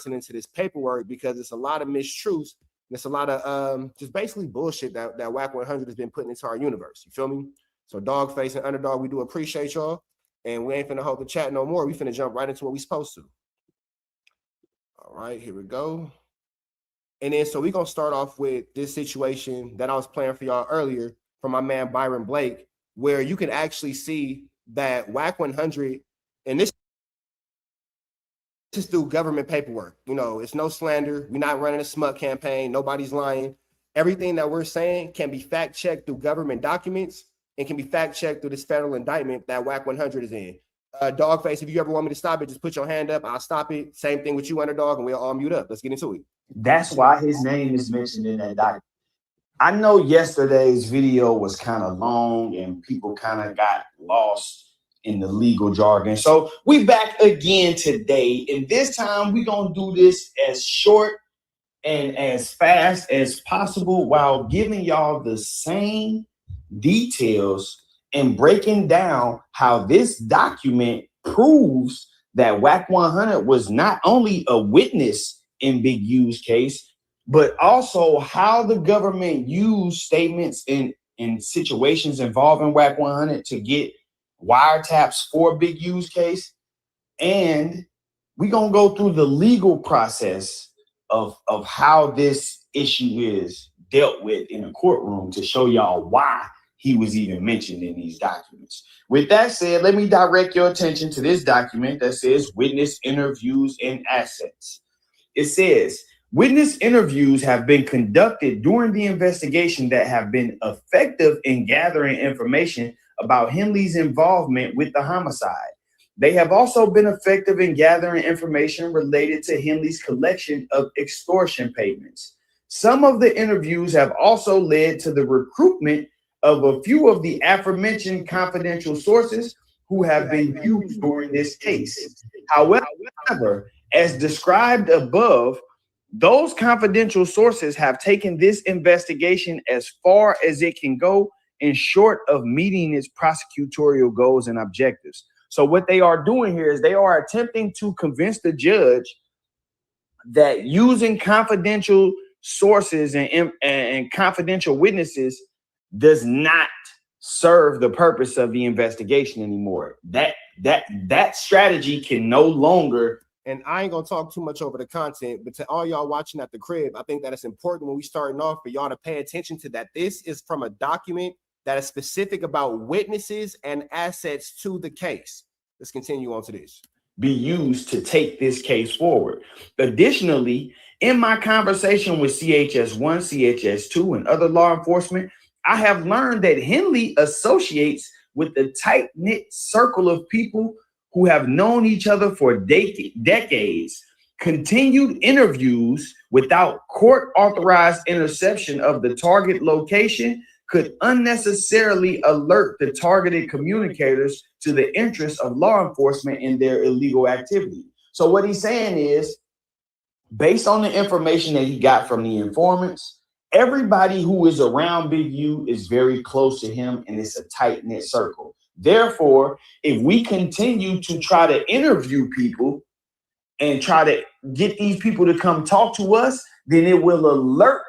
into this paperwork because it's a lot of mistruths. And it's a lot of just basically bullshit that Wack 100 has been putting into our universe. You feel me? So Dogface and Underdog, we do appreciate y'all. And we ain't finna hold the chat no more. We finna jump right into what we supposed to. All right, here we go. And then so we're gonna start off with this situation that I was playing for y'all earlier from my man Byron Blake, where you can actually see that Wack 100, and this is through government paperwork. You know, it's no slander. We're not running a smut campaign. Nobody's lying. Everything that we're saying can be fact checked through government documents and can be fact checked through this federal indictment that Wack 100 is in. Dogface, if you ever want me to stop it, just put your hand up. I'll stop it. Same thing with you, Underdog, and we'll all mute up. Let's get into it. That's why his name is mentioned in that document. I know yesterday's video was kind of long and people kind of got lost in the legal jargon. So we back again today, and this time we gonna do this as short and as fast as possible while giving y'all the same details and breaking down how this document proves that Wack 100 was not only a witness in Big U's case, but also how the government used statements in situations involving Wack 100 to get wiretaps for Big U's case. And we're going to go through the legal process of how this issue is dealt with in a courtroom to show y'all why he was even mentioned in these documents. With that said, let me direct your attention to this document that says witness interviews and assets. It says, witness interviews have been conducted during the investigation that have been effective in gathering information about Henley's involvement with the homicide. They have also been effective in gathering information related to Henley's collection of extortion payments. Some of the interviews have also led to the recruitment of a few of the aforementioned confidential sources who have been used during this case. However, as described above, those confidential sources have taken this investigation as far as it can go in short of meeting its prosecutorial goals and objectives. So what they are doing here is they are attempting to convince the judge that using confidential sources and confidential witnesses does not serve the purpose of the investigation anymore. That strategy can no longer. And I ain't gonna talk too much over the content, but to all y'all watching at the crib, I think that it's important when we starting off for y'all to pay attention to that. This is from a document that is specific about witnesses and assets to the case. Let's continue on to this. Be used to take this case forward. Additionally, in my conversation with CHS-1, CHS-2, and other law enforcement, I have learned that Henley associates with a tight-knit circle of people who have known each other for decades. Continued interviews without court-authorized interception of the target location could unnecessarily alert the targeted communicators to the interests of law enforcement in their illegal activity. So what he's saying is, based on the information that he got from the informants, everybody who is around Big U is very close to him, and it's a tight-knit circle. Therefore, if we continue to try to interview people and try to get these people to come talk to us, then it will alert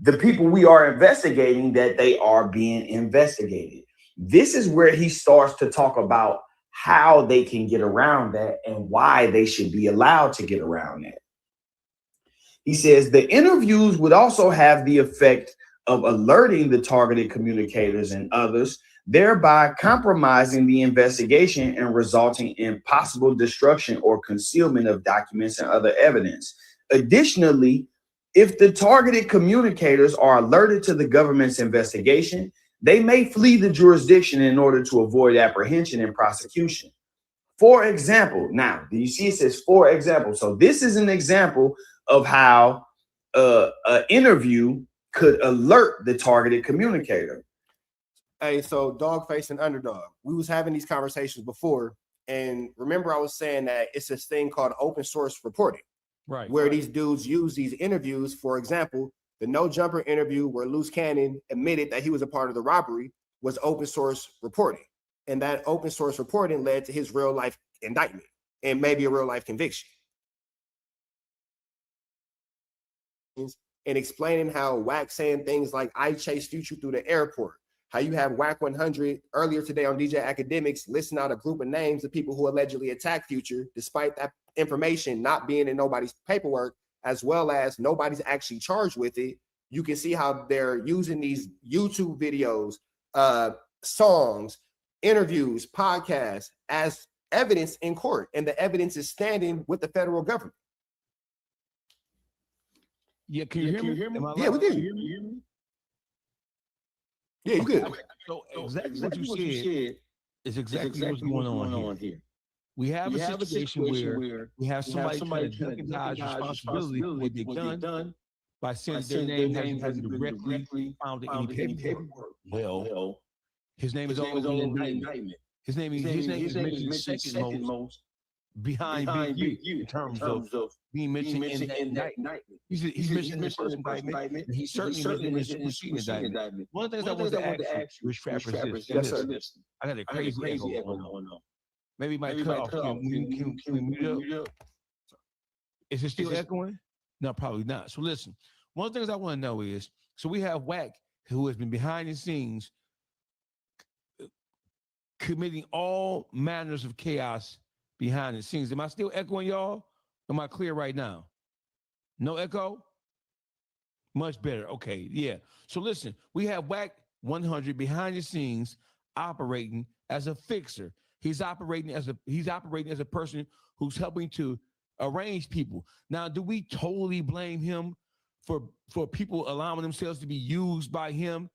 the people we are investigating that they are being investigated. This is where he starts to talk about how they can get around that and why they should be allowed to get around that. He says the interviews would also have the effect of alerting the targeted communicators and others, thereby compromising the investigation and resulting in possible destruction or concealment of documents and other evidence. Additionally, if the targeted communicators are alerted to the government's investigation, they may flee the jurisdiction in order to avoid apprehension and prosecution. For example, now, do you see it says for example? So this is an example of how an interview could alert the targeted communicator. Hey, so Dogface and Underdog, we was having these conversations before, and remember I was saying that it's this thing called open source reporting. Right. Where these dudes use these interviews. For example, the No Jumper interview where Loose Cannon admitted that he was a part of the robbery was open source reporting. And that open source reporting led to his real life indictment and maybe a real life conviction. and explaining how Wack saying things like "I chase Future through the airport." How you have Wack 100 earlier today on DJ Academics listing out a group of names of people who allegedly attacked Future, despite that information not being in nobody's paperwork, as well as nobody's actually charged with it. You can see how they're using these YouTube videos, songs, interviews, podcasts as evidence in court, and the evidence is standing with the federal government. Yeah, can you hear me? Yeah, we can. Yeah, you good. So exactly what you said is exactly what's going on here. We have a situation where we have somebody trying to recognize responsibility for what they've done by saying their name hasn't directly found in any paperwork. Well, his name is always in the indictment. His name is mentioned second most behind Big U in terms of being mentioned in the indictment. He's mentioned in the first indictment, and he's certainly mentioned in the superseding indictment. One of the things I want to ask you, Rich Trapper, is this. I got a crazy echo going on. Maybe my cut off. Can we mute up? Is it still echoing? No, probably not. So listen, one of the things I want to know is, so we have Wack, who has been behind the scenes committing all manners of chaos behind the scenes. Am I still echoing, y'all? Am I clear right now? No echo? Much better. Okay, yeah. So listen, we have Wack 100 behind the scenes operating as a fixer. He's operating as a person who's helping to arrange people. Now, do we totally blame him for people allowing themselves to be used by him?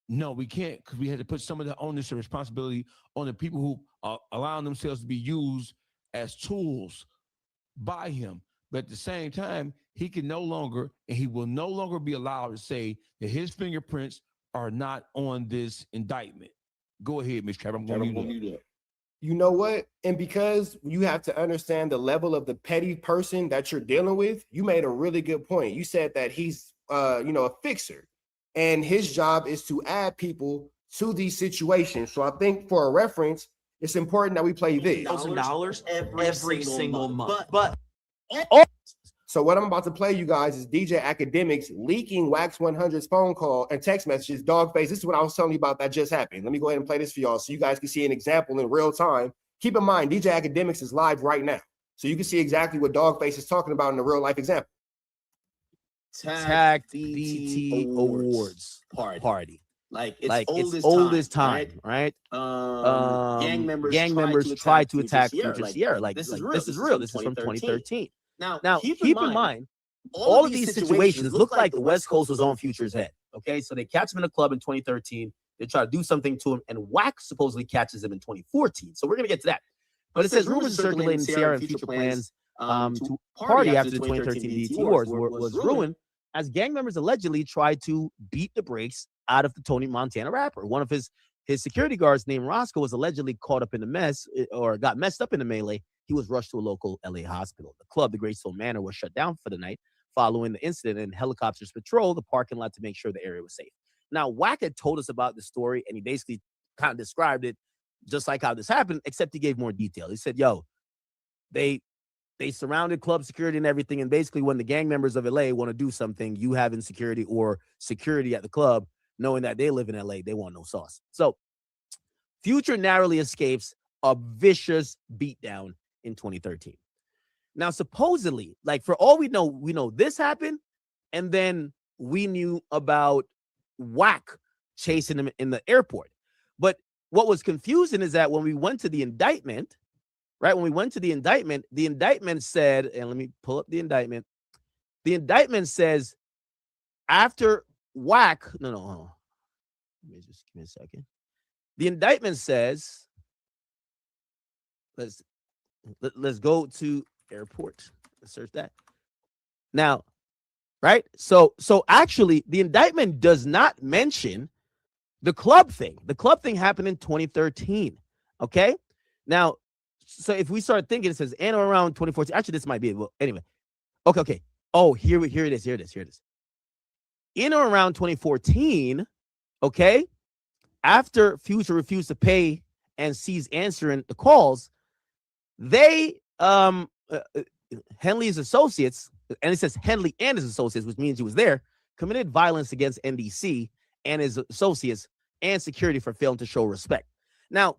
No, we can't, because we had to put some of the onus and responsibility on the people who are allowing themselves to be used as tools by him. But at the same time, he can no longer, and he will no longer be allowed to say that his fingerprints are not on this indictment. Go ahead, Ms. Trapper. I'm going to mute up. You know what? And because you have to understand the level of the petty person that you're dealing with, you made a really good point. You said that he's, a fixer, and his job is to add people to these situations. So I think for a reference, it's important that we play this. $1,000 every single month. So what I'm about to play you guys is DJ Academics leaking Wax 100's phone call and text messages. Dogface, this is what I was telling you about that just happened. Let me go ahead and play this for y'all so you guys can see an example in real time. Keep in mind, DJ Academics is live right now, so you can see exactly what Dogface is talking about in a real life example. Tag BT Awards party. Like it's old as time, right? Gang members try to attack Future Sierra. Like this is real. This is from 2013. Now keep in mind, all of these situations look like the West Coast was on Future's head. Okay, so they catch him in a club in 2013. They try to do something to him, and Wack supposedly catches him in 2014. So we're gonna get to that. But it says rumors circulating Sierra and Future plans to party after the 2013 BET Awards was ruined, as gang members allegedly tried to beat the brakes out of the Tony Montana rapper. One of his security guards named Roscoe was allegedly caught up in the mess, or got messed up in the melee. He was rushed to a local LA hospital. The club, the Great Soul Manor, was shut down for the night following the incident, and helicopters patrolled the parking lot to make sure the area was safe. Now, Wack had told us about the story, and he basically kind of described it just like how this happened, except he gave more detail. He said, yo, they surrounded club security and everything, and basically when the gang members of LA want to do something, you have insecurity or security at the club, knowing that they live in LA, they want no sauce. So Future narrowly escapes a vicious beatdown in 2013. Now, supposedly, like for all we know this happened, and then we knew about Wack chasing him in the airport. But what was confusing is that when we went to the indictment, right? When we went to the indictment said, and let me pull up the indictment. The indictment says after Wack, hold on. Let me just give me a second. The indictment says, let's go to airport. Let's search that. Now, right? So actually, the indictment does not mention the club thing. The club thing happened in 2013. Okay. Now, so if we start thinking, it says and around 2014. Actually, this might be it. Well, anyway. Okay. Oh, here it is. In or around 2014, okay, after Future refused to pay and ceased answering the calls, they Henley's associates and it says Henley and his associates, which means he was there, committed violence against NDC and his associates and security for failing to show respect. Now,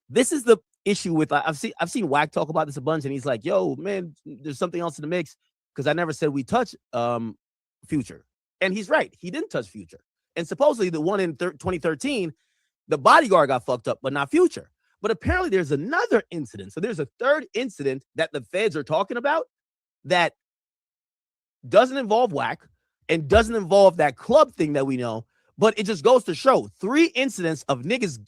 this is the issue with, I've seen Wack talk about this a bunch, and he's like, yo, man, there's something else in the mix, because I never said we touch Future. And he's right. He didn't touch Future. And supposedly the one in 2013, the bodyguard got fucked up, but not Future. But apparently there's another incident. So there's a third incident that the feds are talking about that doesn't involve Wack and doesn't involve that club thing that we know. But it just goes to show 3 incidents of niggas,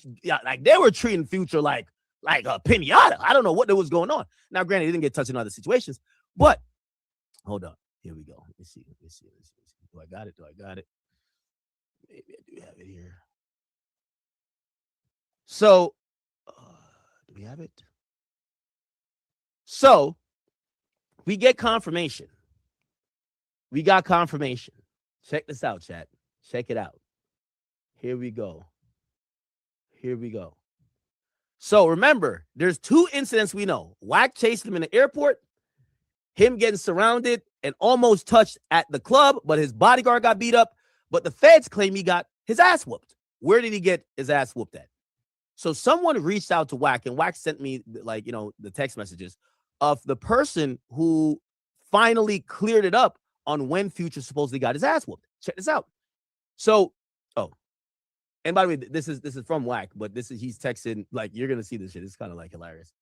like they were treating Future like a pinata. I don't know what was going on. Now, granted, he didn't get touched in other situations, but hold on. Here we go. Let's see. Do I got it? Maybe I do have it here. So, do we have it? So, we get confirmation. We got confirmation. Check this out, chat. Check it out. Here we go. So remember, there's 2 incidents we know. Wack chased him in the airport, him getting surrounded and almost touched at the club, but his bodyguard got beat up. But the feds claim he got his ass whooped. Where did he get his ass whooped at? So someone reached out to Wack, and Wack sent me, the text messages of the person who finally cleared it up on when Future supposedly got his ass whooped. Check this out. So, and by the way, this is from Wack, but he's texting, like, you're gonna see this shit. It's kind of like hilarious.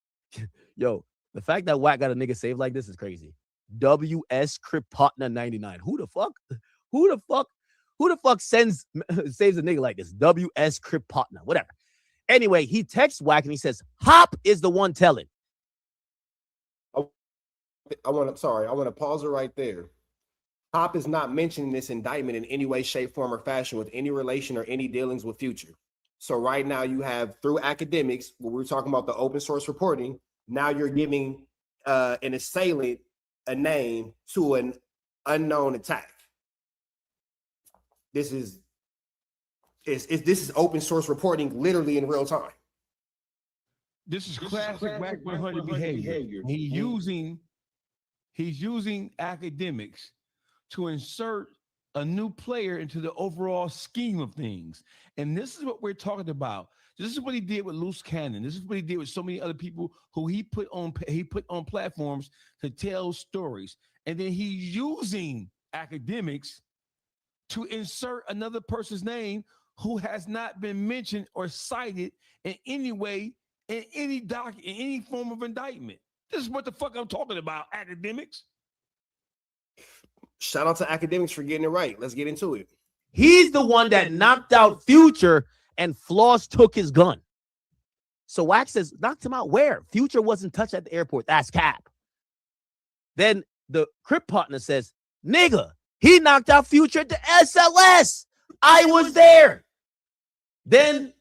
Yo, the fact that Wack got a nigga saved like this is crazy. WS Kripotna 99. Who the fuck saves a nigga like this? WS Kripotna, whatever. Anyway, he texts Wack and he says, Hop is the one telling. I want to pause it right there. Hop is not mentioning this indictment in any way, shape, form, or fashion with any relation or any dealings with Future. So right now you have, through academics, when we're talking about the open source reporting, now you're giving an assailant a name to an unknown attack. This is open source reporting literally in real time. This is classic Wack 100 behavior. He's using academics to insert a new player into the overall scheme of things. And this is what we're talking about. This is what he did with Loose Cannon. This is what he did with so many other people who he put on platforms to tell stories. And then he's using academics to insert another person's name who has not been mentioned or cited in any way, in any form of indictment. This is what the fuck I'm talking about, academics. Shout out to academics for getting it right. Let's get into it. He's the one that knocked out Future and Floss took his gun. So Wack says, knocked him out where? Future wasn't touched at the airport. That's cap. Then the Crip partner says, nigga, he knocked out Future at the SLS. I was there. Then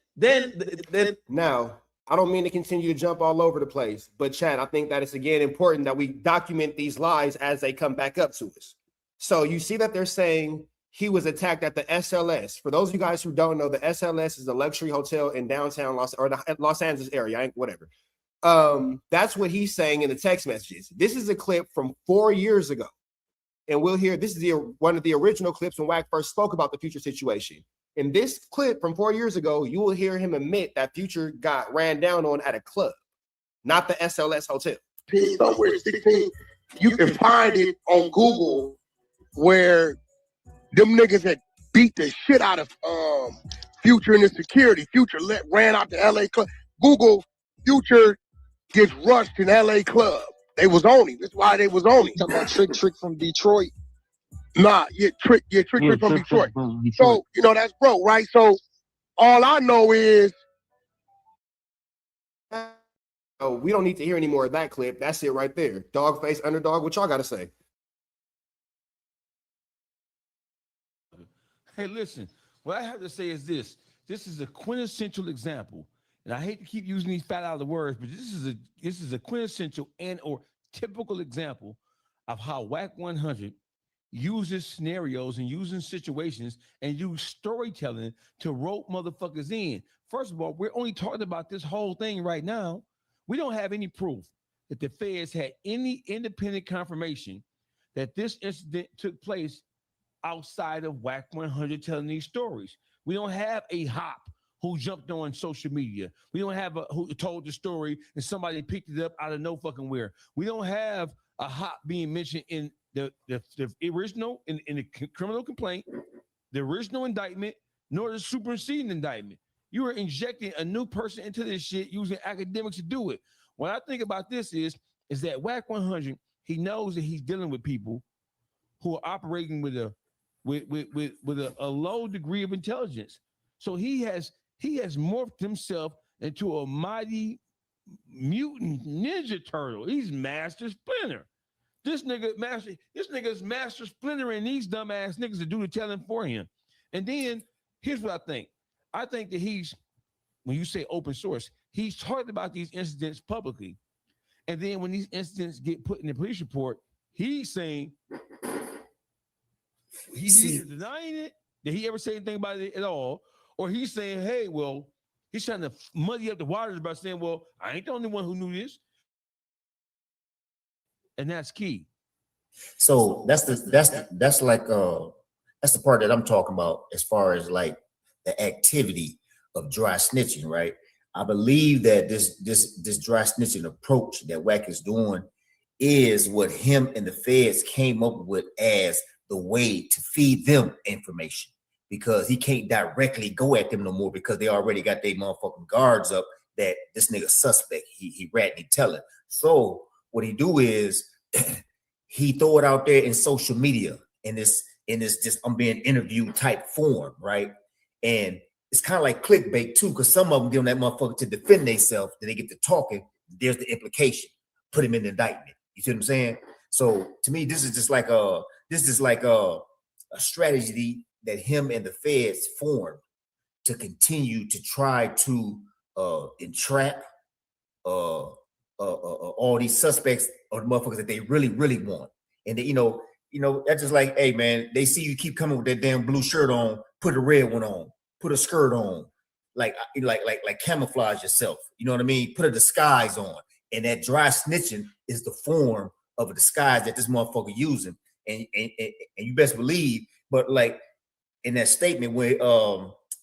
now, I don't mean to continue to jump all over the place, but Chad, I think that it's again important that we document these lies as they come back up to us. So you see that they're saying he was attacked at the SLS. For those of you guys who don't know, the SLS is a luxury hotel in downtown the Los Angeles area, whatever. That's what he's saying in the text messages. This is a clip from 4 years ago. And we'll hear, this is one of the original clips when Wack first spoke about the Future situation. In this clip from 4 years ago, you will hear him admit that Future got ran down on at a club, not the SLS hotel. Somewhere 16, you can find it on Google where them niggas had beat the shit out of Future and the security. Future ran out to LA club. Google Future gets rushed in LA club. They was on him. That's why they was on him. Talking about Trick from Detroit. Nah, Trick from Detroit. So, that's broke, right? So all I know is we don't need to hear any more of that clip. That's it right there. Dogface, underdog, what y'all got to say? Hey, listen, what I have to say is this. This is a quintessential example. And I hate to keep using these fat out of the words, but this is a quintessential and or typical example of how Wack 100 uses scenarios and using situations and use storytelling to rope motherfuckers in. First of all, we're only talking about this whole thing right now. We don't have any proof that the feds had any independent confirmation that this incident took place outside of Wack 100 telling these stories. We don't have a Hop who jumped on social media. We don't have who told the story and somebody picked it up out of no fucking where. We don't have a Hop being mentioned in the original, in the criminal complaint, the original indictment, nor the superseding indictment. You are injecting a new person into this shit using academics to do it. What I think about this is that Wack 100, he knows that he's dealing with people who are operating with a low degree of intelligence. So he has morphed himself into a mighty mutant ninja turtle. He's Master Splinter. This nigga's Master Splinter, and these dumbass niggas to do the telling for him. And then here's what I think. I think that when you say open source, he's talked about these incidents publicly. And then when these incidents get put in the police report, he's saying he's either denying it, that he ever said anything about it at all, or he's saying, hey, well, he's trying to muddy up the waters by saying, well, I ain't the only one who knew this. And that's key. So that's the part that I'm talking about as far as like the activity of dry snitching, right? I believe that this dry snitching approach that Wack is doing is what him and the feds came up with as the way to feed them information, because he can't directly go at them no more because they already got their motherfucking guards up that this nigga suspect, he ratting, he telling. So what he do is he throw it out there in social media in this just I'm being interviewed type form, right? And it's kind of like clickbait too, because some of them give them that motherfucker to defend themselves. Then they get to talking. There's the implication. Put him in the indictment. You see what I'm saying? So to me, this is just like a strategy that him and the feds formed to continue to try to entrap all these suspects or the motherfuckers that they really, really want. And they, you know, that's just like, hey man, they see you keep coming with that damn blue shirt on, put a red one on, put a skirt on, like camouflage yourself. You know what I mean? Put a disguise on. And that dry snitching is the form of a disguise that this motherfucker using. And you best believe, but like in that statement where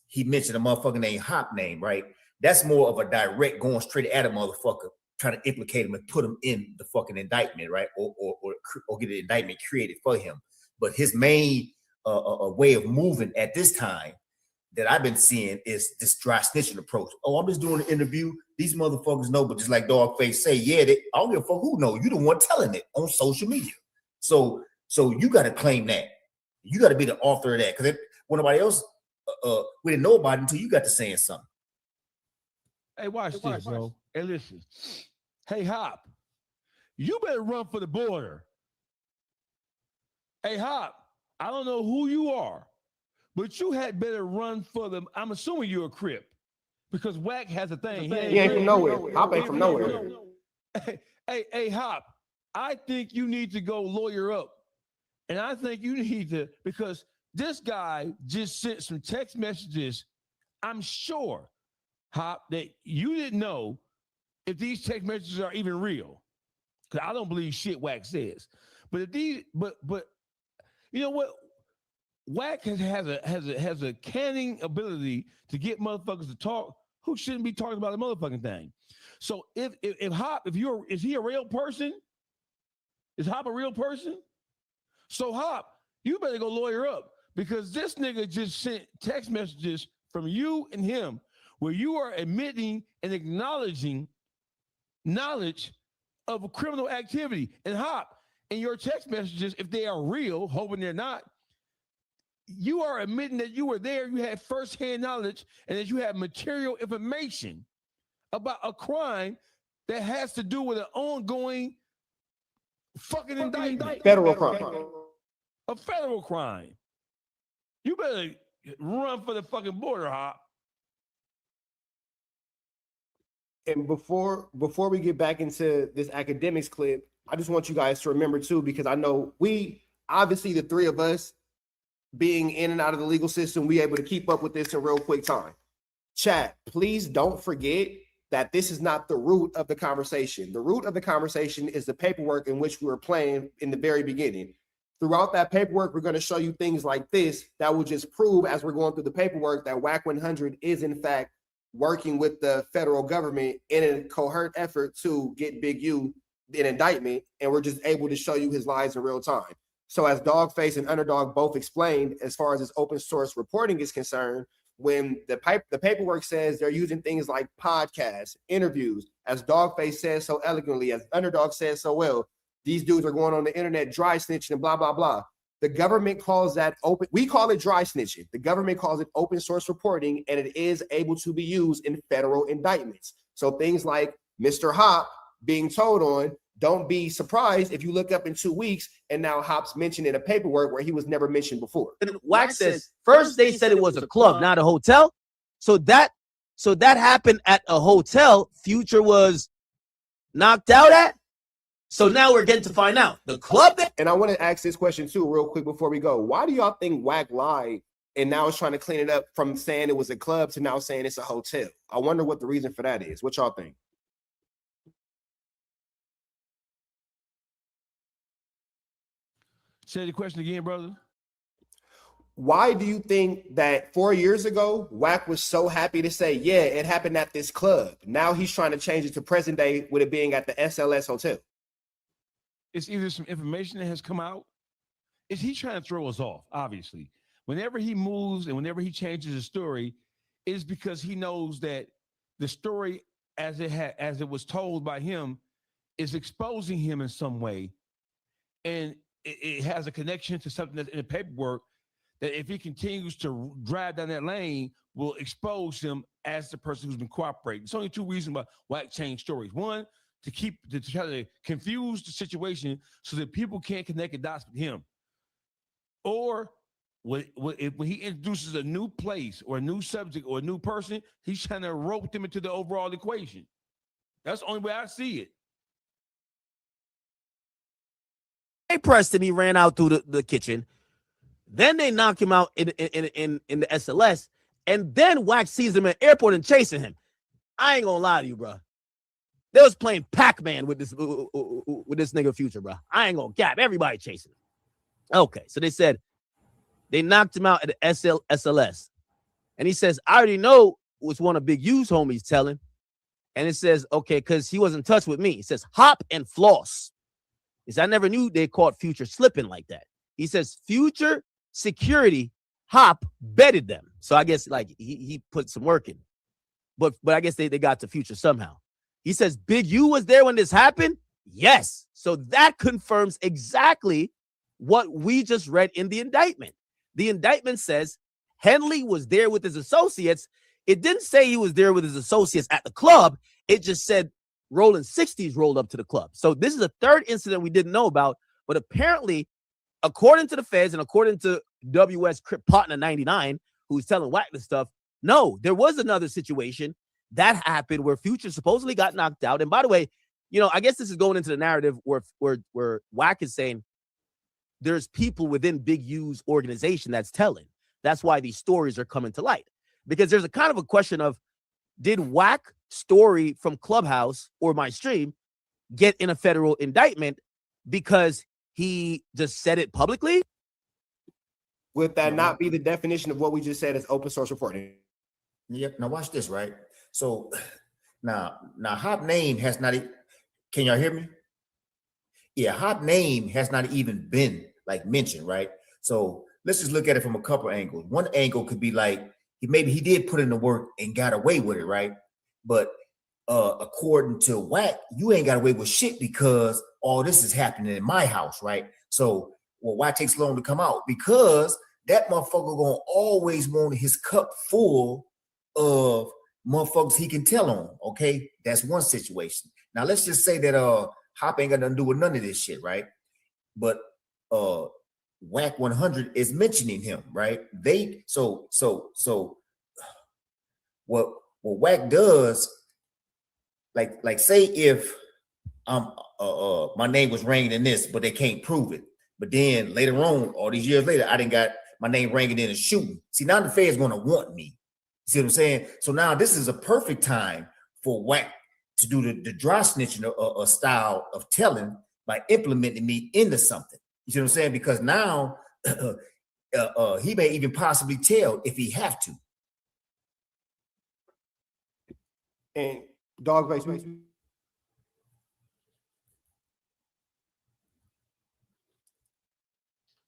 he mentioned a motherfucker named Hop name, right? That's more of a direct going straight at a motherfucker, trying to implicate him and put him in the fucking indictment, right? Or get an indictment created for him. But his main way of moving at this time that I've been seeing is this dry snitching approach. Oh, I'm just doing an interview. These motherfuckers know, but just like Dogface say, yeah, I don't give a fuck who know. You the one telling it on social media. So you got to claim that. You got to be the author of that, because when nobody else, we didn't know about it until you got to saying something. Hey, watch this, bro. Hey, listen. Hey, Hop, you better run for the border. Hey, Hop, I don't know who you are, but you had better run for them. I'm assuming you're a Crip, because Wack has a thing. He ain't from nowhere. Hop ain't from nowhere. Hey, Hop, I think you need to go lawyer up. And I think you need to, because this guy just sent some text messages. I'm sure, Hop, that you didn't know if these text messages are even real. Because I don't believe shit Wack says. But you know what? Wack has a canning ability to get motherfuckers to talk who shouldn't be talking about the motherfucking thing. So if Hop, is he a real person? Is Hop a real person? So Hop, you better go lawyer up, because this nigga just sent text messages from you and him where you are admitting and acknowledging knowledge of a criminal activity. And Hop, in your text messages, if they are real, hoping they're not, you are admitting that you were there, you had firsthand knowledge, and that you have material information about a crime that has to do with an ongoing fucking indictment. Federal crime. A federal crime. You better run for the fucking border, Hop. And before we get back into this academics clip, I just want you guys to remember too, because I know obviously the three of us being in and out of the legal system, we able to keep up with this in real quick time. Chat, please don't forget that this is not the root of the conversation. The root of the conversation is the paperwork in which we were playing in the very beginning. throughout that paperwork, we're going to show you things like this that will just prove, as we're going through the paperwork, that Wack 100 is in fact working with the federal government in a coherent effort to get Big U an indictment, and we're just able to show you his lies in real time. So as Dogface and Underdog both explained, as far as this open source reporting is concerned, when the paperwork says they're using things like podcasts, interviews, as Dogface says so eloquently, as Underdog says so well, these dudes are going on the internet dry snitching and blah, blah, blah. The government calls that open, we call it dry snitching. The government calls it open source reporting, and it is able to be used in federal indictments. So things like Mr. Hop being told on, don't be surprised if you look up in 2 weeks and now Hop's mentioned in a paperwork where he was never mentioned before. And Wack says first they said it was a club, not a hotel. So that happened at a hotel Future was knocked out at. So now we're getting to find out the club. And I want to ask this question too, real quick before we go. Why do y'all think Wack lied and now is trying to clean it up from saying it was a club to now saying it's a hotel? I wonder what the reason for that is. What y'all think? Say the question again, brother. Why do you think that 4 years ago, Wack was so happy to say, yeah, it happened at this club? Now he's trying to change it to present day with it being at the SLS hotel. It's either some information that has come out. Is he trying to throw us off? Obviously, whenever he moves and whenever he changes the story, it's because he knows that the story as it was told by him is exposing him in some way, and it has a connection to something that's in the paperwork that if he continues to drive down that lane will expose him as the person who's been cooperating. It's only two reasons why Wack changed stories. One, to try to confuse the situation so that people can't connect the dots with him. Or when he introduces a new place or a new subject or a new person, he's trying to rope them into the overall equation. That's the only way I see it. They pressed him. He ran out through the kitchen. Then they knock him out in the SLS. And then Wack sees him at the airport and chasing him. I ain't gonna lie to you, bro. They was playing Pac-Man with this nigga Future, bro. I ain't gonna cap. Everybody chasing him. Okay, so they said they knocked him out at the SLS. And he says, I already know what's one of Big U's homies telling. And it says, okay, because he was in touch with me. It says, Hop and Floss. He says, I never knew they caught Future slipping like that. He says, Future security, Hop betted them. So I guess like he put some work in. But I guess they got to Future somehow. He says, Big U was there when this happened? Yes. So that confirms exactly what we just read in the indictment. The indictment says Henley was there with his associates. It didn't say he was there with his associates at the club. It just said Rolling 60s rolled up to the club. So this is a third incident we didn't know about. But apparently, according to the feds and according to WS Crip Partner 99, who's telling Wack this stuff, no, there was another situation that happened where Future supposedly got knocked out. And by the way, you know, I guess this is going into the narrative where Wack is saying there's people within Big U's organization that's telling. That's why these stories are coming to light. Because there's a kind of a question of, did Wack story from Clubhouse or my stream get in a federal indictment because he just said it publicly? Would that not be the definition of what we just said as open source reporting? Yep. Now watch this, right? So now Hop name has not. Can y'all hear me? Yeah, Hop name has not even been like mentioned, right? So let's just look at it from a couple angles. One angle could be like maybe he did put in the work and got away with it, right? But according to Wack, you ain't got away with shit because all this is happening in my house, right? So why it takes long to come out? Because that motherfucker gonna always want his cup full of motherfuckers he can tell on. Okay, that's one situation. Now let's just say that Hop ain't got nothing to do with none of this shit, right? But Wack 100 is mentioning him, right? So what Wack does, like say if my name was ringing in this, but they can't prove it. But then later on, all these years later, I didn't got my name ringing in and shooting. See, now the Fed's gonna want me. See what I'm saying? So now this is a perfect time for Wack to do the dry snitching style of telling by implementing me into something. You see what I'm saying? Because now he may even possibly tell if he have to. And Dogface,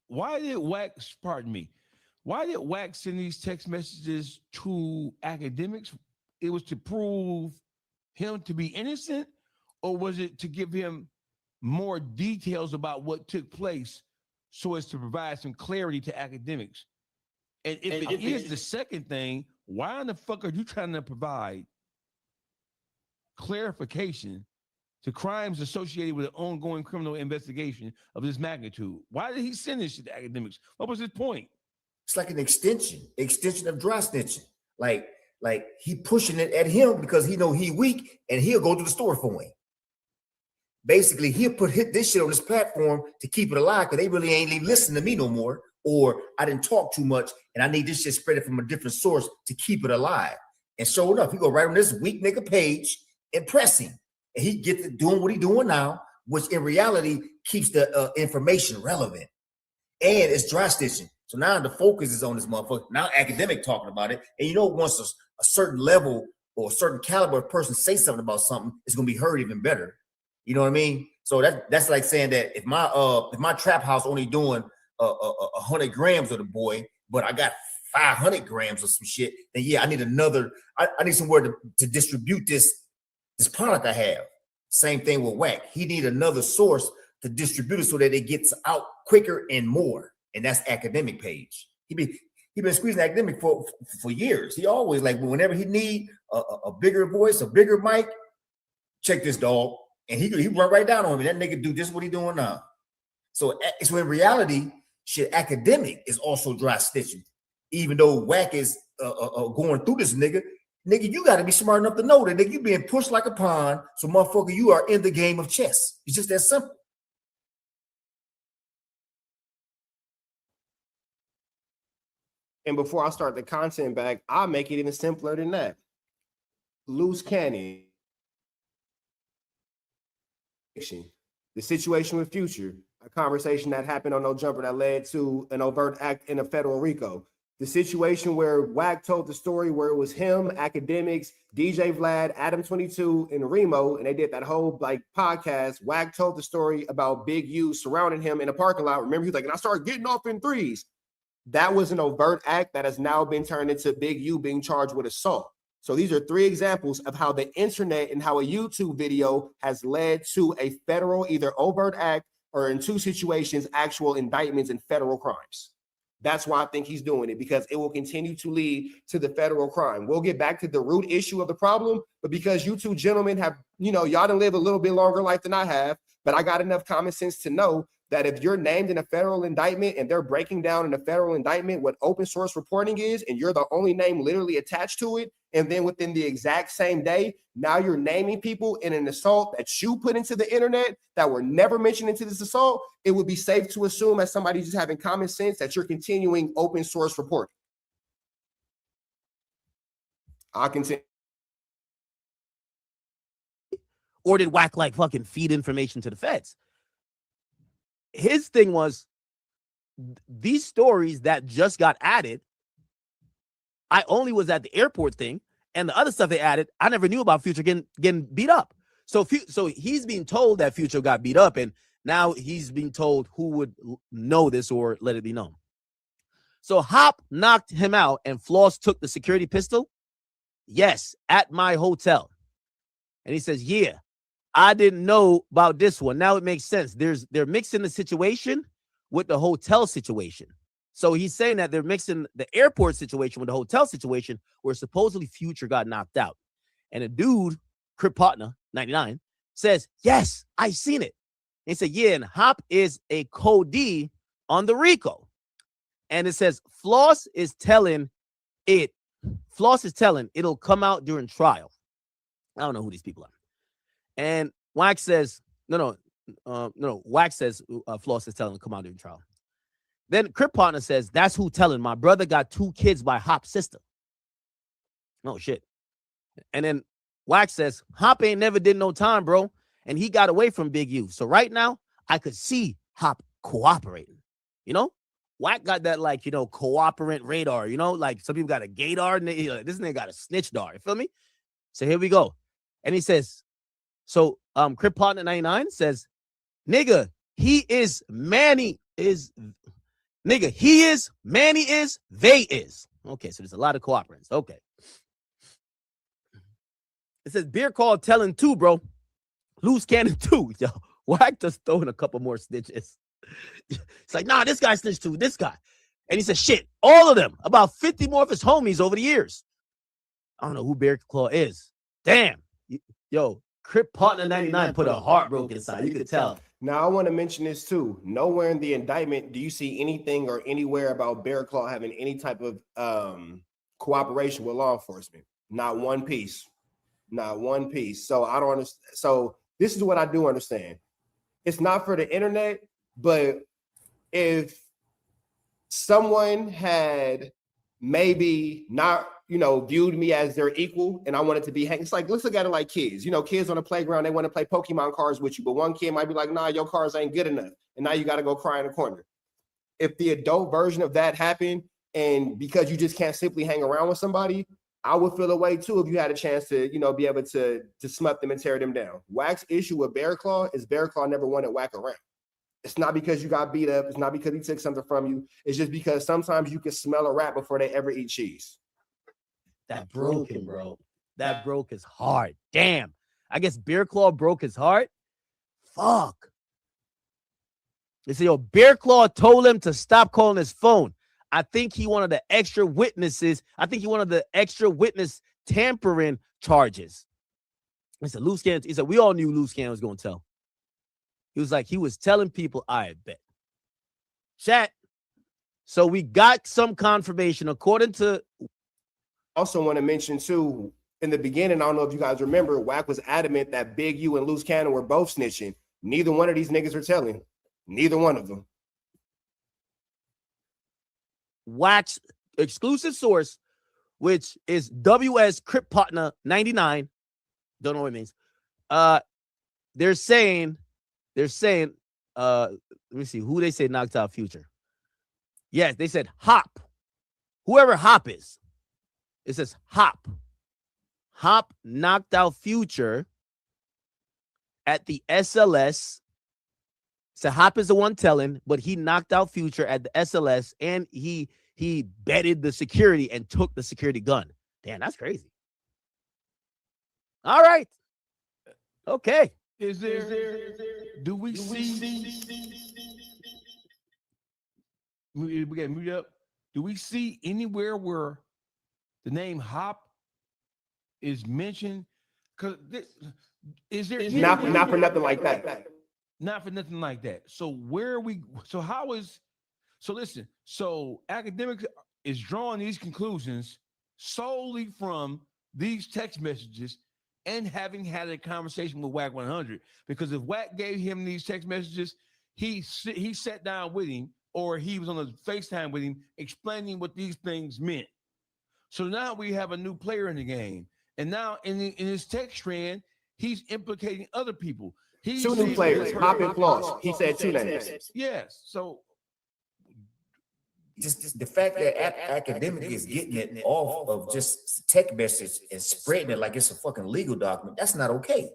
why did Wack, pardon me, why did Wack send these text messages to academics? It was to prove him to be innocent, or was it to give him more details about what took place so as to provide some clarity to academics? And if it is the second thing, why in the fuck are you trying to provide clarification to crimes associated with an ongoing criminal investigation of this magnitude? Why did he send this shit to academics? What was his point? It's like an extension of dry snitching. Like he pushing it at him because he know he weak and he'll go to the store for him. Basically, he'll hit this shit on this platform to keep it alive because they really ain't even listening to me no more. Or I didn't talk too much and I need this shit spread it from a different source to keep it alive. And sure enough, he go right on this weak nigga page and press him. And he gets to doing what he doing now, which in reality keeps the information relevant. And it's dry stitching. So now the focus is on this motherfucker. Now academic talking about it. And you know, once a certain level or a certain caliber of person say something about something, it's gonna be heard even better. You know what I mean? So that's like saying that if my trap house only doing 100 grams of the boy, but I got 500 grams of some shit, then yeah, I need another. I need somewhere to distribute this product I have. Same thing with Wack. He need another source to distribute it so that it gets out quicker and more. And that's academic page. He been squeezing academic for years. He always like whenever he need a bigger voice, a bigger mic, check this dog. And he run right down on me. That nigga do this what he doing now. So in reality, shit, academic is also dry stitching. Even though Wack is going through this nigga, you got to be smart enough to know that nigga, you being pushed like a pawn. So motherfucker, you are in the game of chess. It's just that simple. and before I start the content back, I'll make it even simpler than that. Loose cannon. The situation with Future, a conversation that happened on No Jumper that led to an overt act in a federal RICO. The situation where Wack told the story where it was him, academics, DJ Vlad, Adam 22, and Remo, and they did that whole like podcast. Wack told the story about Big U surrounding him in a parking lot. Remember, he was like, and I started getting off in threes. That was an overt act that has now been turned into Big U being charged with assault. So these are three examples of how the internet and how a YouTube video has led to a federal either overt act or in two situations, actual indictments and federal crimes. That's why I think he's doing it, because it will continue to lead to the federal crime. We'll get back to the root issue of the problem, but because you two gentlemen have, y'all done live a little bit longer life than I have, but I got enough common sense to know that if you're named in a federal indictment and they're breaking down in a federal indictment what open source reporting is, and you're the only name literally attached to it, and then within the exact same day, now you're naming people in an assault that you put into the internet that were never mentioned into this assault, it would be safe to assume as somebody just having common sense that you're continuing open source reporting. I'll continue. Or did Wack like fucking feed information to the feds? His thing was these stories that just got added. I only was at the airport thing, and the other stuff they added, I never knew about Future getting beat up. So he's being told that Future got beat up, and now he's being told who would know this or let it be known. So Hop knocked him out, and Floss took the security pistol. Yes, at my hotel. And he says, yeah, I didn't know about this one. Now it makes sense. They're mixing the situation with the hotel situation. So he's saying that they're mixing the airport situation with the hotel situation where supposedly Future got knocked out. And a dude, Crip Partner, 99, says, yes, I seen it. And he said, yeah, and Hop is a co-D on the RICO. And it says, Floss is telling it'll come out during trial. I don't know who these people are. And Wack says, no. Wack says Floss is telling him to come out during trial. Then Crip Partner says, that's who telling. My brother got 2 kids by Hop's sister. Oh, shit. And then Wack says, Hop ain't never did no time, bro. And he got away from Big U. So right now, I could see Hop cooperating. You know, Wack got that like, you know, cooperant radar. You know, like some people got a gaydar, and this nigga got a snitchdar. You feel me? So here we go. And he says, so Crip Partner 99 says, nigga, he is Manny is nigga, he is Manny is they is. Okay, so there's a lot of cooperants. Okay. It says beer call telling too, bro. Loose cannon too. Yo, Wack just throwing a couple more snitches. It's like, nah, this guy snitched too, this guy. And he said, shit, all of them, about 50 more of his homies over the years. I don't know who Bear Claw is. Damn. Yo, Crip Partner 99 put a heartbroken inside. You could tell. Now, I want to mention this too. Nowhere in the indictment do you see anything or anywhere about Bear Claw having any type of cooperation with law enforcement. Not one piece. Not one piece. So I don't understand. So this is what I do understand. It's not for the internet, but if someone had maybe not, you know, viewed me as their equal and I wanted to be, it's like, let's look at it like kids. You know, kids on the playground, they want to play Pokemon cards with you, but one kid might be like, nah, your cards ain't good enough. And now you got to go cry in the corner. If the adult version of that happened, and because you just can't simply hang around with somebody, I would feel a way too if you had a chance to, you know, be able to smut them and tear them down. Wack's issue with Bear Claw is Bear Claw never wanted Wack around. It's not because you got beat up. It's not because he took something from you. It's just because sometimes you can smell a rat before they ever eat cheese. That broke him, bro. That broke his heart. Damn. I guess Bear Claw broke his heart. Fuck. They say, yo, Bear Claw told him to stop calling his phone. I think he wanted the extra witnesses. I think he wanted the extra witness tampering charges. He said, Loose Cannon. He said, we all knew Loose Cannon was going to tell. He was like, he was telling people, I bet. Chat. So we got some confirmation according to. Also want to mention too, in the beginning, I don't know if you guys remember, Wack was adamant that Big U and Loose Cannon were both snitching. Neither one of these niggas are telling. Neither one of them. Wack's exclusive source, which is WS Crip Partner 99. Don't know what it means. They're saying, let me see who they say knocked out Future. Yes, they said Hop. Whoever Hop is. It says Hop. Hop knocked out Future at the SLS. So Hop is the one telling, but he knocked out Future at the SLS, and he betted the security and took the security gun. Damn, that's crazy. All right. Okay. Do we see we get moved up? Do we see anywhere where the name Hop is mentioned? Because is there not for nothing like that? Not for nothing like that. So where are we? So how is? So listen. So academics is drawing these conclusions solely from these text messages and having had a conversation with Wack 100. Because if Wack gave him these text messages, he sat down with him, or he was on a FaceTime with him, explaining what these things meant. So now we have a new player in the game, and now in his text strand, he's implicating other people. Two new players, Hop and Floss. He said two names. Yes. So just the fact that academic is getting it off of just text message and spreading it like it's a fucking legal document, that's not okay.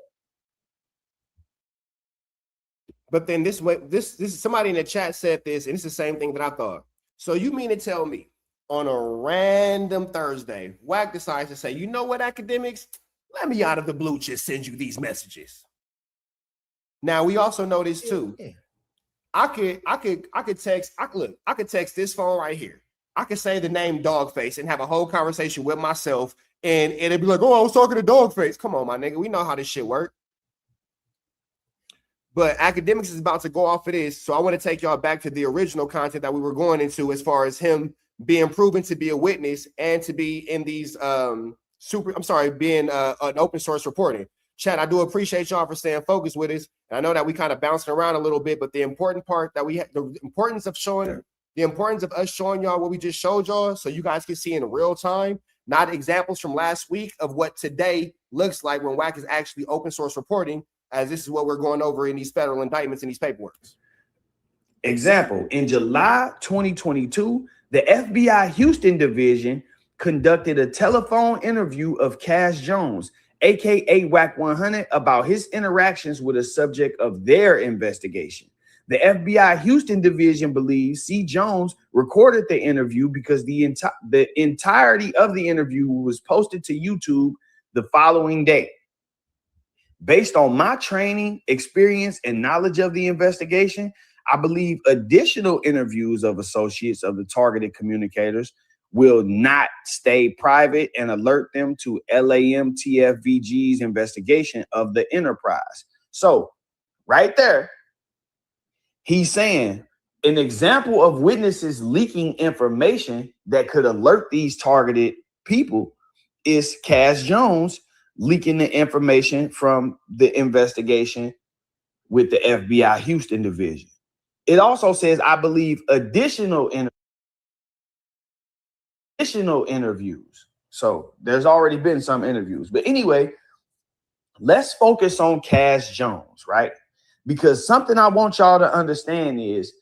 But then this is somebody in the chat said this, and it's the same thing that I thought. So you mean to tell me on a random Thursday, Wack decides to say, you know what, academics? Let me out of the blue just send you these messages. Now we also know this too. Yeah. I could text this phone right here. I could say the name Dogface and have a whole conversation with myself, and it'd be like, oh, I was talking to Dogface. Come on, my nigga. We know how this shit works. But academics is about to go off of this. So I want to take y'all back to the original content that we were going into as far as him being proven to be a witness and to be in these being an open source reporting. Chat, I do appreciate y'all for staying focused with us. And I know that we kind of bouncing around a little bit, but the important part that we have, the importance of us showing y'all what we just showed y'all, so you guys can see in real time, not examples from last week of what today looks like when Wack is actually open source reporting, as this is what we're going over in these federal indictments and these paperworks. Example, in July 2022, the FBI Houston division conducted a telephone interview of Cash Jones, aka Wack 100, about his interactions with a subject of their investigation. The FBI Houston division believes C. Jones recorded the interview because the entirety of the interview was posted to YouTube the following day. Based on my training, experience, and knowledge of the investigation, I believe additional interviews of associates of the targeted communicators will not stay private and alert them to LAMTFVG's investigation of the enterprise. So right there, he's saying an example of witnesses leaking information that could alert these targeted people is Cash Jones leaking the information from the investigation with the FBI Houston division. It also says, I believe, additional interviews. So there's already been some interviews. But anyway, let's focus on Cash Jones, right? Because something I want y'all to understand is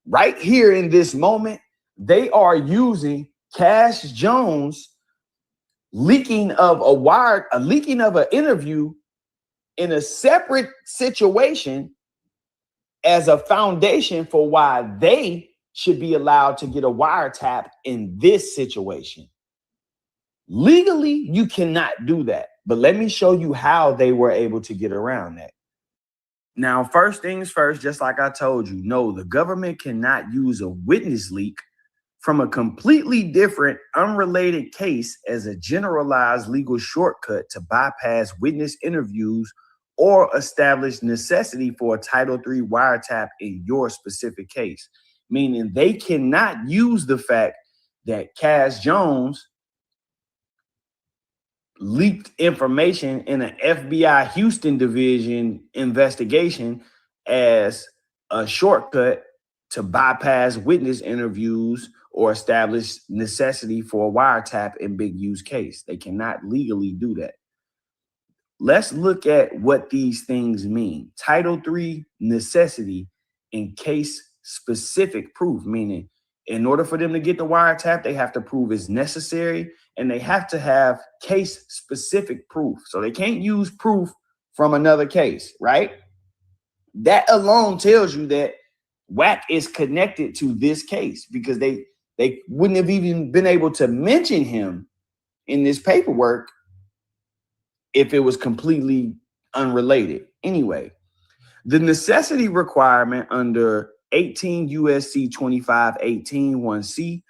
right here in this moment, they are using Cash Jones leaking of an interview in a separate situation as a foundation for why they should be allowed to get a wiretap in this situation. Legally, you cannot do that. But let me show you how they were able to get around that. Now, first things first, just like I told you, no, the government cannot use a witness leak from a completely different, unrelated case as a generalized legal shortcut to bypass witness interviews or establish necessity for a Title III wiretap in your specific case. Meaning they cannot use the fact that Cash Jones leaked information in an FBI Houston division investigation as a shortcut to bypass witness interviews or establish necessity for a wiretap in Big U's case. They cannot legally do that. Let's look at what these things mean. Title III necessity in case specific proof, meaning in order for them to get the wiretap, they have to prove it's necessary and they have to have case specific proof. So they can't use proof from another case, right? That alone tells you that Wack is connected to this case because they wouldn't have even been able to mention him in this paperwork if it was completely unrelated. Anyway, the necessity requirement under 18 USC 2518 1C,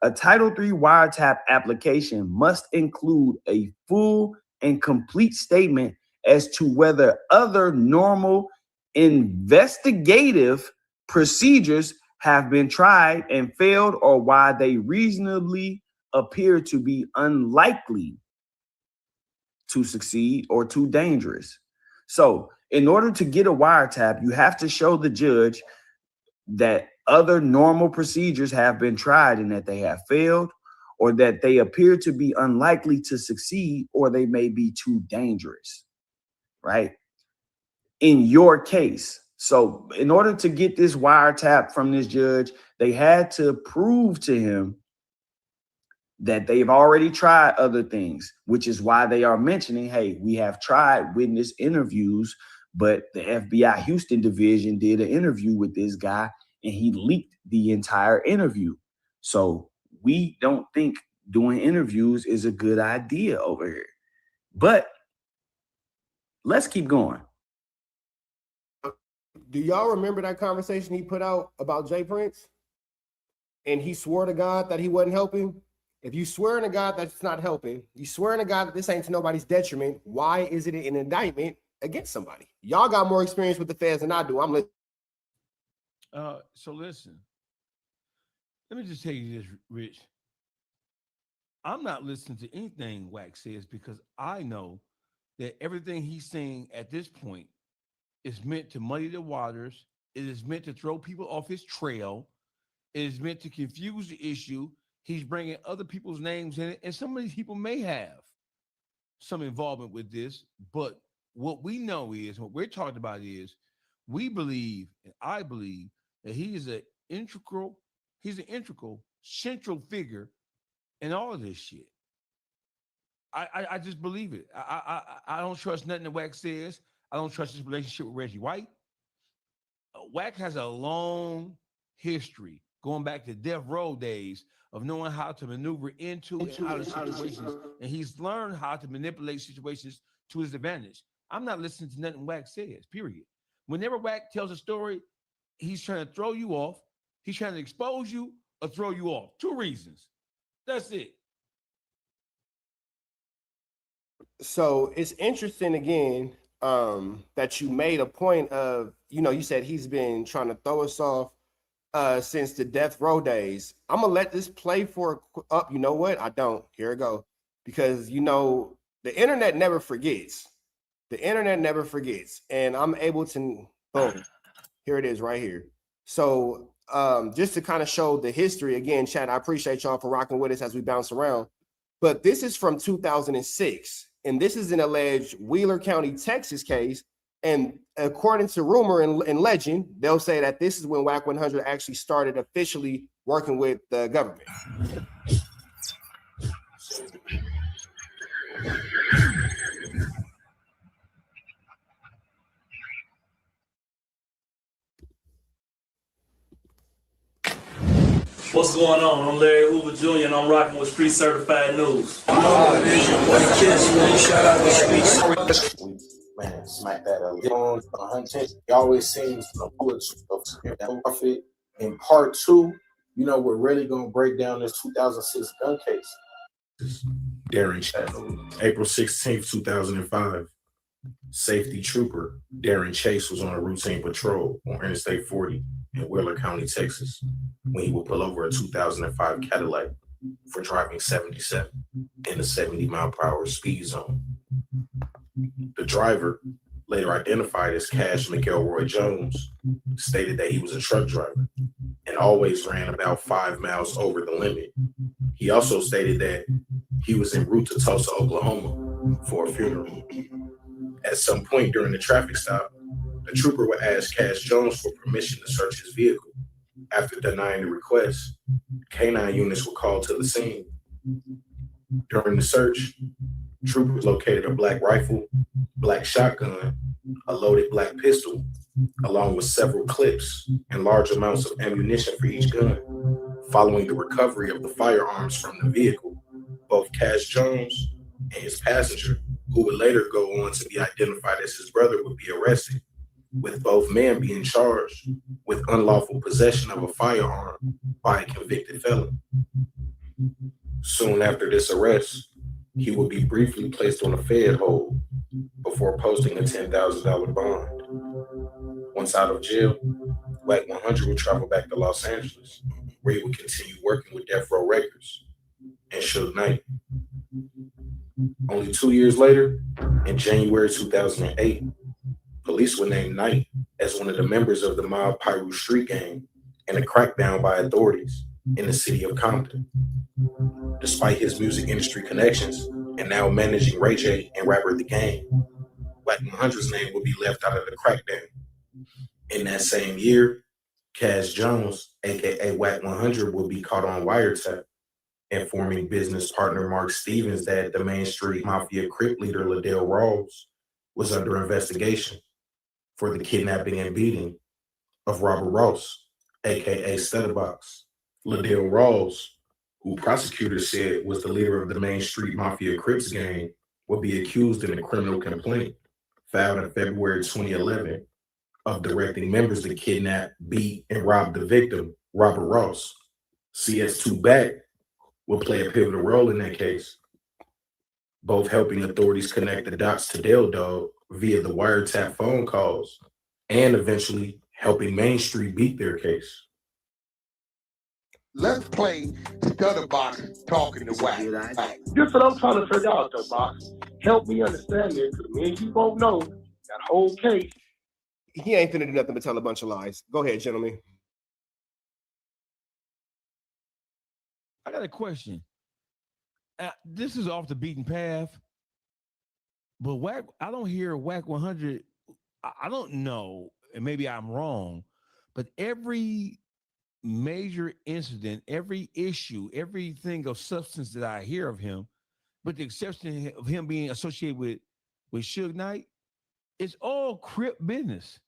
a Title III wiretap application must include a full and complete statement as to whether other normal investigative procedures have been tried and failed or why they reasonably appear to be unlikely to succeed or too dangerous. So in order to get a wiretap, you have to show the judge that other normal procedures have been tried and that they have failed or that they appear to be unlikely to succeed or they may be too dangerous, right? In your case. So in order to get this wiretap from this judge, they had to prove to him that they've already tried other things, which is why they are mentioning, hey, we have tried witness interviews, but the FBI Houston division did an interview with this guy and he leaked the entire interview. So we don't think doing interviews is a good idea over here. But let's keep going. Do y'all remember that conversation he put out about Jay Prince? And he swore to God that he wasn't helping. If you swear to God that it's not helping, you swear to God that this ain't to nobody's detriment, why is it an indictment against somebody? Y'all got more experience with the feds than I do. I'm listening. So listen, let me just tell you this, Rich. I'm not listening to anything Wack says because I know that everything he's saying at this point is meant to muddy the waters. It is meant to throw people off his trail. It is meant to confuse the issue. He's bringing other people's names in it, and some of these people may have some involvement with this. But what we know is, what we're talking about is, we believe, and I believe, that he's an integral central figure in all of this shit. I just believe it. I don't trust nothing that Wack says. I don't trust his relationship with Reggie White. Wack has a long history going back to death row days of knowing how to maneuver into and out of situations, and he's learned how to manipulate situations to his advantage. I'm not listening to nothing Wack says, period. Whenever Wack tells a story, he's trying to throw you off, he's trying to expose you or throw you off. 2 reasons. That's it. So it's interesting again that you made a point of, you said he's been trying to throw us off since the death row days. I'm gonna let this play for up. You know what? I don't. Here it go. Because the internet never forgets. The internet never forgets, and I'm able to boom. Here it is right here. So just to kind of show the history again, Chad, I appreciate y'all for rocking with us as we bounce around. But this is from 2006, and this is an alleged Wheeler County, Texas case. And according to rumor and legend, they'll say that this is when Wack 100 actually started officially working with the government. What's going on? I'm Larry Hoover Jr. and I'm rocking with Street Certified News. Shout out to Street. Man, smack that up. On hunting, it always seems profit. In part 2, we're really gonna break down this 2006 gun case. Darren Chase, April 16th, 2005. Safety trooper Darren Chase was on a routine patrol on Interstate 40 in Wheeler County, Texas, when he would pull over a 2005 Cadillac for driving 77 in a 70-mile-per-hour speed zone. The driver, later identified as Cash McElroy Jones, stated that he was a truck driver and always ran about 5 miles over the limit. He also stated that he was en route to Tulsa, Oklahoma for a funeral. At some point during the traffic stop, the trooper would ask Cash Jones for permission to search his vehicle. After denying the request, K-9 units were called to the scene. During the search, troopers located a black rifle, black shotgun, a loaded black pistol, along with several clips and large amounts of ammunition for each gun. Following the recovery of the firearms from the vehicle, both Cash Jones and his passenger, who would later go on to be identified as his brother, would be arrested, with both men being charged with unlawful possession of a firearm by a convicted felon. Soon after this arrest, he would be briefly placed on a Fed hold before posting a $10,000 bond. Once out of jail, Wack 100 would travel back to Los Angeles, where he would continue working with Death Row Records and Suge Knight. Only 2 years later, in January 2008, police would name Knight as one of the members of the Mob Piru Street Gang in a crackdown by authorities in the city of Compton. Despite his music industry connections and now managing Ray J and rapper The Game, Wack 100's name would be left out of the crackdown. In that same year, Cash Jones, aka Wack 100, would be caught on wiretap, informing business partner Mark Stevens that the Main Street Mafia Crip leader Liddell Rawls was under investigation for the kidnapping and beating of Robert Ross, aka Stutterbox. Liddell Rawls, who prosecutors said was the leader of the Main Street Mafia Crips gang, would be accused in a criminal complaint filed in February 2011 of directing members to kidnap, beat, and rob the victim, Robert Ross. CS2 Back will play a pivotal role in that case, both helping authorities connect the dots to Del Dog via the wiretap phone calls and eventually helping Main Street beat their case. Let's play Stutterbox talking to Wack. This is what I'm trying to figure out, though, Box. Help me understand this, because me and you both know that whole case. He ain't finna do nothing but tell a bunch of lies. Go ahead, gentlemen. I got a question. This is off the beaten path, but Wack, I don't hear Wack 100. I don't know, and maybe I'm wrong, But every major incident, every issue, everything of substance that I hear of him, with the exception of him being associated with Suge Knight, it's all Crip business.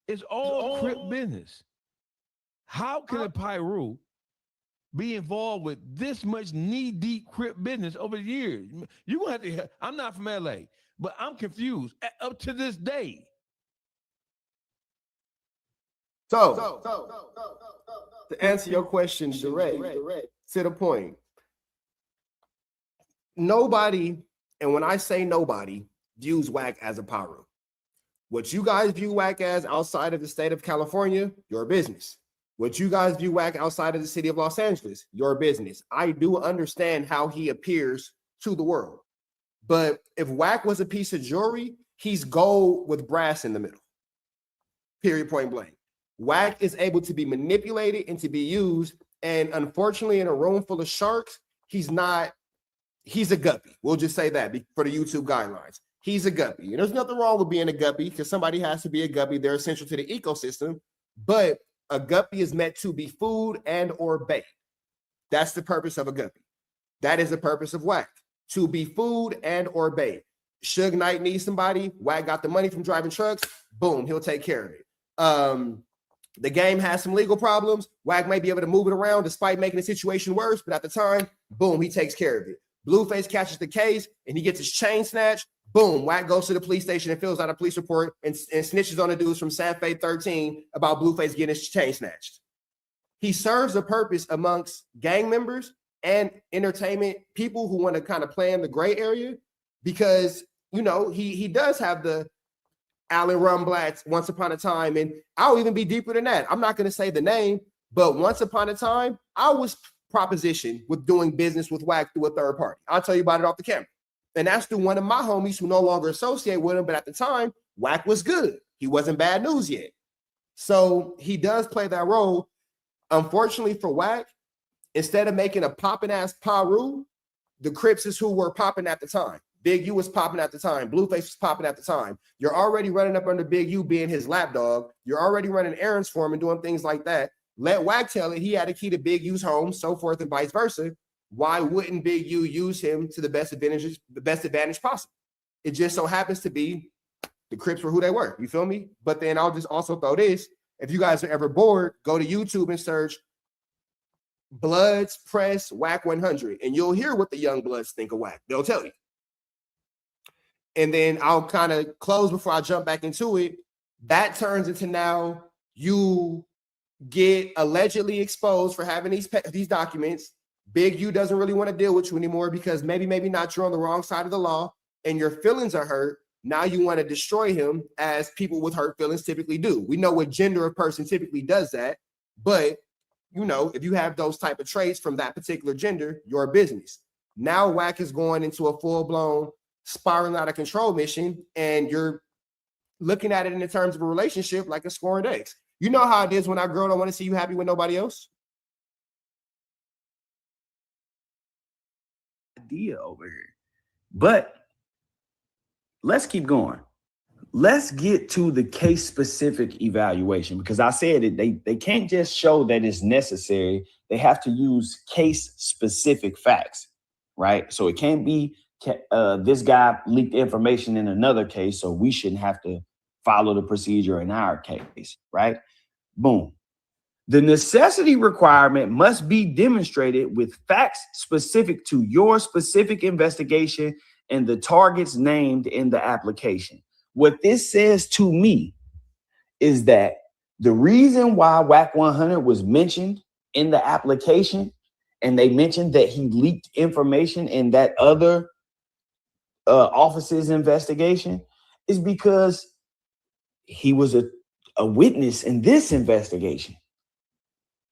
It's all Crip business. How can a Pyru be involved with this much knee-deep Crip business over the years? You're going to have to, I'm not from LA, but I'm confused up to this day. So to answer your question direct, to the point, nobody, and when I say nobody, views Wack as a Pyru. What you guys view Wack as outside of the state of California, your business. What you guys view Wack outside of the city of Los Angeles, your business. I do understand how he appears to the world. But if Wack was a piece of jewelry, he's gold with brass in the middle. Period, point blank. Wack is able to be manipulated and to be used. And unfortunately, in a room full of sharks, he's a guppy. We'll just say that for the YouTube guidelines. He's a guppy. And there's nothing wrong with being a guppy because somebody has to be a guppy. They're essential to the ecosystem. But a guppy is meant to be food and or bait. That's the purpose of a guppy. That is the purpose of Wack, to be food and or bait. Suge Knight needs somebody. Wack got the money from driving trucks. Boom, he'll take care of it. The game has some legal problems. Wack may be able to move it around despite making the situation worse, but at the time, boom, he takes care of it. Blueface catches the case and he gets his chain snatched. Boom, Wack goes to the police station and fills out a police report and snitches on the dudes from San Fe 13 about Blueface getting his chain snatched. He serves a purpose amongst gang members and entertainment people who want to kind of play in the gray area because, you know, he does have the Alan Rumblat's Once Upon a Time, and I'll even be deeper than that. I'm not going to say the name, but Once Upon a Time, I was propositioned with doing business with Wack through a third party. I'll tell you about it off the camera. And that's through one of my homies who no longer associate with him, but at the time, Wack was good. He wasn't bad news yet. So he does play that role. Unfortunately for Wack, instead of making a popping ass Pyru, the Crips is who were popping at the time. Big U was popping at the time. Blueface was popping at the time. You're already running up under Big U being his lapdog. You're already running errands for him and doing things like that. Let Wack tell it. He had a key to Big U's home, so forth and vice versa. Why wouldn't Big U use him to the best advantage possible? It just so happens to be the Crips were who they were. You feel me? But then I'll just also throw this. If you guys are ever bored, go to YouTube and search Bloods Press Wack 100, and you'll hear what the young Bloods think of Wack. They'll tell you. And then I'll kind of close before I jump back into it. That turns into now you get allegedly exposed for having these documents. Big U doesn't really want to deal with you anymore because maybe not you're on the wrong side of the law and your feelings are hurt. Now you want to destroy him as people with hurt feelings typically do. We know what gender of person typically does that, but you know, if you have those type of traits from that particular gender, your business. Now Wack is going into a full-blown spiraling out of control mission, and you're looking at it in the terms of a relationship like a scoring eggs. You know how it is when our girl don't want to see you happy with nobody else. Idea over here, but let's keep going. Let's get to the case specific evaluation because I said it. They can't just show that it's necessary. They have to use case specific facts, right? So it can't be this guy leaked information in another case, so we shouldn't have to follow the procedure in our case, right? Boom. The necessity requirement must be demonstrated with facts specific to your specific investigation and the targets named in the application. What this says to me is that the reason why Wack 100 was mentioned in the application, and they mentioned that he leaked information in that other office's investigation, is because he was a witness in this investigation.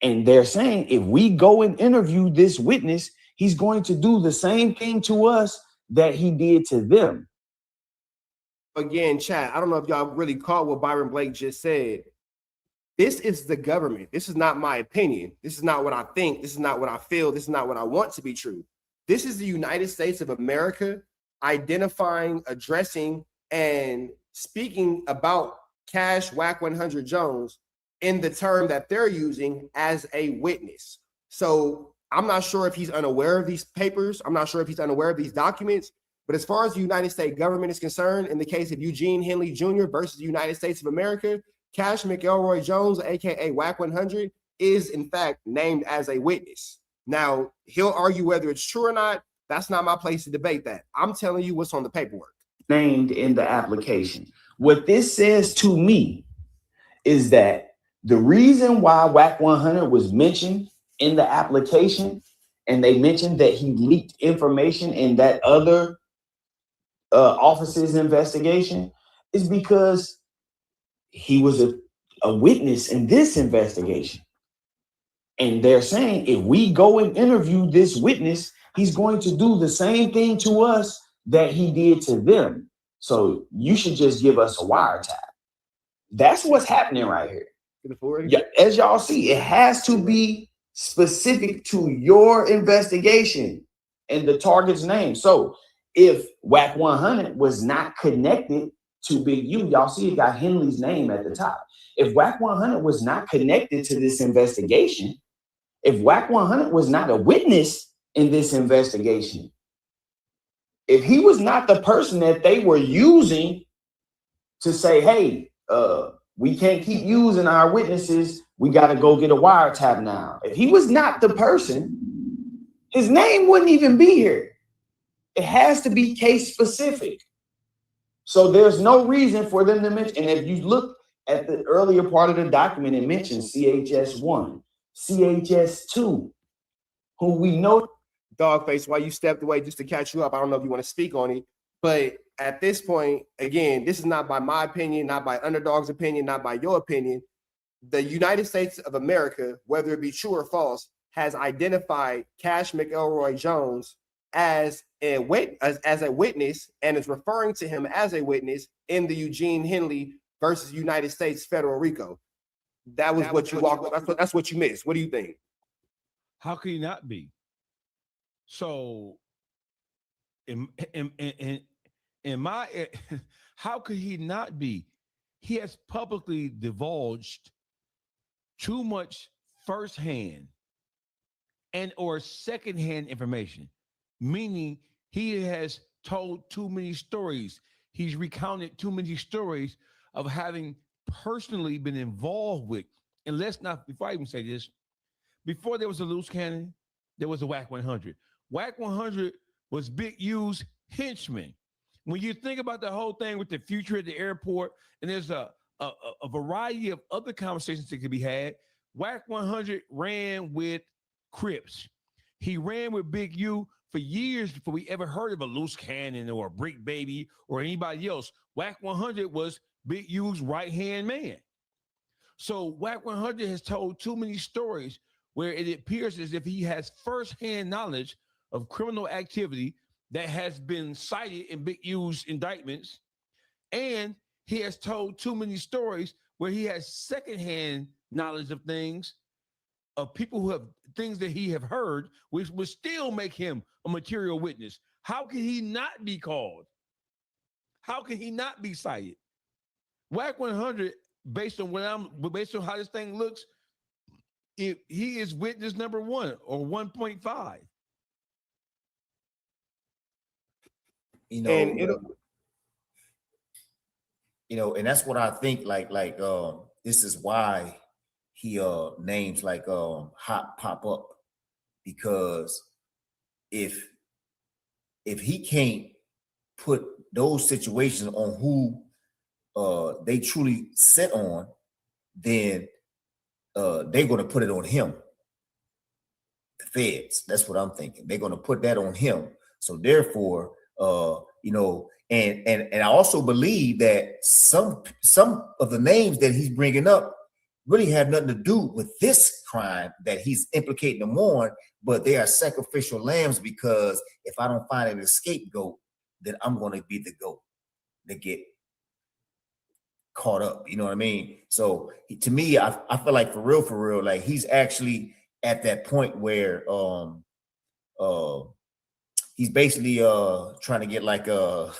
And they're saying if we go and interview this witness, he's going to do the same thing to us that he did to them. Again, chat, I don't know if y'all really caught what Byron Blake just said. This is the government. This is not my opinion. This is not what I think. This is not what I feel. This is not what I want to be true. This is the United States of America identifying, addressing, and speaking about Cash Wack 100 Jones in the term that they're using as a witness. So I'm not sure if he's unaware of these papers. I'm not sure if he's unaware of these documents. But as far as the United States government is concerned, in the case of Eugene Henley Jr. versus the United States of America, Cash McElroy Jones, aka Wack 100, is in fact named as a witness. Now, he'll argue whether it's true or not. That's not my place to debate that. I'm telling you what's on the paperwork. Named in the application. What this says to me is that the reason why Wack 100 was mentioned in the application, and they mentioned that he leaked information in that other office's investigation, is because he was a witness in this investigation. And they're saying if we go and interview this witness, he's going to do the same thing to us that he did to them. So you should just give us a wiretap. That's what's happening right here. Yeah, as y'all see, it has to be specific to your investigation and the target's name. So if Wack 100 was not connected to Big U, y'all see it got Henley's name at the top. If Wack 100 was not connected to this investigation, if Wack 100 was not a witness in this investigation, if he was not the person that they were using to say, hey, we can't keep using our witnesses, we got to go get a wiretap now. If he was not the person, his name wouldn't even be here. It has to be case specific. So there's no reason for them to mention. And if you look at the earlier part of the document, it mentions CHS1, CHS2, who we know. Dogface, while you stepped away, just to catch you up, I don't know if you want to speak on it, but at this point, again, this is not by my opinion, not by Underdog's opinion, not by your opinion. The United States of America, whether it be true or false, has identified Cash McElroy Jones as a witness and is referring to him as a witness in the Eugene Henley versus United States federal RICO. That was what you walked. That's what you missed. What do you think? How could he not be? So, in my, how could he not be? He has publicly divulged too much firsthand and or secondhand information, meaning he has told too many stories. He's recounted too many stories of having personally been involved with. And let's not, before I even say this, before there was a loose cannon, there was a Wack 100. Wack 100 was Big U's henchman. When you think about the whole thing with the future at the airport, and there's a variety of other conversations that could be had, Wack 100 ran with Crips. He ran with Big U for years before we ever heard of a loose cannon or a brick baby or anybody else. Wack 100 was Big U's right-hand man. So Wack 100 has told too many stories where it appears as if he has firsthand knowledge of criminal activity that has been cited in Big U's indictments. And he has told too many stories where he has secondhand knowledge of things, of people who have things that he have heard, which would still make him a material witness. How can he not be called? How can he not be cited? Wack 100, based on how this thing looks, he is witness number 1 or 1.5. And that's what I think. This is why he names like hot pop up, because if he can't put those situations on who they truly sit on, then they're going to put it on him. The feds. That's what I'm thinking. They're going to put that on him. So therefore, and I also believe that some of the names that he's bringing up really have nothing to do with this crime that he's implicating them on, but they are sacrificial lambs, because if I don't find an scapegoat, then I'm going to be the goat that get caught up. You know what I mean? So to me, I feel like for real, like he's actually at that point where he's basically trying to get like a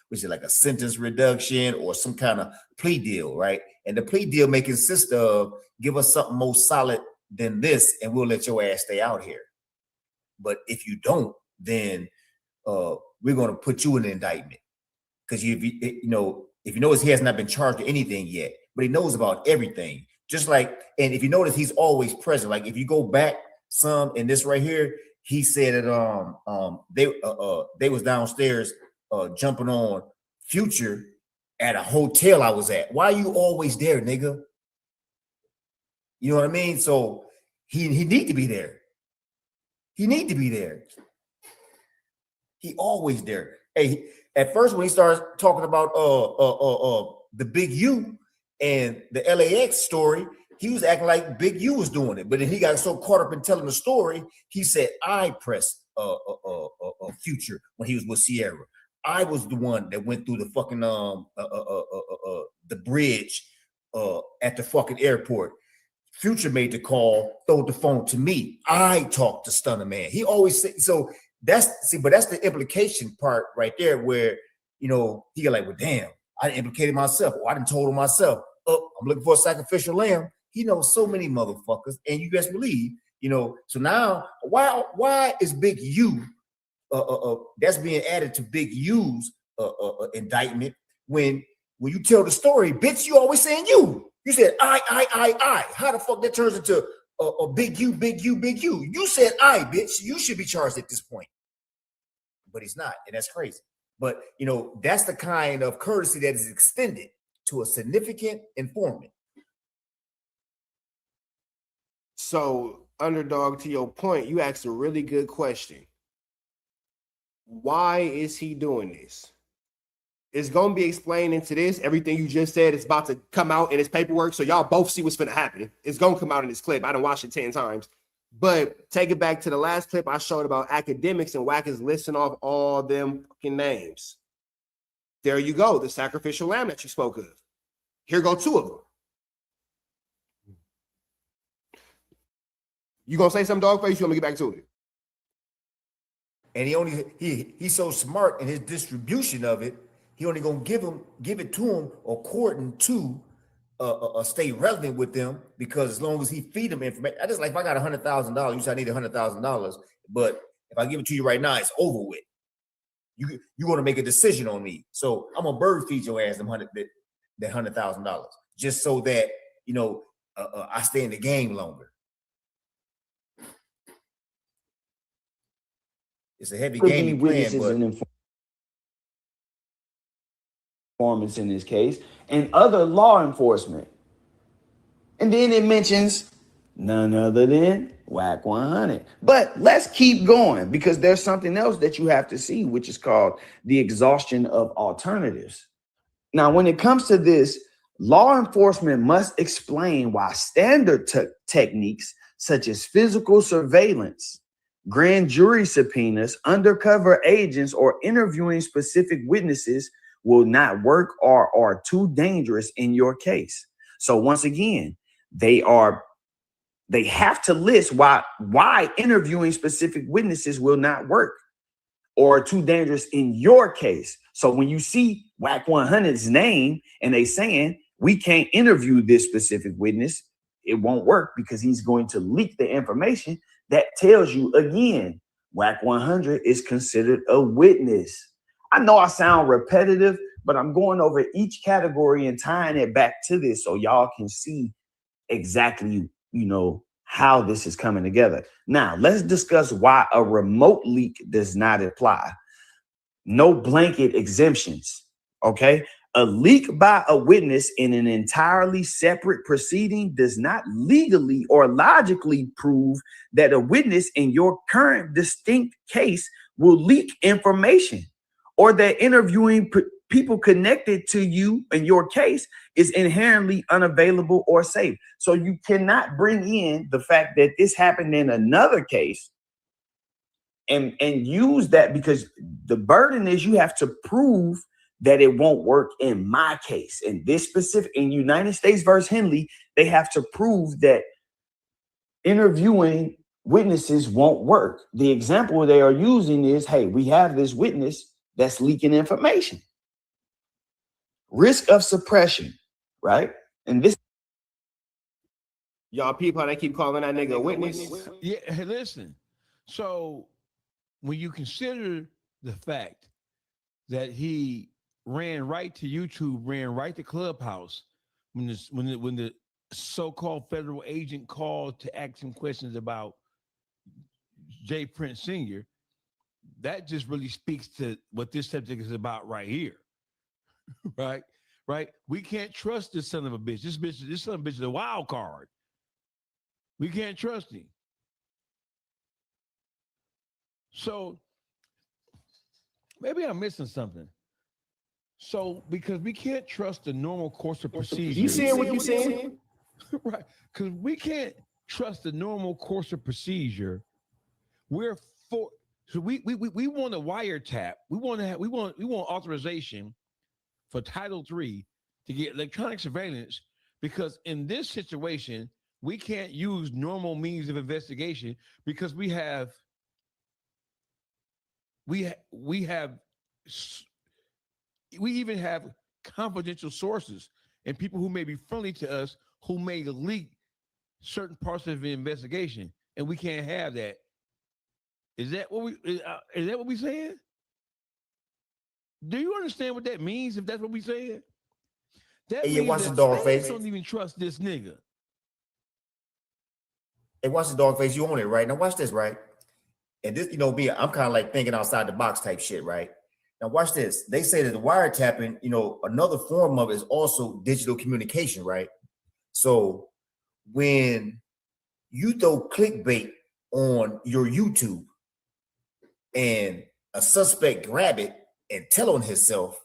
which is like a sentence reduction or some kind of plea deal, right? And the plea deal may consist of give us something more solid than this, and we'll let your ass stay out here. But if you don't, then we're going to put you in an indictment because if you notice he has not been charged with anything yet, but he knows about everything. Just like, and if you notice, he's always present. Like if you go back some in this right here, he said that they was downstairs jumping on Future at a hotel I was at. Why are you always there, nigga? You know what I mean? So he need to be there. He need to be there. He always there. Hey, at first when he starts talking about the Big U and the LAX story, he was acting like Big U was doing it. But then he got so caught up in telling the story, he said, I pressed Future when he was with Sierra. I was the one that went through the fucking the bridge at the fucking airport. Future made the call, throwed the phone to me. I talked to Stunner Man. He always said so. But that's the implication part right there, where he got like, well, damn, I implicated myself. Or I didn't told him myself. Oh, I'm looking for a sacrificial lamb. He knows so many motherfuckers, and you best believe, So now, why is Big U? That's being added to Big U's indictment. When you tell the story, bitch, you always saying you. You said I. How the fuck that turns into a Big U, Big U, Big U? You said I, bitch. You should be charged at this point. But he's not, and that's crazy. But that's the kind of courtesy that is extended to a significant informant. So, Underdog, to your point, you asked a really good question. Why is he doing this? It's going to be explained into this. Everything you just said is about to come out in his paperwork, so y'all both see what's going to happen. It's going to come out in this clip. I done watched it 10 times. But take it back to the last clip I showed about academics, and Wack is listing off all them fucking names. There you go, the sacrificial lamb that you spoke of. Here go two of them. You gonna say something, Dogface? You want me to get back to it? And he's so smart in his distribution of it. He only gonna give it to him according to stay relevant with them, because as long as he feed them information, I just like if I got $100,000, you say I need $100,000, but if I give it to you right now, it's over with. You want to make a decision on me, so I'm gonna bird feed your ass that $100,000 just so that I stay in the game longer. It's a heavy game plan, but informants in this case, and other law enforcement. And then it mentions none other than Wack 100. But let's keep going, because there's something else that you have to see, which is called the exhaustion of alternatives. Now, when it comes to this, law enforcement must explain why standard techniques such as physical surveillance, grand jury subpoenas, undercover agents, or interviewing specific witnesses will not work or are too dangerous in your case. So once again, they have to list why interviewing specific witnesses will not work or are too dangerous in your case. So when you see Wack 100's name and they saying we can't interview this specific witness, it won't work because he's going to leak the information. That tells you again, Wack 100 is considered a witness. I know I sound repetitive, but I'm going over each category and tying it back to this so y'all can see exactly, how this is coming together. Now, let's discuss why a remote leak does not apply. No blanket exemptions, okay? A leak by a witness in an entirely separate proceeding does not legally or logically prove that a witness in your current distinct case will leak information, or that interviewing people connected to you in your case is inherently unavailable or safe. So you cannot bring in the fact that this happened in another case and use that, because the burden is you have to prove that it won't work in my case. In this specific, in United States versus Henley, they have to prove that interviewing witnesses won't work. The example they are using is, hey, we have this witness that's leaking information. Risk of suppression, right? And this. Y'all people, they keep calling that nigga a witness. Yeah, hey, listen. So when you consider the fact that he ran right to YouTube, ran right to Clubhouse, when the so-called federal agent called to ask him questions about J. Prince Sr., that just really speaks to what this subject is about right here. Right? We can't trust this son of a bitch. This son of a bitch is a wild card. We can't trust him. So maybe I'm missing something. So because we can't trust the normal course of procedure. You seeing what you saying? Right. Because we can't trust the normal course of procedure. We want a wiretap. We want authorization for Title III to get electronic surveillance, because in this situation, we can't use normal means of investigation because we even have confidential sources and people who may be friendly to us who may leak certain parts of the investigation, and we can't have that. Is that what we saying? Do you understand what that means? If that's what we saying, that Hey, means watch that the dog fans face. don't even trust this nigga. Hey, watch the dog face. You own it, right? Now watch this, right? And this, I'm kind of like thinking outside the box type shit, right? Now watch this. They say that the wiretapping, another form of it is also digital communication, right? So when you throw clickbait on your YouTube and a suspect grab it and tell on himself,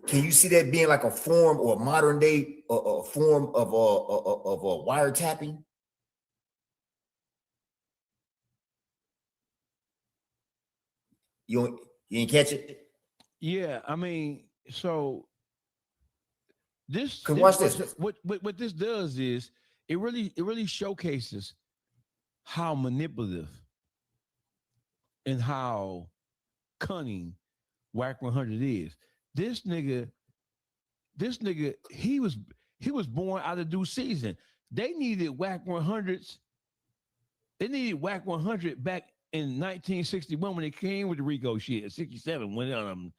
can you see that being like a form or a modern day a form of a wiretapping? You ain't catch it? Yeah, I mean, so Watch this. What this does is it really showcases how manipulative and how cunning Wack 100 is. This nigga, he was born out of due season. They needed Wack 100s. They needed Wack 100 back in 1961 when they came with the RICO shit. 67 when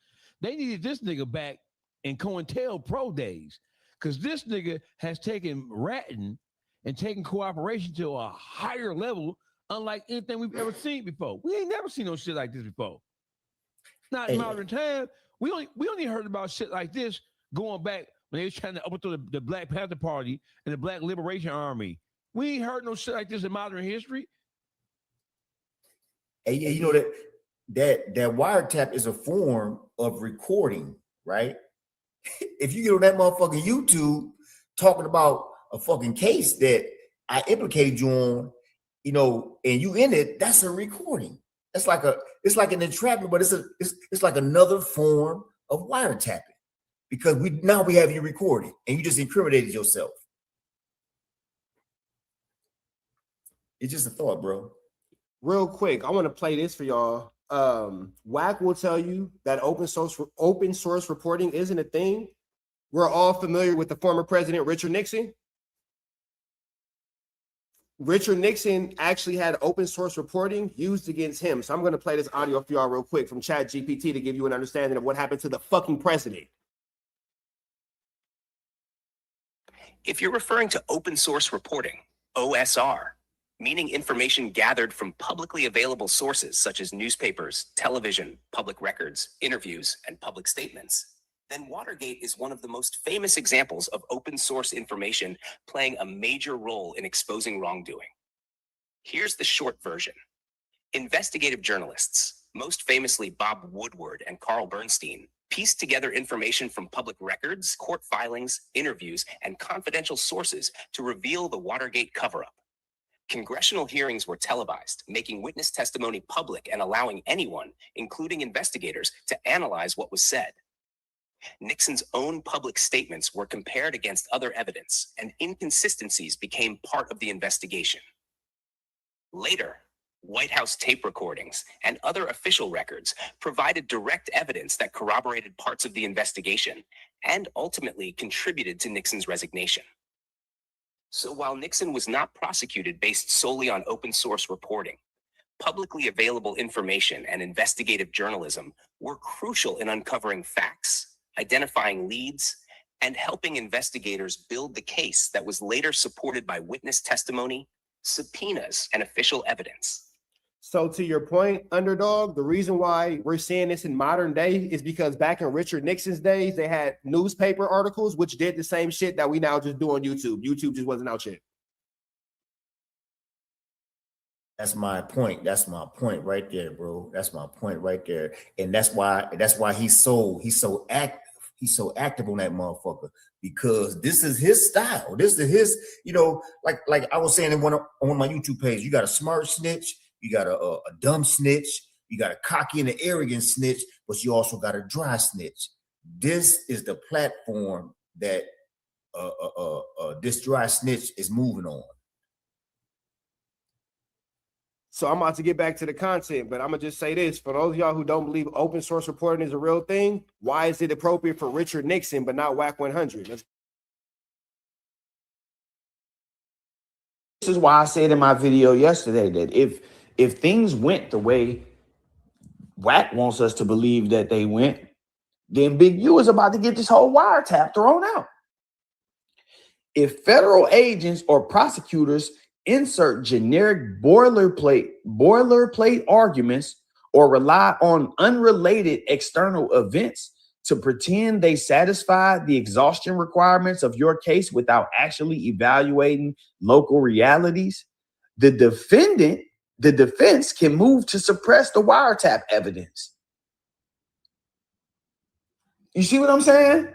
they needed this nigga back in COINTELPRO days, because this nigga has taken ratting and taken cooperation to a higher level, unlike anything we've ever seen before. We ain't never seen no shit like this before. Not in modern time. We only heard about shit like this going back when they was trying to overthrow the Black Panther Party and the Black Liberation Army. We ain't heard no shit like this in modern history. And you know that wiretap is a form of recording, right? If you get on that motherfucking YouTube talking about a fucking case that I implicated you on, and you in it, that's a recording. It's like an entrapment, but it's like another form of wiretapping, because we have you recorded and you just incriminated yourself. It's just a thought, bro. Real quick, I want to play this for y'all. Wack will tell you that open source reporting isn't a thing. We're all familiar with the former president, Richard Nixon. Richard Nixon actually had open source reporting used against him. So I'm going to play this audio for y'all real quick from ChatGPT to give you an understanding of what happened to the fucking president. If you're referring to open source reporting, OSR, meaning information gathered from publicly available sources such as newspapers, television, public records, interviews, and public statements, then Watergate is one of the most famous examples of open source information playing a major role in exposing wrongdoing. Here's the short version. Investigative journalists, most famously Bob Woodward and Carl Bernstein, pieced together information from public records, court filings, interviews, and confidential sources to reveal the Watergate cover-up. Congressional hearings were televised, making witness testimony public and allowing anyone, including investigators, to analyze what was said. Nixon's own public statements were compared against other evidence, and inconsistencies became part of the investigation. Later, White House tape recordings and other official records provided direct evidence that corroborated parts of the investigation and ultimately contributed to Nixon's resignation. So while Nixon was not prosecuted based solely on open source reporting, publicly available information and investigative journalism were crucial in uncovering facts, identifying leads, and helping investigators build the case that was later supported by witness testimony, subpoenas, and official evidence. So to your point, Underdog, the reason why we're seeing this in modern day is because back in Richard Nixon's days, they had newspaper articles which did the same shit that we now just do on YouTube. YouTube just wasn't out yet. That's my point. That's my point right there, bro. That's my point right there. And that's why he's so active. He's so active on that motherfucker, because this is his style. This is his, like I was saying on one of my YouTube page, you got a smart snitch, you got a dumb snitch, you got a cocky and an arrogant snitch, but you also got a dry snitch. This is the platform that this dry snitch is moving on. So I'm about to get back to the content, but I'm going to just say this. For those of y'all who don't believe open source reporting is a real thing, why is it appropriate for Richard Nixon but not Wack 100? This is why I said in my video yesterday that if things went the way Wack wants us to believe that they went, then Big U is about to get this whole wiretap thrown out. If federal agents or prosecutors insert generic boilerplate arguments or rely on unrelated external events to pretend they satisfy the exhaustion requirements of your case without actually evaluating local realities, the defense can move to suppress the wiretap evidence. You see what I'm saying?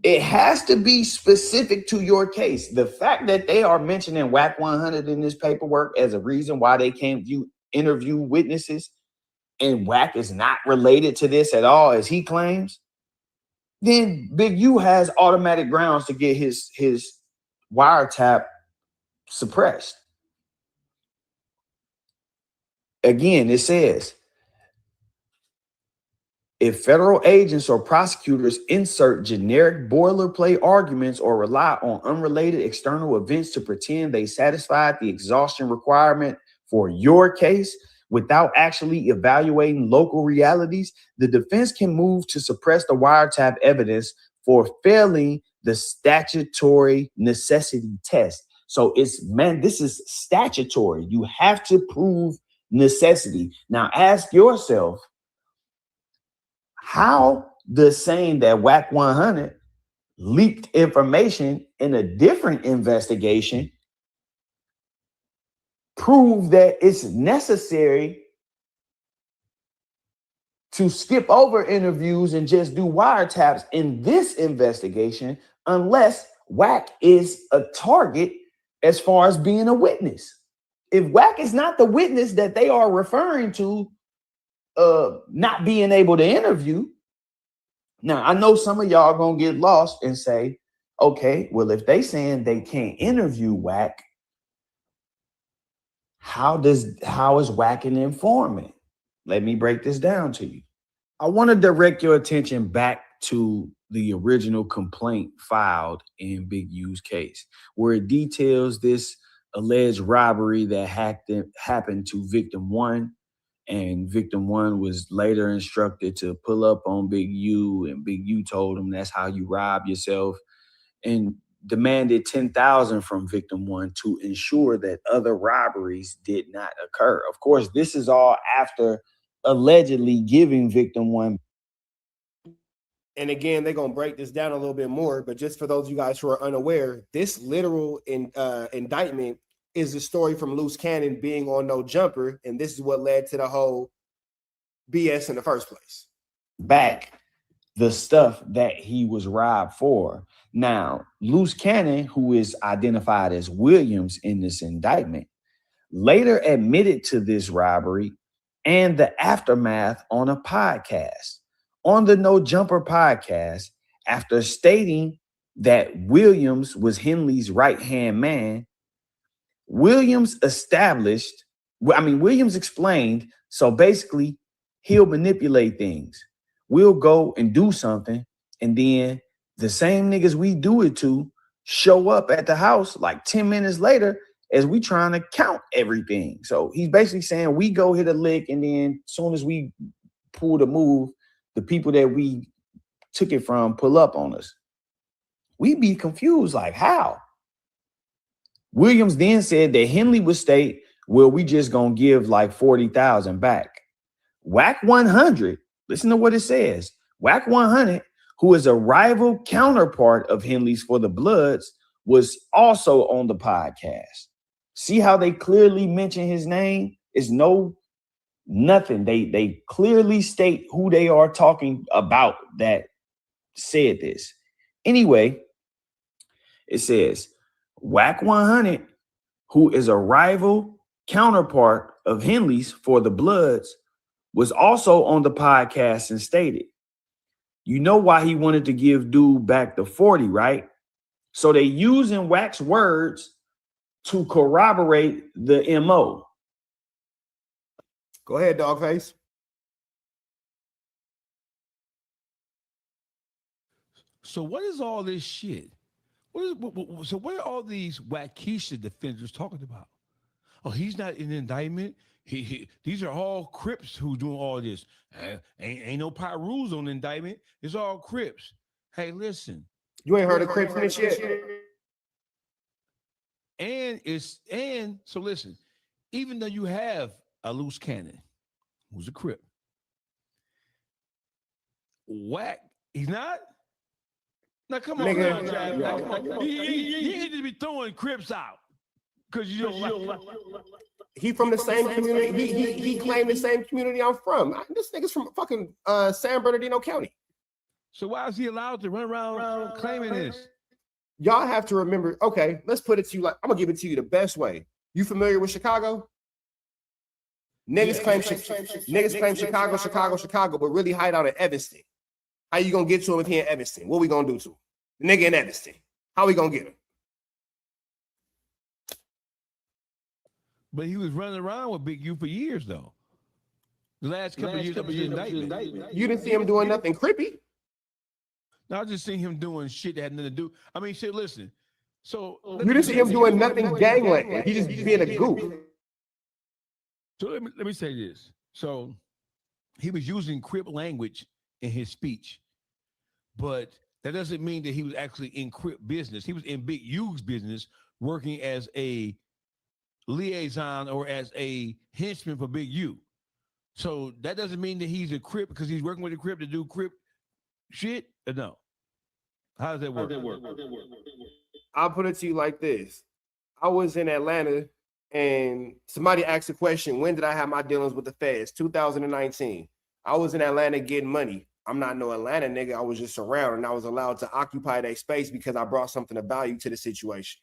It has to be specific to your case. The fact that they are mentioning Wack 100 in this paperwork as a reason why they can't interview witnesses, and Wack is not related to this at all, as he claims, then Big U has automatic grounds to get his wiretap suppressed. Again, it says, if federal agents or prosecutors insert generic boilerplate arguments or rely on unrelated external events to pretend they satisfied the exhaustion requirement for your case without actually evaluating local realities, the defense can move to suppress the wiretap evidence for failing the statutory necessity test. So this is statutory. You have to prove necessity. Now ask yourself, how does saying that Wack 100 leaked information in a different investigation prove that it's necessary to skip over interviews and just do wiretaps in this investigation unless Wack is a target as far as being a witness? If Wack is not the witness that they are referring to, not being able to interview. Now, I know some of y'all gonna get lost and say, okay, well, if they saying they can't interview Wack, how is Wack an informant? Let me break this down to you. I want to direct your attention back to the original complaint filed in Big U's case, where it details this alleged robbery that happened to victim 1. And victim 1 was later instructed to pull up on Big U, and Big U told him that's how you rob yourself, and demanded $10,000 from victim 1 to ensure that other robberies did not occur. Of course, this is all after allegedly giving victim 1. And again, they're going to break this down a little bit more, but just for those of you guys who are unaware, this literal indictment is the story from Loose Cannon being on No Jumper, and this is what led to the whole BS in the first place. Back the stuff that he was robbed for. Now, Loose Cannon, who is identified as Williams in this indictment, later admitted to this robbery and the aftermath on a podcast. on the No Jumper podcast, after stating that Williams was Henley's right-hand man, Williams explained, so basically he'll manipulate things. We'll go and do something, and then the same niggas we do it to show up at the house like 10 minutes later as we trying to count everything. So he's basically saying we go hit a lick, and then as soon as we pull the move, the people that we took it from pull up on us. We be confused, like how? Williams then said that Henley would state, well, we just gonna give like 40,000 back. Wack 100, listen to what it says. Wack 100, who is a rival counterpart of Henley's for the Bloods, was also on the podcast. See how they clearly mention his name? It's nothing. They clearly state who they are talking about that said this. Anyway, it says, Wack 100, who is a rival counterpart of Henley's for the Bloods, was also on the podcast and stated, you know why he wanted to give dude back the 40, right? So they using Wack's words to corroborate the MO. Go ahead, Dogface. So what is all this shit? So what are all these Wackisha defenders talking about? Oh, he's not in indictment. These are all Crips who doing all this. Ain't no rules on indictment. It's all Crips. Hey, listen. You ain't heard of Crips and shit. And so listen, even though you have a loose cannon who's a Crip, Wack, he's not. Now come on, nigga. Now, come on. You need to be throwing Crips out because you don't like. He from the same community. He claimed the same community I'm from. This nigga's from fucking San Bernardino County. So why is he allowed to run around claiming this? Y'all have to remember. Okay, let's put it to you like I'm gonna give it to you the best way. You familiar with Chicago? Niggas claim Chicago, but really hide out in Evanston. How you gonna get to him if he in Evanston? What we gonna do to him? The nigga in Evanston. How we gonna get him? But he was running around with Big U for years, though. The last couple of years of his indictment. You didn't see him doing nothing creepy? No, I just seen him doing shit that had nothing to do. I mean, shit, listen. So you didn't see him doing nothing gangland. He just being a goof. So let me say this. So he was using Crip language in his speech, but that doesn't mean that he was actually in Crip business. He was in Big U's business, working as a liaison or as a henchman for Big U. So that doesn't mean that he's a Crip because he's working with a Crip to do Crip shit. Or no. How does that work? I'll put it to you like this. I was in Atlanta and somebody asked a question, when did I have my dealings with the feds? 2019. I was in Atlanta getting money. I'm not no Atlanta nigga. I was just around and I was allowed to occupy that space because I brought something of value to the situation.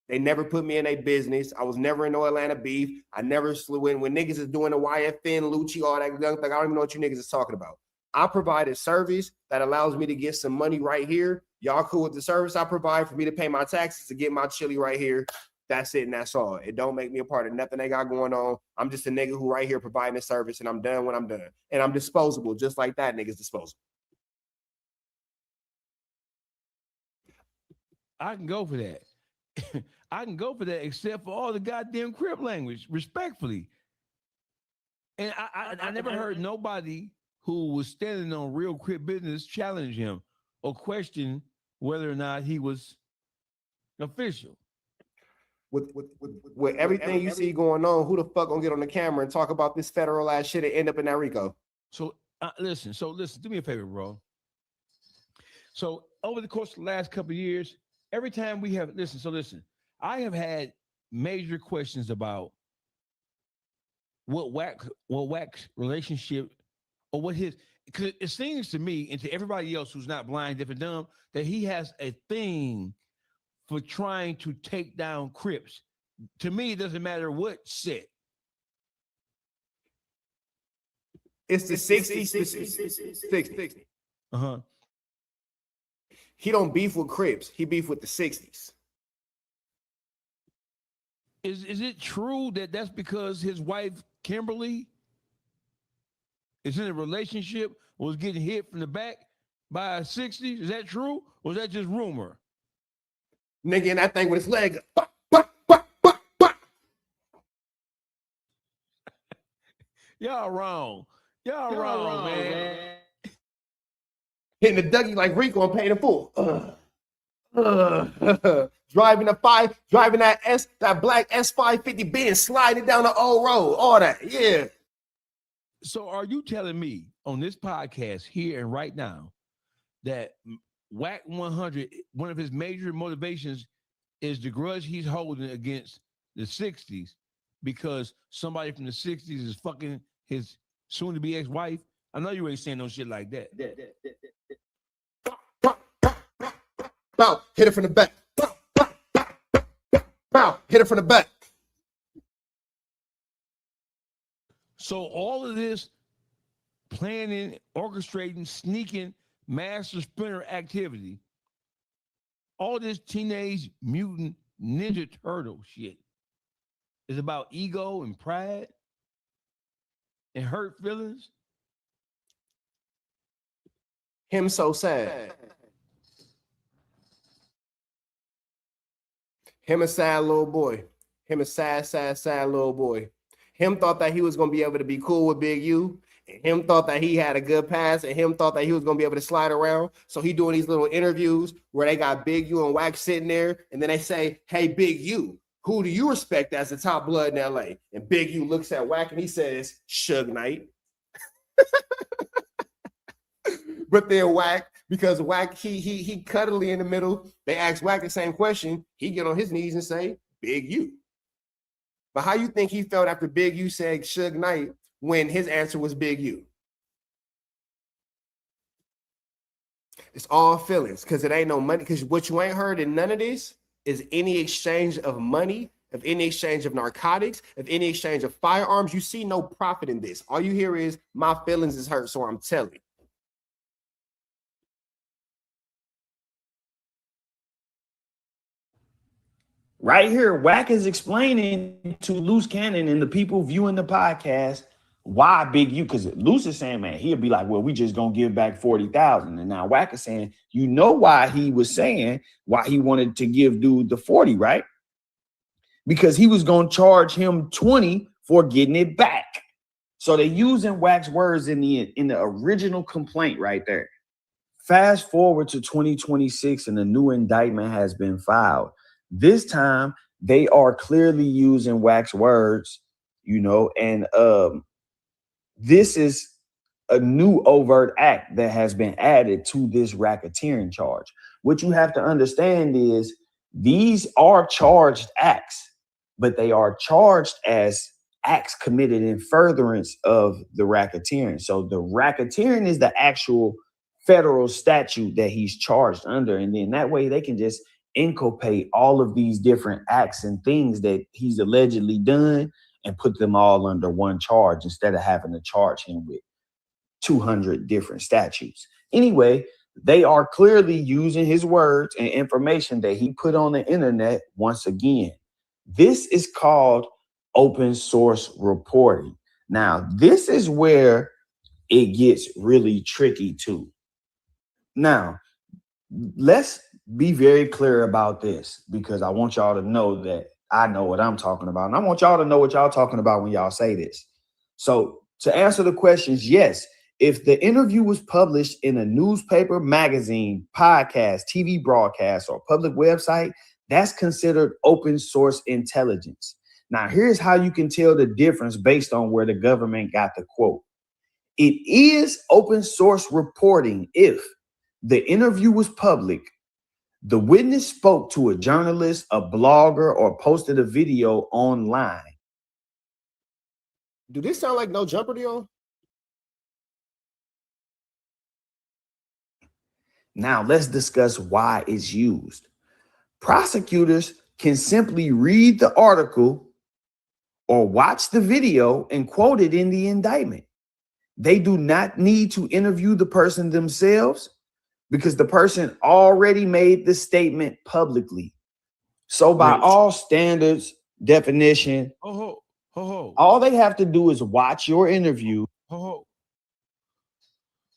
They never put me in a business. I was never in no Atlanta beef. I never slew in when niggas is doing the YFN, Lucci, all that young thing. I don't even know what you niggas is talking about. I provide a service that allows me to get some money right here. Y'all cool with the service I provide for me to pay my taxes to get my chili right here. That's it and that's all. It don't make me a part of nothing they got going on. I'm just a nigga who right here providing a service and I'm done when I'm done. And I'm disposable just like that nigga's disposable. I can go for that. I can go for that except for all the goddamn Crip language, respectfully. And I never heard nobody who was standing on real Crip business challenge him or question whether or not he was official. With everything you see going on, who the fuck gonna get on the camera and talk about this federal ass shit and end up in that RICO? So listen, do me a favor, bro. So over the course of the last couple of years, every time we have, listen, I have had major questions about what Wack's relationship or what his, because it seems to me and to everybody else who's not blind, deaf, and dumb, that he has a thing for trying to take down Crips. To me, it doesn't matter what set. It's the 60s. 60s. Uh-huh. He don't beef with Crips. He beef with the 60s. Is it true that that's because his wife, Kimberly, is in a relationship, was getting hit from the back by a 60s? Is that true? Or is that just rumor? Nigga in that thing with his leg. Y'all wrong. Y'all wrong, man. Hitting the Dougie like Rico and paying the fool. Driving that black S550 Benz, sliding down the old road, all that, yeah. So are you telling me on this podcast here and right now that Wack 100, one of his major motivations is the grudge he's holding against the 60s because somebody from the 60s is fucking his soon-to-be ex-wife? I know you ain't saying no shit like that. Bow, hit it from the back. Bow, hit it from the back. So all of this planning, orchestrating, sneaking, master splinter activity, all this Teenage Mutant Ninja Turtle shit is about ego and pride and hurt feelings. Him so sad. Him a sad little boy. Him a sad little boy. Him thought that he was going to be able to be cool with Big U. And him thought that he had a good pass. And him thought that he was going to be able to slide around. So he doing these little interviews where they got Big U and Wack sitting there. And then they say, hey, Big U, who do you respect as the top blood in L.A.? And Big U looks at Wack and he says, Suge Knight. But then Wack, because Wack, he cuddly in the middle. They ask Wack the same question. He get on his knees and say, Big U. But how you think he felt after Big U said Suge Knight when his answer was Big U? It's all feelings because it ain't no money. Because what you ain't heard in none of this is any exchange of money, of any exchange of narcotics, of any exchange of firearms. You see no profit in this. All you hear is my feelings is hurt, so I'm telling. Right here, Wack is explaining to Loose Cannon and the people viewing the podcast why Big U, because Loose is saying, man, he'll be like, well, we just gonna give back 40,000. And now Wack is saying, you know why he was saying why he wanted to give dude the 40, right? Because he was gonna charge him 20 for getting it back. So they're using Wack's words in the original complaint right there. Fast forward to 2026 and a new indictment has been filed. This time, they are clearly using Wack's words, you know, and this is a new overt act that has been added to this racketeering charge. What you have to understand is these are charged acts, but they are charged as acts committed in furtherance of the racketeering. So the racketeering is the actual federal statute that he's charged under. And then that way they can just inculpate all of these different acts and things that he's allegedly done and put them all under one charge instead of having to charge him with 200 different statutes. Anyway, they are clearly using his words and information that he put on the internet once again. This is called open source reporting. Now, this is where it gets really tricky too. Now, let's be very clear about this because I want y'all to know that I know what I'm talking about. And I want y'all to know what y'all talking about when y'all say this. So to answer the questions, yes, if the interview was published in a newspaper, magazine, podcast, TV broadcast, or public website, that's considered open source intelligence. Now, here's how you can tell the difference based on where the government got the quote. It is open source reporting if the interview was public, the witness spoke to a journalist, a blogger, or posted a video online. Do this sound like No Jumper deal? Now let's discuss why it's used. Prosecutors can simply read the article or watch the video and quote it in the indictment. They do not need to interview the person themselves because the person already made the statement publicly. So by all standards, definition, all they have to do is watch your interview.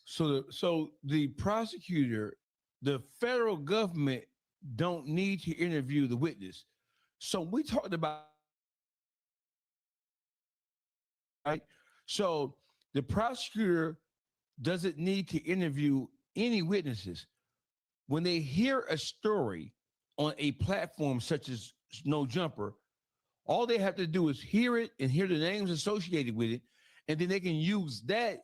So the prosecutor, the federal government don't need to interview the witness. So we talked about, right? So the prosecutor doesn't need to interview any witnesses. When they hear a story on a platform such as No Jumper, all they have to do is hear it and hear the names associated with it, and then they can use that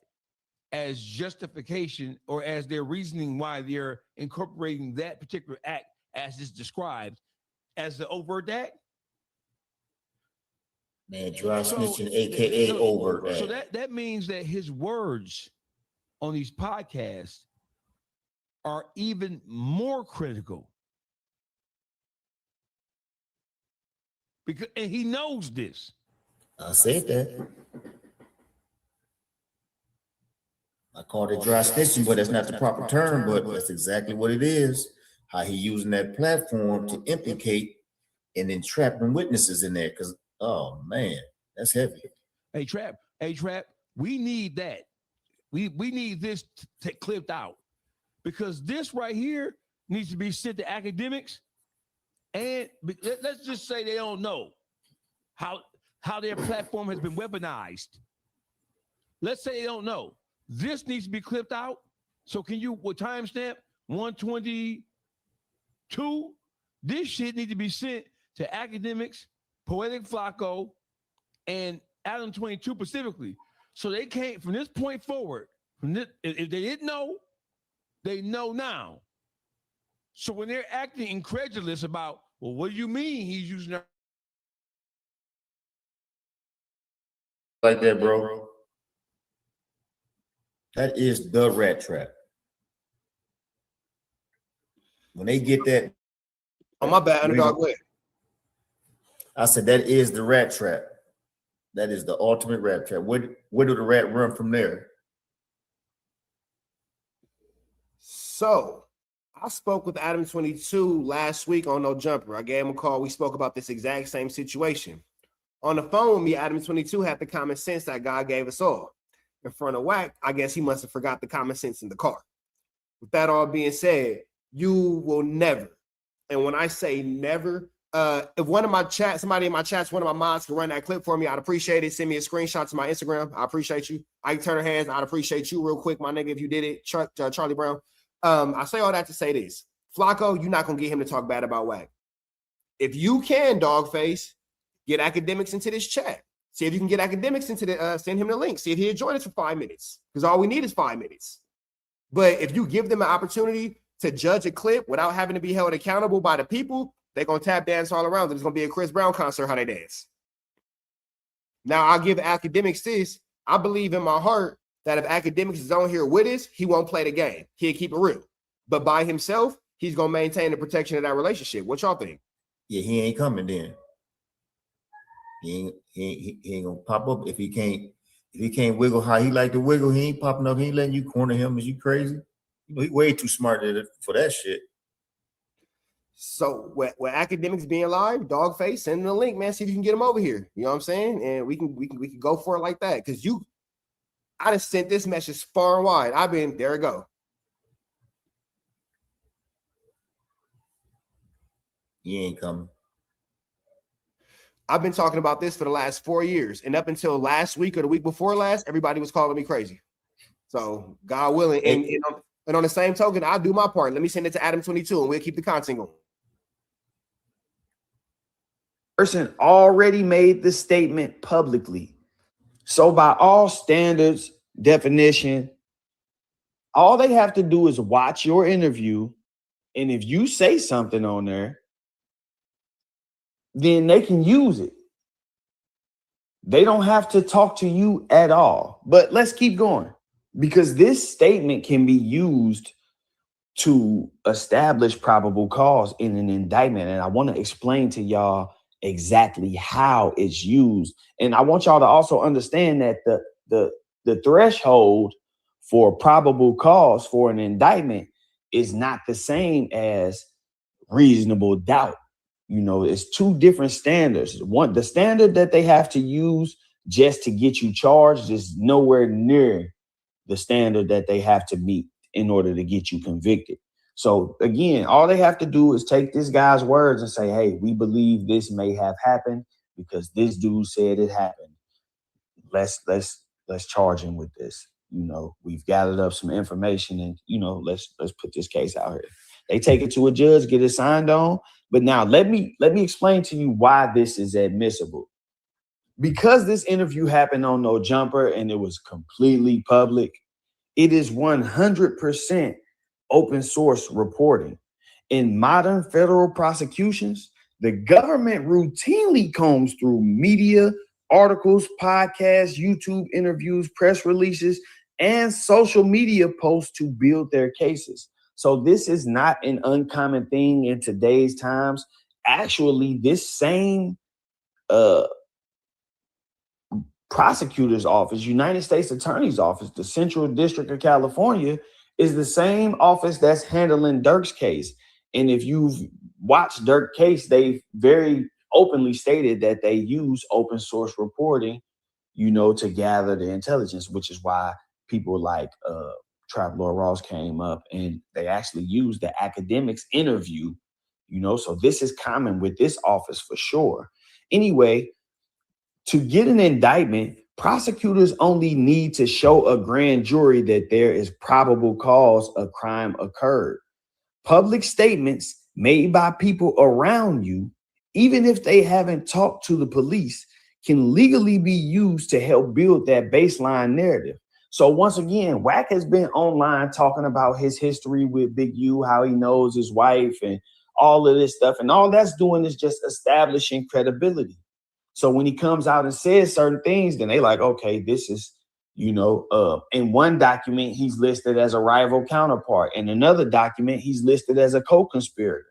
as justification or as their reasoning why they're incorporating that particular act as is described as the overt act. Man, dry snitching, aka overt act. So that means that his words on these podcasts are even more critical. And he knows this. I said that. I called it dry snitching, but that's not the proper term, but that's exactly what it is. How he using that platform to implicate and entrapping witnesses in there. Because, oh man, that's heavy. Hey, Trap, we need that. We need this clipped out. Because this right here needs to be sent to academics. And let's just say they don't know how their platform has been weaponized. Let's say they don't know. This needs to be clipped out. So can you, what timestamp? 122? This shit needs to be sent to academics, Poetic Flacco, and Adam 22 specifically. So they can't, from this point forward, if they didn't know, they know now. So when they're acting incredulous about, well, what do you mean he's using our like that, bro? That is the rat trap. When they get that, oh my bad, underdog. Way. I said that is the rat trap. That is the ultimate rat trap. Where do the rat run from there? So I spoke with Adam 22 last week on No Jumper. I gave him a call. We spoke about this exact same situation. On the phone, me, Adam 22 had the common sense that God gave us all. In front of Wack, I guess he must have forgot the common sense in the car. With that all being said, you will never, and when I say never, if one of my chats, somebody in my chats, one of my mods can run that clip for me, I'd appreciate it. Send me a screenshot to my Instagram. I appreciate you. Ike Turner Hands, I'd appreciate you real quick, my nigga, if you did it. Charlie Brown. I say all that to say this. Flacco, you're not going to get him to talk bad about Wack. If you can, Dogface, get academics into this chat. See if you can get academics into the, send him the link. See if he'll join us for 5 minutes. Because all we need is 5 minutes. But if you give them an opportunity to judge a clip without having to be held accountable by the people, they're going to tap dance all around. There's going to be a Chris Brown concert, how they dance. Now, I'll give academics this. I believe in my heart that if academics is on here with us, he won't play the game. He'll keep it real. But by himself, he's going to maintain the protection of that relationship. What y'all think? Yeah, he ain't coming then. He ain't gonna pop up if he can't wiggle how he like to wiggle. He ain't popping up. He ain't letting you corner him. Is you crazy? You know, he way too smart for that shit. So with academics being live, Dogface, send the link, man. See if you can get him over here. You know what I'm saying? And we can go for it like that. Because I just sent this message far and wide. There we go. He ain't coming. I've been talking about this for the last 4 years. And up until last week or the week before last, everybody was calling me crazy. So God willing. And on the same token, I'll do my part. Let me send it to Adam 22 and we'll keep the content going. Person already made the statement publicly. So by all standards, definition, all they have to do is watch your interview. And if you say something on there, then they can use it. They don't have to talk to you at all. But let's keep going, because this statement can be used to establish probable cause in an indictment. And I want to explain to y'all exactly how it's used. And I want y'all to also understand that the the threshold for probable cause for an indictment is not the same as reasonable doubt. You know, it's two different standards. One, the standard that they have to use just to get you charged is nowhere near the standard that they have to meet in order to get you convicted. So again, all they have to do is take this guy's words and say, hey, we believe this may have happened because this dude said it happened. Let's charge him with this. You know, we've gathered up some information and, you know, let's put this case out here. They take it to a judge, get it signed on. But now let me explain to you why this is admissible. Because this interview happened on No Jumper and it was completely public, it is 100% open source reporting. In modern federal prosecutions, the government routinely combs through media, articles, podcasts, YouTube interviews, press releases, and social media posts to build their cases. So this is not an uncommon thing in today's times. Actually, this same prosecutor's office, United States Attorney's Office, the Central District of California, is the same office that's handling Dirk's case. And if you've watched Dirk's case, they've very openly stated that they use open source reporting, you know, to gather the intelligence, which is why people like Traveler Ross came up and they actually used the academics interview, you know, so this is common with this office for sure. Anyway, to get an indictment, prosecutors only need to show a grand jury that there is probable cause a crime occurred. Public statements made by people around you, even if they haven't talked to the police, can legally be used to help build that baseline narrative. So once again, Wack has been online talking about his history with Big U, how he knows his wife and all of this stuff. And all that's doing is just establishing credibility. So when he comes out and says certain things, then they like, okay, this is, you know, in one document, he's listed as a rival counterpart. In another document, he's listed as a co-conspirator.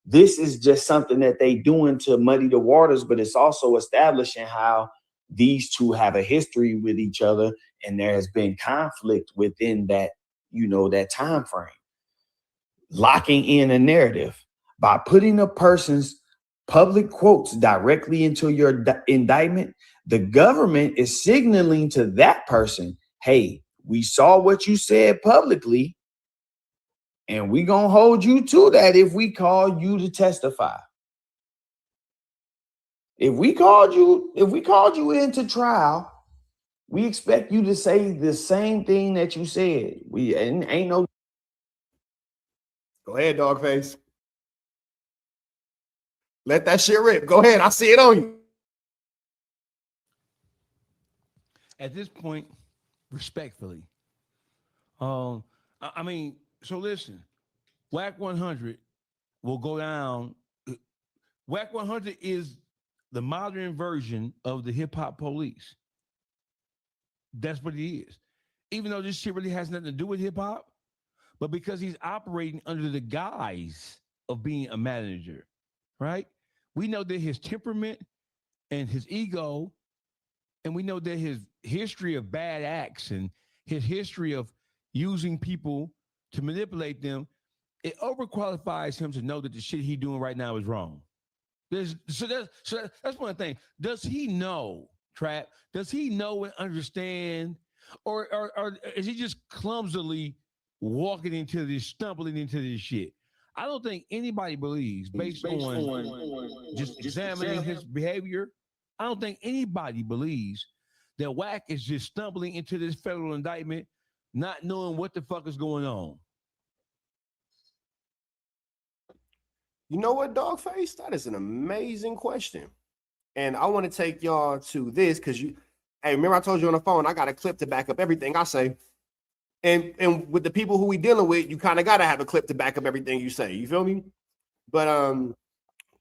This is just something that they doing to muddy the waters, but it's also establishing how these two have a history with each other. And there has been conflict within that, you know, that time frame. Locking in a narrative by putting a person's public quotes directly into your indictment, the government is signaling to that person, hey, we saw what you said publicly, and we're going to hold you to that if we call you to testify. If we called you into trial, we expect you to say the same thing that you said. We ain't no. Go ahead, Dogface. Let that shit rip. Go ahead. I see it on you. At this point, respectfully, I mean, so listen, Wack 100 will go down. Wack 100 is the modern version of the hip hop police. That's what he is. Even though this shit really has nothing to do with hip hop, but because he's operating under the guise of being a manager, right? We know that his temperament and his ego, and we know that his history of bad acts and his history of using people to manipulate them, it overqualifies him to know that the shit he's doing right now is wrong. So that's one thing. Does he know, Trap? Does he know and understand, or is he just clumsily walking into this, stumbling into this shit? I don't think anybody believes, based on just examining his behavior, I don't think anybody believes that Wack is just stumbling into this federal indictment, not knowing what the fuck is going on. You know what, Dogface? That is an amazing question. And I want to take y'all to this because hey, remember I told you on the phone, I got a clip to back up everything I say. And with the people who we dealing with, you kind of got to have a clip to back up everything you say. You feel me? But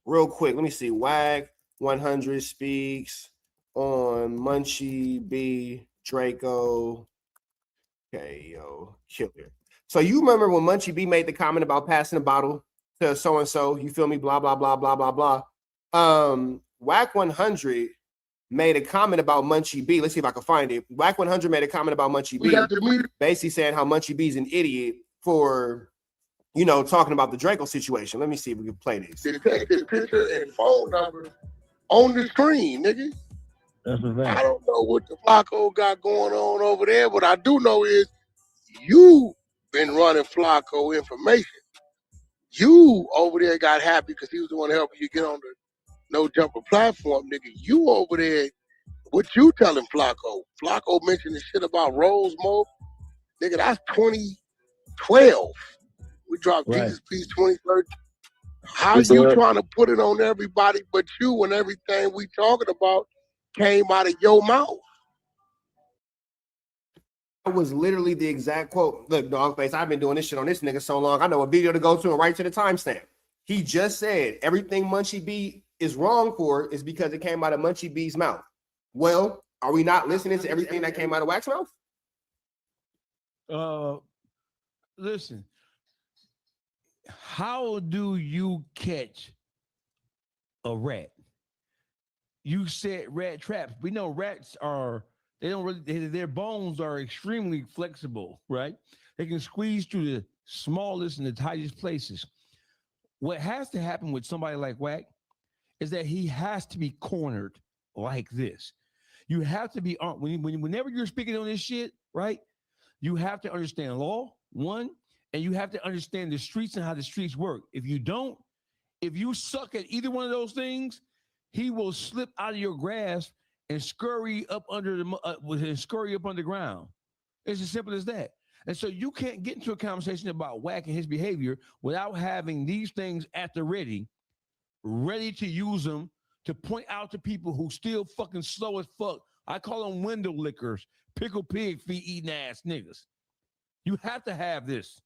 real quick, let me see. Wack 100 speaks on Munchie B, Draco, KO, Killer. So you remember when Munchie B made the comment about passing the bottle to so-and-so, you feel me? Blah, blah, blah, blah, blah, blah. Wack 100 made a comment about Munchie B. Let's see if I can find it. Wack 100 made a comment about Munchie B, basically saying how Munchie B's an idiot for, you know, talking about the Draco situation. Let me see if we can play this. They take his picture and phone number on the screen, nigga. I don't know what the Flacco got going on over there. What I do know is you been running Flacco information. You over there got happy because he was the one helping you get on the No Jumper platform, nigga. You over there, what you telling Flacco? Flacco mentioned the shit about Rose Mo. Nigga, that's 2012. We dropped Jesus Peace 2013. How you trying to put it on everybody but you when everything we talking about came out of your mouth? That was literally the exact quote. Look, Dogface, I've been doing this shit on this nigga so long. I know a video to go to and right to the timestamp. He just said everything Munchie B is wrong for is because it came out of Munchie B's mouth. Well, are we not listening to everything that came out of Wack's mouth? Listen, how do you catch a rat? You said rat traps. We know rats are, they don't really, their bones are extremely flexible, right? They can squeeze through the smallest and the tightest places. What has to happen with somebody like Wack is that he has to be cornered like this. You have to be, whenever you're speaking on this shit, right? You have to understand law, one, and you have to understand the streets and how the streets work. If you don't, if you suck at either one of those things, he will slip out of your grasp and scurry up under underground. It's as simple as that. And so you can't get into a conversation about Wack and his behavior without having these things at the ready to use them to point out to people who still fucking slow as fuck. I call them window lickers, pickle pig feet eating ass niggas. You have to have this,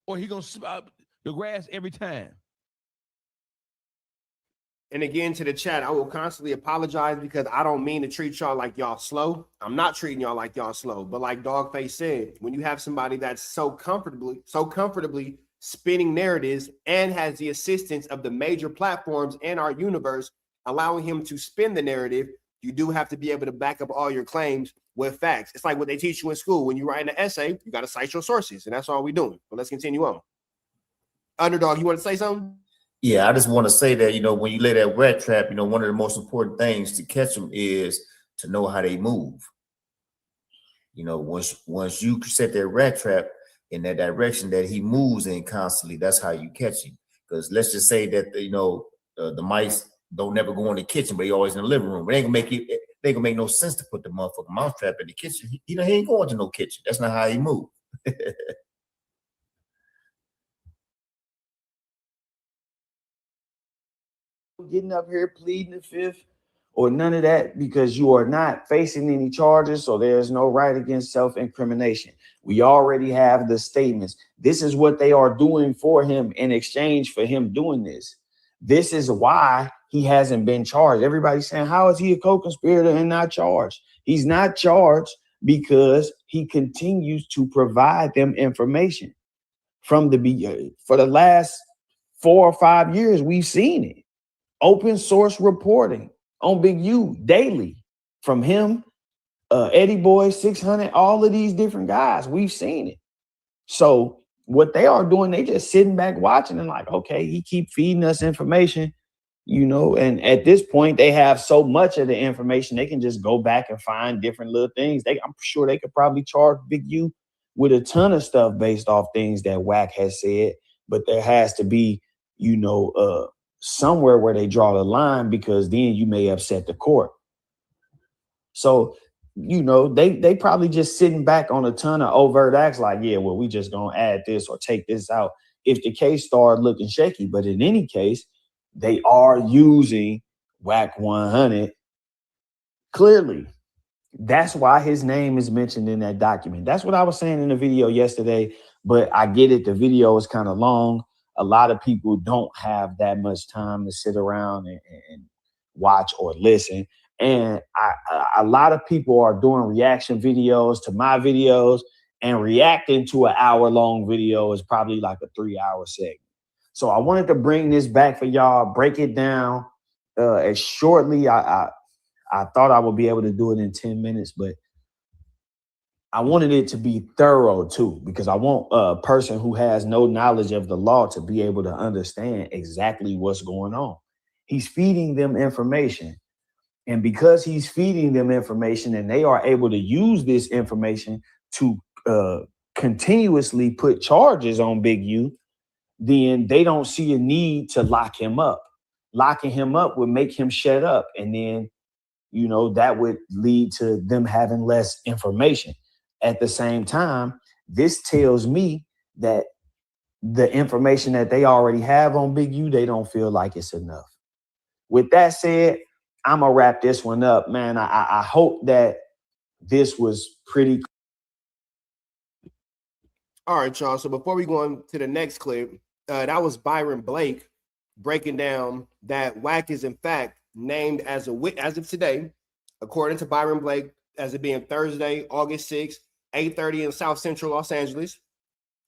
or he gonna spot the grass every time. And again, to the chat, I will constantly apologize because I don't mean to treat y'all like y'all slow. I'm not treating y'all like y'all slow, but like Dogface said, when you have somebody that's so comfortably spinning narratives and has the assistance of the major platforms in our universe, allowing him to spin the narrative, you do have to be able to back up all your claims with facts. It's like what they teach you in school. When you write an essay, you got to cite your sources, and that's all we're doing. But let's continue on. Underdog, you want to say something? Yeah, I just want to say that, you know, when you lay that rat trap, you know, one of the most important things to catch them is to know how they move. You know, once you set that rat trap in that direction that he moves in constantly, that's how you catch him. Because let's just say that, you know, the mice don't never go in the kitchen, but he always in the living room. It ain't gonna make no sense to put the motherfucking mouse trap in the kitchen. He ain't going to no kitchen. That's not how he moves. Getting up here pleading the fifth or none of that, because you are not facing any charges, so there's no right against self-incrimination. We already have the statements. This is what they are doing for him in exchange for him doing this. This is why he hasn't been charged. Everybody's saying, how is he a co-conspirator and not charged? He's not charged because he continues to provide them information. For the last 4 or 5 years, we've seen it. Open source reporting on Big U daily from him, Eddie Boy, 600, all of these different guys. We've seen it. So what they are doing, they just sitting back watching and like, okay, he keep feeding us information, you know, and at this point they have so much of the information, they can just go back and find different little things. I'm sure they could probably charge Big U with a ton of stuff based off things that Wack has said, but there has to be, you know, somewhere where they draw the line, because then you may upset the court. So, you know, they probably just sitting back on a ton of overt acts like, yeah, well, we just gonna add this or take this out if the case started looking shaky. But in any case, they are using Wack 100 clearly. That's why his name is mentioned in that document. That's what I was saying in the video yesterday, but I get it. The video is kind of long. A lot of people don't have that much time to sit around and watch or listen. And a lot of people are doing reaction videos to my videos, and reacting to an hour-long video is probably like a 3-hour segment. So I wanted to bring this back for y'all, break it down as shortly. I I thought I would be able to do it in 10 minutes, but I wanted it to be thorough too, because I want a person who has no knowledge of the law to be able to understand exactly what's going on. He's feeding them information. And because he's feeding them information and they are able to use this information to continuously put charges on Big U, then they don't see a need to lock him up. Locking him up would make him shut up. And then, you know, that would lead to them having less information. At the same time, this tells me that the information that they already have on Big U, they don't feel like it's enough. With that said, I'm going to wrap this one up, man. I hope that this was pretty. All right, y'all. So before we go on to the next clip, that was Byron Blake breaking down that Wack is in fact named as of today, according to Byron Blake, as it being Thursday, August 6th, 8:30 in South Central Los Angeles.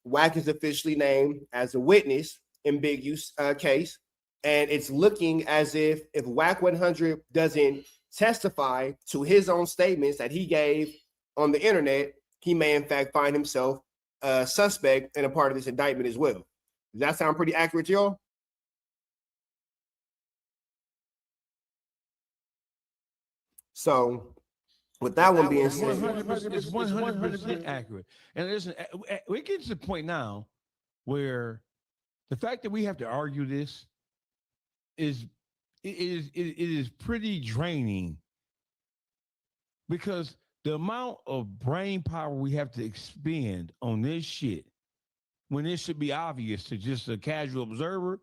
Wack is officially named as a witness in Big U's case. And it's looking as if Wack 100 doesn't testify to his own statements that he gave on the internet, he may in fact find himself a suspect and a part of this indictment as well. Does that sound pretty accurate, y'all? So with that one being said, it's 100% accurate. And listen, we get to the point now where the fact that we have to argue this it is pretty draining, because the amount of brain power we have to expend on this shit, when it should be obvious to just a casual observer,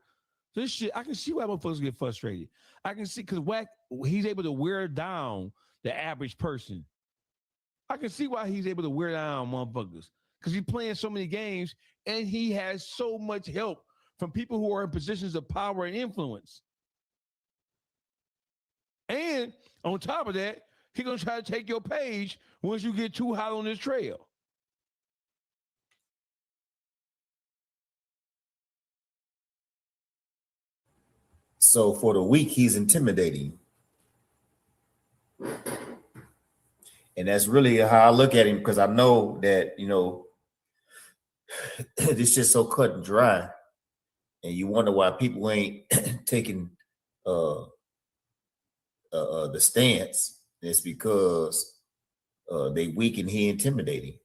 this shit, I can see why motherfuckers get frustrated. I can see, because Wack, he's able to wear down the average person. I can see why he's able to wear down motherfuckers, because he's playing so many games and he has so much help from people who are in positions of power and influence. And on top of that, he's going to try to take your page once you get too hot on this trail. So for the weak, he's intimidating. And that's really how I look at him, because I know that, you know, this shit's so cut and dry. And you wonder why people ain't taking the stance. It's because they weak and he intimidating.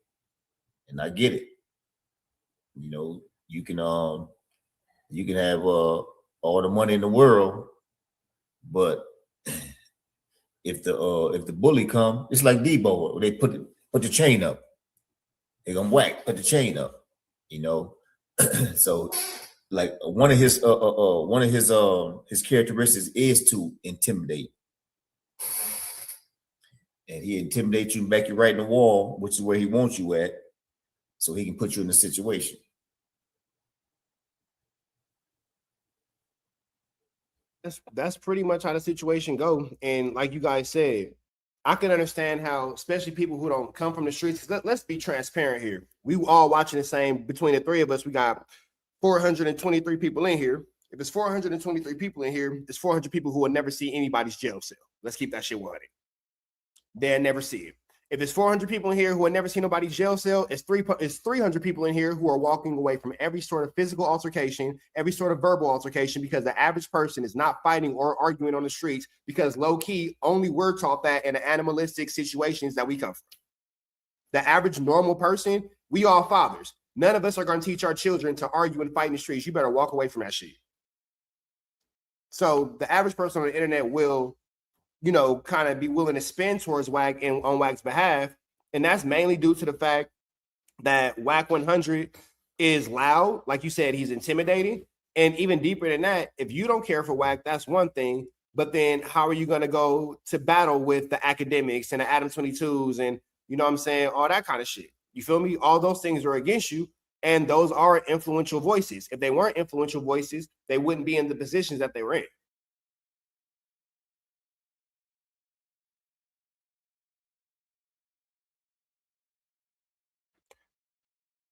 And I get it. You know, you can have all the money in the world, but if the bully come, it's like Debo. They put the chain up. They're gonna whack, put the chain up. You know, so like one of his characteristics is to intimidate, and he intimidates you and back you right in the wall, which is where he wants you at, so he can put you in a situation. That's pretty much how the situation go. And like you guys said, I can understand how, especially people who don't come from the streets. Let's be transparent here. We all watching the same. Between the three of us, we got 423 people in here. If it's 423 people in here, it's 400 people who will never see anybody's jail cell. Let's keep that shit 100. They'll never see it. If it's 400 people in here who have never seen nobody's jail cell, it's 300 people in here who are walking away from every sort of physical altercation, every sort of verbal altercation, because the average person is not fighting or arguing on the streets, because low key, only we're taught that in the animalistic situations that we come from. The average normal person, we all fathers. None of us are going to teach our children to argue and fight in the streets. You better walk away from that shit. So the average person on the internet will, you know, kind of be willing to spin towards Wack and on Wack's behalf. And that's mainly due to the fact that Wack 100 is loud. Like you said, he's intimidating. And even deeper than that, if you don't care for Wack, that's one thing. But then how are you going to go to battle with the academics and the Adam 22s and, you know what I'm saying, all that kind of shit? You feel me? All those things are against you. And those are influential voices. If they weren't influential voices, they wouldn't be in the positions that they were in.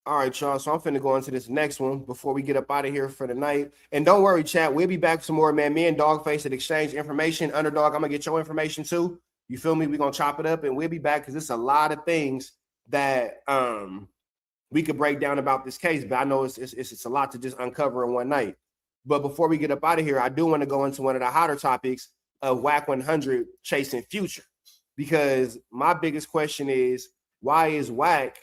All right, y'all. So I'm finna go into this next one before we get up out of here for the night. And don't worry, chat. We'll be back for some more, man. Me and Dogface at exchange information. Underdog, I'm gonna get your information too. You feel me? We're gonna chop it up and we'll be back because it's a lot of things that we could break down about this case, but I know it's a lot to just uncover in one night. But before we get up out of here, I do want to go into one of the hotter topics of Wack 100 chasing Future, because my biggest question is, why is Wack,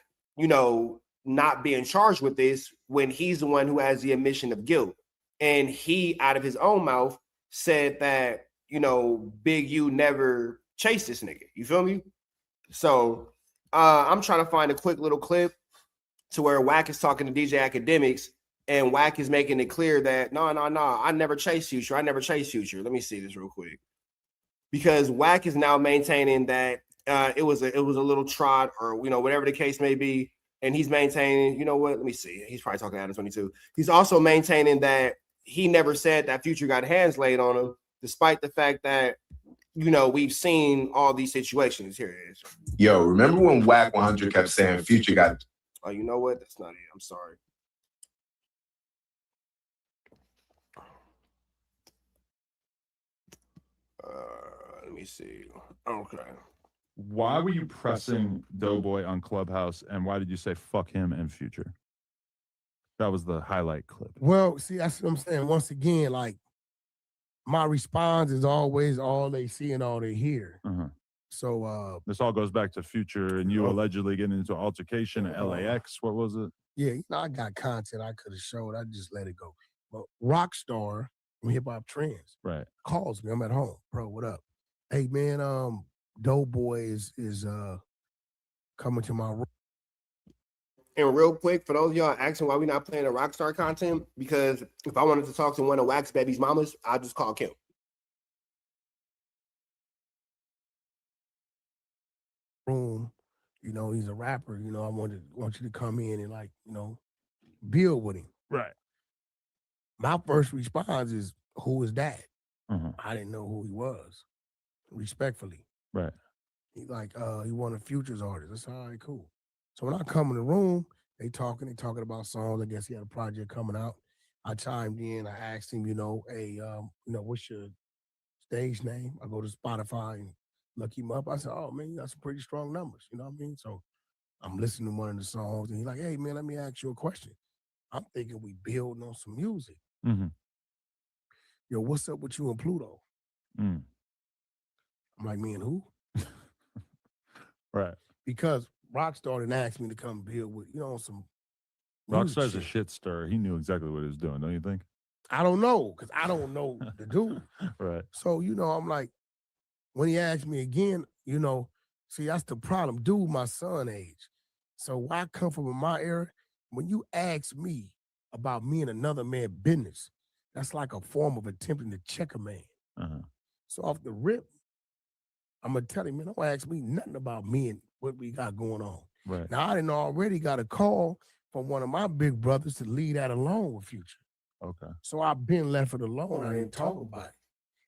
not being charged with this when he's the one who has the admission of guilt? And he, out of his own mouth, said that, Big U never chased this nigga. You feel me? So I'm trying to find a quick little clip to where Wack is talking to DJ Academics, and Wack is making it clear that no, I never chased Future. I never chased Future. Let me see this real quick, because Wack is now maintaining that it was a little trot, or whatever the case may be, and he's maintaining. You know what? Let me see. He's probably talking Adam 22. He's also maintaining that he never said that Future got hands laid on him, despite the fact that we've seen all these situations. Here it is. Yo, remember when Wack 100 kept saying Future got? Oh, you know what? That's not it. I'm sorry. Let me see. Okay. Why were you pressing Doughboy on Clubhouse, and why did you say fuck him and Future? That was the highlight clip. Well, see, that's what I'm saying. Once again, like, my response is always all they see and all they hear. Uh-huh. So this all goes back to Future and you allegedly getting into an altercation at LAX. What was it? Yeah, I got content I could have showed. I just let it go. But Rockstar from Hip Hop Trends calls me. I'm at home. Bro, what up? Hey man, Doughboy is coming to my room. And real quick, for those of y'all asking why we not playing the Rockstar content, because if I wanted to talk to one of Wack's baby's mamas, I'll just call Kim. Room, he's a rapper. I want you to come in and build with him. Right. My first response is, who is that? Uh-huh. I didn't know who he was. Respectfully. Right. He one of Future's artists. That's all right, cool. So when I come in the room, they talking about songs. I guess he had a project coming out. I chimed in. I asked him, hey, what's your stage name? I go to Spotify and look him up. I said, oh man, you got some pretty strong numbers. You know what I mean? So I'm listening to one of the songs, and he's like, hey man, let me ask you a question. I'm thinking we building on some music. Mm-hmm. Yo, what's up with you and Pluto? Mm. I'm like, me and who? Right. Because Rockstar didn't ask me to come build with, some Rockstar's a shit stir. He knew exactly what he was doing, don't you think? I don't know, because I don't know the dude. Right. So, I'm like, when he asked me again, see, that's the problem. Dude, my son age. So why I come from my era, when you ask me about me and another man's business, that's like a form of attempting to check a man. Uh-huh. So off the rip, I'm going to tell him, man, don't ask me nothing about me and what we got going on. Right. Now, I didn't already got a call from one of my big brothers to leave that alone with Future. Okay. So I've been left it alone. I didn't talk about it.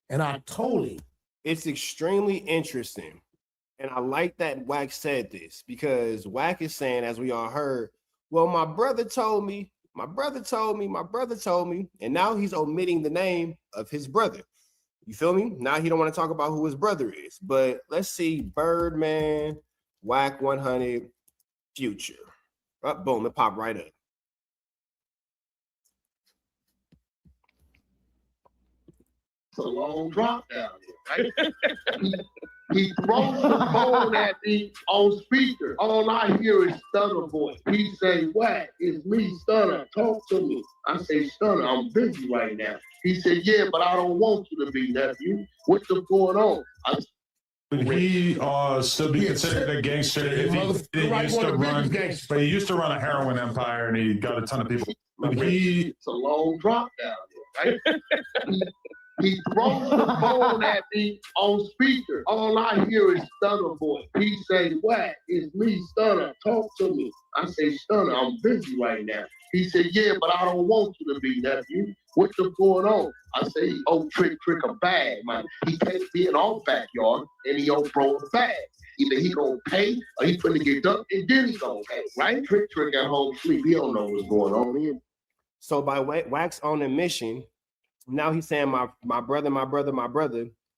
And I told him. It's extremely interesting. And I like that Wack said this, because Wack is saying, as we all heard, well, my brother told me, and now he's omitting the name of his brother. You feel me? Now he don't want to talk about who his brother is. But let's see, Birdman, Wack 100, Future. Boom, it popped right up. It's a long drop down here, right? He throws the phone at me on speaker. All I hear is Stunner voice. He say, Wack, it's me, Stunner. Talk to me. I say, Stunner, I'm busy right now. He said, yeah, but I don't want you to be, nephew. What's going on? Would he still be considered a gangster if he used to run? But he used to run a heroin empire and he got a ton of people. It's a long drop down here, right? He throws the phone at me on speaker. All I hear is Stunner voice. He say, Wack, it's me, Stunner. Talk to me. I say, Stunner, I'm busy right now. He said, yeah, but I don't want you to be, nephew. What's going on? I say, oh, trick a bag, man. He can't be in our backyard and he don't throw a bag. Either he gonna pay or he finna get ducked and then he gonna pay, right? Trick at home sleep. He don't know what's going on here. So by Wack's own admission, now he's saying my brother,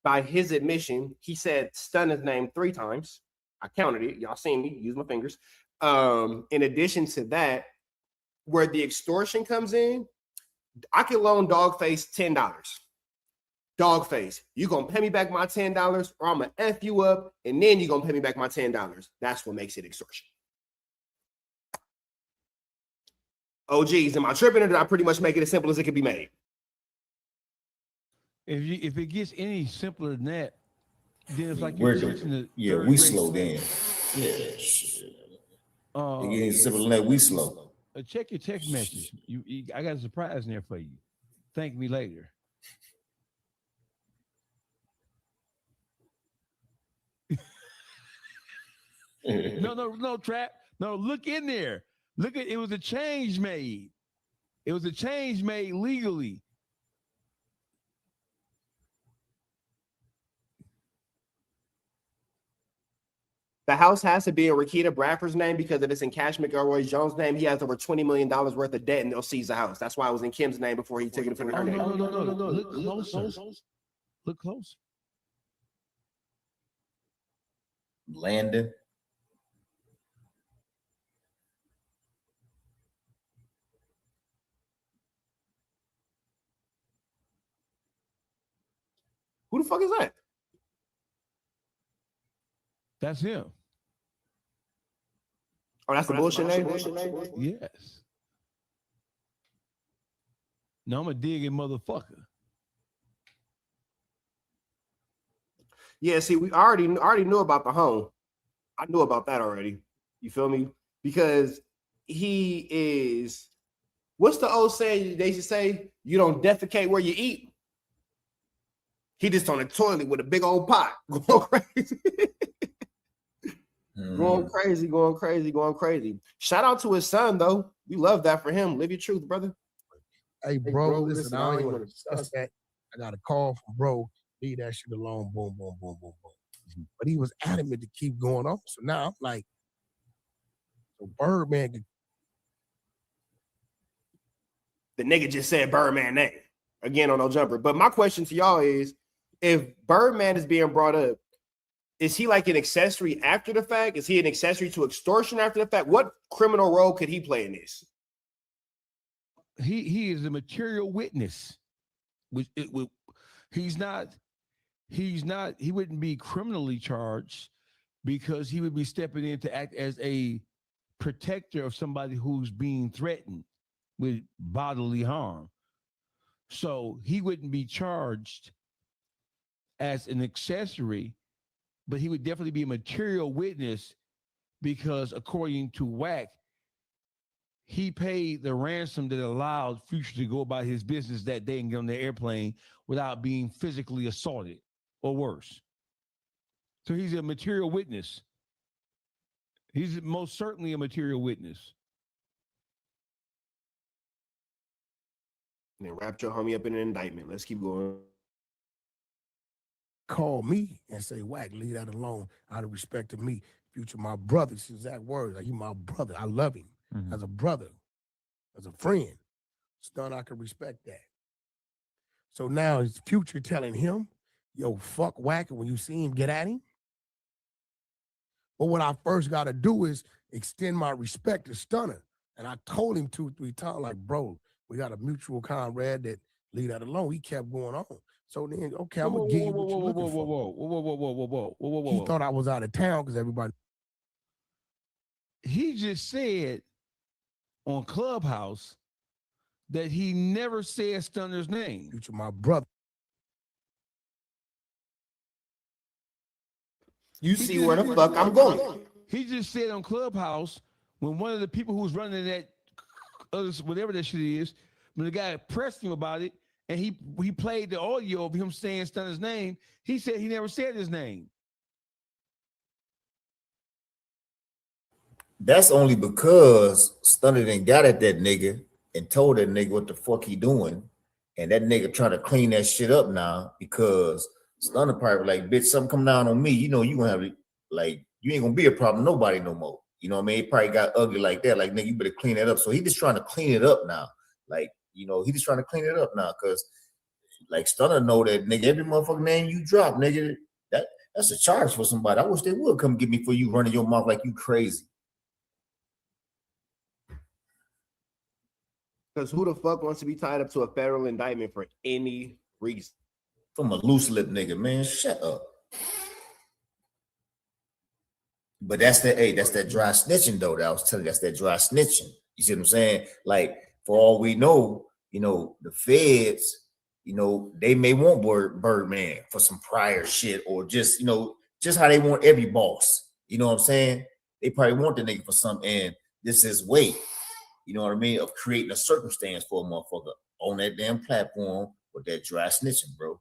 by his admission, he said Stunner's name 3 times. I counted it. Y'all seen me use my fingers. In addition to that, where the extortion comes in, I can loan Dogface $10. Dogface, you gonna pay me back my $10, or I'm gonna F you up, and then you're gonna pay me back my $10. That's what makes it extortion. Oh geez, am I tripping, or did I pretty much make it as simple as it could be made? If it gets any simpler than that, then it's like we slow then. Yeah. It gets simple than that, we slow. Check your text message. I got a surprise in there for you. Thank me later. No, Trap. No, look in there. Look at it. Was a change made. It was a change made legally. The house has to be in Rakita Bradford's name because if it's in Cash McElroy Jones' name, he has over $20 million worth of debt and they'll seize the house. That's why it was in Kim's name before he took it from her name. No. Look closer. Look close. Landon. Who the fuck is that? That's him. Oh, that's the bullshit name? Yes. No, I'm a digging motherfucker. Yeah, see, we already knew about the home. I knew about that already. You feel me? Because he is, what's the old saying they should say? You don't defecate where you eat. He just on the toilet with a big old pot going crazy. Going crazy. Shout out to his son, though. We love that for him. Live your truth, brother. Hey, bro, listen, I don't even want to discuss that. I got a call from bro. Leave that shit alone. Boom, boom, boom, boom, boom. But he was adamant to keep going on. So now I'm like, so Birdman. The nigga just said Birdman name again on No Jumper. But my question to y'all is, if Birdman is being brought up, is he like an accessory after the fact? Is he an accessory to extortion after the fact? What criminal role could he play in this? He is a material witness. He wouldn't be criminally charged because he would be stepping in to act as a protector of somebody who's being threatened with bodily harm. So he wouldn't be charged as an accessory, but he would definitely be a material witness because according to Wack, he paid the ransom that allowed Future to go about his business that day and get on the airplane without being physically assaulted or worse. So he's a material witness. He's most certainly a material witness. And then wrap your homie up in an indictment. Let's keep going. Call me and say, Wack, leave that alone out of respect to me. Future, my brother, it's exact words. Like, you my brother. I love him as a brother, as a friend. Stun, I can respect that. So now it's Future telling him, yo, fuck Wack, and when you see him, get at him. But what I first got to do is extend my respect to Stunner. And I told him 2-3 times, like, bro, we got a mutual comrade that leave that alone. He kept going on. So then, okay, I'm gonna give you what you're looking for. Whoa. He thought I was out of town because everybody. He just said on Clubhouse that he never said Stunner's name. Future, my brother. You see where the fuck I'm going. He just said on Clubhouse when one of the people who was running that whatever that shit is, when the guy pressed him about it, and he played the audio of him saying Stunner's name, he said he never said his name. That's only because Stunner done got at that nigga and told that nigga what the fuck he doing. And that nigga trying to clean that shit up now because Stunner probably like, bitch, something come down on me. You know, you gonna have like, you ain't gonna be a problem to nobody no more. You know what I mean? It probably got ugly like that. Like, nigga, you better clean it up. So he just trying to clean it up now. Like, you know, he just trying to clean it up now because like Stunner know that nigga, every motherfucking name you drop, nigga, that's a charge for somebody. I wish they would come get me for you running your mouth like you crazy. Because who the fuck wants to be tied up to a federal indictment for any reason? From a loose lip nigga, man. Shut up. But that's that dry snitching though. That I was telling you, that's that dry snitching. You see what I'm saying? Like, for all we know, the feds, they may want Birdman for some prior shit, or just how they want every boss. You know what I'm saying? They probably want the nigga for something, and this is way, you know what I mean, of creating a circumstance for a motherfucker on that damn platform with that dry snitching, bro.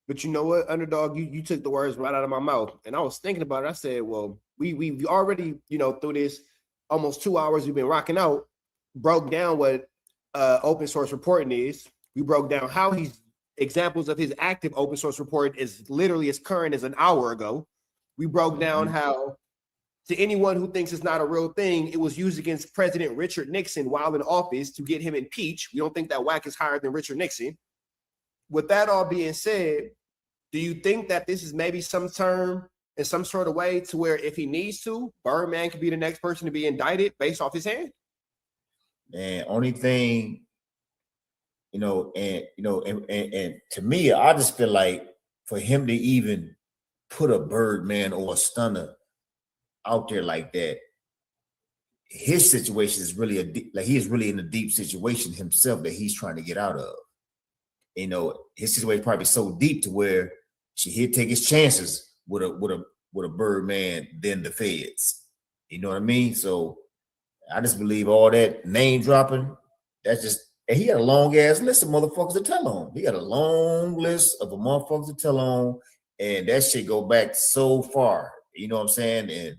But you know what, Underdog, you took the words right out of my mouth. And I was thinking about it. I said, well, we already, through this almost 2 hours we've been rocking out, broke down what open source reporting is. We broke down how he's examples of his active open source report is literally as current as an hour ago. We broke down how, to anyone who thinks it's not a real thing, it was used against President Richard Nixon while in office to get him impeached. We don't think that Wack is higher than Richard Nixon. With that all being said, do you think that this is maybe some term in some sort of way to where if he needs to, Birdman could be the next person to be indicted based off his hand? Man, only thing, and to me, I just feel like for him to even put a Birdman or a Stunner out there like that, his situation is really he is really in a deep situation himself that he's trying to get out of. His situation probably so deep to where he'd take his chances with a Birdman than the feds. You know what I mean? So I just believe all that name dropping, that's just, and he had a long ass list of motherfuckers to tell on. He got a long list of motherfuckers to tell on, and that shit go back so far. You know what I'm saying? And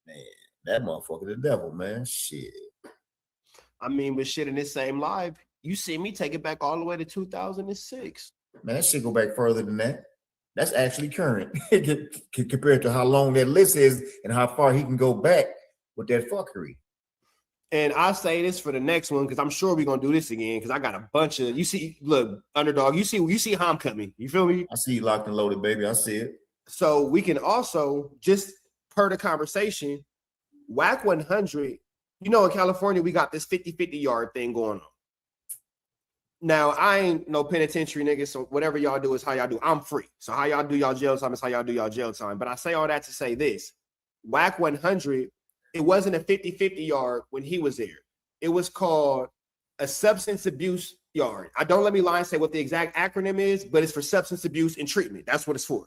man, that motherfucker the devil, man. Shit. I mean, but shit, in this same live, you see me take it back all the way to 2006. Man, that shit go back further than that. That's actually current compared to how long that list is and how far he can go back with that fuckery. And I'll say this for the next one, because I'm sure we're gonna do this again, because I got a bunch of, look, Underdog, you see how I'm coming. You feel me? I see you locked and loaded, baby. I see it. So we can also, just per the conversation, Wack 100, in California, we got this 50-50 yard thing going on. Now, I ain't no penitentiary nigga, so whatever y'all do is how y'all do. I'm free. So how y'all do y'all jail time is how y'all do y'all jail time. But I say all that to say this. Wack 100, it wasn't a 50-50 yard when he was there. It was called a substance abuse yard. Don't let me lie and say what the exact acronym is, but it's for substance abuse and treatment. That's what it's for.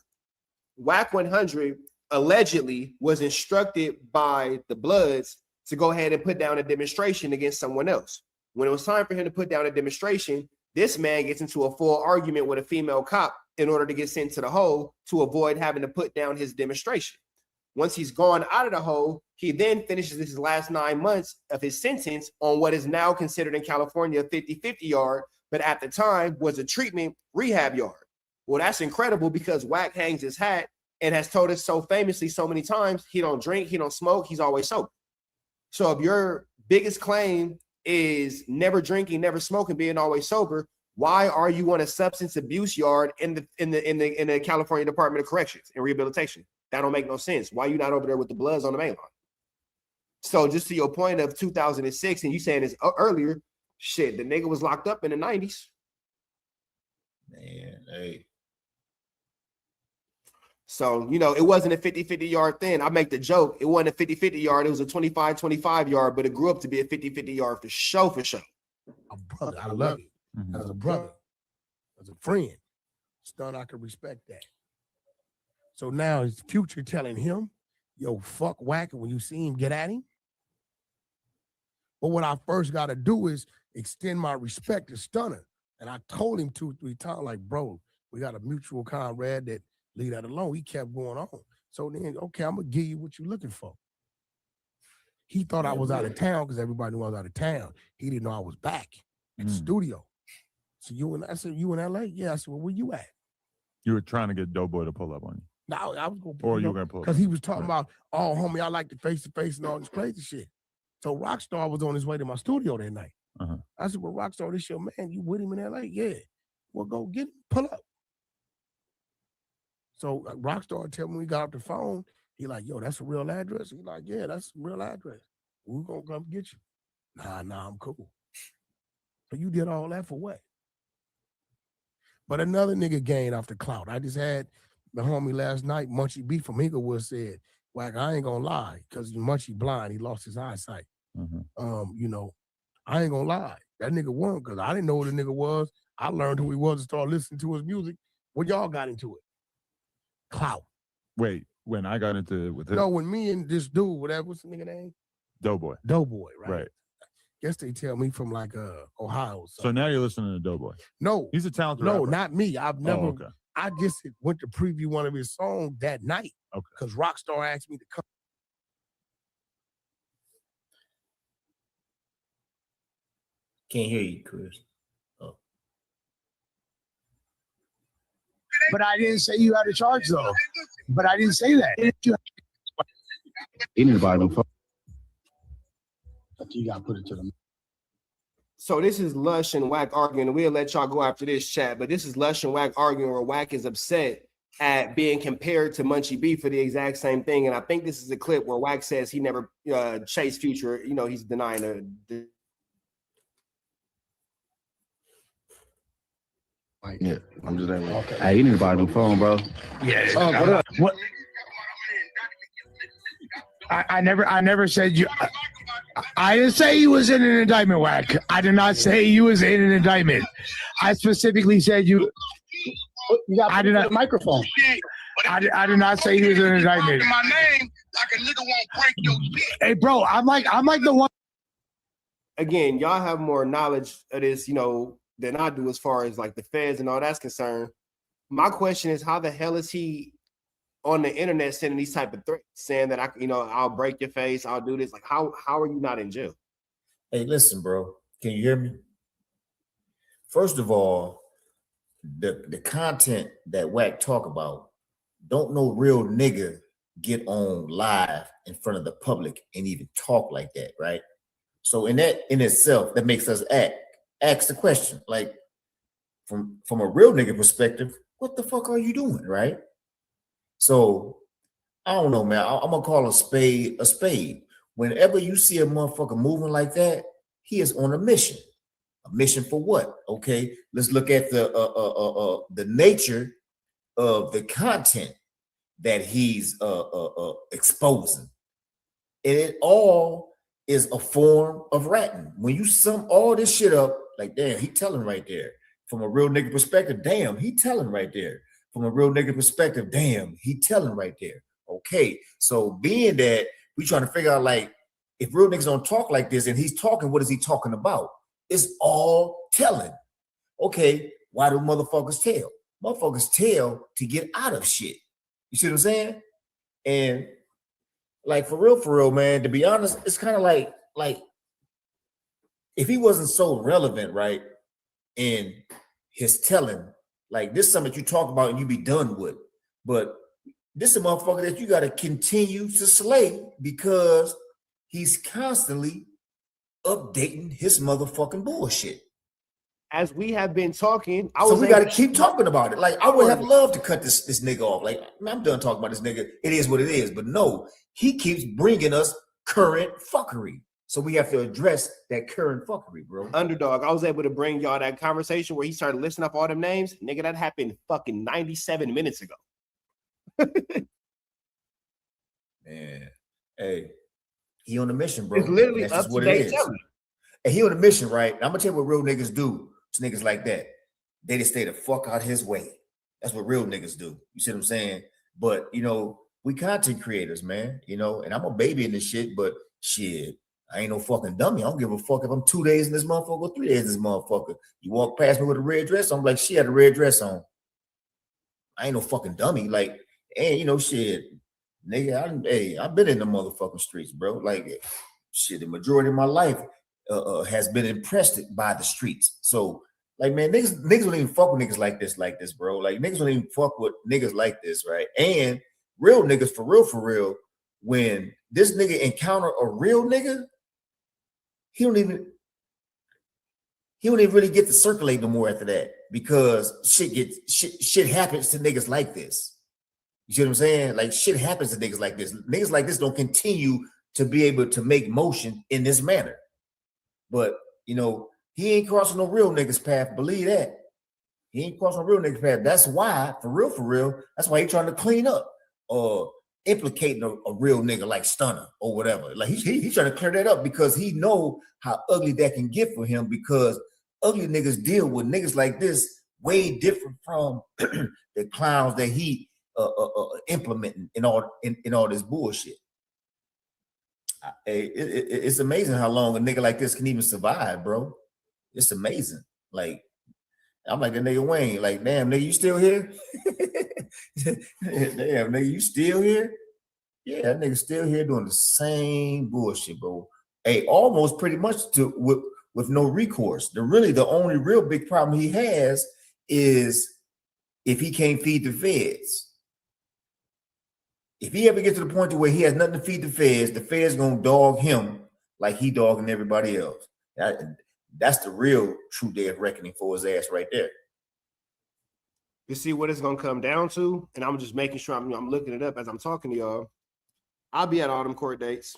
Wack 100 allegedly was instructed by the Bloods to go ahead and put down a demonstration against someone else. When it was time for him to put down a demonstration, this man gets into a full argument with a female cop in order to get sent to the hole to avoid having to put down his demonstration. Once he's gone out of the hole, he then finishes his last 9 months of his sentence on what is now considered in California a 50-50 yard, but at the time was a treatment rehab yard. Well, that's incredible because Wack hangs his hat and has told us so famously so many times, he don't drink, he don't smoke, he's always sober. So if your biggest claim is never drinking, never smoking, being always sober, why are you on a substance abuse yard in the California Department of Corrections and Rehabilitation? That don't make no sense. Why are you not over there with the Bloods on the main line? So just to your point of 2006, and you saying this earlier, shit, the nigga was locked up in the 90s. Man, hey. So, it wasn't a 50-50 yard thing. I make the joke. It wasn't a 50-50 yard. It was a 25-25 yard, but it grew up to be a 50-50 yard for sure, for sure. A brother, I love it. As a brother, as a friend, Stun, I can respect that. So now is Future telling him, yo, fuck Wack, when you see him, get at him? But what I first got to do is extend my respect to Stunner. And I told him 2-3 times, like, bro, we got a mutual comrade that leave that alone. He kept going on. So then, okay, I'm going to give you what you're looking for. He thought I was out of town because everybody knew I was out of town. He didn't know I was back in the studio. So I said, you in LA? Yeah. I said, well, where you at? You were trying to get Doughboy to pull up on you. No, I was going to pull up. Or you were going to pull up. Because he was talking about, oh, homie, I like the face-to-face and all this crazy shit. So Rockstar was on his way to my studio that night. I said, well, Rockstar, this your man. You with him in LA? Yeah. Well, go get him. Pull up. So Rockstar tell me we got off the phone. He like, yo, that's a real address? He like, yeah, that's a real address. We're going to come get you. Nah, I'm cool. So you did all that for what? But another nigga gained off the clout. I just had the homie last night, Munchie B from Inglewood said, Wack, I ain't gonna lie, because Munchie blind, he lost his eyesight. You know, I ain't gonna lie. That nigga won because I didn't know who the nigga was. I learned who he was and started listening to his music. When y'all got into it? Clout. Wait, when I got into it with him? No, when me and this dude, what's the nigga name? Doughboy. Doughboy, right? Right. Guess they tell me from like Ohio. So now you're listening to Doughboy. No. He's a talented No, rapper. not me. I've never. okay. I just went to preview one of his songs that night. Okay. Because Rockstar asked me to come. Can't hear you, Chris. Oh. But I didn't say you had a charge, though. But I didn't say that. Anybody phone. You got to put it to them. So this is Lush and Wack arguing, and we'll let y'all go after this chat, but this is Lush and Wack arguing where Wack is upset at being compared to Munchie B for the exact same thing. And I think this is a clip where Wack says he never chased Future. You know, he's denying Yeah, I'm just saying. Okay. Hey, you need to buy a new phone, bro. Yeah. What? I never said you. I didn't say you was in an indictment, Wack. I did not say you was in an indictment. I specifically said you. I did not. Microphone. I did not say he was in an indictment. My name, like a nigga won't break your shit. Hey, bro, I'm like the one. Again, y'all have more knowledge of this, you know, than I do as far as like the feds and all that's concerned. My question is, how the hell is he on the internet sending these type of threats, saying that I'll break your face, I'll do this? Like, how are you not in jail? Hey, listen, bro. Can you hear me? First of all, the content that Wack talk about, don't no real nigga get on live in front of the public and even talk like that, right? So in itself, that makes us ask the question, like, from a real nigga perspective, what the fuck are you doing, right? So I don't know, man. I'm gonna call a spade a spade. Whenever you see a motherfucker moving like that, he is on a mission. A mission for what? Okay, let's look at the nature of the content that he's exposing. And it all is a form of ratting. When you sum all this shit up, like, damn, he telling right there. From a real nigga perspective, damn, he telling right there. From a real nigga perspective, damn, he telling right there. Okay, so being that we trying to figure out, like, if real niggas don't talk like this and he's talking, what is he talking about? It's all telling. Okay, why do motherfuckers tell? Motherfuckers tell to get out of shit. You see what I'm saying? And like, for real, man, to be honest, it's kind of like if he wasn't so relevant, right, in his telling, like, this is something that you talk about and you be done with. But this is a motherfucker that you got to continue to slay because he's constantly updating his motherfucking bullshit. As we have been talking, we got to keep talking about it. Like, I would have loved to cut this nigga off. Like, man, I'm done talking about this nigga. It is what it is. But no, he keeps bringing us current fuckery. So we have to address that current fuckery, bro. Underdog, I was able to bring y'all that conversation where he started listing up all them names. Nigga, that happened fucking 97 minutes ago. Man, hey, he on a mission, bro. It's literally that's up just to what it date is. telling. And he on a mission, right? I'm gonna tell you what real niggas do to niggas like that. They just stay the fuck out his way. That's what real niggas do. You see what I'm saying? But, you know, we content creators, man, you know, and I'm a baby in this shit, but shit, I ain't no fucking dummy. I don't give a fuck if I'm 2 days in this motherfucker or 3 days in this motherfucker. You walk past me with a red dress, I'm like, she had a red dress on. I ain't no fucking dummy. Like, and you know, shit, nigga, I've been in the motherfucking streets, bro. Like, shit, the majority of my life has been impressed by the streets. So, like, man, niggas don't even fuck with niggas like this, bro. Like, niggas don't even fuck with niggas like this, right? And real niggas, for real, when this nigga encounter a real nigga, he don't even, he don't even really get to circulate no more after that because shit happens to niggas like this. You see what I'm saying? Like shit happens to niggas like this. Niggas like this don't continue to be able to make motion in this manner. But you know, he ain't crossing no real niggas path. Believe that. He ain't crossing no real niggas path. That's why, for real, that's why he trying to clean up or implicating a real nigga like Stunner or whatever. Like he's trying to clear that up because he know how ugly that can get for him because ugly niggas deal with niggas like this way different from the clowns that he implementing in all this bullshit. It's amazing how long a nigga like this can even survive, bro. It's amazing. Like I'm like the nigga Wayne. Like damn nigga, you still here? Damn nigga, you still here? Yeah, that nigga still here doing the same bullshit, bro. Hey, almost pretty much with no recourse. The only real big problem he has is if he can't feed the feds. If he ever gets to the point to where he has nothing to feed the feds gonna dog him like he dogging everybody else. That's the real true day of reckoning for his ass right there. You see what it's gonna come down to, and I'm just making sure I'm looking it up as I'm talking to y'all. I'll be at all them court dates.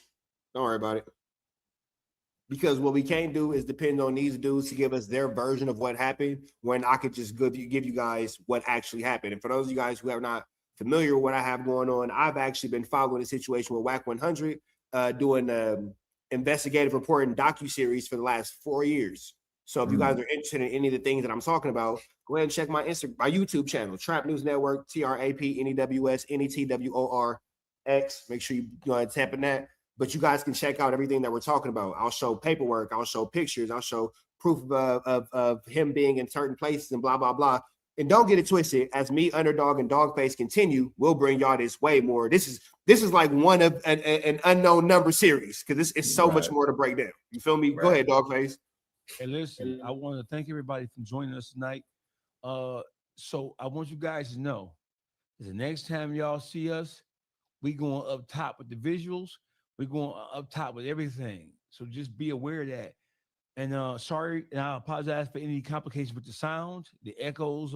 Don't worry about it. Because what we can't do is depend on these dudes to give us their version of what happened when I could just give you guys what actually happened. And for those of you guys who are not familiar with what I have going on, I've actually been following the situation with Wack 100, doing investigative reporting docuseries for the last 4 years. So if you guys are interested in any of the things that I'm talking about, go ahead and check my YouTube channel, Trap News Network, TRAPNEWS NETWORX. Make sure you go ahead and tap in that. But you guys can check out everything that we're talking about. I'll show paperwork. I'll show pictures. I'll show proof of him being in certain places and blah, blah, blah. And don't get it twisted. As me, Underdog, and Dogface continue, we'll bring y'all this way more. This is like one of an unknown number series because it's so much more to break down. You feel me? Go ahead, Dogface. Hey, listen, I want to thank everybody for joining us tonight. So I want you guys to know the next time y'all see us, we going up top with the visuals. We're going up top with everything. So just be aware of that. And sorry, and I apologize for any complications with the sound, the echoes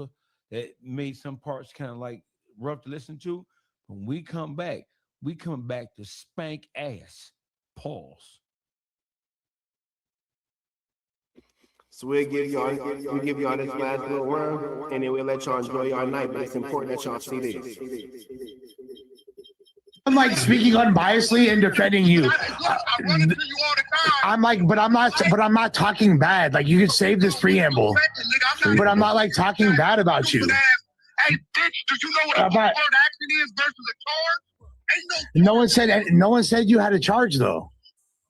that made some parts kind of like rough to listen to. When we come back to spank ass. Pause. So we'll give y'all this last little round, and then we'll let y'all enjoy y'all night. But it's important that y'all see this. I'm like speaking unbiasedly and defending you. I'm like, but I'm not talking bad. Like you could save this preamble, but I'm not like talking bad about you. Hey, bitch, do you know what a court action is versus a charge? No one said you had a charge though.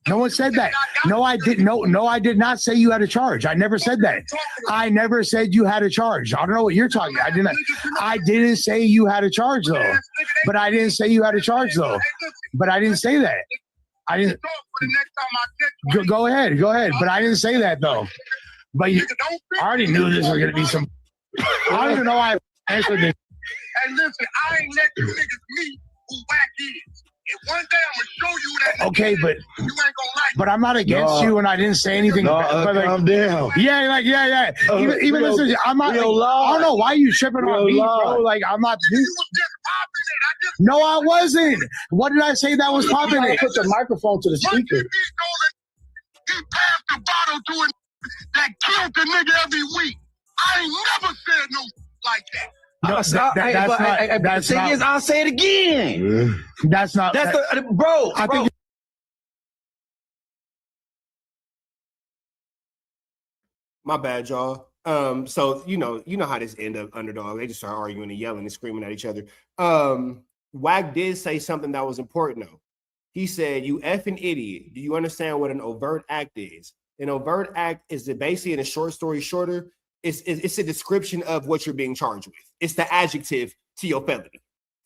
No one said that. No, I didn't. No, I did not say you had a charge. I never said that. I never said you had a charge. I don't know what you're talking about. I didn't say you had a charge though. But I didn't say you had a charge though. But I didn't say that. I didn't. Go ahead. But I didn't say that though. But I already knew this was gonna be some. I don't even know why I answered this. Hey, listen, I ain't let you niggas meet who Wack is. And one day I'm gonna show you that. Okay, but you ain't gonna like. But I'm not against you, and I didn't say anything. Calm down. Yeah. Even listen, I'm not. I don't know why you tripping on me, bro. Like I'm not. You was just popping it. No, I wasn't. What did I say that was popping it? Put the microphone to the speaker. He passed the bottle to it that killed the nigga every week. I ain't never said no like that. No, that's not. I'll say it again. That's not. That's bro. I think. My bad, y'all. So you know how this end up, Underdog. They just start arguing and yelling and screaming at each other. Wack did say something that was important though. He said, "You effing idiot. Do you understand what an overt act is? An overt act is basically, in a short story shorter, it's a description of what you're being charged with. It's the adjective to your felony, to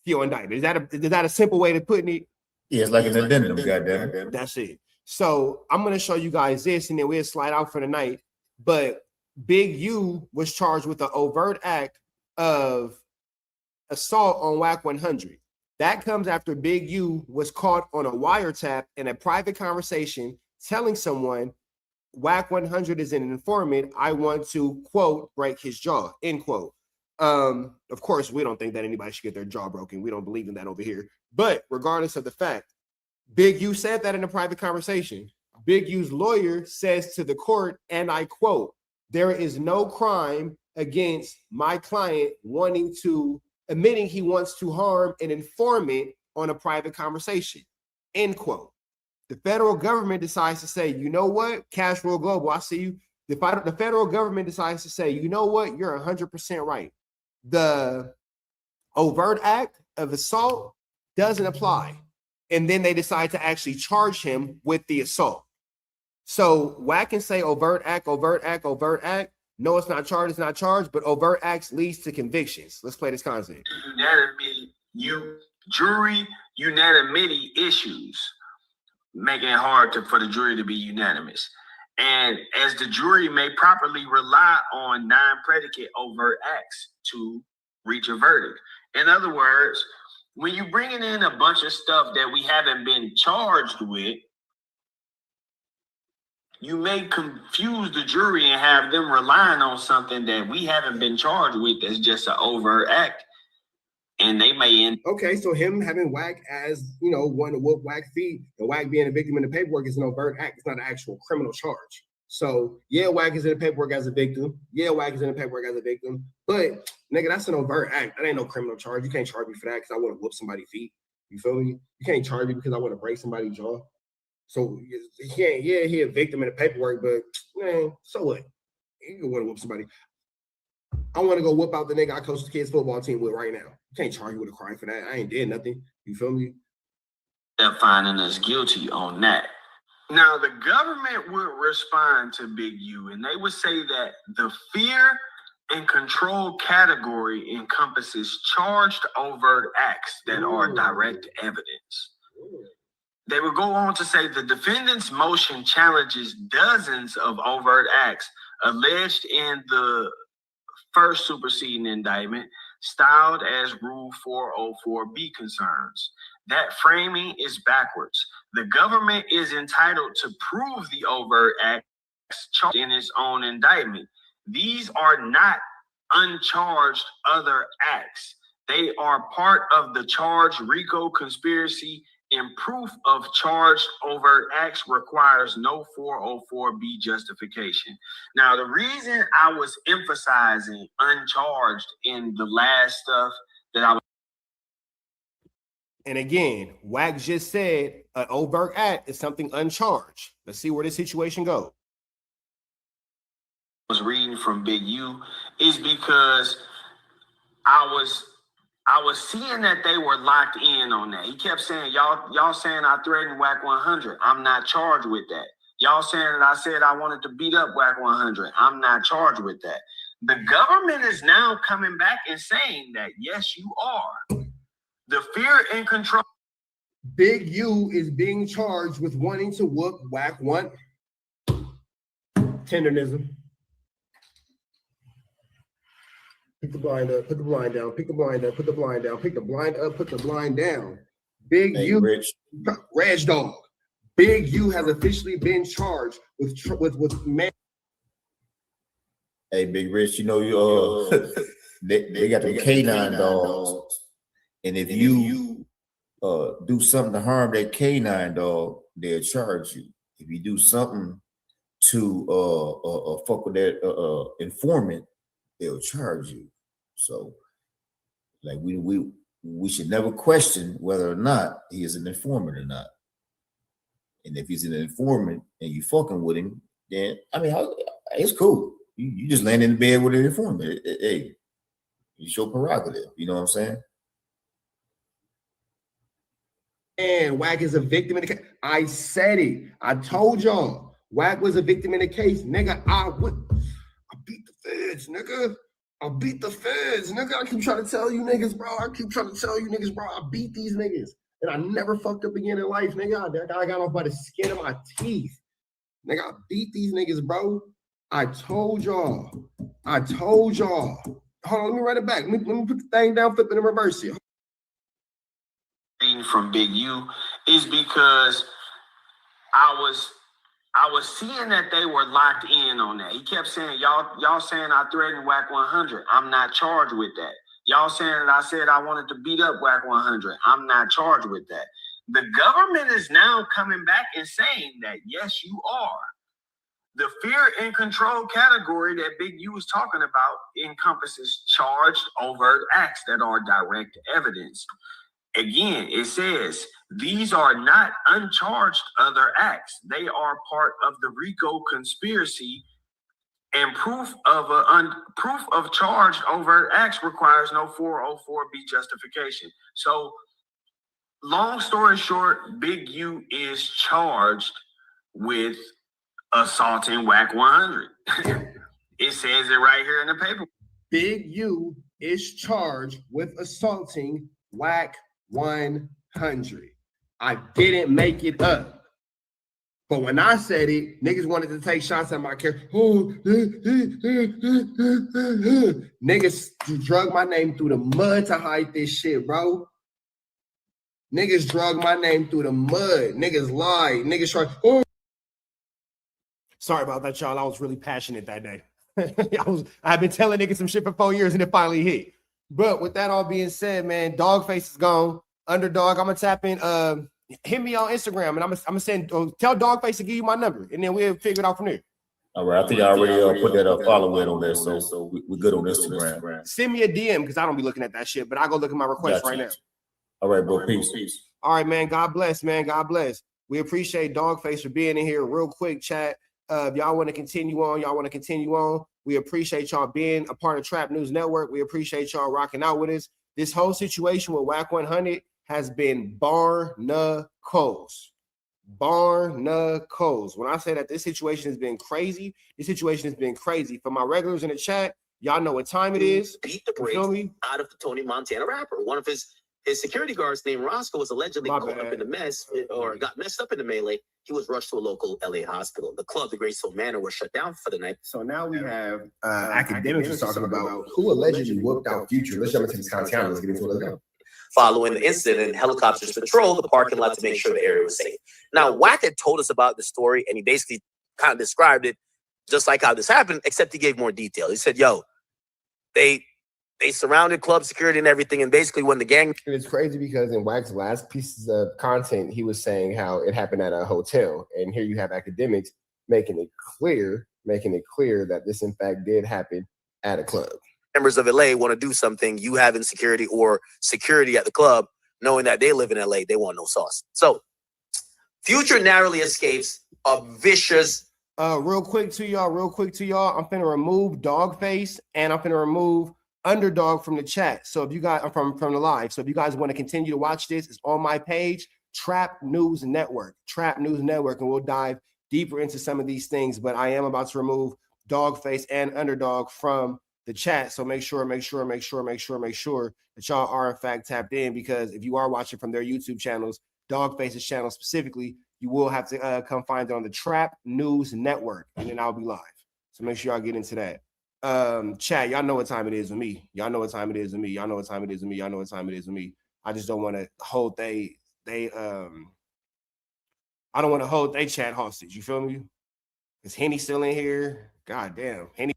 your indictment. Is that a simple way of putting it? Yeah, it's like an addendum, goddamn. That's it. So I'm gonna show you guys this, and then we'll slide out for the night. But Big U was charged with the overt act of assault on Wack 100. That comes after Big U was caught on a wiretap in a private conversation telling someone Wack 100 is an informant, I want to, quote, break his jaw, end quote. Of course, we don't think that anybody should get their jaw broken. We don't believe in that over here. But regardless of the fact, Big U said that in a private conversation. Big U's lawyer says to the court, and I quote, there is no crime against my client admitting he wants to harm an informant on a private conversation, end quote. The federal government decides to say, you know what, Cash Roll Global, I see you. The federal government decides to say, you know what, you're 100% right. The overt act of assault doesn't apply. And then they decide to actually charge him with the assault. So Wack can say overt act, overt act, overt act. No, it's not charged, it's not charged, but overt acts leads to convictions. Let's play this content. Jury unanimity issues, making it hard for the jury to be unanimous. And as the jury may properly rely on non-predicate overt acts to reach a verdict. In other words, when you're bringing in a bunch of stuff that we haven't been charged with, you may confuse the jury and have them relying on something that we haven't been charged with as just an overt act. And they may end. Okay, so him having Wack as, one to whoop Wack feet, and Wack being a victim in the paperwork is an overt act. It's not an actual criminal charge. So, yeah, Wack is in the paperwork as a victim. Yeah, Wack is in the paperwork as a victim. But, nigga, that's an overt act. That ain't no criminal charge. You can't charge me for that because I want to whoop somebody's feet. You feel me? You can't charge me because I want to break somebody's jaw. So, he a victim in the paperwork, but, man, so what? You can want to whoop somebody. I want to go whoop out the nigga I coach the kids' football team with right now. You can't charge me with a crime for that. I ain't did nothing. You feel me? They're finding us guilty on that. Now, the government would respond to Big U, and they would say that the fear and control category encompasses charged overt acts that are direct evidence. They would go on to say the defendant's motion challenges dozens of overt acts alleged in the first superseding indictment, styled as Rule 404B concerns. That framing is backwards. The government is entitled to prove the overt acts charged in its own indictment. These are not uncharged other acts. They are part of the charged RICO conspiracy, and proof of charged overt acts requires no 404B justification. Now, the reason I was emphasizing uncharged in the last stuff that I was. And again, Wack just said an overt act is something uncharged. Let's see where this situation goes. Was reading from Big U is because I was seeing that they were locked in on that. He kept saying, y'all saying I threatened Wack 100. I'm not charged with that. Y'all saying that I said I wanted to beat up Wack 100. I'm not charged with that. The government is now coming back and saying that, yes, you are. The fear and control. Big U is being charged with wanting to whoop Wack 1. Tenderism. Pick the blind up, put the blind down, pick the blind up, put the blind down, pick the blind up, put the blind down. Big U, Reg Dog. Big U has officially been charged with man. Hey, Big Rich, they got the canine dogs. And if you do something to harm that canine dog, they'll charge you. If you do something to fuck with that informant, they'll charge you. So, like we should never question whether or not he is an informant or not. And if he's an informant and you fucking with him, then it's cool. You just land in bed with an informant. Hey, it's your prerogative. You know what I'm saying? And Wack is a victim in the case. I said it. I told y'all. Wack was a victim in the case. Nigga, I beat the feds, nigga. I beat the feds, nigga. I keep trying to tell you niggas, bro. I beat these niggas. And I never fucked up again in life, nigga. I got off by the skin of my teeth. Nigga, I beat these niggas, bro. I told y'all. Hold on, let me write it back. Let me put the thing down, flip it in reverse here. From Big U is because I I was seeing that they were locked in on that. He kept saying, y'all saying I threatened Wack 100. I'm not charged with that. Y'all saying that I said I wanted to beat up Wack 100. I'm not charged with that. The government is now coming back and saying that, yes, you are. The fear and control category that Big U was talking about encompasses charged overt acts that are direct evidence. Again, it says these are not uncharged other acts. They are part of the RICO conspiracy, and proof of charged overt acts requires no 404B justification. So, long story short, Big U is charged with assaulting Wack 100. It says it right here in the paper. Big U is charged with assaulting Wack 100. I didn't make it up. But when I said it, niggas wanted to take shots at my character. Oh, niggas drug my name through the mud to hide this shit, bro. Niggas drug my name through the mud. Niggas lied. Niggas tried. Oh. Sorry about that, y'all. I was really passionate that day. I've been telling niggas some shit for 4 years and it finally hit. But with that all being said, man, Dogface is gone. Underdog, I'm gonna tap in. Hit me on Instagram, and I'm gonna send. Tell Dogface to give you my number, and then we'll figure it out from there. All right, I think I already put that follow in on there, so we're good on Instagram. Send me a DM because I don't be looking at that shit, but I go look at my request right now. All right, bro. Peace. All right, man. God bless, man. God bless. We appreciate Dogface for being in here. Real quick, chat. If y'all want to continue on, we appreciate y'all being a part of Trap News Network. We appreciate y'all rocking out with us. This whole situation with Wack 100 has been barnacles. Barnacles. When I say that this situation has been crazy, For my regulars in the chat, y'all know what time it is. Beat the brakes out of the Tony Montana rapper. One of his security guards named Roscoe was allegedly caught up in the mess or got messed up in the melee. He was rushed to a local LA hospital. The club, the Great Soul Manor, was shut down for the night. So now we have academics talking about who allegedly whooped out Future. Let's jump into this content. Let's get into it. Let's go. Following the incident, helicopters patrolled the parking lot to make sure the area was safe. Now, Wack had told us about the story, and he basically kind of described it just like how this happened, except he gave more detail. He said, yo, they surrounded club security and everything, and basically when the gang... It's crazy because in Wack's last pieces of content, he was saying how it happened at a hotel, and here you have academics making it clear that this, in fact, did happen at a club. Members of LA want to do something you have in security or security at the club, knowing that they live in LA, they want no sauce. So Future narrowly escapes a vicious. Real quick to y'all, I'm finna remove Dogface and I'm finna remove Underdog from the chat. So if you guys from the live, so if you guys want to continue to watch this, it's on my page, Trap News Network, and we'll dive deeper into some of these things. But I am about to remove Dogface and Underdog from the chat. So make sure that y'all are in fact tapped in, because if you are watching from their YouTube channels, Dogface's channel specifically, you will have to come find it on the Trap News Network, and then I'll be live. So make sure y'all get into that. Chat, y'all know what time it is with me. I just don't want to hold I don't want to hold they chat hostage. You feel me? Is Henny still in here? God damn, Henny.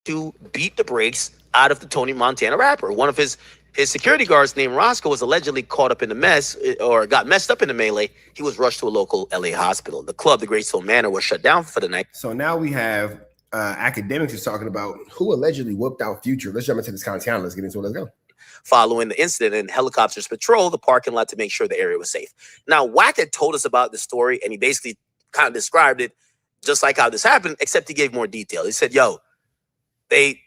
To beat the brakes out of the Tony Montana rapper. One of his security guards named Roscoe was allegedly caught up in the mess or got messed up in the melee. He was rushed to a local LA hospital. The club, the Great Soul Manor, was shut down for the night. So now we have academics is talking about who allegedly whooped out Future. Let's jump into this content. Let's get into it. Let's go. Following the incident, helicopters patrolled the parking lot to make sure the area was safe. Now, Wack had told us about the story, and he basically kind of described it just like how this happened, except he gave more detail. He said, yo, they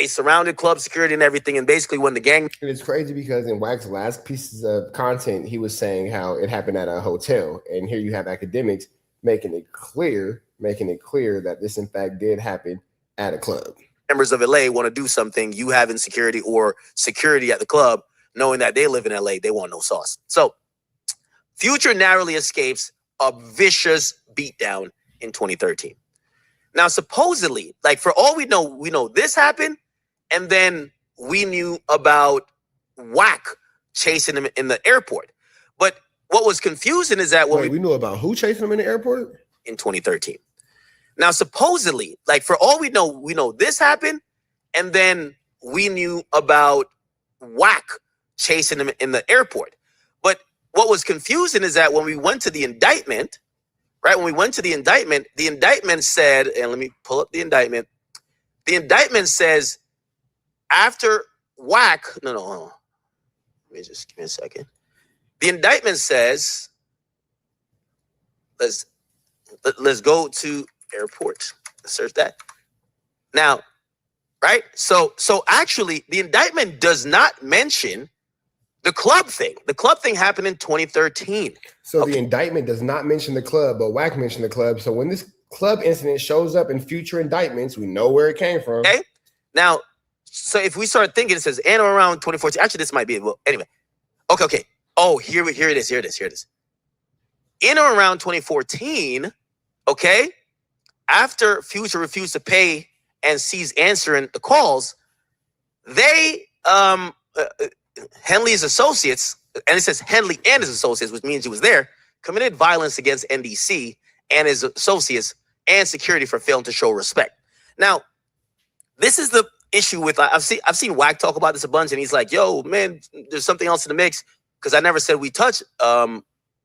surrounded club security and everything, and basically when the gang... It's crazy because in Wack's last pieces of content, he was saying how it happened at a hotel, and here you have academics making it clear that this, in fact, did happen at a club. Members of LA want to do something you have in security or security at the club, knowing that they live in LA, they want no sauce. So Future narrowly escapes a vicious beatdown in 2013. Now, supposedly, like for all we know this happened, and then we knew about Wack chasing him in the airport. But what was confusing is that we knew about who chasing him in the airport? in 2013. Now, supposedly, like for all we know this happened, and then we knew about Wack chasing him in the airport. But what was confusing is that when we went to the indictment, right? When we went to the indictment said, and let me pull up the indictment. The indictment says after Wack, no, hold on. Let me just give me a second. The indictment says, let's go to airport. Let's search that. Now, right? So actually, the indictment does not mention the club thing. The club thing happened in 2013. So the indictment does not mention the club, but Wack mentioned the club. So when this club incident shows up in future indictments, we know where it came from. Okay. Now, so if we start thinking, it says and around 2014. Actually, this might be it. Well, anyway. Okay. Oh, here it is. In or around 2014, okay, after Future refused to pay and ceased answering the calls, they, Henley's associates, and it says Henley and his associates, which means he was there, committed violence against NDC and his associates and security for failing to show respect. Now, this is the issue with, I've seen Wack talk about this a bunch, and he's like, yo, man, there's something else in the mix, because I never said we touch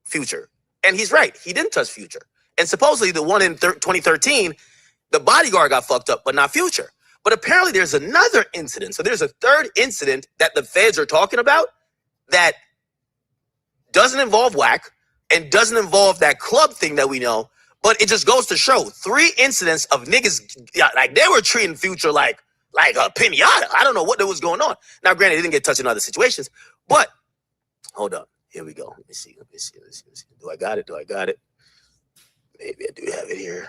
Future. And he's right. He didn't touch Future. And supposedly the one in 2013, the bodyguard got fucked up, but not Future. But apparently there's another incident. So there's a third incident that the feds are talking about that doesn't involve Wack and doesn't involve that club thing that we know. But it just goes to show 3 incidents of niggas, like they were treating Future like a pinata. I don't know what was going on. Now, granted, they didn't get touched in other situations, but hold on. Here we go. Let me see. Do I got it? Maybe I do have it here.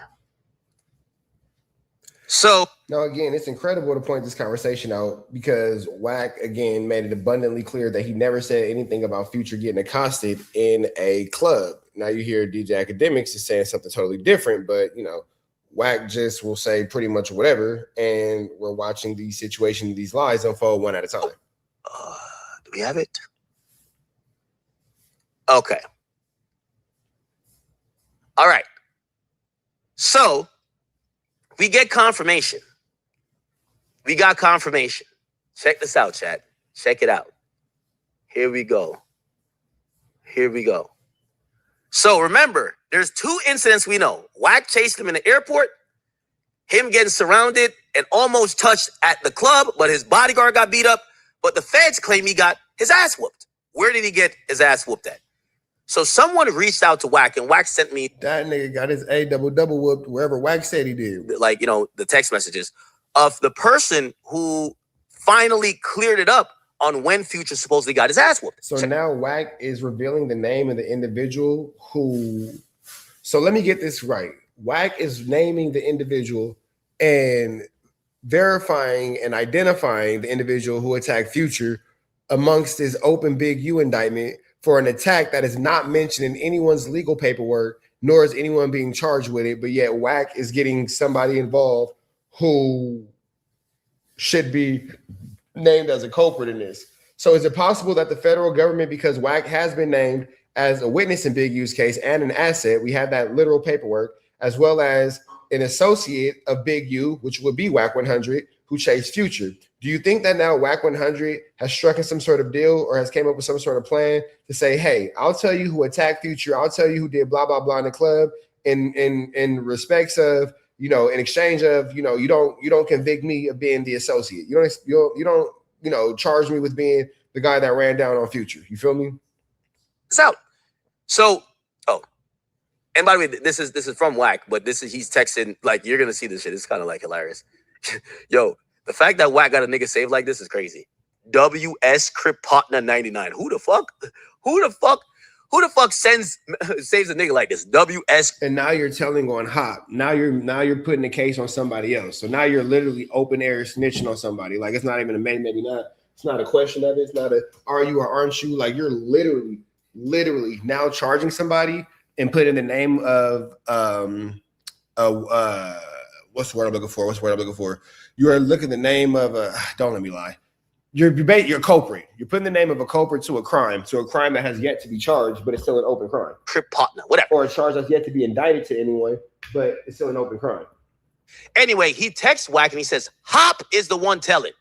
So now again, it's incredible to point this conversation out because Wack again made it abundantly clear that he never said anything about Future getting accosted in a club. Now you hear DJ Academics is saying something totally different, but Wack just will say pretty much whatever, and we're watching these situations, these lies unfold one at a time. Do we have it? Okay. All right. So we get confirmation. We got confirmation. Check this out, chat. Check it out. Here we go. So remember, there's 2 incidents we know. Wack chased him in the airport, him getting surrounded and almost touched at the club, but his bodyguard got beat up. But the feds claim he got his ass whooped. Where did he get his ass whooped at? So someone reached out to Wack, and Wack sent me that nigga got his A double whooped wherever Wack said he did. Like, the text messages of the person who finally cleared it up on when Future supposedly got his ass whooped. So now Wack is revealing the name of the individual who. So let me get this right. Wack is naming the individual and verifying and identifying the individual who attacked Future amongst his open Big U indictment for an attack that is not mentioned in anyone's legal paperwork, nor is anyone being charged with it. But yet Wack is getting somebody involved who should be named as a culprit in this. So is it possible that the federal government, because Wack has been named as a witness in Big U's case and an asset, we have that literal paperwork, as well as an associate of Big U, which would be Wack 100, who chased Future. Do you think that now Wack 100 has struck in some sort of deal or has came up with some sort of plan to say, hey, I'll tell you who attacked Future, I'll tell you who did blah, blah, blah in the club in respects of, in exchange of, you don't convict me of being the associate. You don't charge me with being the guy that ran down on Future. You feel me? It's out. So, and by the way, this is from Wack, but he's texting, like, you're gonna see this shit. It's kind of like hilarious. Yo, the fact that Wack got a nigga saved like this is crazy. WS Crip Partner 99. Who the fuck saves a nigga like this? WS. And now you're telling on Hop. Now you're putting the case on somebody else. So now you're literally open air snitching on somebody. Like, it's not even a maybe not. It's not a question of it. It's not a are you or aren't you. Like, you're literally now charging somebody and putting the name of what's the word I'm looking for? You are looking at the name of don't let me lie. You're culprit. You're putting the name of a culprit to a crime that has yet to be charged, but it's still an open crime. Crip partner, whatever. Or a charge that's yet to be indicted to anyone, but it's still an open crime. Anyway, he texts Wack and he says, Hop is the one telling.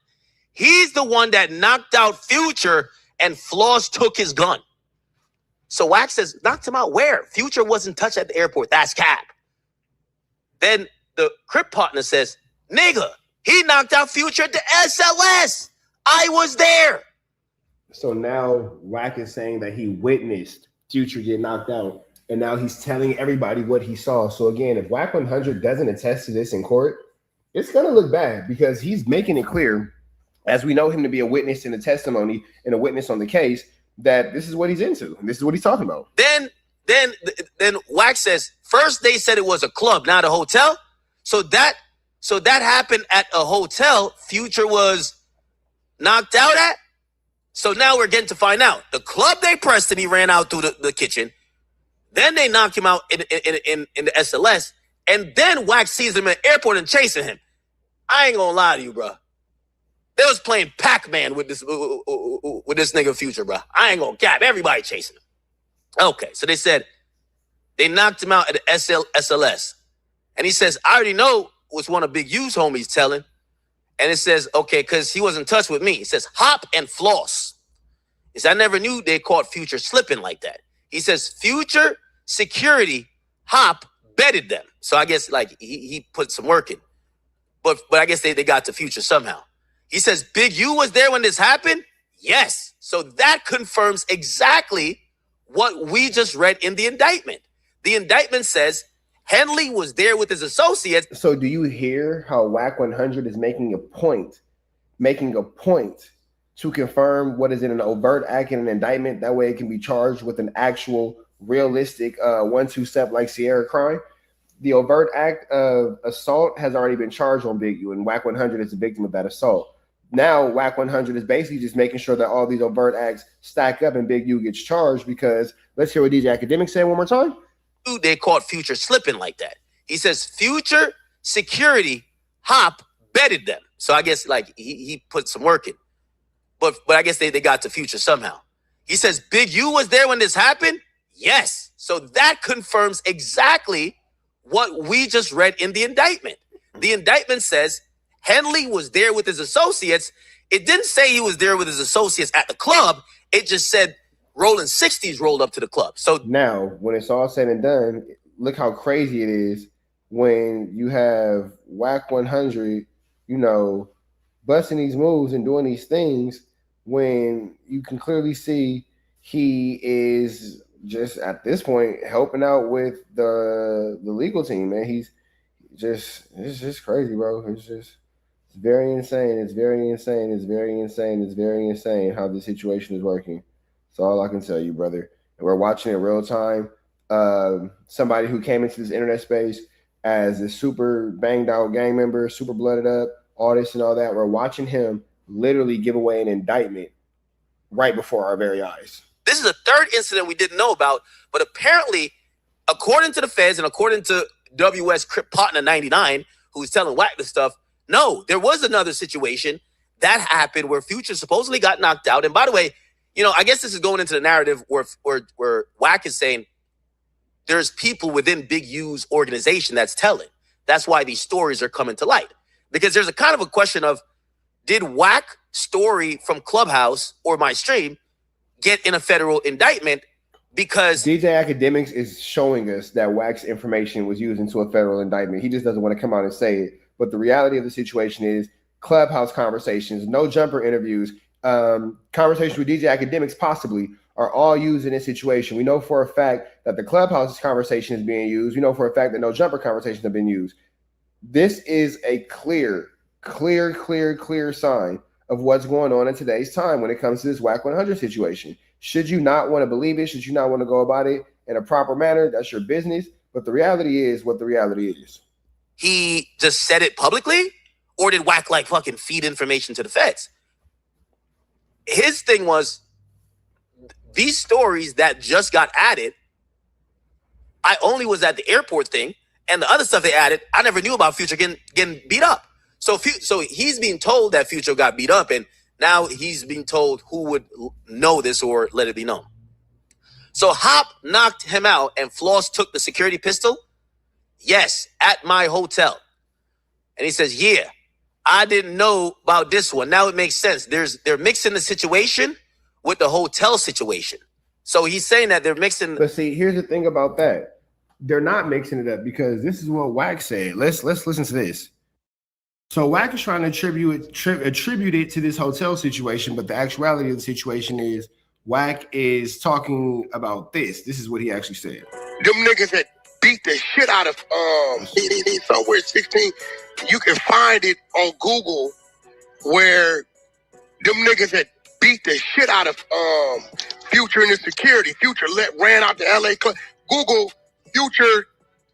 He's the one that knocked out Future and Floss took his gun. So Wack says, knocked him out where? Future wasn't touched at the airport. That's cap. Then the Crip partner says, nigga, he knocked out Future at the SLS. I was there. So now Wack is saying that he witnessed Future get knocked out, and now he's telling everybody what he saw. So again, if Wack 100 doesn't attest to this in court, it's going to look bad because he's making it clear, as we know him to be a witness in the testimony and a witness on the case, that this is what he's into. And this is what he's talking about. Then Wack says, first they said it was a club, not a hotel. So that happened at a hotel Future was knocked out at. So now we're getting to find out. The club they pressed and he ran out through the kitchen. Then they knocked him out in the SLS. And then Wack sees him at the airport and chasing him. I ain't gonna lie to you, bro. They was playing Pac-Man with this nigga Future, bro. I ain't gonna cap. Everybody chasing him. Okay, so they said they knocked him out at the SLS. And he says, I already know what's one of Big U's homies telling. And it says, okay, because he was in touch with me. He says, Hop and Floss. He says, I never knew they caught Future slipping like that. He says, Future security, Hop betted them. So I guess like he put some work in. But I guess they got to Future somehow. He says, Big U was there when this happened? Yes. So that confirms exactly what we just read in the indictment. The indictment says Henley was there with his associates. So do you hear how Wack 100 is making a point to confirm what is in an overt act in an indictment? That way it can be charged with an actual realistic 1-2 step like Sierra crime. The overt act of assault has already been charged on Big U, and Wack 100 is the victim of that assault. Now Wack 100 is basically just making sure that all these overt acts stack up and Big U gets charged, because let's hear what DJ Academic said one more time. They caught Future slipping like that. He says Future security, Hop betted them. So I guess like he put some work in. But I guess they got to Future somehow. He says Big U was there when this happened? Yes. So that confirms exactly what we just read in the indictment. The indictment says Henley was there with his associates. It didn't say he was there with his associates at the club. It just said Rolling 60s rolled up to the club. So now, when it's all said and done, look how crazy it is when you have Wack 100, busting these moves and doing these things, when you can clearly see he is just at this point helping out with the legal team, man. It's just crazy, bro. It's very insane. It's very insane. It's very insane. It's very insane how the situation is working. That's all I can tell you, brother. And we're watching it real time. Somebody who came into this internet space as a super banged out gang member, super blooded up, all this and all that. We're watching him literally give away an indictment right before our very eyes. This is a third incident we didn't know about, but apparently, according to the feds and according to WS Crip Partner 99, who's telling Wack this stuff, no, there was another situation that happened where Future supposedly got knocked out. And by the way, I guess this is going into the narrative where Wack is saying there's people within Big U's organization that's telling. That's why these stories are coming to light. Because there's a kind of a question of, did Wack story from Clubhouse or my stream get in a federal indictment? Because DJ Academics is showing us that Wack's information was used into a federal indictment. He just doesn't want to come out and say it. But the reality of the situation is Clubhouse conversations, no jumper interviews, conversations with DJ Academics possibly are all used in this situation. We know for a fact that the Clubhouse conversation is being used. We know for a fact that no jumper conversations have been used. This is a clear sign of what's going on in today's time when it comes to this Wack 100 situation. Should you not want to believe it? Should you not want to go about it in a proper manner? That's your business. But the reality is what the reality is. He just said it publicly? Or did Wack like fucking feed information to the feds? His thing was, these stories that just got added, I only was at the airport thing, and the other stuff they added, I never knew about Future getting beat up. So he's being told that Future got beat up, and Now he's being told who would know this or let it be known. So Hop knocked him out and Floss took the security pistol? Yes, at my hotel. And he says, yeah, I didn't know about this one. Now it makes sense. They're mixing the situation with the hotel situation. So he's saying that they're mixing. But see, here's the thing about that. They're not mixing it up because this is what Wack said. Let's listen to this. So Wack is trying to attribute it to this hotel situation, but the actuality of the situation is Wack is talking about this. This is what he actually said. Them niggas that beat the shit out of somewhere 16. You can find it on Google where them niggas that beat the shit out of Future and the security. Future ran out the LA club. Google Future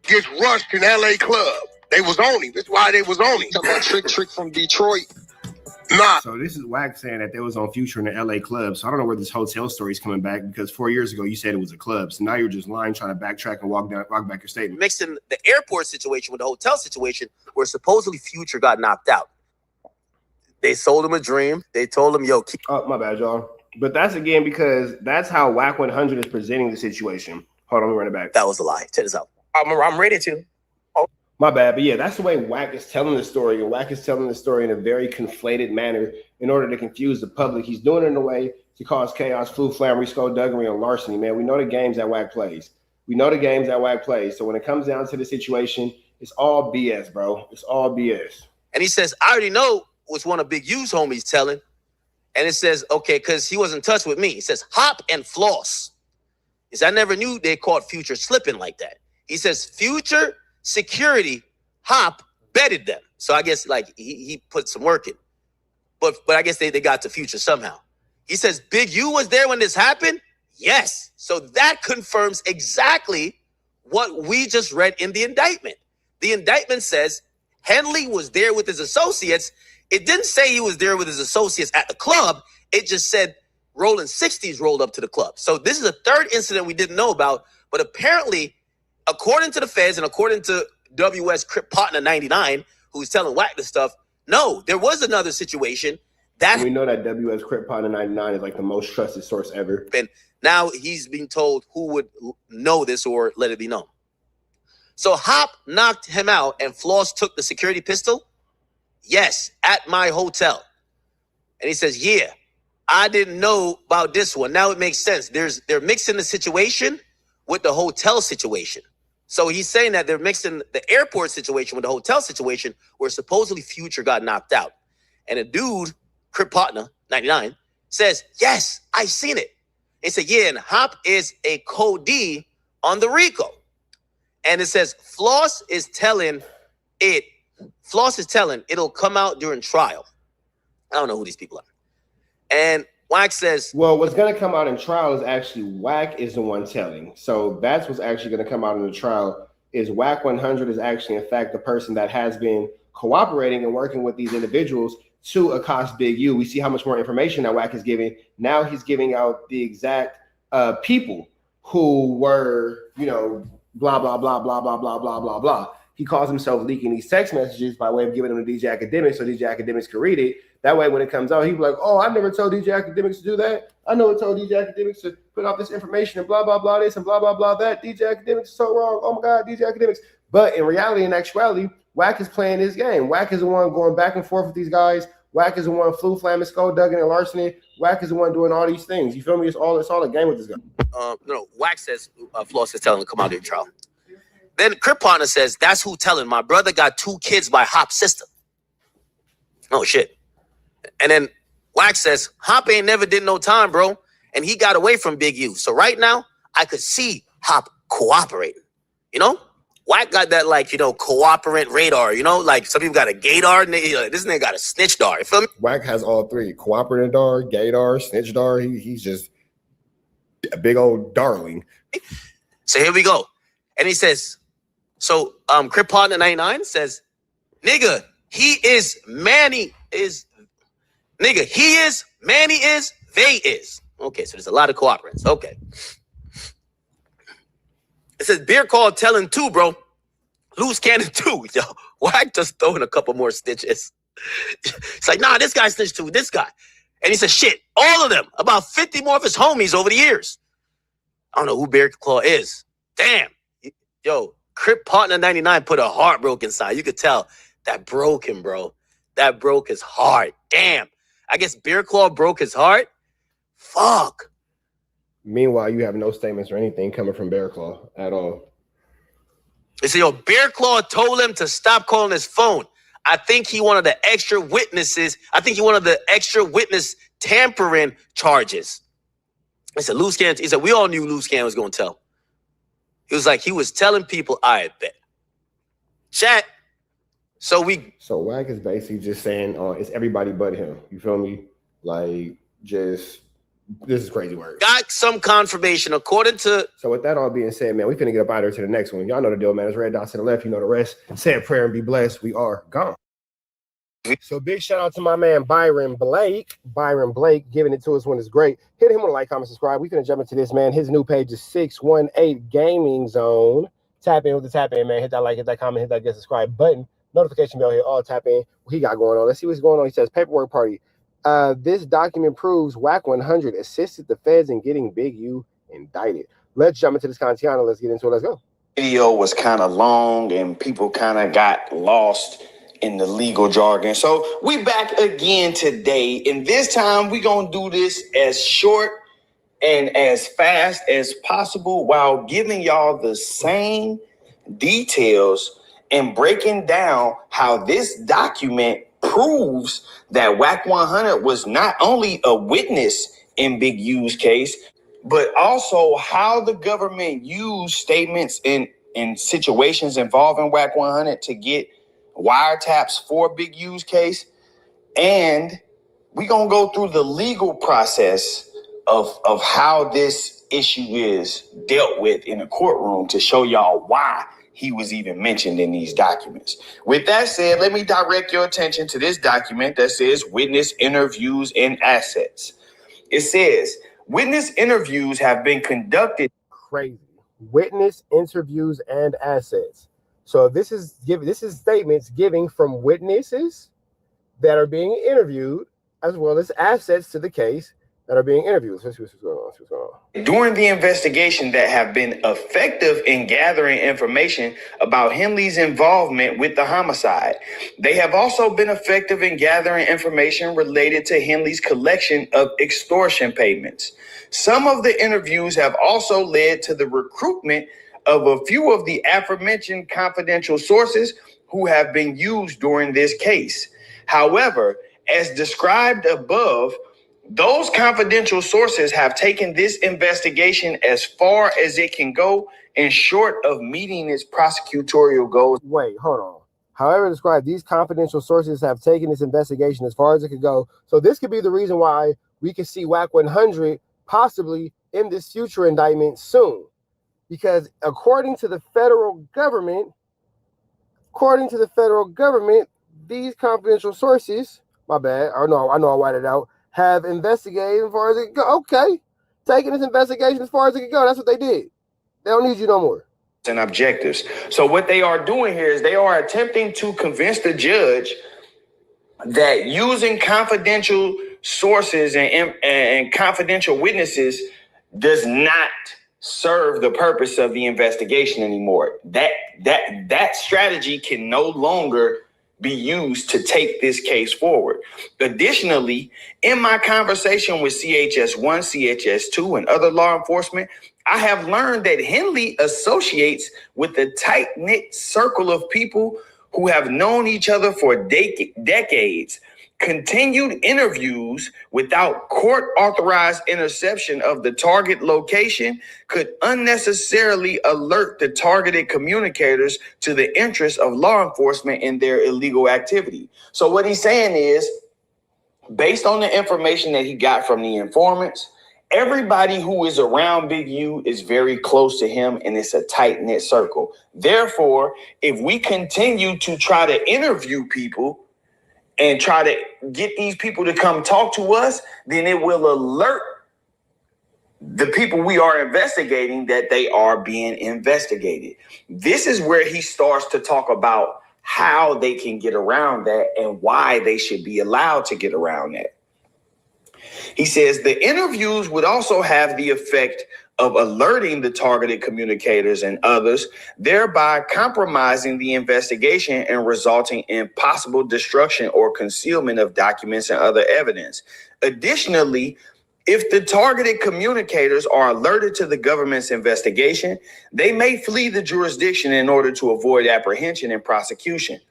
gets rushed in LA club. They was on him. That's why they was on him. Talking about Trick from Detroit. Nah. So this is Wack saying that they was on Future in the LA club. So I don't know where this hotel story is coming back because 4 years ago you said it was a club. So now you're just lying, trying to backtrack and walk back your statement. Mixing the airport situation with the hotel situation where supposedly Future got knocked out. They sold him a dream. They told him, yo, keep. Oh, my bad, y'all. But that's again because that's how Wack 100 is presenting the situation. Hold on, let me run it back. That was a lie. Check this out. I'm ready to. My bad, but yeah, that's the way Wack is telling the story. And Wack is telling the story in a very conflated manner in order to confuse the public. He's doing it in a way to cause chaos, flu, flammery, skullduggery, and larceny. Man, we know the games that Wack plays. So when it comes down to the situation, it's all BS, bro. It's all BS. And he says, I already know what's one of Big U's homies telling. And it says, okay, because he was in touch with me. He says, Hop and Floss. He says, I never knew they caught Future slipping like that. He says, Future security, Hop betted them. So I guess like he put some work in. But I guess they got to Future somehow. He says, Big U was there when this happened? Yes. So that confirms exactly what we just read in the indictment. The indictment says Henley was there with his associates. It didn't say he was there with his associates at the club. It just said Rolling 60s rolled up to the club. So this is a third incident we didn't know about. But apparently, according to the feds and according to WS Crip Partner 99, who's telling Wack this stuff, no, there was another situation. That we know that WS Crip Partner 99 is like the most trusted source ever. And now he's being told who would know this or let it be known. So Hop knocked him out and Floss took the security pistol? Yes, at my hotel. And he says, yeah, I didn't know about this one. Now it makes sense. They're mixing the situation with the hotel situation. So he's saying that they're mixing the airport situation with the hotel situation where supposedly Future got knocked out. And a dude, Crip Partner 99, says, yes, I seen it. He said, yeah, and Hop is a co-D on the RICO. And it says, Floss is telling it'll come out during trial. I don't know who these people are. And Wack says, well, what's going to come out in trial is actually Wack is the one telling. So that's what's actually going to come out in the trial is Wack 100 is actually, in fact, the person that has been cooperating and working with these individuals to accost Big U. We see how much more information that Wack is giving. Now he's giving out the exact people who were, blah, blah, blah, blah, blah, blah, blah, blah, blah. He calls himself leaking these text messages by way of giving them to DJ Academics so DJ Academics can read it. That way, when it comes out, he'll be like, oh, I never told DJ Academics to do that. I know it told DJ Academics to put out this information and blah, blah, blah, this and blah, blah, blah, that. DJ Academics is so wrong. Oh, my God, DJ Academics. But in reality, in actuality, Wack is playing his game. Wack is the one going back and forth with these guys. Wack is the one flu, flamming, skullduggery, and larceny. Wack is the one doing all these things. You feel me? It's all a game with this guy. No, Wack says Floss is telling him to come out of the trial. Then Crip Partner says, that's who telling. My brother got 2 kids by Hop's sister. Oh, shit. And then Wack says, Hop ain't never did no time, bro. And he got away from Big U. So right now, I could see Hop cooperating. Wack got that, cooperant radar. Like some people got a gaydar. This nigga got a snitchdar. You feel me? Wack has all three. Cooperative dar, gaydar, snitchdar. He's just a big old darling. So here we go. And he says, so Crip Partner 99 says, nigga, he is, Manny is, nigga, he is, Manny is, they is. Okay, so there's a lot of cooperants. Okay. It says beer call telling 2, bro. Loose cannon 2. Yo, Wack just throwing a couple more stitches. It's like, nah, this guy snitched 2, this guy. And he said, shit, all of them, about 50 more of his homies over the years. I don't know who Bear Claw is. Damn. Yo, Crip Partner 99 put a heartbroken inside. You could tell that broke him, bro. That broke his heart. Damn. I guess Bear Claw broke his heart. Fuck. Meanwhile, you have no statements or anything coming from Bear Claw at all. They say, yo, Bear Claw told him to stop calling his phone. I think he wanted the extra witnesses. I think he wanted the extra witness tampering charges. I said, Loose Cannon. He said, we all knew Loose Cannon was going to tell. He was like, he was telling people, I bet. Chat. So Wack is basically just saying, it's everybody but him. You feel me? Like, just, this is crazy work. Got some confirmation according to. So with that all being said, man, we finna get up out of here to the next one. Y'all know the deal, man. It's red dots to the left. You know the rest. Say a prayer and be blessed. We are gone. So big shout out to my man Byron Blake. Byron Blake giving it to us when it's great. Hit him with a like, comment, subscribe. We finna jump into this, man. His new page is 618 Gaming Zone. Tap in with the tap in, man. Hit that like, hit that comment, hit that get subscribe button. Notification bell here. All tap in. What he got going on? Let's see what's going on. He says paperwork party. This document proves Wack 100 assisted the feds in getting Big U indicted. Let's jump into this content. Let's get into it. Let's go. Video was kind of long and people kind of got lost in the legal jargon. So we back again today, and this time we gonna do this as short and as fast as possible while giving y'all the same details and breaking down how this document proves that Wack 100 was not only a witness in Big U's case, but also how the government used statements in situations involving Wack 100 to get wiretaps for Big U's case. And we're going to go through the legal process of how this issue is dealt with in a courtroom to show y'all why he was even mentioned in these documents. With that said, let me direct your attention to this document that says witness interviews and assets. It says witness interviews have been conducted. Crazy. Witness interviews and assets. So this is statements giving from witnesses that are being interviewed, as well as assets to the case that are being interviewed. Let's see what's going on. What's going on. During the investigation that have been effective in gathering information about Henley's involvement with the homicide. They have also been effective in gathering information related to Henley's collection of extortion payments. Some of the interviews have also led to the recruitment of a few of the aforementioned confidential sources who have been used during this case. However, as described above, those confidential sources have taken this investigation as far as it can go and short of meeting its prosecutorial goals. Wait, hold on. However described, these confidential sources have taken this investigation as far as it could go. So this could be the reason why we could see Wack 100 possibly in this future indictment soon. Because according to the federal government, these confidential sources, my bad, I know I whited it out, have investigated as far as it can go. Okay, taking this investigation as far as it can go. That's what they did. They don't need you no more. And objectives. So what they are doing here is they are attempting to convince the judge that using confidential sources and confidential witnesses does not serve the purpose of the investigation anymore. That strategy can no longer be used to take this case forward. Additionally, in my conversation with CHS-1, CHS-2, and other law enforcement, I have learned that Henley associates with a tight-knit circle of people who have known each other for decades. Continued interviews without court-authorized interception of the target location could unnecessarily alert the targeted communicators to the interests of law enforcement in their illegal activity. So what he's saying is, based on the information that he got from the informants, everybody who is around Big U is very close to him, and it's a tight-knit circle. Therefore, if we continue to try to interview people and try to get these people to come talk to us, then it will alert the people we are investigating that they are being investigated. This is where he starts to talk about how they can get around that and why they should be allowed to get around that. He says the interviews would also have the effect of alerting the targeted communicators and others, thereby compromising the investigation and resulting in possible destruction or concealment of documents and other evidence. Additionally, if the targeted communicators are alerted to the government's investigation, they may flee the jurisdiction in order to avoid apprehension and prosecution.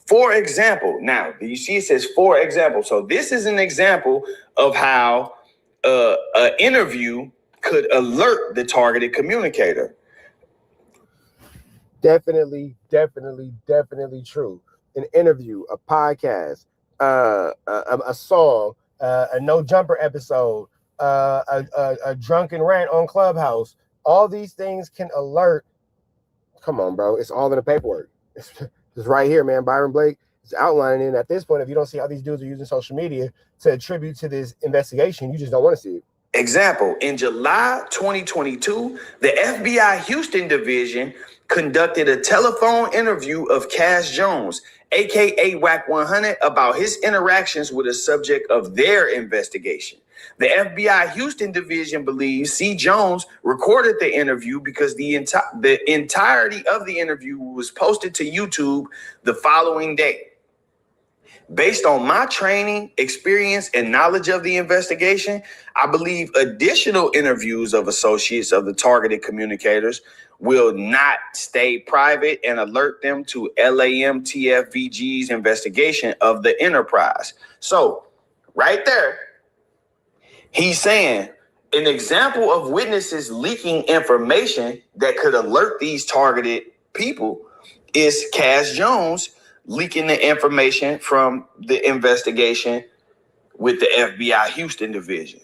For example, now you see it says for example. So this is an example of how an interview could alert the targeted communicator. Definitely true. An interview, a podcast, a song, a No Jumper episode, a drunken rant on Clubhouse. All these things can alert. Come on, bro. It's all in the paperwork. It's right here, man. Byron Blake is outlining it. And at this point, if you don't see how these dudes are using social media to attribute to this investigation, you just don't want to see it. Example, in July 2022, the FBI Houston Division conducted a telephone interview of Cash Jones, aka Wack 100, about his interactions with a subject of their investigation. The FBI Houston Division believes C. Jones recorded the interview because the entirety of the interview was posted to YouTube the following day. Based on my training, experience, and knowledge of the investigation, I believe additional interviews of associates of the targeted communicators will not stay private and alert them to LAMTFVG's investigation of the enterprise. So, right there, he's saying an example of witnesses leaking information that could alert these targeted people is Cash Jones leaking the information from the investigation with the FBI Houston Division.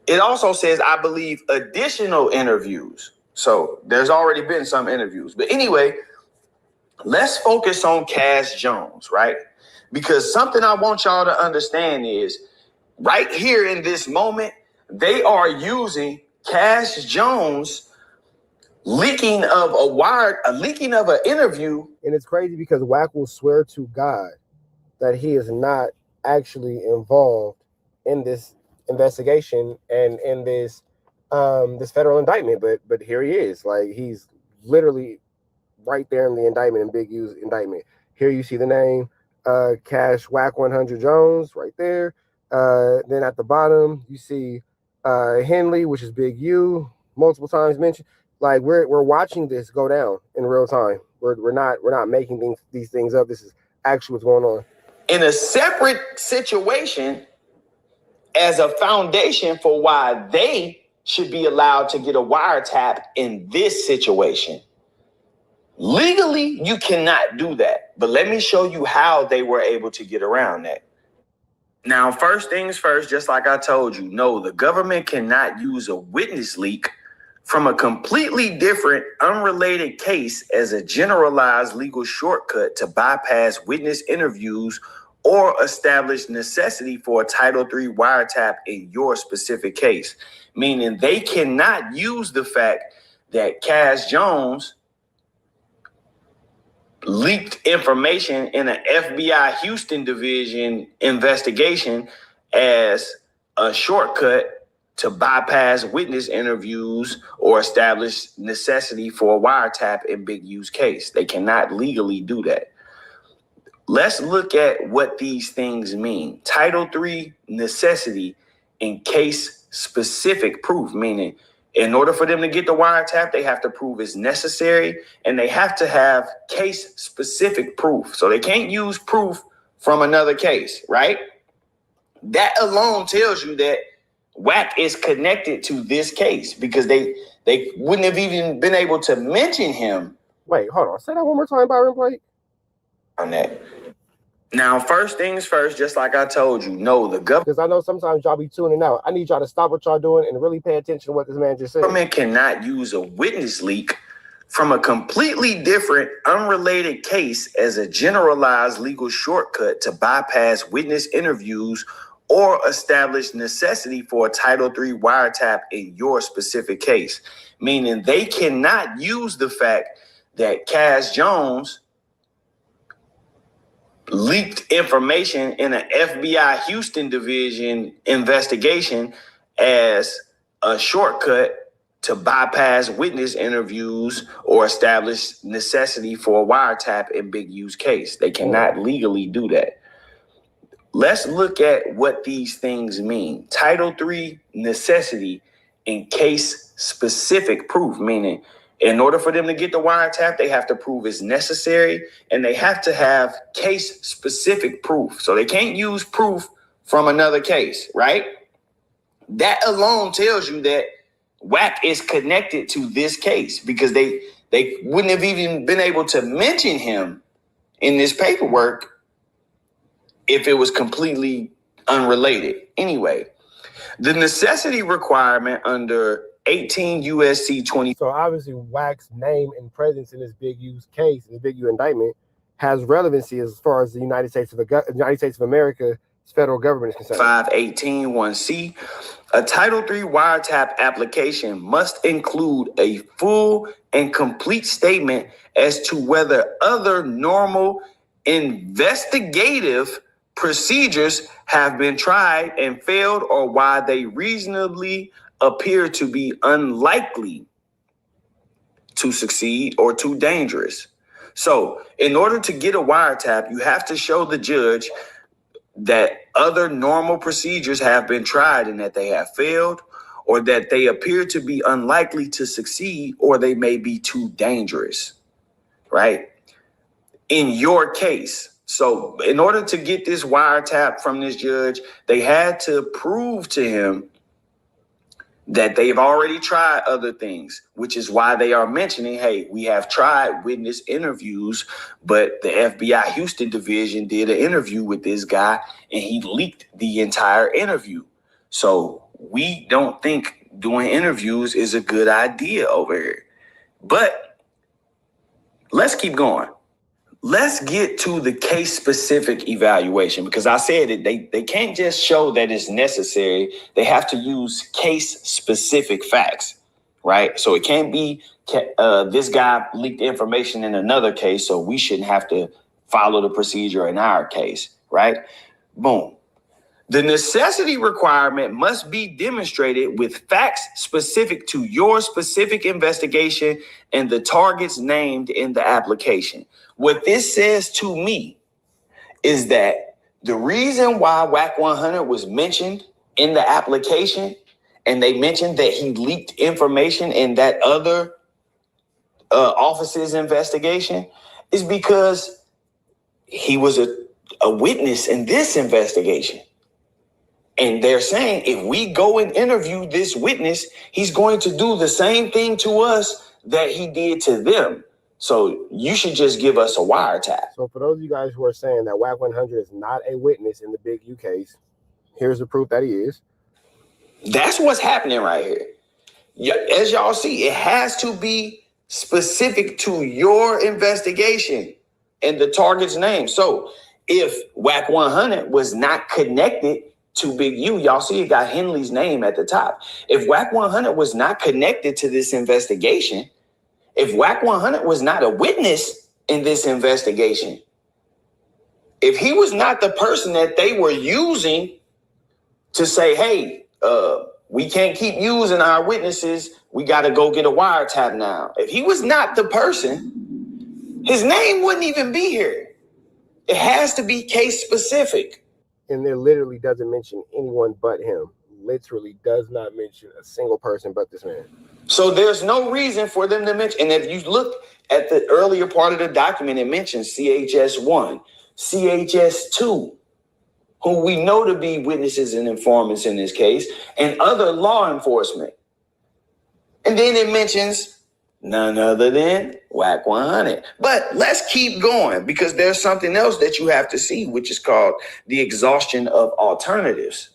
It also says, I believe, additional interviews. So there's already been some interviews. But anyway, let's focus on Cash Jones, right? Because something I want y'all to understand is right here in this moment, they are using Cash Jones leaking of an interview. And it's crazy because Wack will swear to God that he is not actually involved in this investigation and in this this federal indictment, but here he is. Like, he's literally right there in the indictment, in Big U's indictment. Here you see the name Cash Wack 100 Jones right there. Then at the bottom you see Henley, which is Big U, multiple times mentioned. Like, we're watching this go down in real time. We're not making these things up. This is actually what's going on. In a separate situation, as a foundation for why they should be allowed to get a wiretap in this situation. Legally, you cannot do that. But let me show you how they were able to get around that. Now, first things first, just like I told you, no, the government cannot use a witness leak from a completely different, unrelated case as a generalized legal shortcut to bypass witness interviews or establish necessity for a Title III wiretap in your specific case. Meaning they cannot use the fact that Cash Jones leaked information in an FBI Houston Division investigation as a shortcut to bypass witness interviews or establish necessity for a wiretap in Big U's case. They cannot legally do that. Let's look at what these things mean. Title III necessity in case-specific proof, meaning in order for them to get the wiretap, they have to prove it's necessary, and they have to have case-specific proof. So they can't use proof from another case, right? That alone tells you that Wack is connected to this case because they wouldn't have even been able to mention him. Wait, hold on. Say that one more time, Byron Blake. On that. Now, first things first, just like I told you, no, the government. Because I know sometimes y'all be tuning out. I need y'all to stop what y'all doing and really pay attention to what this man just said. The government cannot use a witness leak from a completely different, unrelated case as a generalized legal shortcut to bypass witness interviews or establish necessity for a Title III wiretap in your specific case. Meaning they cannot use the fact that Cash Jones leaked information in an FBI Houston division investigation as a shortcut to bypass witness interviews or establish necessity for a wiretap in Big U's case. They cannot legally do that. Let's look at what these things mean. Title III necessity in case specific proof, meaning in order for them to get the wiretap, they have to prove it's necessary and they have to have case specific proof. So they can't use proof from another case, right? That alone tells you that Wack is connected to this case because they wouldn't have even been able to mention him in this paperwork if it was completely unrelated. Anyway, the necessity requirement under 18 USC 20. So obviously Wack's name and presence in this Big U's case, in the Big U indictment, has relevancy as far as the United States of America's federal government is concerned. 518(1)(c). A Title III wiretap application must include a full and complete statement as to whether other normal investigative procedures have been tried and failed or why they reasonably appear to be unlikely to succeed or too dangerous. So in order to get a wiretap, you have to show the judge that other normal procedures have been tried and that they have failed, or that they appear to be unlikely to succeed, or they may be too dangerous, right? In your case. So in order to get this wiretap from this judge, they had to prove to him that they've already tried other things, which is why they are mentioning, hey, we have tried witness interviews, but the FBI Houston division did an interview with this guy and he leaked the entire interview. So we don't think doing interviews is a good idea over here. But let's keep going. Let's get to the case-specific evaluation, because I said it, they can't just show that it's necessary. They have to use case-specific facts, right? So it can't be this guy leaked information in another case, so we shouldn't have to follow the procedure in our case, right? Boom. The necessity requirement must be demonstrated with facts specific to your specific investigation and the targets named in the application. What this says to me is that the reason why Wack 100 was mentioned in the application, and they mentioned that he leaked information in that other office's investigation, is because he was a witness in this investigation. And they're saying if we go and interview this witness, he's going to do the same thing to us that he did to them. So you should just give us a wiretap. So for those of you guys who are saying that Wack 100 is not a witness in the Big U case, here's the proof that he is. That's what's happening right here. As y'all see, it has to be specific to your investigation and the target's name. So if Wack 100 was not connected to Big U, y'all see it got Henley's name at the top. If Wack 100 was not connected to this investigation, if Wack 100 was not a witness in this investigation, if he was not the person that they were using to say, hey, we can't keep using our witnesses, we got to go get a wiretap now. If he was not the person, his name wouldn't even be here. It has to be case specific. And it literally doesn't mention anyone but him. Literally does not mention a single person but this man. So there's no reason for them to mention. And if you look at the earlier part of the document, it mentions CHS-1, CHS-2, who we know to be witnesses and informants in this case, and other law enforcement. And then it mentions none other than Wack 100. But let's keep going, because there's something else that you have to see, which is called the exhaustion of alternatives.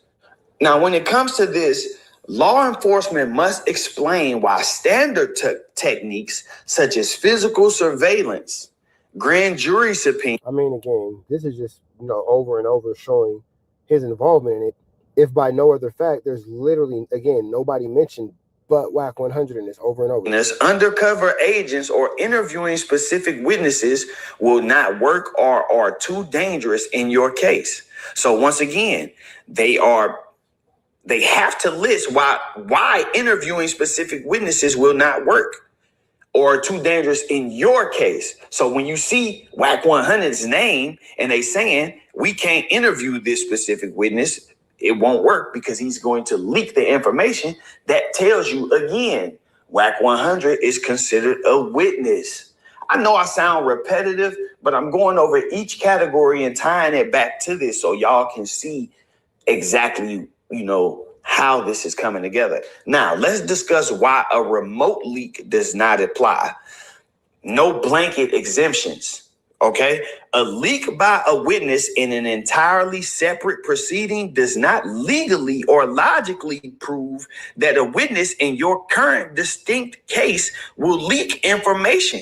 Now, when it comes to this, law enforcement must explain why standard techniques such as physical surveillance, grand jury subpoena. I mean, again, this is just, over and over showing his involvement in it. If by no other fact, there's literally, again, nobody mentioned but Wack 100 in this over and over. Undercover agents or interviewing specific witnesses will not work or are too dangerous in your case. So once again, they have to list why interviewing specific witnesses will not work or too dangerous in your case. So when you see Wack 100's name and they saying we can't interview this specific witness, it won't work because he's going to leak the information that tells you again, Wack 100 is considered a witness. I know I sound repetitive, but I'm going over each category and tying it back to this so y'all can see exactly, how this is coming together. Now, let's discuss why a remote leak does not apply. No blanket exemptions. Okay, a leak by a witness in an entirely separate proceeding does not legally or logically prove that a witness in your current distinct case will leak information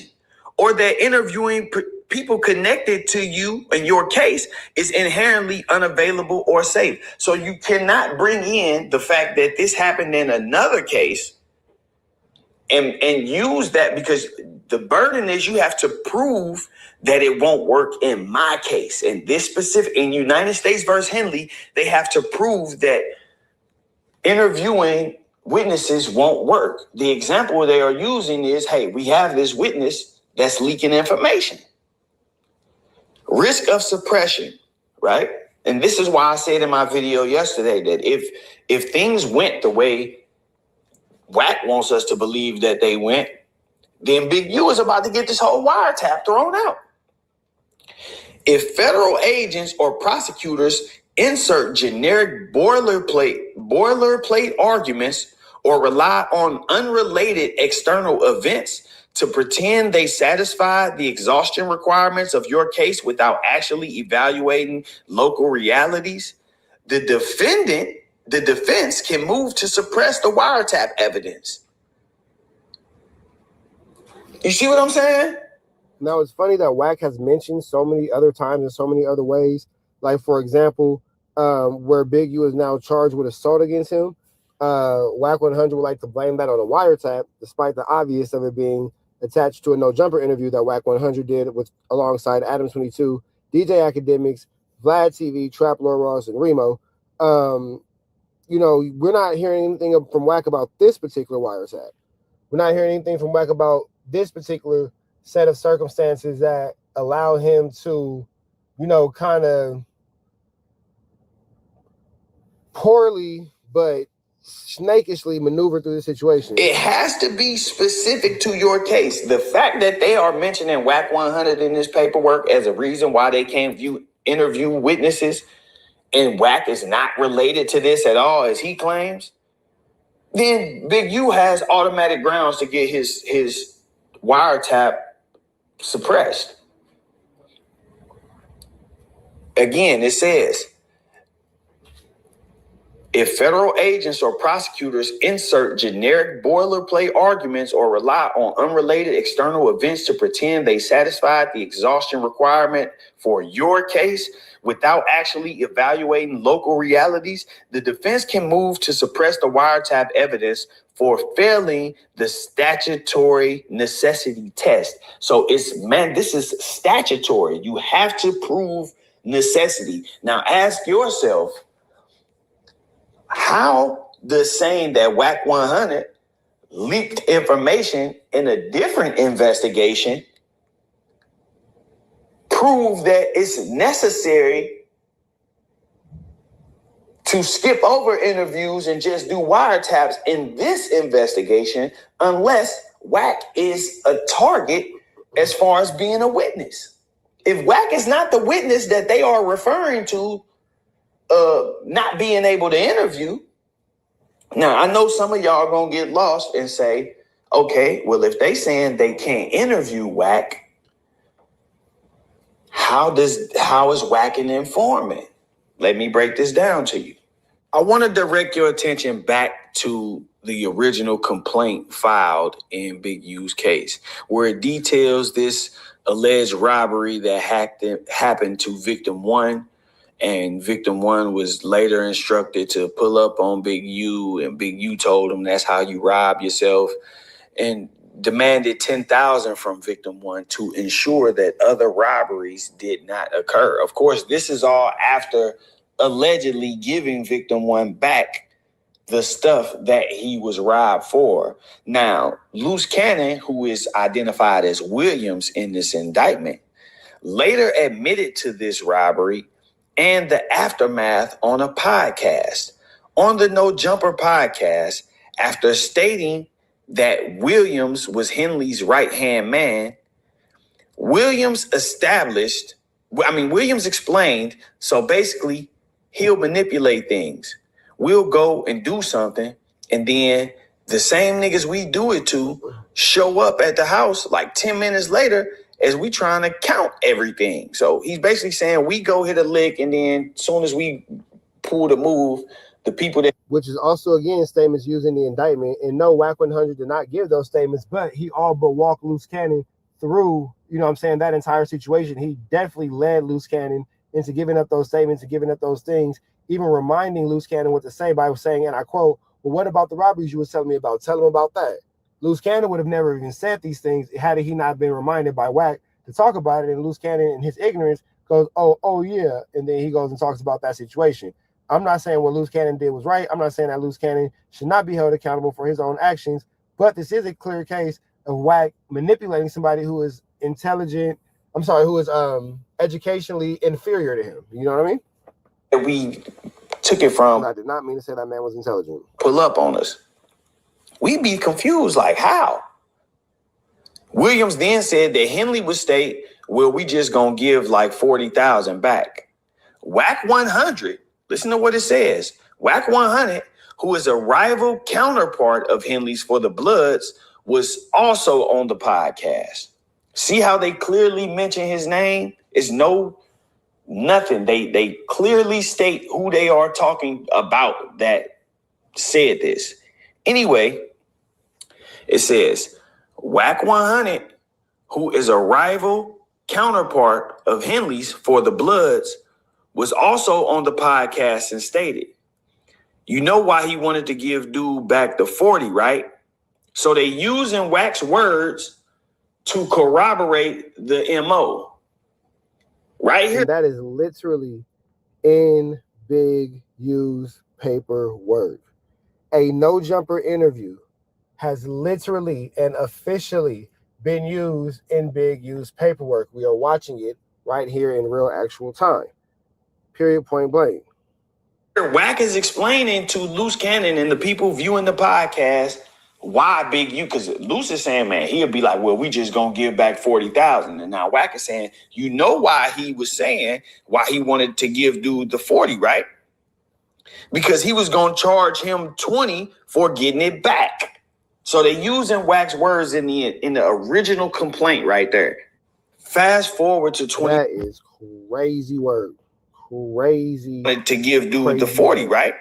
or that interviewing people connected to you in your case is inherently unavailable or safe. So you cannot bring in the fact that this happened in another case and use that, because the burden is you have to prove that it won't work in my case. In this specific, in United States versus Henley, they have to prove that interviewing witnesses won't work. The example they are using is, hey, we have this witness that's leaking information. Risk of suppression, right? And this is why I said in my video yesterday that if things went the way Wack wants us to believe that they went, then Big U is about to get this whole wiretap thrown out. If federal agents or prosecutors insert generic boilerplate arguments or rely on unrelated external events to pretend they satisfy the exhaustion requirements of your case without actually evaluating local realities, the defense can move to suppress the wiretap evidence. You see what I'm saying? Now, it's funny that Wack has mentioned so many other times in so many other ways. Like, for example, where Big U is now charged with assault against him, Wack 100 would like to blame that on a wiretap, despite the obvious of it being attached to a No Jumper interview that Wack 100 did alongside Adam 22, DJ Academics, Vlad TV, Trap Lord Ross, and Remo. We're not hearing anything from Wack about this particular wiretap. We're not hearing anything from Wack about this particular set of circumstances that allow him to, kind of poorly but snakishly maneuver through the situation. It has to be specific to your case. The fact that they are mentioning Wack 100 in this paperwork as a reason why they can't interview witnesses, and Wack is not related to this at all, as he claims, then Big U has automatic grounds to get his wiretap suppressed. Again, it says, if federal agents or prosecutors insert generic boilerplate arguments or rely on unrelated external events to pretend they satisfied the exhaustion requirement for your case without actually evaluating local realities, the defense can move to suppress the wiretap evidence for failing the statutory necessity test. So this is statutory. You have to prove necessity. Now ask yourself, how does saying that Wack 100 leaked information in a different investigation prove that it's necessary to skip over interviews and just do wiretaps in this investigation unless Wack is a target as far as being a witness? If Wack is not the witness that they are referring to, not being able to interview. Now, I know some of y'all are going to get lost and say, okay, well, if they saying they can't interview Wack, how is Wack an informant? Let me break this down to you. I want to direct your attention back to the original complaint filed in Big U's case, where it details this alleged robbery that happened to victim 1 And victim one was later instructed to pull up on Big U, and Big U told him that's how you rob yourself, and demanded $10,000 from victim one to ensure that other robberies did not occur. Of course, this is all after allegedly giving victim one back the stuff that he was robbed for. Now, Loose Cannon, who is identified as Williams in this indictment, later admitted to this robbery and the aftermath on a podcast. On the No Jumper podcast, after stating that Williams was Henley's right-hand man, Williams explained, so basically, he'll manipulate things. We'll go and do something, and then the same niggas we do it to show up at the house like 10 minutes later as we trying to count everything. So he's basically saying we go hit a lick, and then as soon as we pull the move, the people that... Which is also, again, statements used in the indictment. And no, Wack 100 did not give those statements, but he all but walked Loose Cannon through, you know what I'm saying, that entire situation. He definitely led Loose Cannon into giving up those statements and giving up those things, even reminding Loose Cannon what to say by saying, and I quote, "Well, what about the robberies you was telling me about? Tell him about that." Loose Cannon would have never even said these things had he not been reminded by Wack to talk about it. And Loose Cannon, in his ignorance, goes, oh yeah. And then he goes and talks about that situation. I'm not saying what Loose Cannon did was right. I'm not saying that Loose Cannon should not be held accountable for his own actions, but this is a clear case of Wack manipulating somebody who is intelligent. Who is educationally inferior to him. You know what I mean? We took it from... I did not mean to say that man was intelligent. Pull up on us. We be confused, like how? Williams then said that Henley would state, well, we just gonna give like 40,000 back. Wack 100, listen to what it says. Wack 100, who is a rival counterpart of Henley's for the Bloods, was also on the podcast. See how they clearly mention his name? It's nothing. They clearly state who they are talking about that said this. Anyway, it says, Wack 100, who is a rival counterpart of Henley's for the Bloods, was also on the podcast and stated, you know why he wanted to give dude back the 40, right? So they using Wack's words to corroborate the MO. Right here. And that is literally in Big U's paperwork. A No Jumper interview has literally and officially been used in Big U's paperwork. We are watching it right here in real actual time. Period, point blank. Wack is explaining to Loose Cannon and the people viewing the podcast why Big U, because Loose is saying, man, he'll be like, well, we just gonna give back 40,000. And now Wack is saying, you know why he was saying why he wanted to give dude the 40, right? Because he was gonna charge him 20 for getting it back. So they're using Wack's words in the original complaint right there. Fast forward to 20. That is crazy work. Crazy. To give dude the 40, right?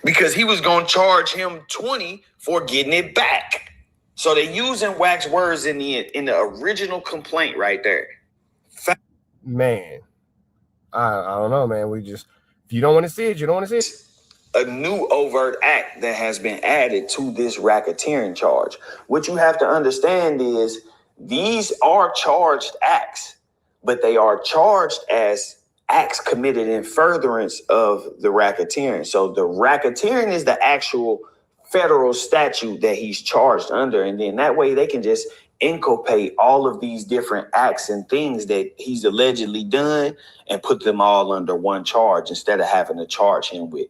Because he was going to charge him 20 for getting it back. So they're using Wack's words in the original complaint right there. Man, I don't know, man. If you don't want to see it, you don't want to see it. A new overt act that has been added to this racketeering charge. What you have to understand is these are charged acts, but they are charged as acts committed in furtherance of the racketeering. So the racketeering is the actual federal statute that he's charged under. And then that way they can just inculpate all of these different acts and things that he's allegedly done and put them all under one charge instead of having to charge him with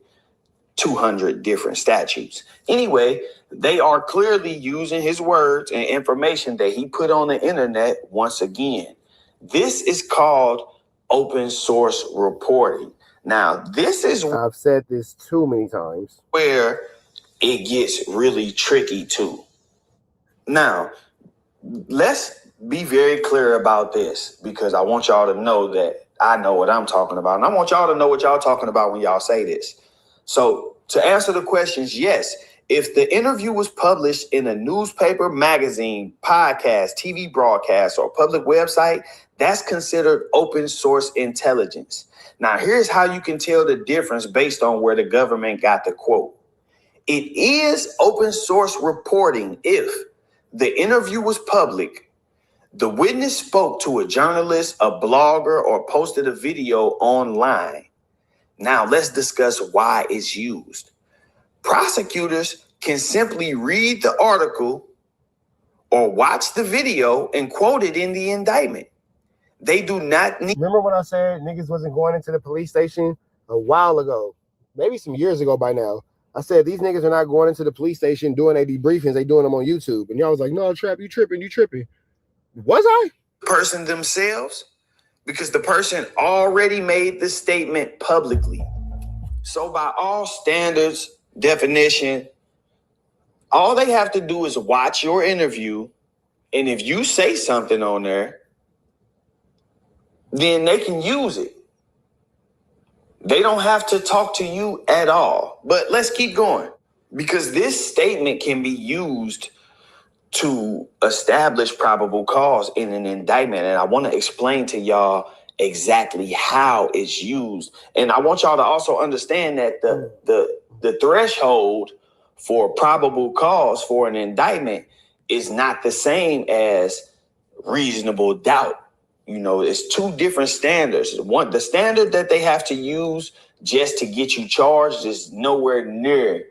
200 different statutes. Anyway, they are clearly using his words and information that he put on the internet once again. This is called open source reporting. Now, this is... I've said this too many times. Where it gets really tricky too. Now, let's be very clear about this because I want y'all to know that I know what I'm talking about. And I want y'all to know what y'all talking about when y'all say this. So to answer the questions, yes, If the interview was published in a newspaper, magazine, podcast, TV broadcast, or public website, that's considered open source intelligence. Now, here's how you can tell the difference based on where the government got the quote. It is open source reporting if the interview was public, the witness spoke to a journalist, a blogger, or posted a video online. Now, let's discuss why it's used. Prosecutors can simply read the article or watch the video and quote it in the indictment. They do not need. Remember when I said niggas wasn't going into the police station a while ago, maybe some years ago by now? I said these niggas are not going into the police station doing their debriefings, they doing them on YouTube. And y'all was like, no, Trap, you tripping. Was I? Person themselves, because the person already made the statement publicly. So by all standards, definition, all they have to do is watch your interview, and if you say something on there, then they can use it. They don't have to talk to you at all. But let's keep going, because this statement can be used to establish probable cause in an indictment. And I want to explain to y'all exactly how it's used. And I want y'all to also understand that the threshold for probable cause for an indictment is not the same as reasonable doubt. You know, it's two different standards. One, the standard that they have to use just to get you charged is nowhere near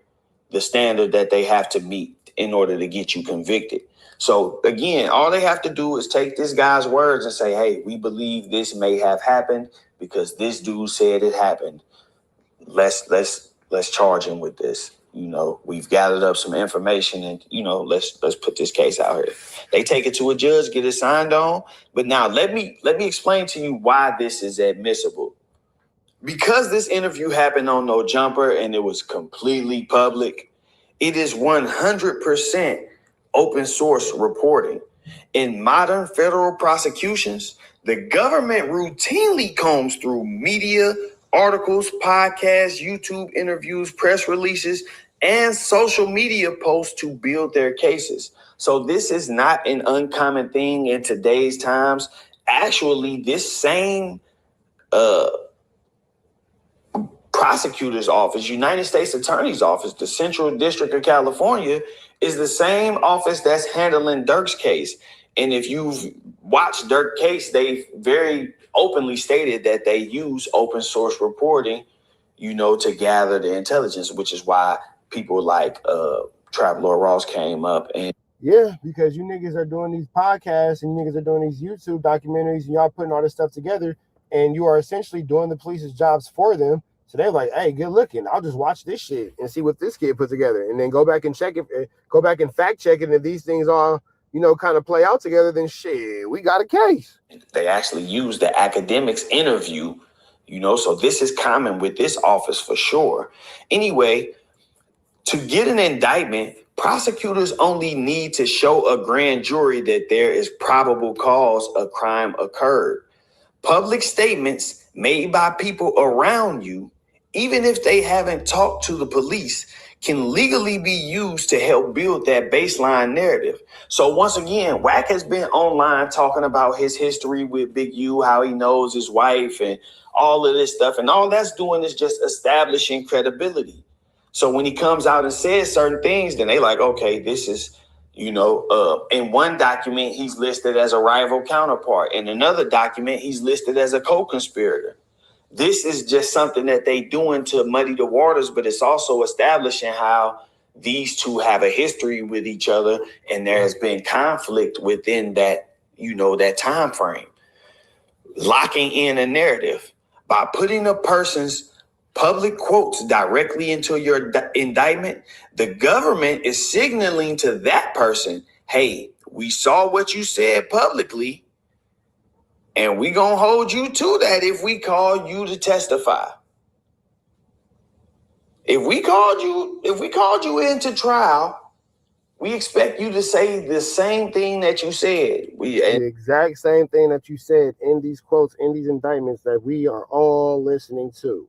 the standard that they have to meet in order to get you convicted. So again, all they have to do is take this guy's words and say, hey, we believe this may have happened because this dude said it happened. Let's charge him with this. You know, we've gathered up some information and, you know, let's put this case out here. They take it to a judge, get it signed on. But now let me explain to you why this is admissible. Because this interview happened on No Jumper and it was completely public, it is 100% open source reporting. In modern federal prosecutions, the government routinely combs through media, articles, podcasts, YouTube interviews, press releases, and social media posts to build their cases. So this is not an uncommon thing in today's times. Actually, this same prosecutor's office, United States Attorney's Office, the Central District of California, is the same office that's handling Dirk's case. And if you've watched Dirk's case, they very openly stated that they use open source reporting, you know, to gather the intelligence, which is why people like Traveler Ross came up. And yeah, because you niggas are doing these podcasts and you niggas are doing these YouTube documentaries and y'all putting all this stuff together and you are essentially doing the police's jobs for them. So they're like, hey, good looking. I'll just watch this shit and see what this kid put together and then go back and check it, go back and fact check it. And if these things all, you know, kind of play out together, then shit, we got a case. They actually use the academics interview, you know, so this is common with this office for sure. Anyway, to get an indictment, prosecutors only need to show a grand jury that there is probable cause a crime occurred. Public statements made by people around you, even if they haven't talked to the police, can legally be used to help build that baseline narrative. So once again, Wack has been online talking about his history with Big U, how he knows his wife and all of this stuff. And all that's doing is just establishing credibility. So when he comes out and says certain things, then they like, okay, this is, you know, in one document, he's listed as a rival counterpart. In another document, he's listed as a co-conspirator. This is just something that they doing to muddy the waters, but it's also establishing how these two have a history with each other. And there has been conflict within that, you know, that time frame. Locking in a narrative by putting a person's public quotes directly into your indictment, the government is signaling to that person, hey, we saw what you said publicly, and we gonna hold you to that if we call you to testify. If we called you into trial, we expect you to say the same thing that you said. The exact same thing that you said in these quotes, in these indictments that we are all listening to.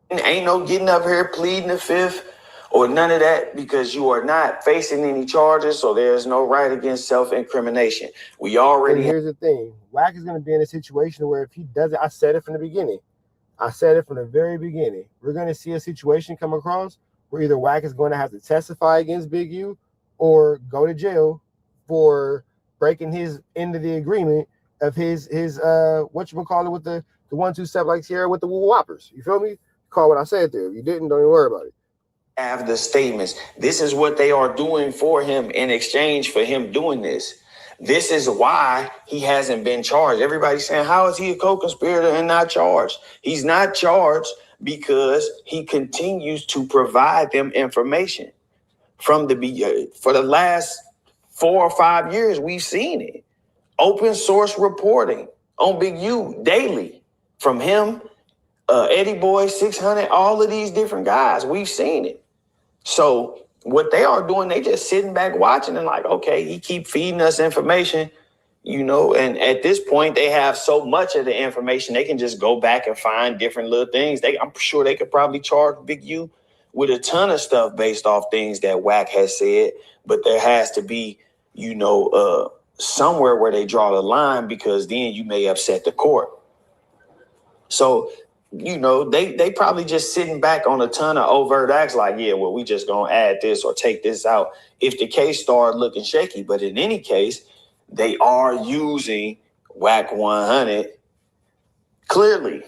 Ain't no getting up here pleading the fifth or none of that, because you are not facing any charges, so there's no right against self-incrimination. We already. And here's the thing: Wack is going to be in a situation where if he does it, I said it from the beginning. I said it from the very beginning. We're going to see a situation come across where either Wack is going to have to testify against Big U or go to jail for breaking his end of the agreement of his whatchamacallit with the 1-2 step like Sierra with the whoppers. You feel me? Call what I said there. If you didn't, don't even worry about it. Have the statements. This is what they are doing for him in exchange for him doing this. This is why he hasn't been charged. Everybody's saying, how is he a co-conspirator and not charged? He's not charged because he continues to provide them information. For the last 4 or 5 years, we've seen it. Open source reporting on Big U daily from him, Eddie Boy, 600, all of these different guys. We've seen it. So what they are doing, they just sitting back watching and like, okay, he keep feeding us information, and at this point they have so much of the information, they can just go back and find different little things. I'm sure they could probably charge Big U with a ton of stuff based off things that Wack has said, but there has to be, somewhere where they draw the line, because then you may upset the court. So they probably just sitting back on a ton of overt acts like, yeah, well, we just gonna add this or take this out if the case started looking shaky. But in any case, they are using Wack 100 clearly.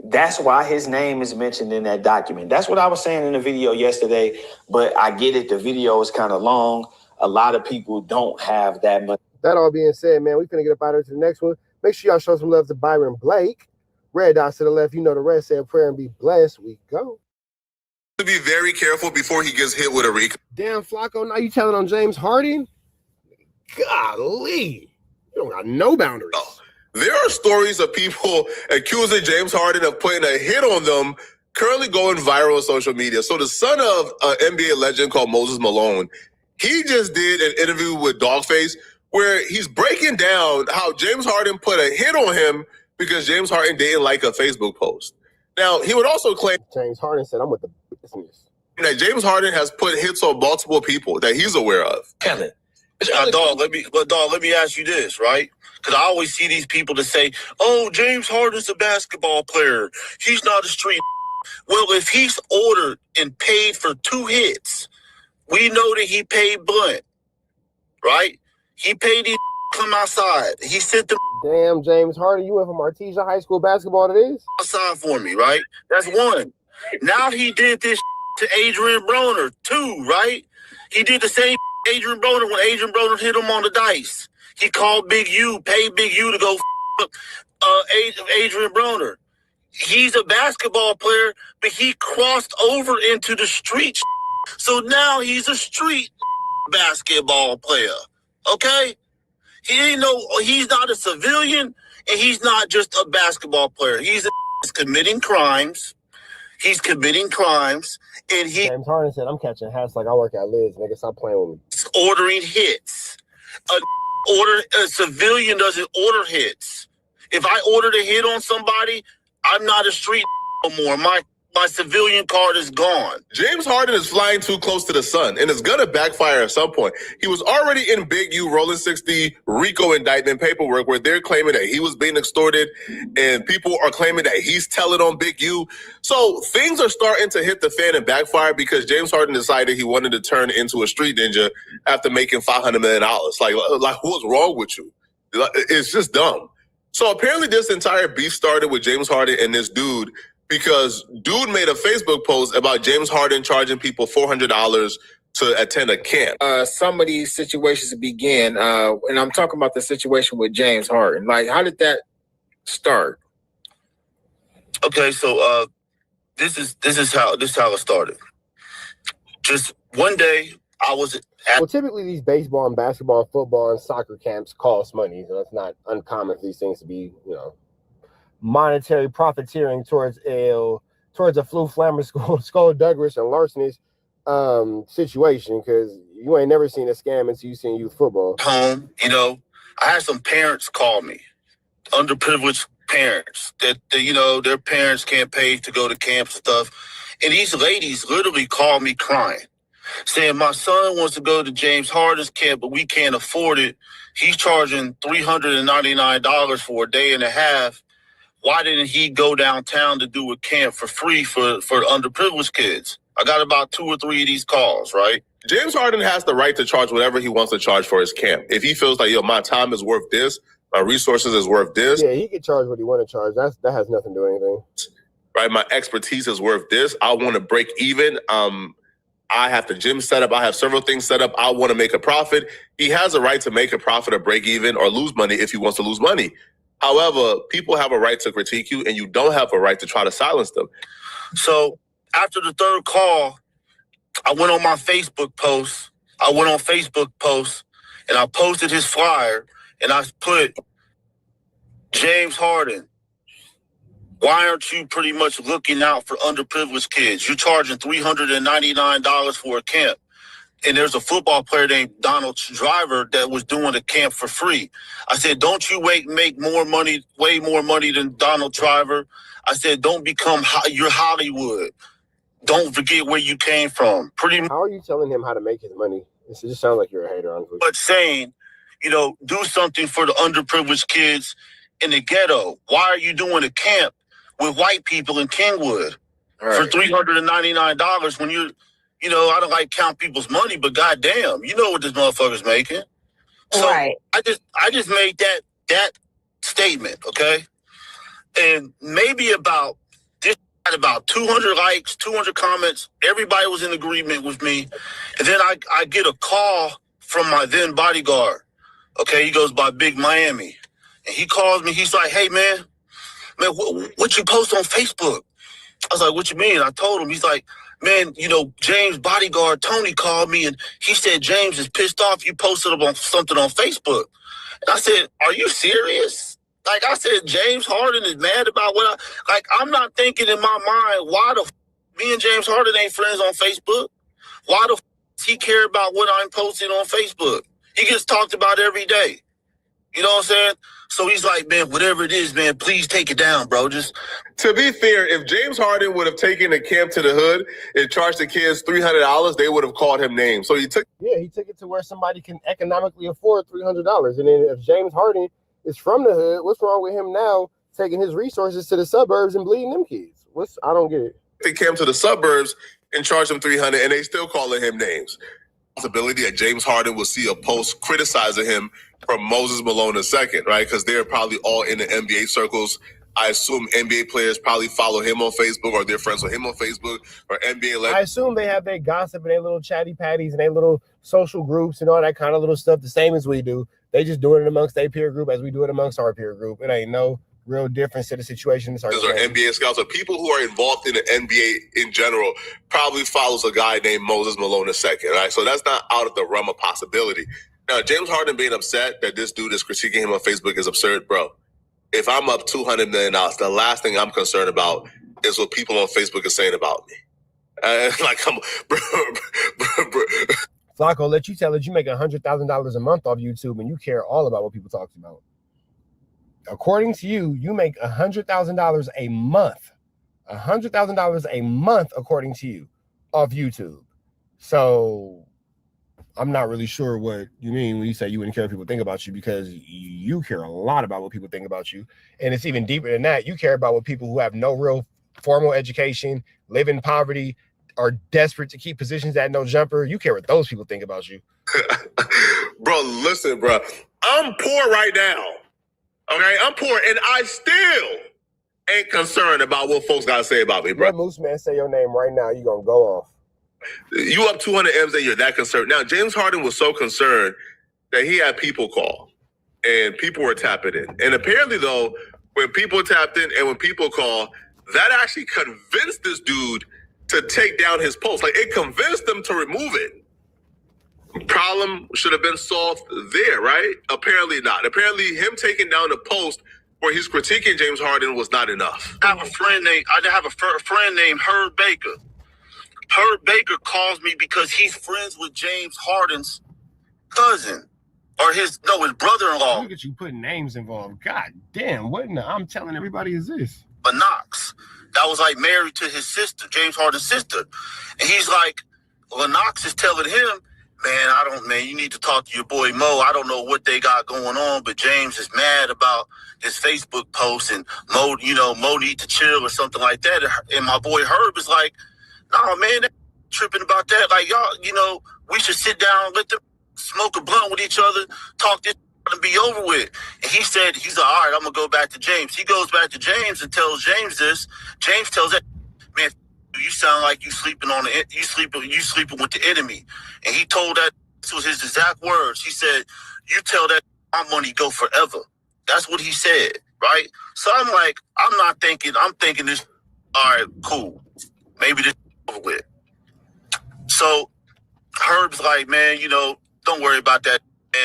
That's why his name is mentioned in that document. That's what I was saying in the video yesterday, but I get it. The video is kind of long. A lot of people don't have that much. That all being said, man, we finna get up out of here to the next one. Make sure y'all show some love to Byron Blake. Red dots to the left, the rest. Say a prayer and be blessed. We go. To be very careful before he gets hit with a recall. Damn, Flacco, now you telling on James Harden? Golly. You don't got no boundaries. There are stories of people accusing James Harden of putting a hit on them currently going viral on social media. So the son of an NBA legend called Moses Malone, he just did an interview with Dogface where he's breaking down how James Harden put a hit on him because James Harden didn't like a Facebook post. Now, he would also claim James Harden said, I'm with the business. That James Harden has put hits on multiple people that he's aware of. Kevin, dog, let me ask you this, right? Because I always see these people that say, oh, James Harden's a basketball player. He's not a street. Well, if he's ordered and paid for 2 hits, we know that he paid Blunt, right? He paid these come outside. He sent them. Damn, James Harden, you went from Artesia High School basketball to this? Outside for me, right? That's one. Now he did this to Adrian Broner, too, right? He did the same Adrian Broner when Adrian Broner hit him on the dice. He called Big U, paid Big U to go Adrian Broner. He's a basketball player, but he crossed over into the street. So now he's a street basketball player, okay? He's not a civilian, and he's not just a basketball player. He's committing crimes. He's committing crimes, and James Harden said, I'm catching hats like I work at Liz, nigga. Stop playing with me. He's ordering hits. A civilian doesn't order hits. If I ordered a hit on somebody, I'm not a street no more. My civilian card is gone. James Harden is flying too close to the sun, and it's going to backfire at some point. He was already in Big U Rolling 60 RICO indictment paperwork where they're claiming that he was being extorted, and people are claiming that he's telling on Big U. So things are starting to hit the fan and backfire because James Harden decided he wanted to turn into a street ninja after making $500 million. Like what's wrong with you? It's just dumb. So apparently this entire beef started with James Harden and this dude, because dude made a Facebook post about James Harden charging people $400 to attend a camp. Some of these situations began, and I'm talking about the situation with James Harden. Like, how did that start? Okay, so this is how it started. Just one day, I was well, typically these baseball and basketball, football and soccer camps cost money, so it's not uncommon for these things to be, monetary profiteering towards a Flu Flammer Skull Douglas and larcenies situation, because you ain't never seen a scam until you seen youth football. Home, I had some parents call me, underprivileged parents that their parents can't pay to go to camp and stuff, And these ladies literally called me crying, saying, my son wants to go to James Harden's camp, but we can't afford it. He's charging $399 for a day and a half. Why didn't he go downtown to do a camp for free for underprivileged kids? I got about 2 or 3 of these calls, right? James Harden has the right to charge whatever he wants to charge for his camp. If he feels like, yo, my time is worth this, my resources is worth this. Yeah, he can charge what he want to charge. That has nothing to do with anything. Right, my expertise is worth this. I want to break even. I have the gym set up. I have several things set up. I want to make a profit. He has a right to make a profit or break even or lose money if he wants to lose money. However, people have a right to critique you, and you don't have a right to try to silence them. So after the third call, I went on my Facebook post. And I posted his flyer, and I put, James Harden, why aren't you pretty much looking out for underprivileged kids? You're charging $399 for a camp. And there's a football player named Donald Driver that was doing a camp for free. I said, don't you make more money, way more money than Donald Driver? I said, don't become your Hollywood. Don't forget where you came from. How are you telling him how to make his money? It just sounds like you're a hater, honestly. But saying, do something for the underprivileged kids in the ghetto. Why are you doing a camp with white people in Kingwood for $399 when you're, I don't like count people's money, but goddamn, you know what this motherfucker's making. So I just made that statement, okay? And maybe about 200 likes, 200 comments. Everybody was in agreement with me. And then I get a call from my then bodyguard. Okay, he goes by Big Miami. And he calls me. He's like, hey, man, what you post on Facebook? I was like, what you mean? I told him. He's like, man, James' bodyguard, Tony, called me, and he said James is pissed off you posted something on Facebook. And I said, are you serious? Like I said, James Harden is mad about what I'm not thinking in my mind, why me and James Harden ain't friends on Facebook? Why does he care about what I'm posting on Facebook? He gets talked about every day. You know what I'm saying? So he's like, man, whatever it is, man, please take it down, bro. Just to be fair, if James Harden would have taken a camp to the hood and charged the kids $300, they would have called him names. So he took it to where somebody can economically afford $300. And then if James Harden is from the hood, what's wrong with him now taking his resources to the suburbs and bleeding them kids? I don't get it. They came to the suburbs and charged him $300, and they still calling him names. Possibility that James Harden will see a post criticizing him from Moses Malone II, right? Because they're probably all in the NBA circles. I assume NBA players probably follow him on Facebook, or they're friends with him on Facebook, or NBA. I assume they have their gossip and their little chatty patties and their little social groups and all that kind of little stuff, the same as we do. They just do it amongst their peer group as we do it amongst our peer group. It ain't no real difference to the situation. Or NBA scouts, or people who are involved in the NBA in general, probably follows a guy named Moses Malone II, right? So that's not out of the realm of possibility. Now, James Harden being upset that this dude is critiquing him on Facebook is absurd, bro. If I'm up $200 million, the last thing I'm concerned about is what people on Facebook are saying about me. Bro. Flacco, let you tell it, you make $100,000 a month off YouTube and you care all about what people talk about. According to you, you make $100,000 a month. $100,000 a month, according to you, off YouTube. So I'm not really sure what you mean when you say you wouldn't care what people think about you, because you care a lot about what people think about you. And it's even deeper than that. You care about what people who have no real formal education, live in poverty, are desperate to keep positions at no jumper. You care what those people think about you. Bro, listen, bro. I'm poor right now. Okay? I'm poor, and I still ain't concerned about what folks got to say about me, bro. Let Moose Man say your name right now. You going to go off. You up 200 M's and you're that concerned. Now, James Harden was so concerned that he had people call, and people were tapping in. And apparently, though, when people tapped in and when people call, that actually convinced this dude to take down his post. Like, it convinced them to remove it. Problem should have been solved there, right? Apparently not. Apparently, him taking down the post where he's critiquing James Harden was not enough. I have a friend named Herb Baker. Herb Baker calls me because he's friends with James Harden's cousin, or his brother-in-law. Look at you putting names involved. God damn, what in the I'm telling everybody is this? Lennox that was like married to his sister, James Harden's sister. And he's like, Lennox is telling him, man, you need to talk to your boy Mo. I don't know what they got going on, but James is mad about this Facebook post and Mo need to chill or something like that. And my boy Herb is like, no, man, they're tripping about that. Like, y'all, we should sit down, let them smoke a blunt with each other, talk this and be over with. And he's like, all right, I'm gonna go back to James. He goes back to James and tells James this. James tells that, man, you sound like you sleeping with the enemy. And he told that, this was his exact words. He said, you tell that my money go forever. That's what he said, right? So I'm like, I'm thinking this, all right, cool. Maybe this is over with. So Herb's like, man, don't worry about that.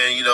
And,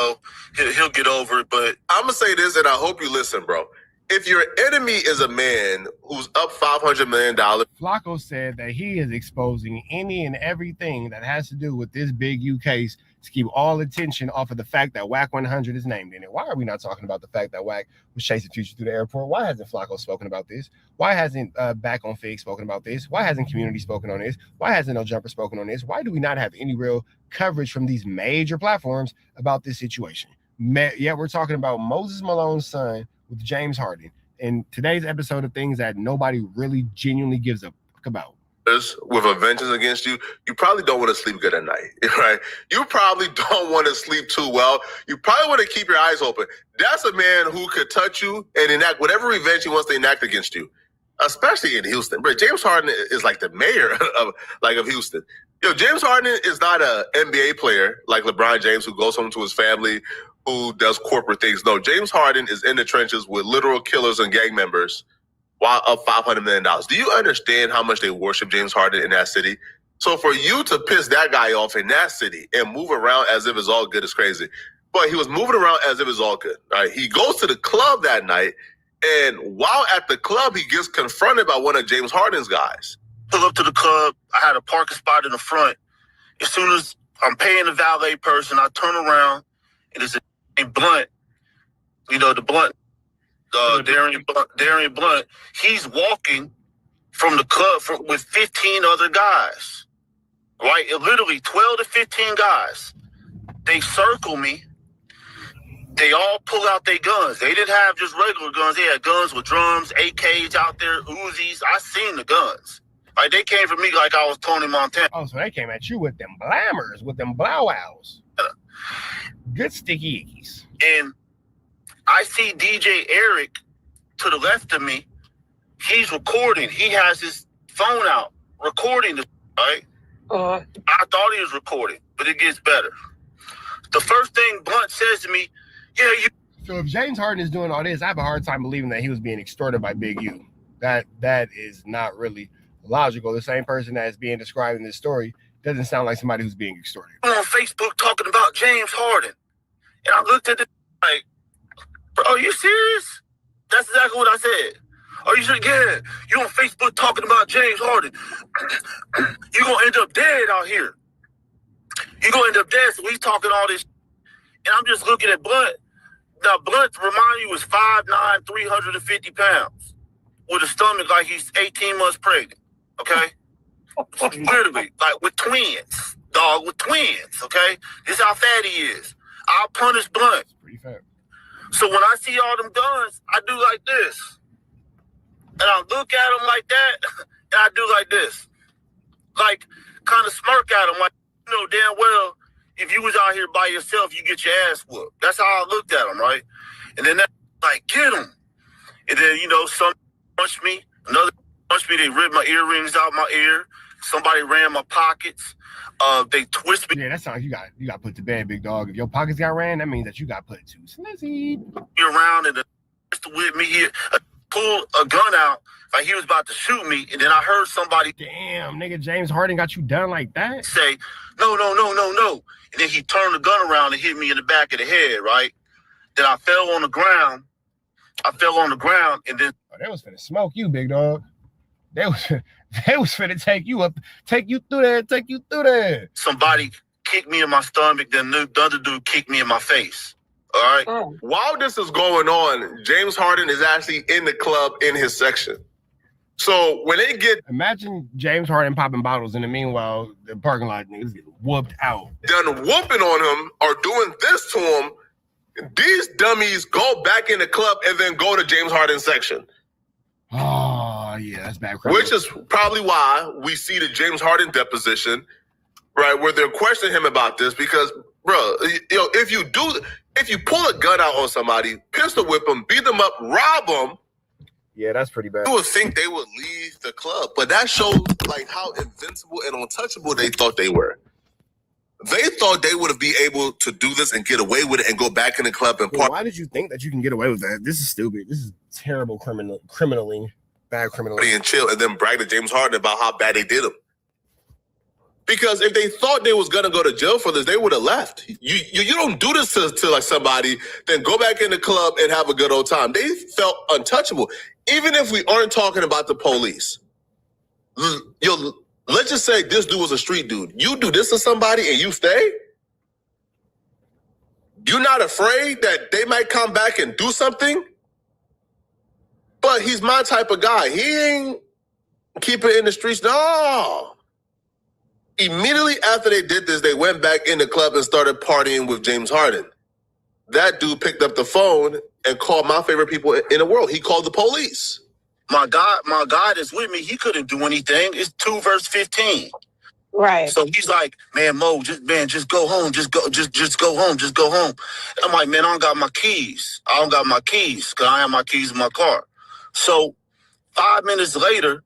he'll get over it. But I'm going to say this, and I hope you listen, bro. If your enemy is a man who's up $500 million. Flacco said that he is exposing any and everything that has to do with this Big U case to keep all attention off of the fact that Wack 100 is named in it. Why are we not talking about the fact that Wack was chasing Future through the airport? Why hasn't Flacco spoken about this? Why hasn't Back on Fig spoken about this? Why hasn't Community spoken on this? Why hasn't No Jumper spoken on this? Why do we not have any real coverage from these major platforms about this situation? Yeah, we're talking about Moses Malone's son with James Harden in today's episode of things that nobody really genuinely gives a fuck about. With a vengeance against you, you probably don't want to sleep good at night, right? You probably don't want to sleep too well. You probably want to keep your eyes open. That's a man who could touch you and enact whatever revenge he wants to enact against you, especially in Houston. But James Harden is like the mayor of Houston. James Harden is not an NBA player like LeBron James who goes home to his family, who does corporate things. No, James Harden is in the trenches with literal killers and gang members while up $500 million. Do you understand how much they worship James Harden in that city? So for you to piss that guy off in that city and move around as if it's all good is crazy. But he was moving around as if it's all good. Right? He goes to the club that night, and while at the club, he gets confronted by one of James Harden's guys. Pull up to the club. I had a parking spot in the front. As soon as I'm paying the valet person, I turn around, and it's a Blunt. The Blunt. Darian Blunt, he's walking from the club with 15 other guys, right? Literally 12 to 15 guys. They circle me. They all pull out their guns. They didn't have just regular guns. They had guns with drums, AKs out there, Uzis. I seen the guns. Like, they came for me like I was Tony Montana. Oh, so they came at you with them blammers, with them blow-outs. Good sticky ickies. And I see DJ Eric to the left of me. He's recording. He has his phone out, recording this, right? I thought he was recording, but it gets better. The first thing Blunt says to me, So if James Harden is doing all this, I have a hard time believing that he was being extorted by Big U. That is not really logical. The same person that is being described in this story doesn't sound like somebody who's being extorted. On Facebook talking about James Harden. And I looked at it like, bro, are you serious? That's exactly what I said. Are you serious? Yeah, you on Facebook talking about James Harden. You're going to end up dead out here. You're going to end up dead, so we talking all this. And I'm just looking at Blunt. Now, Blunt, remind you, was 5'9", 350 pounds with a stomach like he's 18 months pregnant, okay? Literally, like with twins, dog, with twins, okay? This is how fat he is. I'll punish Blunt. Pretty fat. So when I see all them guns, I do like this. And I look at them like that, and I do like this. Like, kind of smirk at them, like, damn well, if you was out here by yourself, you get your ass whooped. That's how I looked at them, right? And then that, like, get him. And then, some punched me, another punched me, they ripped my earrings out my ear. Somebody ran my pockets. They twist me. Yeah, that sounds you got put to bed, big dog. If your pockets got ran, that means that you got put to slizzy. Around and with me here, pulled a gun out like he was about to shoot me, and then I heard somebody, damn, nigga, James Harden got you done like that? Say, no. And then he turned the gun around and hit me in the back of the head, right? Then I fell on the ground. And then they was finna smoke you, big dog. They was finna take you up, take you through there. Somebody kicked me in my stomach, then the other dude kicked me in my face. All right. While this is going on, James Harden is actually in the club in his section. So when they get imagine James Harden popping bottles, and the meanwhile the parking lot niggas get whooped out. done whooping on him or doing this to him, these dummies go back in the club and then go to James Harden's section. Oh yeah, that's bad. Which is probably why we see the James Harden deposition, right, where they're questioning him about this because, bro, you know, if you pull a gun out on somebody, pistol whip them, beat them up, rob them. Yeah, that's pretty bad. You would think they would leave the club, but that shows like how invincible and untouchable they thought they were. They thought they would be able to do this and get away with it and go back in the club and party. Why did you think that you can get away with that? This is stupid. This is terrible criminally bad criminally. And chill and then brag to James Harden about how bad they did him. Because if they thought they was gonna go to jail for this, they would have left. You don't do this to like somebody, then go back in the club and have a good old time. They felt untouchable. Even if we aren't talking about the police, let's just say this dude was a street dude. You do this to somebody and you stay? You're not afraid that they might come back and do something? But he's my type of guy. He ain't keeping it in the streets. No. Immediately after they did this, they went back in the club and started partying with James Harden. That dude picked up the phone and called my favorite people in the world. He called the police. My God is with me. He couldn't do anything. It's 2 verse 15. Right. So he's like, man, Mo, just go home. Just go home. Just go home. I'm like, man, I don't got my keys. I don't got my keys because I have my keys in my car. So 5 minutes later,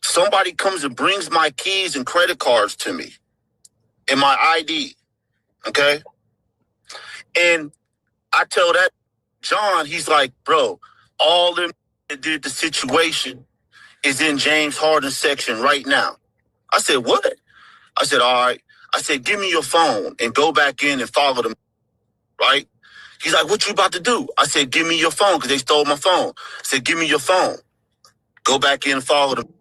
somebody comes and brings my keys and credit cards to me and my ID. Okay. And I tell that John, he's like, bro, all them that did the situation is in James Harden's section right now. I said, what? I said, all right. I said, give me your phone and go back in and follow them. Right? He's like, what you about to do? I said, give me your phone because they stole my phone. I said, give me your phone. Go back in and follow them.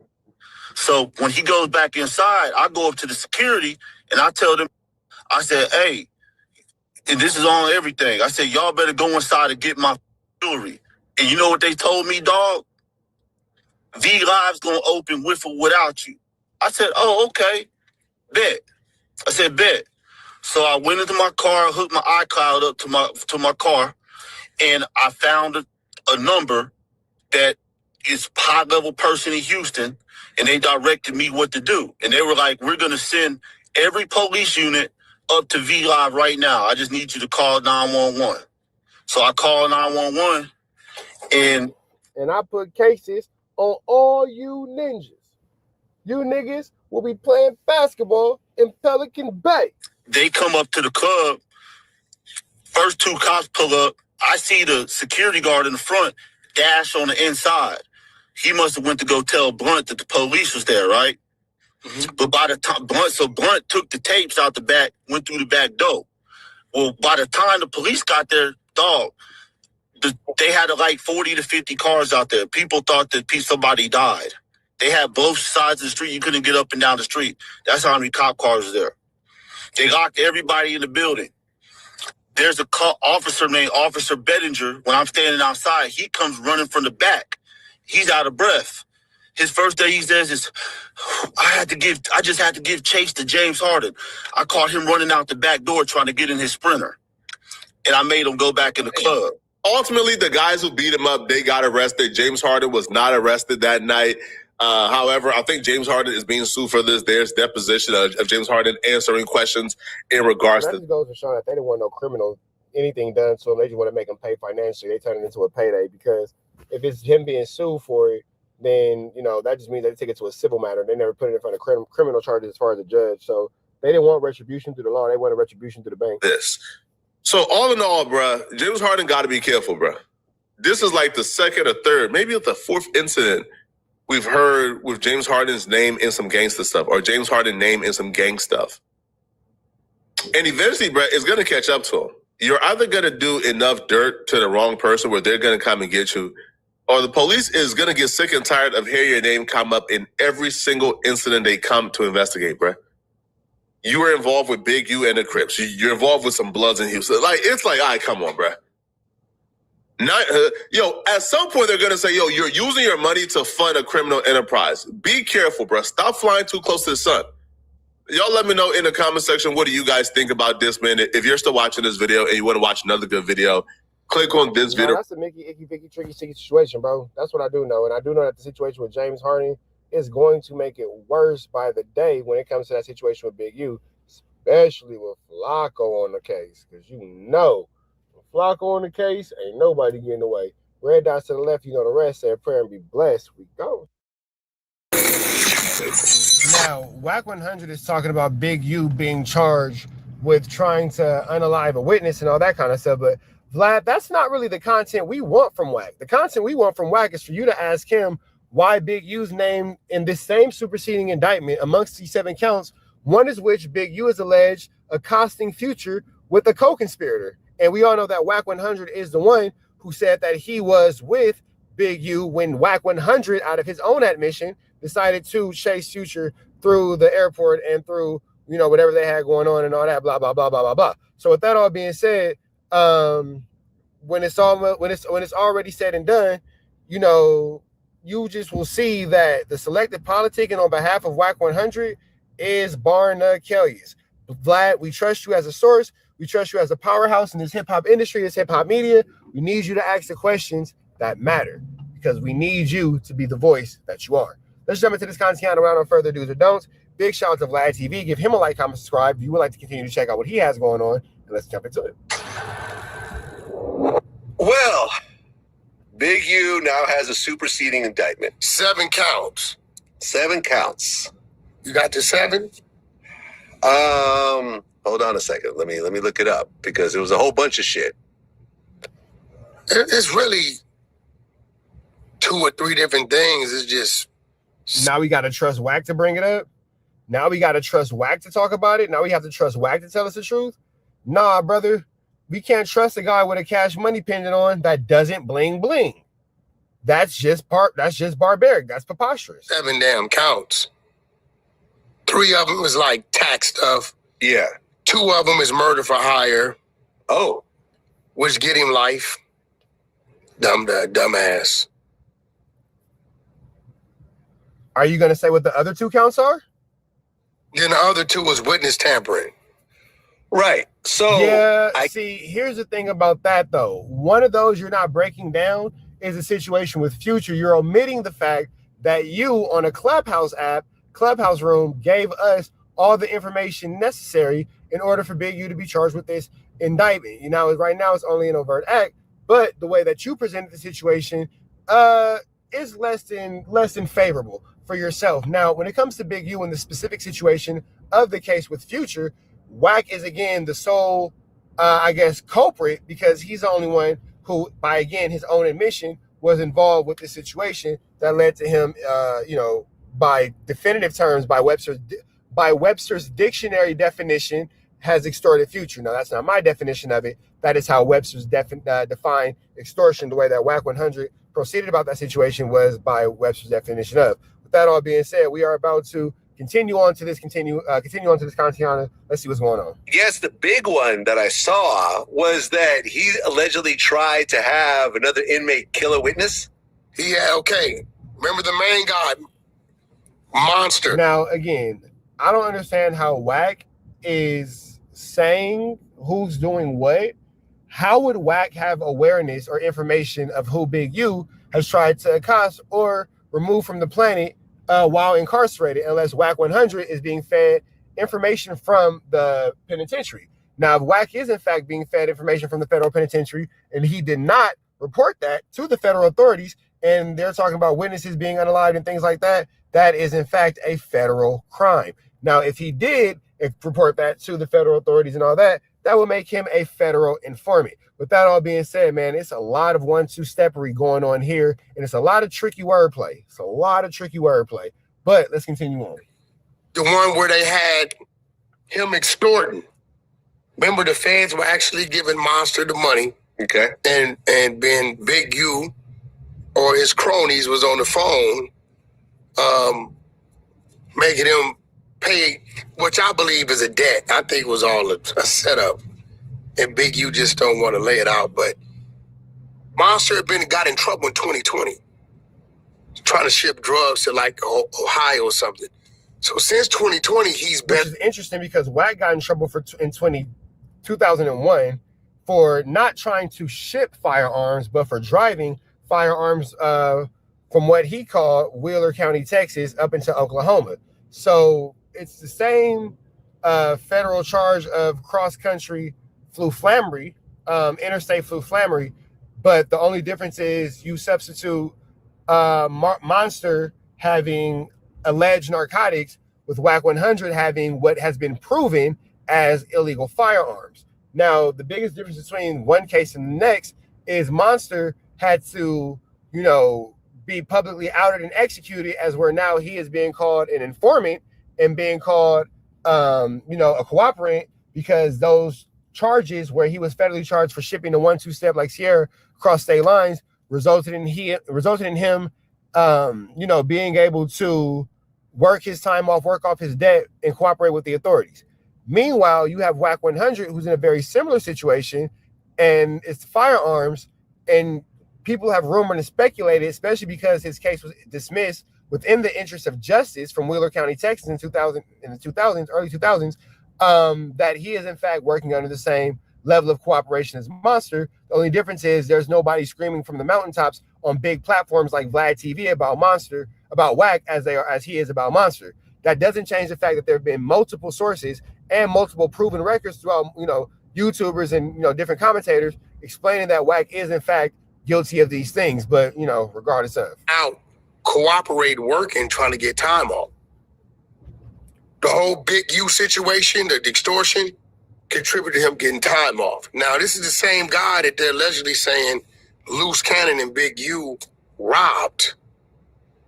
So when he goes back inside, I go up to the security and I tell them, I said, hey, and this is on everything. I said, y'all better go inside and get my jewelry. And you know what they told me, dog? V Live's gonna open with or without you. I said, oh, okay. Bet. I said, bet. So I went into my car, hooked my iCloud up to my car, and I found a number that is a high-level person in Houston, and they directed me what to do. And they were like, we're gonna send every police unit up to V Live right now. I just need you to call 911. So I called 911 and I put cases on all you ninjas. You niggas will be playing basketball in Pelican Bay. They come up to the club. First 2 cops pull up. I see the security guard in the front dash on the inside. He must have went to go tell Blunt that the police was there, right? Mm-hmm. But by the time Blunt took the tapes out the back, went through the back door. Well, by the time the police got there, dog, they had like 40 to 50 cars out there. People thought that somebody died. They had both sides of the street. You couldn't get up and down the street. That's how many cop cars were there. They locked everybody in the building. There's a officer named Officer Bettinger. When I'm standing outside, he comes running from the back. He's out of breath. His first day he says is, I just had to give chase to James Harden. I caught him running out the back door trying to get in his Sprinter. And I made him go back in the club. Ultimately, the guys who beat him up, they got arrested. James Harden was not arrested that night. However, I think James Harden is being sued for this. There's deposition of James Harden answering questions in regards to. That just goes to show that they didn't want no criminal anything done to them. They just want to make him pay financially. They turn it into a payday because if it's him being sued for it, then that just means they take it to a civil matter. They never put it in front of criminal charges as far as a judge. So they didn't want retribution through the law. They wanted retribution through the bank. This. So all in all, bruh, James Harden got to be careful, bruh. This is like the second or third, maybe the 4th incident we've heard with James Harden's name in some gangster stuff or James Harden name in some gang stuff. And eventually, bruh, it's going to catch up to him. You're either going to do enough dirt to the wrong person where they're going to come and get you, or the police is going to get sick and tired of hearing your name come up in every single incident they come to investigate, bruh. you were involved with Big U and the Crips. You're involved with some Bloods in Houston. Like, it's like, all right, come on, bro. Not, at some point they're gonna say, you're using your money to fund a criminal enterprise. Be careful, bro. Stop flying too close to the sun. Y'all let me know in the comment section, what do you guys think about this, man? If you're still watching this video and you want to watch another good video, click on this video. That's a Mickey, Icky, Vicky, Tricky, Sticky situation, bro. That's what I do know. And I do know that the situation with James Harden is going to make it worse by the day when it comes to that situation with Big U, especially with Flacco on the case. Because with Flacco on the case, ain't nobody getting away. Red dots to the left, you know the rest. Say a prayer and be blessed. We go. Now, Wack 100 is talking about Big U being charged with trying to unalive a witness and all that kind of stuff. But Vlad, that's not really the content we want from Wack. The content we want from Wack is for you to ask him why Big U's name in this same superseding indictment amongst these 7 counts, one is which Big U is alleged accosting Future with a co-conspirator. And we all know that Wack 100 is the one who said that he was with Big U when Wack 100, out of his own admission, decided to chase Future through the airport and through, whatever they had going on and all that, blah, blah, blah, blah, blah, blah. So with that all being said, when it's already said and done, you just will see that the selective politicking on behalf of Wack 100 is bar none Kelly's. Vlad, we trust you as a source. We trust you as a powerhouse in this hip-hop industry, this hip-hop media. We need you to ask the questions that matter because we need you to be the voice that you are. Let's jump into this content around no further do's or don'ts. Big shout out to Vlad TV. Give him a like, comment, subscribe if you would like to continue to check out what he has going on. And let's jump into it. Well, Big U now has a superseding indictment. 7 counts. 7 counts. You got the 7? Hold on a second. Let me look it up because there was a whole bunch of shit. It's really 2 or 3 different things. It's just. Now we got to trust Wack to bring it up. Now we got to trust Wack to talk about it. Now we have to trust Wack to tell us the truth. Nah, brother. We can't trust a guy with a cash money pendant on that doesn't bling bling. That's just barbaric. That's preposterous. 7 damn counts. 3 of them is like tax stuff. Yeah. 2 of them is murder for hire. Oh. Which get him life. Dumbass. Are you going to say what the other 2 counts are? Then the other 2 was witness tampering. Right. So see, here's the thing about that though. One of those you're not breaking down is a situation with Future. You're omitting the fact that you on a Clubhouse app, Clubhouse room, gave us all the information necessary in order for Big U to be charged with this indictment. Right now it's only an overt act, but the way that you presented the situation is less than favorable for yourself. Now, when it comes to Big U and the specific situation of the case with Future, Wack is again the sole, culprit because he's the only one who, by again his own admission, was involved with the situation that led to him, by definitive terms, by Webster's dictionary definition, has extorted Future. Now that's not my definition of it. That is how Webster's define extortion. The way that Wack 100 proceeded about that situation was by Webster's definition of. With that all being said, we are about to continue on to this content. Let's see what's going on. Yes, the big one that I saw was that he allegedly tried to have another inmate kill a witness. Okay. Remember the main guy, Monster. Now, again, I don't understand how Wack is saying who's doing what. How would Wack have awareness or information of who Big U has tried to accost or remove from the planet while incarcerated, unless Wack 100 is being fed information from the penitentiary? Now, if Wack is in fact being fed information from the federal penitentiary and he did not report that to the federal authorities, and they're talking about witnesses being unalived and things like that, that is in fact a federal crime. Now, if he did report that to the federal authorities and all that, that would make him a federal informant. With that all being said, man, it's a lot of 1-2-steppery going on here, and it's a lot of tricky wordplay. But let's continue on. The one where they had him extorting. Remember, the feds were actually giving Monster the money. Okay. And then Big U or his cronies was on the phone, making him paid, which I believe is a debt. I think it was all a setup. And Big U just don't want to lay it out. But Monster got in trouble in 2020. Trying to ship drugs to like Ohio or something. So since 2020, he's been. Which is interesting because Wack got in trouble in 2001 for not trying to ship firearms, but for driving firearms from what he called Wheeler County, Texas, up into Oklahoma. So it's the same federal charge of cross-country fluflammery, interstate fluflammery, but the only difference is you substitute Monster having alleged narcotics with Wack 100 having what has been proven as illegal firearms. Now, the biggest difference between one case and the next is Monster had to, be publicly outed and executed, as where now he is being called an informant and being called, a cooperant, because those charges where he was federally charged for shipping the 1-2 step like Sierra across state lines resulted in him, being able to work his time off, work off his debt, and cooperate with the authorities. Meanwhile, you have Wack 100, who's in a very similar situation, and it's firearms, and people have rumored and speculated, especially because his case was dismissed within the interest of justice from Wheeler County, Texas in the early 2000s, that he is in fact working under the same level of cooperation as Monster. The only difference is there's nobody screaming from the mountaintops on big platforms like Vlad TV about Wack as he is about Monster. That doesn't change the fact that there have been multiple sources and multiple proven records throughout, YouTubers and, different commentators explaining that Wack is in fact guilty of these things, but, regardless of. Out, cooperate, working, trying to get time off. The whole Big U situation, the extortion, contributed to him getting time off. Now, this is the same guy that they're allegedly saying Loose Cannon and Big U robbed.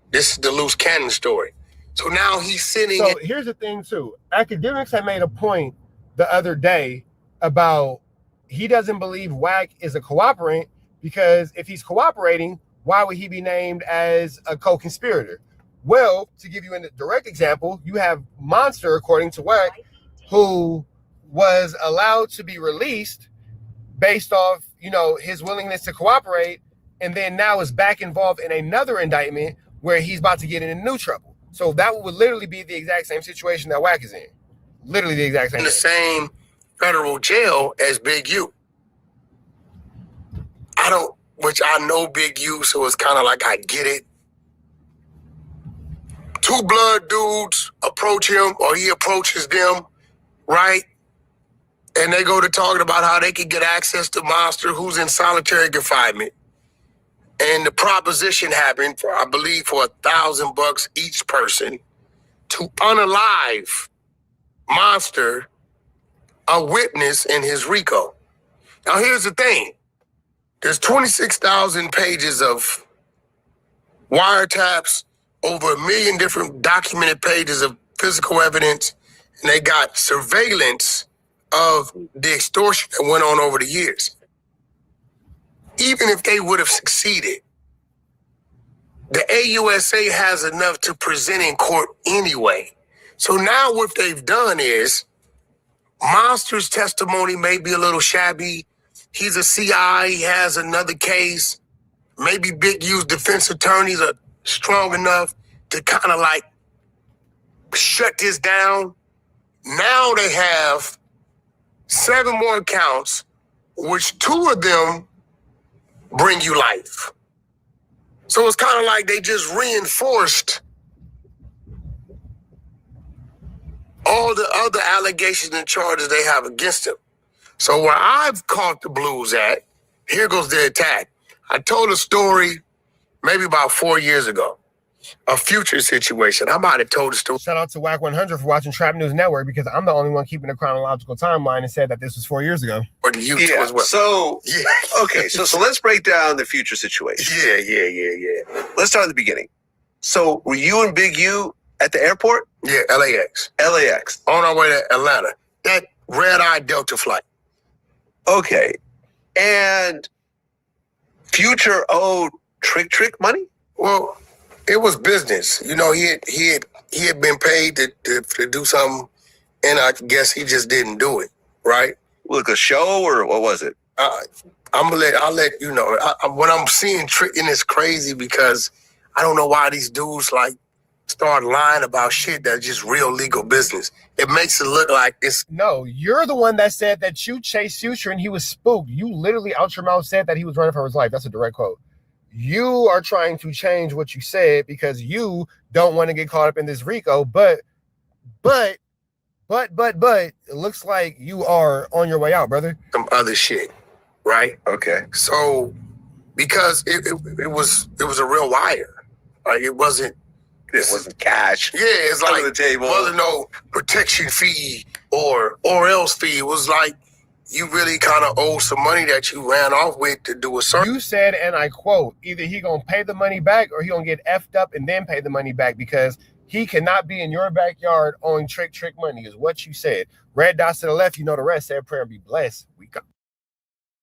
This is the Loose Cannon story. So now he's sitting. So here's the thing, too. Academics had made a point the other day about he doesn't believe Wack is a cooperant because if he's cooperating, why would he be named as a co-conspirator? Well, to give you a direct example, you have Monster, according to Wack, who was allowed to be released based off, his willingness to cooperate, and then now is back involved in another indictment where he's about to get into new trouble. So that would literally be the exact same situation that Wack is in. Literally the exact same. In the same federal jail as Big U. Which I know Big U, so it's kind of like I get it. Two blood dudes approach him, or he approaches them, right? And they go to talking about how they can get access to Monster, who's in solitary confinement. And the proposition happened for, I believe, for $1,000 each person to unalive Monster, a witness in his RICO. Now, here's the thing. There's 26,000 pages of wiretaps, over 1 million different documented pages of physical evidence, and they got surveillance of the extortion that went on over the years. Even if they would have succeeded, the AUSA has enough to present in court anyway. So now what they've done is Monster's testimony may be a little shabby. He's a CI, he has another case. Maybe Big U's defense attorneys are strong enough to kind of like shut this down. Now they have 7 more counts, which 2 of them bring you life. So it's kind of like they just reinforced all the other allegations and charges they have against him. So where I've caught the blues at, here goes the attack. I told a story maybe about 4 years ago, a future situation. I might have told the story. Shout out to Wack 100 for watching Trap News Network, because I'm the only one keeping a chronological timeline and said that this was 4 years ago. Or the YouTube as well. So, okay, so let's break down the future situation. Yeah. Let's start at the beginning. So were you and Big U at the airport? Yeah, LAX. On our way to Atlanta. That red-eye Delta flight. Okay. And Future owed Trick money? Well, it was business. He he had been paid to do something, and I guess he just didn't do it, right? Like a show or what was it? I'll let you know. What I'm seeing tricking is crazy because I don't know why these dudes like start lying about shit that's just real legal business. It makes it look like it's... No, you're the one that said that you chased Future and he was spooked. You literally out your mouth said that he was running for his life. That's a direct quote. You are trying to change what you said because you don't want to get caught up in this RICO, but it looks like you are on your way out, brother. Some other shit, right? Okay. So because it was a real wire. Like it wasn't cash. Yeah, it's like under the table. Wasn't no protection fee or else fee. It was like you really kind of owe some money that you ran off with to do a service. You said, and I quote, either he gonna pay the money back or he gonna get effed up and then pay the money back because he cannot be in your backyard owing trick money is what you said. Red dots to the left, you know the rest. Say a prayer and be blessed. We got.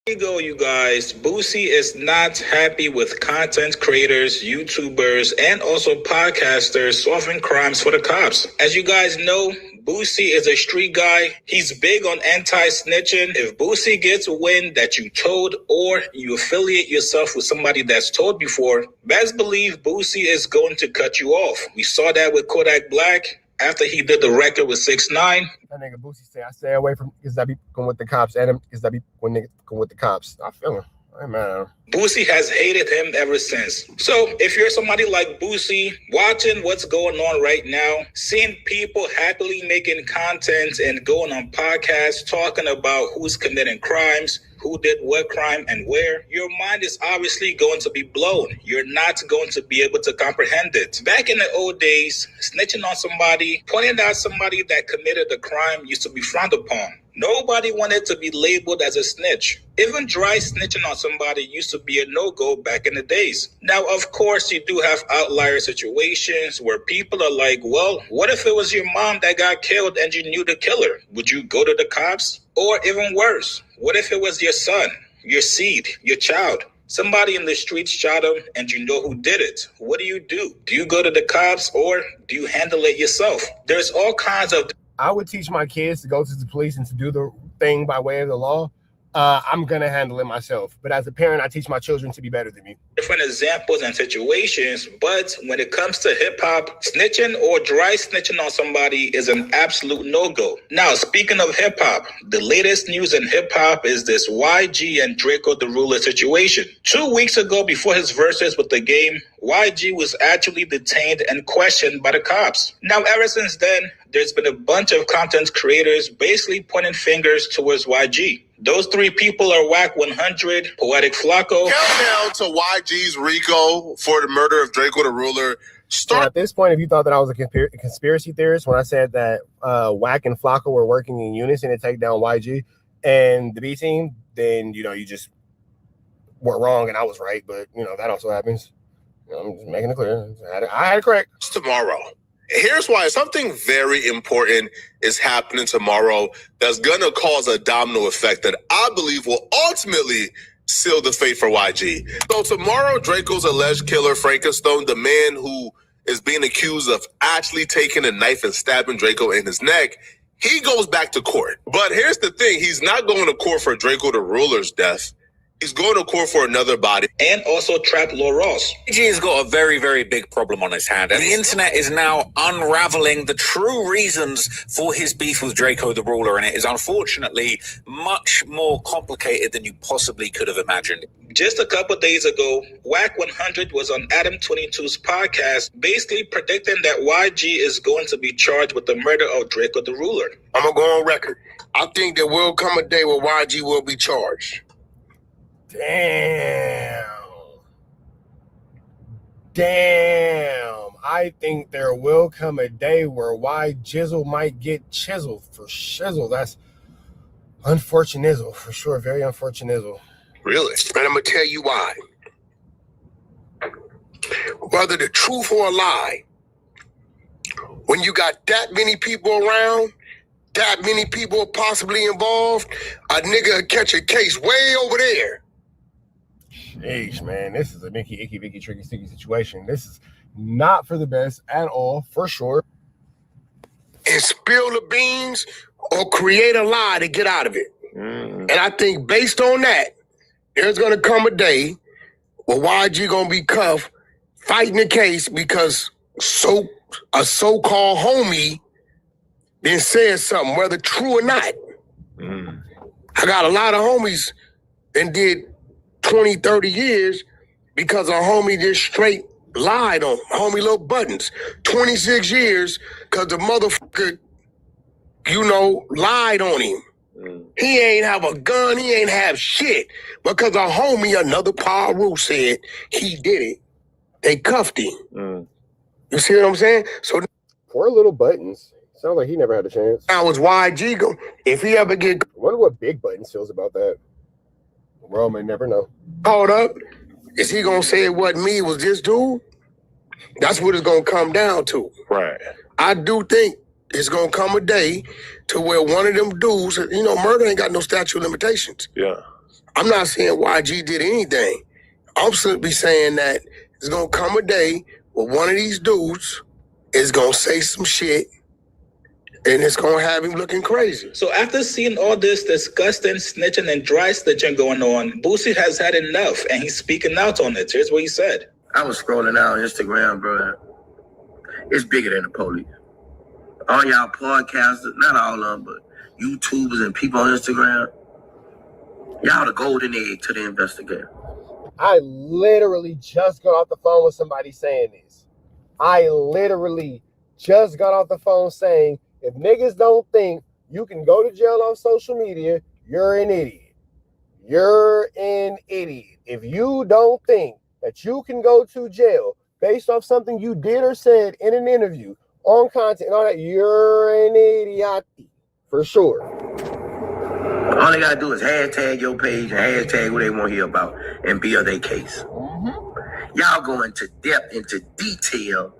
Here you go, you guys. Boosie is not happy with content creators, YouTubers, and also podcasters solving crimes for the cops. As you guys know, Boosie is a street guy. He's big on anti-snitching. If Boosie gets wind that you told or you affiliate yourself with somebody that's told before, best believe Boosie is going to cut you off. We saw that with Kodak Black after he did the record with 6ix9ine. That nigga Boosie say, I stay away from because I be going with the cops and him because I be when niggas going with the cops. I feel him. I ain't mad at him. Boosie has hated him ever since. So if you're somebody like Boosie, watching what's going on right now, seeing people happily making content and going on podcasts, talking about who's committing crimes, who did what crime and where, your mind is obviously going to be blown. You're not going to be able to comprehend it. Back in the old days, snitching on somebody, pointing out somebody that committed a crime used to be frowned upon. Nobody wanted to be labeled as a snitch. Even dry snitching on somebody used to be a no-go back in the days. Now, of course, you do have outlier situations where people are like, well, what if it was your mom that got killed and you knew the killer? Would you go to the cops? Or even worse, what if it was your son, your seed, your child? Somebody in the streets shot him and you know who did it. What do? Do you go to the cops or do you handle it yourself? There's all kinds of... I would teach my kids to go to the police and to do the thing by way of the law. I'm going to handle it myself. But as a parent, I teach my children to be better than me. Different examples and situations, but when it comes to hip-hop, snitching or dry snitching on somebody is an absolute no-go. Now, speaking of hip-hop, the latest news in hip-hop is this YG and Draco the Ruler situation. 2 weeks ago, before his verses with The Game, YG was actually detained and questioned by the cops. Now, ever since then, there's been a bunch of content creators basically pointing fingers towards YG. Those three people are Wack 100, Poetic Flacco. Countdown to YG's RICO for the murder of Draco the Ruler. So at this point, if you thought that I was a conspiracy theorist when I said that Wack and Flacco were working in unison to take down YG and the B team, then, you know, you just were wrong and I was right. But, you know, that also happens. You know, I'm just making it clear. I had it correct. It's tomorrow. Here's why. Something very important is happening tomorrow that's going to cause a domino effect that I believe will ultimately seal the fate for YG. So tomorrow, Draco's alleged killer, Frankenstone, the man who is being accused of actually taking a knife and stabbing Draco in his neck, he goes back to court. But here's the thing. He's not going to court for Draco the Ruler's death. He's going to court for another body. And also Trap Lil Ross. YG has got a very, very big problem on his hand. And the internet is now unraveling the true reasons for his beef with Draco the Ruler. And it is unfortunately much more complicated than you possibly could have imagined. Just a couple days ago, Wack 100 was on Adam 22's podcast, basically predicting that YG is going to be charged with the murder of Draco the Ruler. I'm going to go on record. I think there will come a day where YG will be charged. Damn. I think there will come a day where Jizzle might get chiseled for shizzle. That's unfortunate for sure. Very unfortunate. Really? And I'm going to tell you why. Whether the truth or a lie, when you got that many people around, that many people possibly involved, a nigga will catch a case way over there. Jeez, man, this is a Nicky, Icky, Vicky, Tricky, Sticky situation. This is not for the best at all, for sure. and spill the beans or create a lie to get out of it. And I think based on that, there's going to come a day where YG going to be cuffed fighting the case because a so-called homie then said something, whether true or not. I got a lot of homies that did 20, 30 years because a homie just straight lied on homie Lil Buttons. 26 years because the motherfucker, lied on him. He ain't have a gun, he ain't have shit. Because a homie, another Paru, said he did it. They cuffed him. You see what I'm saying? So Poor Little Buttons. Sounds like he never had a chance. now it's YG go. If he ever get I wonder what Big Buttons feels about that. Well, may never know. caught up, is he gonna say it wasn't me, it was this dude? That's what it's gonna come down to. Right. I do think it's gonna come a day to where one of them dudes, murder ain't got no statute of limitations. Yeah. I'm not saying YG did anything. I'm simply saying that it's gonna come a day where one of these dudes is gonna say some shit and it's gonna have him looking crazy. So after seeing all this disgusting snitching and dry snitching going on, Boosie has had enough and he's speaking out on it. Here's what he said. I was scrolling out on Instagram, bro. It's bigger than the police. All y'all podcasters, not all of them, but YouTubers and people on Instagram, y'all the golden egg to the investigator. I literally just got off the phone with somebody saying this. I literally just got off the phone saying, if niggas don't think you can go to jail on social media, you're an idiot. You're an idiot. If you don't think that you can go to jail based off something you did or said in an interview, on content and all that, you're an idiot. For sure. All they gotta do is hashtag your page and hashtag what they want to hear about and build their case. Y'all go into depth, into detail,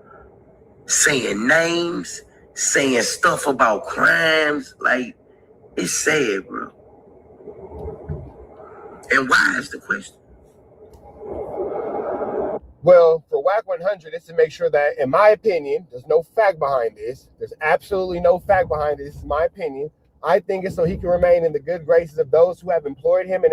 saying names, saying stuff about crimes. Like, it's sad, bro. And why is the question? Well, for Wack 100, it's to make sure that, in my opinion, there's no fact behind this. There's absolutely no fact behind this. This is my opinion. I think it's so he can remain in the good graces of those who have employed him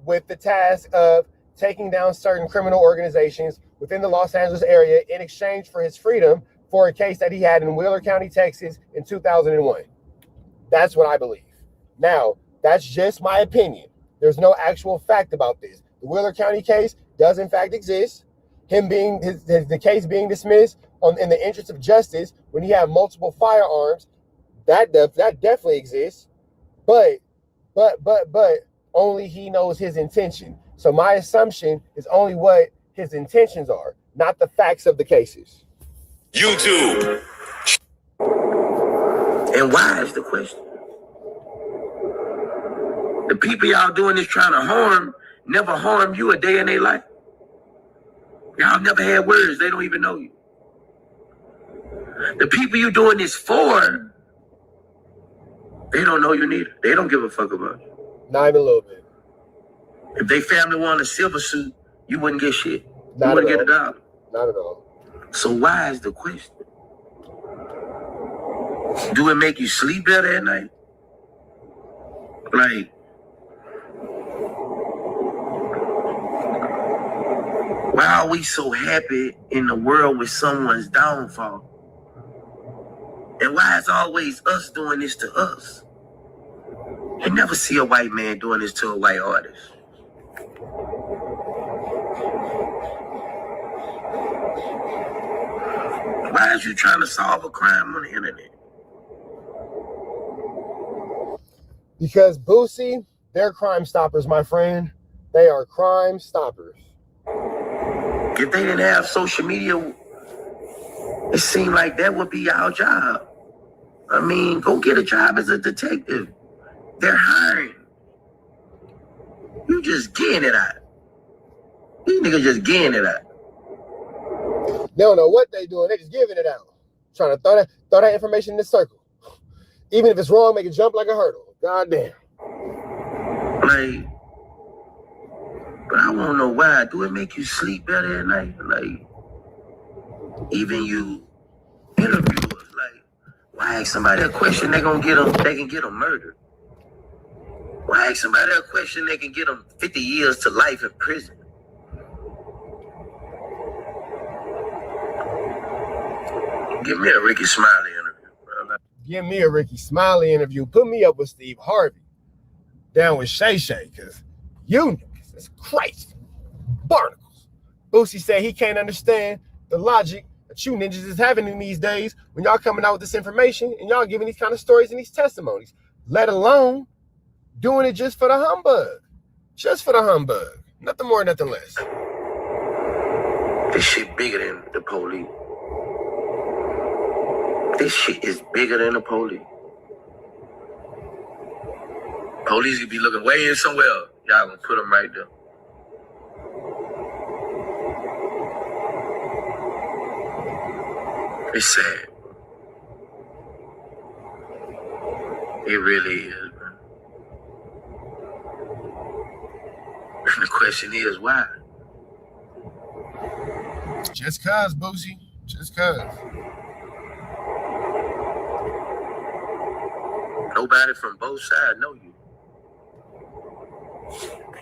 with the task of taking down certain criminal organizations within the Los Angeles area in exchange for his freedom for a case that he had in Wheeler County, Texas in 2001. That's what I believe. Now, that's just my opinion. There's no actual fact about this. The Wheeler County case does in fact exist. Him being the case being dismissed in the interest of justice when he had multiple firearms, that definitely exists. But only he knows his intention. So my assumption is only what his intentions are, not the facts of the cases. YouTube. And why is the question? The people y'all doing this trying to harm never harm you a day in their life. Y'all never had words. They don't even know you. The people you doing this for, they don't know you neither. They don't give a fuck about you. Not even a little bit. If they family wanted a silver suit, you wouldn't get shit. Not you wouldn't at get a dollar. Not at all. So why is the question? Do it make you sleep better at night? Like, why are we so happy in the world with someone's downfall? And why is always us doing this to us? You never see a white man doing this to a white artist. Why is you trying to solve a crime on the internet? Because Boosie, they're crime stoppers, my friend. They are crime stoppers. If they didn't have social media, it seemed like that would be our job. I mean, go get a job as a detective. They're hiring. You just getting it out. These niggas just getting it out. They don't know what they doing. They just giving it out. Trying to throw that information in the circle. Even if it's wrong, make it jump like a hurdle. God damn. Like, but I want to know why. Do it make you sleep better at night? Like, even you interviewers, Why ask somebody a question they can get them murdered? Why ask somebody a question they can get them 50 years to life in prison? Give me a Ricky Smiley interview, bro. Give me a Ricky Smiley interview. Put me up with Steve Harvey. Down with Shay Shay, because you niggas is Christ. Barnacles. Boosie said he can't understand the logic that you ninjas is having in these days when y'all coming out with this information and y'all giving these kind of stories and these testimonies, let alone doing it just for the humbug. Just for the humbug. Nothing more, nothing less. This shit bigger than the police. This shit is bigger than the police. Police could be looking way in somewhere else. Y'all gonna put them right there. It's sad. It really is, man. And the question is, why? Just cuz, Boosie. Just cuz. Nobody from both sides know you.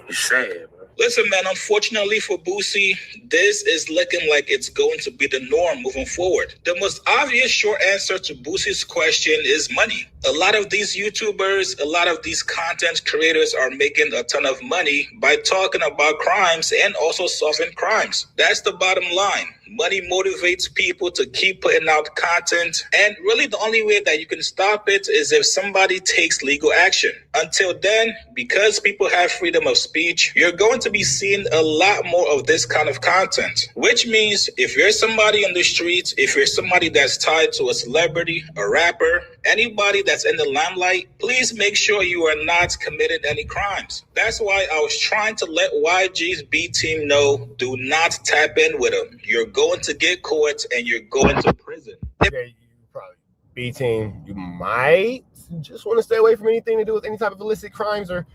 It's sad, bro. Listen, man, unfortunately for Boosie, this is looking like it's going to be the norm moving forward. The most obvious short answer to Boosie's question is money. A lot of these YouTubers, a lot of these content creators are making a ton of money by talking about crimes and also solving crimes. That's the bottom line. Money motivates people to keep putting out content, and really the only way that you can stop it is if somebody takes legal action. Until then, because people have freedom of speech, you're going to be seeing a lot more of this kind of content, which means if you're somebody on the streets, if you're somebody that's tied to a celebrity, a rapper, anybody that's in the limelight, please make sure you are not committing any crimes. That's why I was trying to let YG's B team know, do not tap in with him. You're going to get caught and you're going to prison. Okay, you probably B team, you might just want to stay away from anything to do with any type of illicit crimes or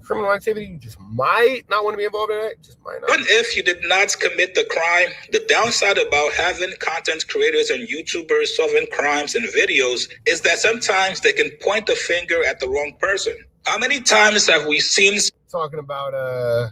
criminal activity. You just might not want to be involved in that. Just might not. Even if you did not commit the crime, the downside about having content creators and YouTubers solving crimes and videos is that sometimes they can point the finger at the wrong person. How many times have we seen talking about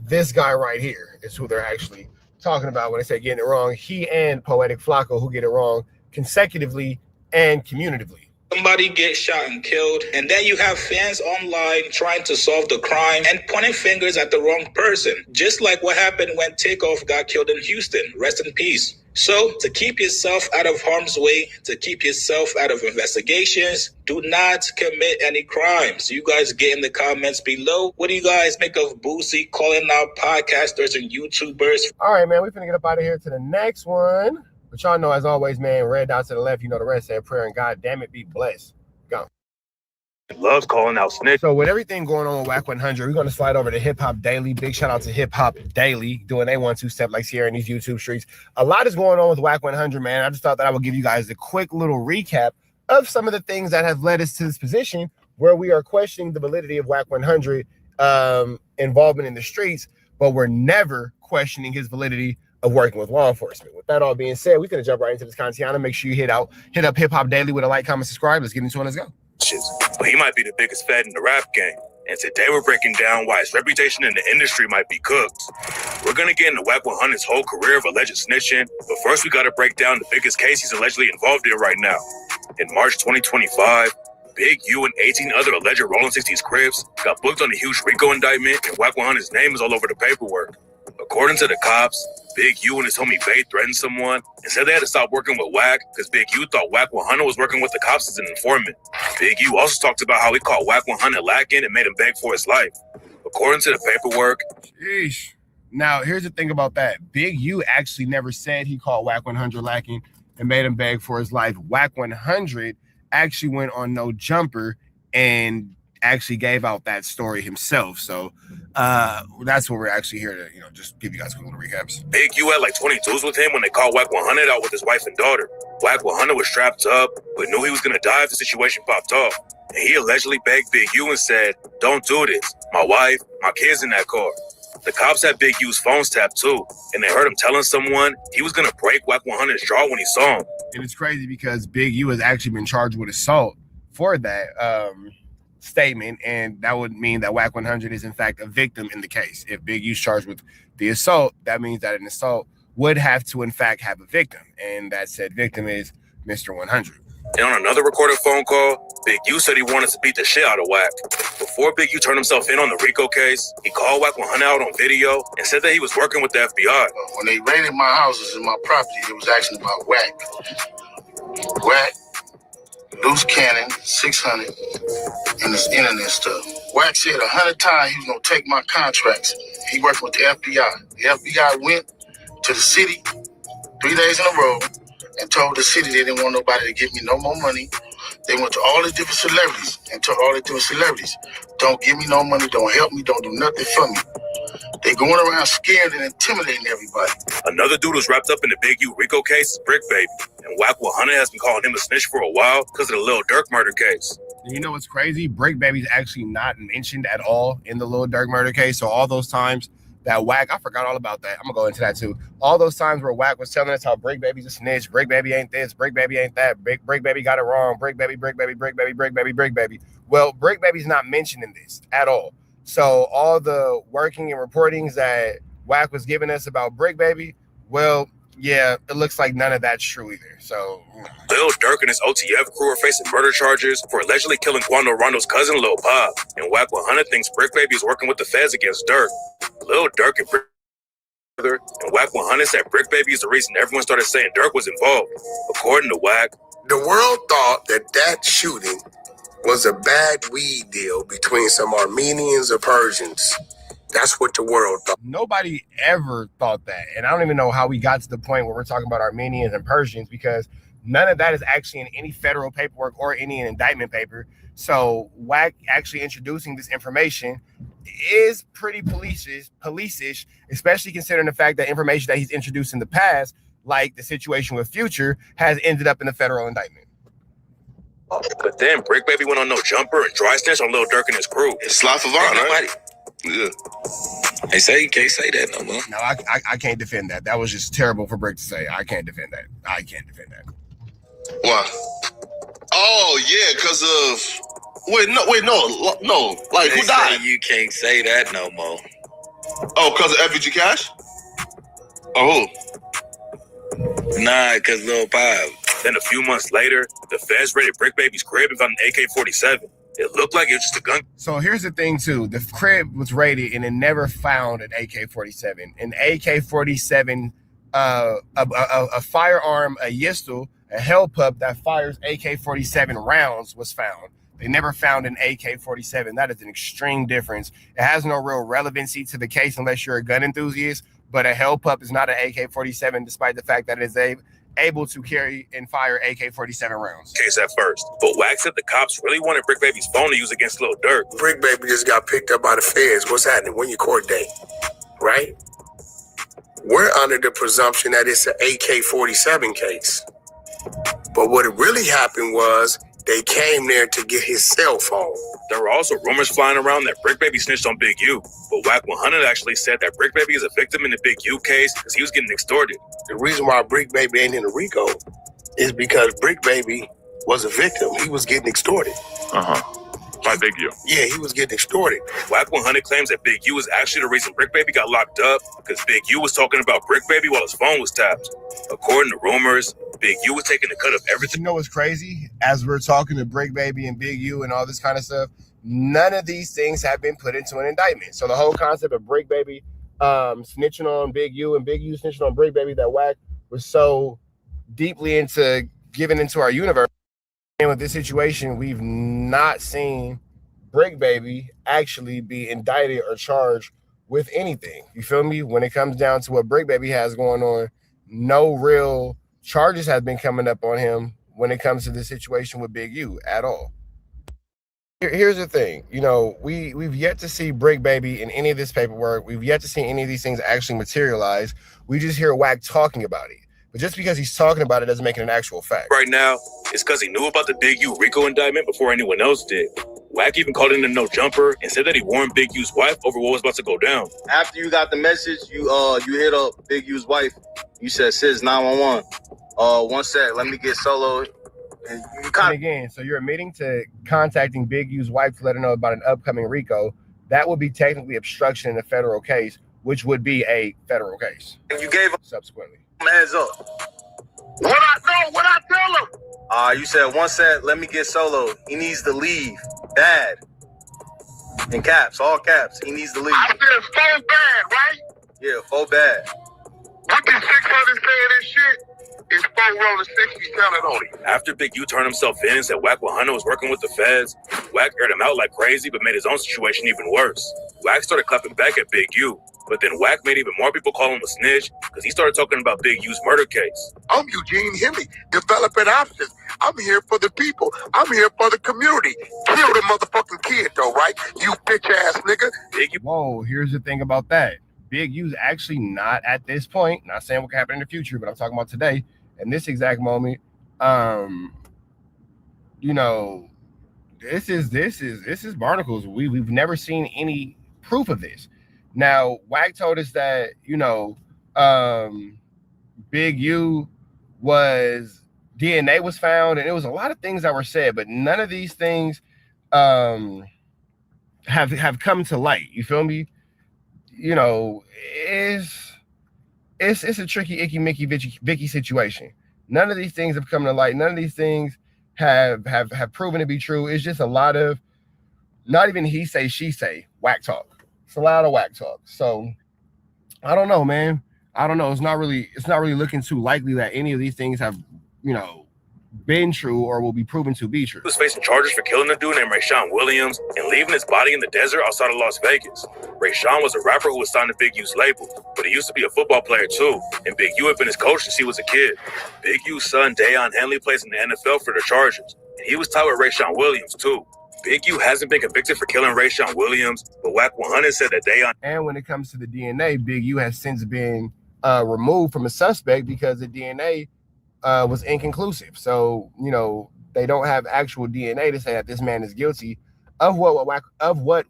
this guy right here is who they're actually talking about when they say getting it wrong. He and Poetic Flacco, who get it wrong consecutively and commutatively. somebody get shot and killed, and then you have fans online trying to solve the crime and pointing fingers at the wrong person, just like what happened when Takeoff got killed in Houston. Rest in peace. So, to keep yourself out of harm's way, to keep yourself out of investigations, do not commit any crimes. You guys get in the comments below. What do you guys make of Boosie calling out podcasters and YouTubers? All right, man, we're finna get up out of here to the next one. But y'all know, as always, man, red dot to the left, you know the rest, say a prayer, and God damn it, be blessed. Go. Loves calling out snitch. So with everything going on with Wack 100, we're going to slide over to Hip Hop Daily. Big shout out to Hip Hop Daily doing a 1-2 step like Sierra in these YouTube streets. A lot is going on with Wack 100, man. I just thought that I would give you guys a quick little recap of some of the things that have led us to this position where we are questioning the validity of Wack 100 involvement in the streets, but we're never questioning his validity of working with law enforcement. With that all being said, we're going to jump right into this content. Make sure you hit up Hip Hop Daily with a like, comment, subscribe. Let's get into it. Let's go. But he might be the biggest fed in the rap game. And today we're breaking down why his reputation in the industry might be cooked. We're going to get into Wack 100's whole career of alleged snitching, but first we got to break down the biggest case he's allegedly involved in right now. In March 2025, Big U and 18 other alleged Rolling 60s Crips got booked on a huge RICO indictment, and Wack 100's name is all over the paperwork. According to the cops, Big U and his homie Bay threatened someone and said they had to stop working with Wack because Big U thought Wack 100 was working with the cops as an informant. Big U also talked about how he caught Wack 100 lacking and made him beg for his life. According to the paperwork, Sheesh. Now, here's the thing about that. Big U actually never said he caught Wack 100 lacking and made him beg for his life. Wack 100 actually went on No Jumper and actually gave out that story himself. So that's what we're actually here to, just give you guys quick little recaps. Big U had like 22s with him when they caught Wack 100 out with his wife and daughter. Wack 100 was strapped up, but knew he was going to die if the situation popped off. And he allegedly begged Big U and said, "Don't do this. My wife, my kids in that car." The cops had Big U's phones tapped too, and they heard him telling someone he was going to break Wack 100's jaw when he saw him. And it's crazy because Big U has actually been charged with assault for that statement, and that would mean that Wack 100 is in fact a victim in the case. If Big U's charged with the assault, that means that an assault would have to in fact have a victim, and that said victim is Mr. 100. And on another recorded phone call, Big U said he wanted to beat the shit out of Wack. Before Big U turned himself in on the RICO case, he called Wack 100 out on video and said that he was working with the FBI. When they raided my houses and my property, it was actually about Wack. Wack, loose cannon, 600, and this internet stuff. Wack said 100 times he was going to take my contracts. He worked with the FBI. The FBI went to the city 3 days in a row and told the city they didn't want nobody to give me no more money. They went to all the different celebrities and told all the different celebrities, don't give me no money, don't help me, don't do nothing for me. They going around scared and intimidating everybody. Another dude who's wrapped up in the Big U RICO case is Brick Baby. And Wack 100 has been calling him a snitch for a while because of the Lil Durk murder case. And you know what's crazy? Brick Baby's actually not mentioned at all in the Lil Durk murder case. So all those times that Wack, I forgot all about that. I'm gonna go into that too. All those times where Wack was telling us how Brick Baby's a snitch, Brick Baby ain't this, Brick Baby ain't that, Brick Baby got it wrong, Brick Baby, Brick Baby, Brick Baby, Brick Baby, Brick Baby. Well, Brick Baby's not mentioned in this at all. So all the working and reportings that Wack was giving us about Brick Baby, well, yeah, it looks like none of that's true either. So Lil Durk and his OTF crew are facing murder charges for allegedly killing Quando Rondo's cousin, Lil Pop. And Wack 100 thinks Brick Baby is working with the feds against Durk. Lil Durk and Brick and Wack 100 said Brick Baby is the reason everyone started saying Durk was involved. According to Wack, The world thought that shooting was a bad weed deal between some Armenians or Persians. That's what the world thought. nobody ever thought that. And I don't even know how we got to the point where we're talking about Armenians and Persians, because none of that is actually in any federal paperwork or any indictment paper. So Wack actually introducing this information is pretty police-ish, especially considering the fact that information that he's introduced in the past, like the situation with Future, has ended up in the federal indictment. but then Brick Baby went on No Jumper and dry snitch on Lil Durk and his crew. It's Sly Favon, right? Yeah. They say you can't say that no more. No, I can't defend that. That was just terrible for Brick to say. I can't defend that. I can't defend that. Why? Oh yeah, because of no. Like, who died? You can't say that no more. Oh, because of FVG Cash? Oh, who? Nah, because Lil Pop. Then a few months later, the feds raided Brick Baby's crib and found an AK-47. It looked like it was just a gun. So here's the thing too. The crib was raided and it never found an AK-47. An AK-47, a firearm, a pistol, a hell pup that fires AK-47 rounds was found. They never found an AK-47. That is an extreme difference. It has no real relevancy to the case unless you're a gun enthusiast, but a hell pup is not an AK-47 despite the fact that it is able to carry and fire AK-47 rounds. Case at first. But Wack said the cops really wanted Brick Baby's phone to use against Lil Durk. Brick Baby just got picked up by the feds. What's happening? When your court date, right? We're under the presumption that it's an AK-47 case. But what really happened was they came there to get his cell phone. There were also rumors flying around that Brick Baby snitched on Big U. But Wack 100 actually said that Brick Baby is a victim in the Big U case because he was getting extorted. The reason why Brick Baby ain't in the RICO is because Brick Baby was a victim. He was getting extorted. By Big U. Yeah, he was getting extorted. Wack 100 claims that Big U is actually the reason Brick Baby got locked up because Big U was talking about Brick Baby while his phone was tapped. According to rumors, Big U was taking a cut of everything. You know what's crazy? As we're talking to Brick Baby and Big U and all this kind of stuff, none of these things have been put into an indictment. So the whole concept of Brick Baby snitching on Big U and Big U snitching on Brick Baby that Wack was so deeply into giving into our universe. And with this situation, we've not seen Brick Baby actually be indicted or charged with anything. You feel me? When it comes down to what Brick Baby has going on, no real charges have been coming up on him when it comes to the situation with Big U at all. Here's the thing, you know, we've yet to see Brick Baby in any of this paperwork. We've yet to see any of these things actually materialize. We just hear Wack talking about it. But just because he's talking about it doesn't make it an actual fact. Right now, it's because he knew about the Big U RICO indictment before anyone else did. Wack even called in a No Jumper and said that he warned Big U's wife over what was about to go down. After you got the message, you hit up Big U's wife. You said, sis, 911. One sec. Let me get Solo. And again, so you're admitting to contacting Big U's wife to let her know about an upcoming RICO. That would be technically obstruction in a federal case, which would be a federal case. you gave him subsequently a heads up. What I tell him? You said one sec. Let me get Solo. He needs to leave. Bad. In caps, all caps. He needs to leave. I said so bad, right? Yeah, full bad. What the 600 saying this shit? It's 4 rolling 60 selling on it. After Big U turned himself in and said Wack 100 was working with the feds, Wack aired him out like crazy, but made his own situation even worse. Wack started clapping back at Big U, but then Wack made even more people call him a snitch because he started talking about Big U's murder case. I'm Eugene Hemley, developing options. I'm here for the people. I'm here for the community. Kill the motherfucking kid, though, right? You bitch ass nigga. Big U. Whoa, here's the thing about that. Big U's actually not at this point, not saying what could happen in the future, but I'm talking about today. In this exact moment, you know, this is barnacles. We've never seen any proof of this. Now, Wack told us that, you know, Big U DNA was found, and it was a lot of things that were said, but none of these things have come to light. You feel me? You know, it's a tricky, icky, Mickey, Vicky situation. None of these things have come to light. None of these things have proven to be true. It's just a lot of, not even he say, she say, Wack talk. It's a lot of Wack talk. So I don't know, man. I don't know. It's not really looking too likely that any of these things have, you know, been true or will be proven to be true. He was facing charges for killing a dude named Rayshawn Williams and leaving his body in the desert outside of Las Vegas. Rayshawn was a rapper who was signed to Big U's label, but he used to be a football player too, and Big U had been his coach since he was a kid. Big U's son, Deion Henley, plays in the NFL for the Chargers, and he was tied with Rayshawn Williams too. Big U hasn't been convicted for killing Rayshawn Williams, but Wack 100 said that Deion. And when it comes to the DNA, Big U has since been removed from a suspect because the DNA was inconclusive. So, you know, they don't have actual DNA to say that this man is guilty of what Wack 100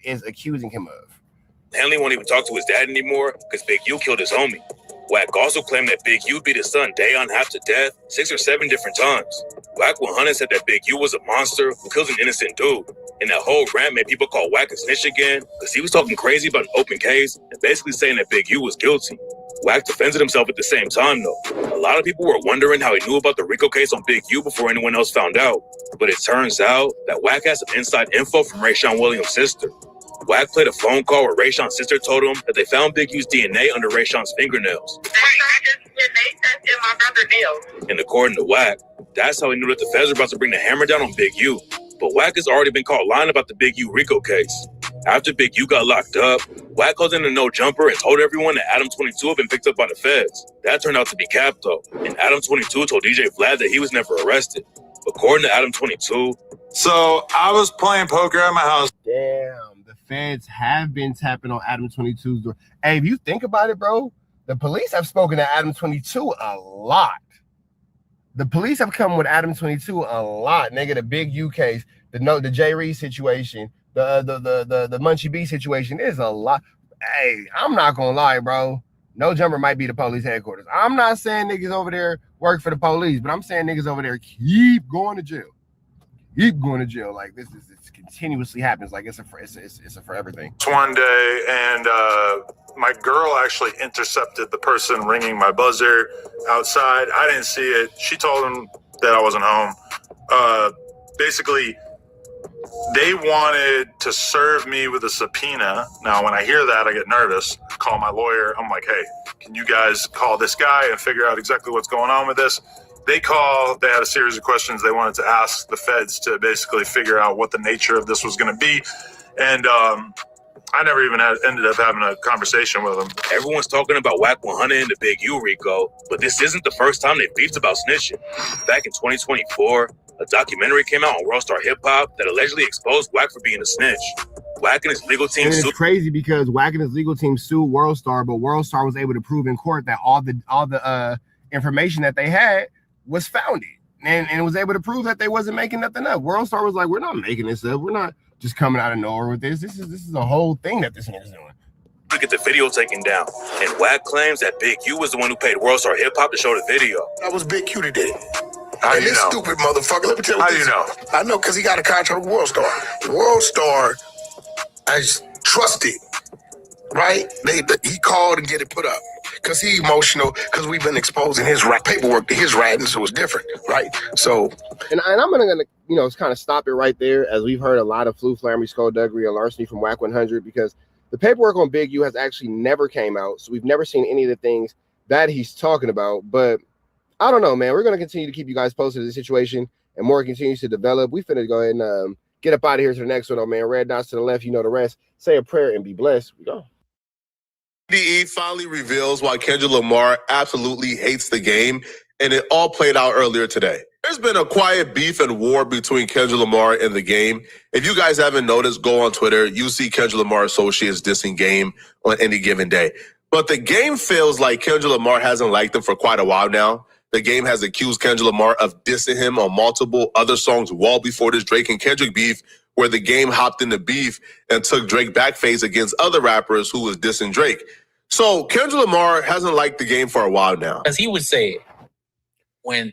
is accusing him of. Henley won't even talk to his dad anymore because Big U killed his homie. Wack also claimed that Big U beat his son Deion half to death 6 or 7 different times. Wack 100 said that Big U was a monster who killed an innocent dude. And that whole rant made people call Wack a snitch again because he was talking crazy about an open case and basically saying that Big U was guilty. Wack defended himself at the same time, though. A lot of people were wondering how he knew about the RICO case on Big U before anyone else found out. But it turns out that Wack has some inside info from Rayshawn Williams' sister. Wack played a phone call where Rayshawn's sister told him that they found Big U's DNA under Rayshawn's fingernails. And according to Wack, that's how he knew that the feds were about to bring the hammer down on Big U. But Wack has already been caught lying about the Big U RICO case. After Big U got locked up, Wack called in a no jumper and told everyone that Adam 22 had been picked up by the feds. That turned out to be cap, though. And Adam 22 told DJ Vlad that he was never arrested. According to Adam 22, so I was playing poker at my house. Damn, the feds have been tapping on Adam 22's door. Hey, if you think about it, bro, the police have spoken to Adam 22 a lot. The police have come with Adam 22 a lot, nigga. The Big U case, the Jay Reed situation, the Munchie B situation is a lot. Hey, I'm not gonna lie, bro. No Jumper might be the police headquarters. I'm not saying niggas over there work for the police, but I'm saying niggas over there keep going to jail. Keep going to jail. Like this continuously happens. Like it's a forever thing. One day, and my girl actually intercepted the person ringing my buzzer outside. I didn't see it. She told him that I wasn't home. Basically, they wanted to serve me with a subpoena. Now, when I hear that, I get nervous. I call my lawyer. I'm like, hey, can you guys call this guy and figure out exactly what's going on with this? They call. They had a series of questions they wanted to ask the feds to basically figure out what the nature of this was going to be. And I never even ended up having a conversation with him. Everyone's talking about Wack 100 and the Big U RICO, but this isn't the first time they beefed about snitching. Back in 2024, a documentary came out on World Star Hip Hop that allegedly exposed Wack for being a snitch. Wack and his legal team sued. It's crazy because Wack and his legal team sued World Star, but World Star was able to prove in court that all the information that they had was founded, and was able to prove that they wasn't making nothing up. World Star was like, we're not making this up. We're not just coming out of nowhere with this. This is a whole thing that this nigga's doing. to get the video taken down. And Wack claims that Big U was the one who paid World Star Hip Hop to show the video. That was Big Q that did it. How And do you this know? stupid motherfucker, let me tell you How what do you this- know? I know because he got a contract with World Star. World Star, I trusted, right? He called and get it put up. Because he emotional, because we've been exposing his paperwork to his writing, so it's different, right? So, and I'm gonna kind of stop it right there, as we've heard a lot of flu, flammery, skullduggery, and larceny from Wack 100, because the paperwork on Big U has actually never came out, so we've never seen any of the things that he's talking about. But I don't know, man. We're gonna continue to keep you guys posted of the situation, and more continues to develop. We finna go ahead and get up out of here to the next one, though, man. Red dots to the left, you know the rest. Say a prayer and be blessed. We go. DE finally reveals why Kendrick Lamar absolutely hates the game, and it all played out earlier today. There's been a quiet beef and war between Kendrick Lamar and the game. If you guys haven't noticed, go on Twitter. You see Kendrick Lamar associates dissing game on any given day. But the game feels like Kendrick Lamar hasn't liked him for quite a while now. The game has accused Kendrick Lamar of dissing him on multiple other songs well before this Drake and Kendrick beef, where the game hopped into beef and took Drake backface against other rappers who was dissing Drake. So Kendrick Lamar hasn't liked the game for a while now. Because he would say it when.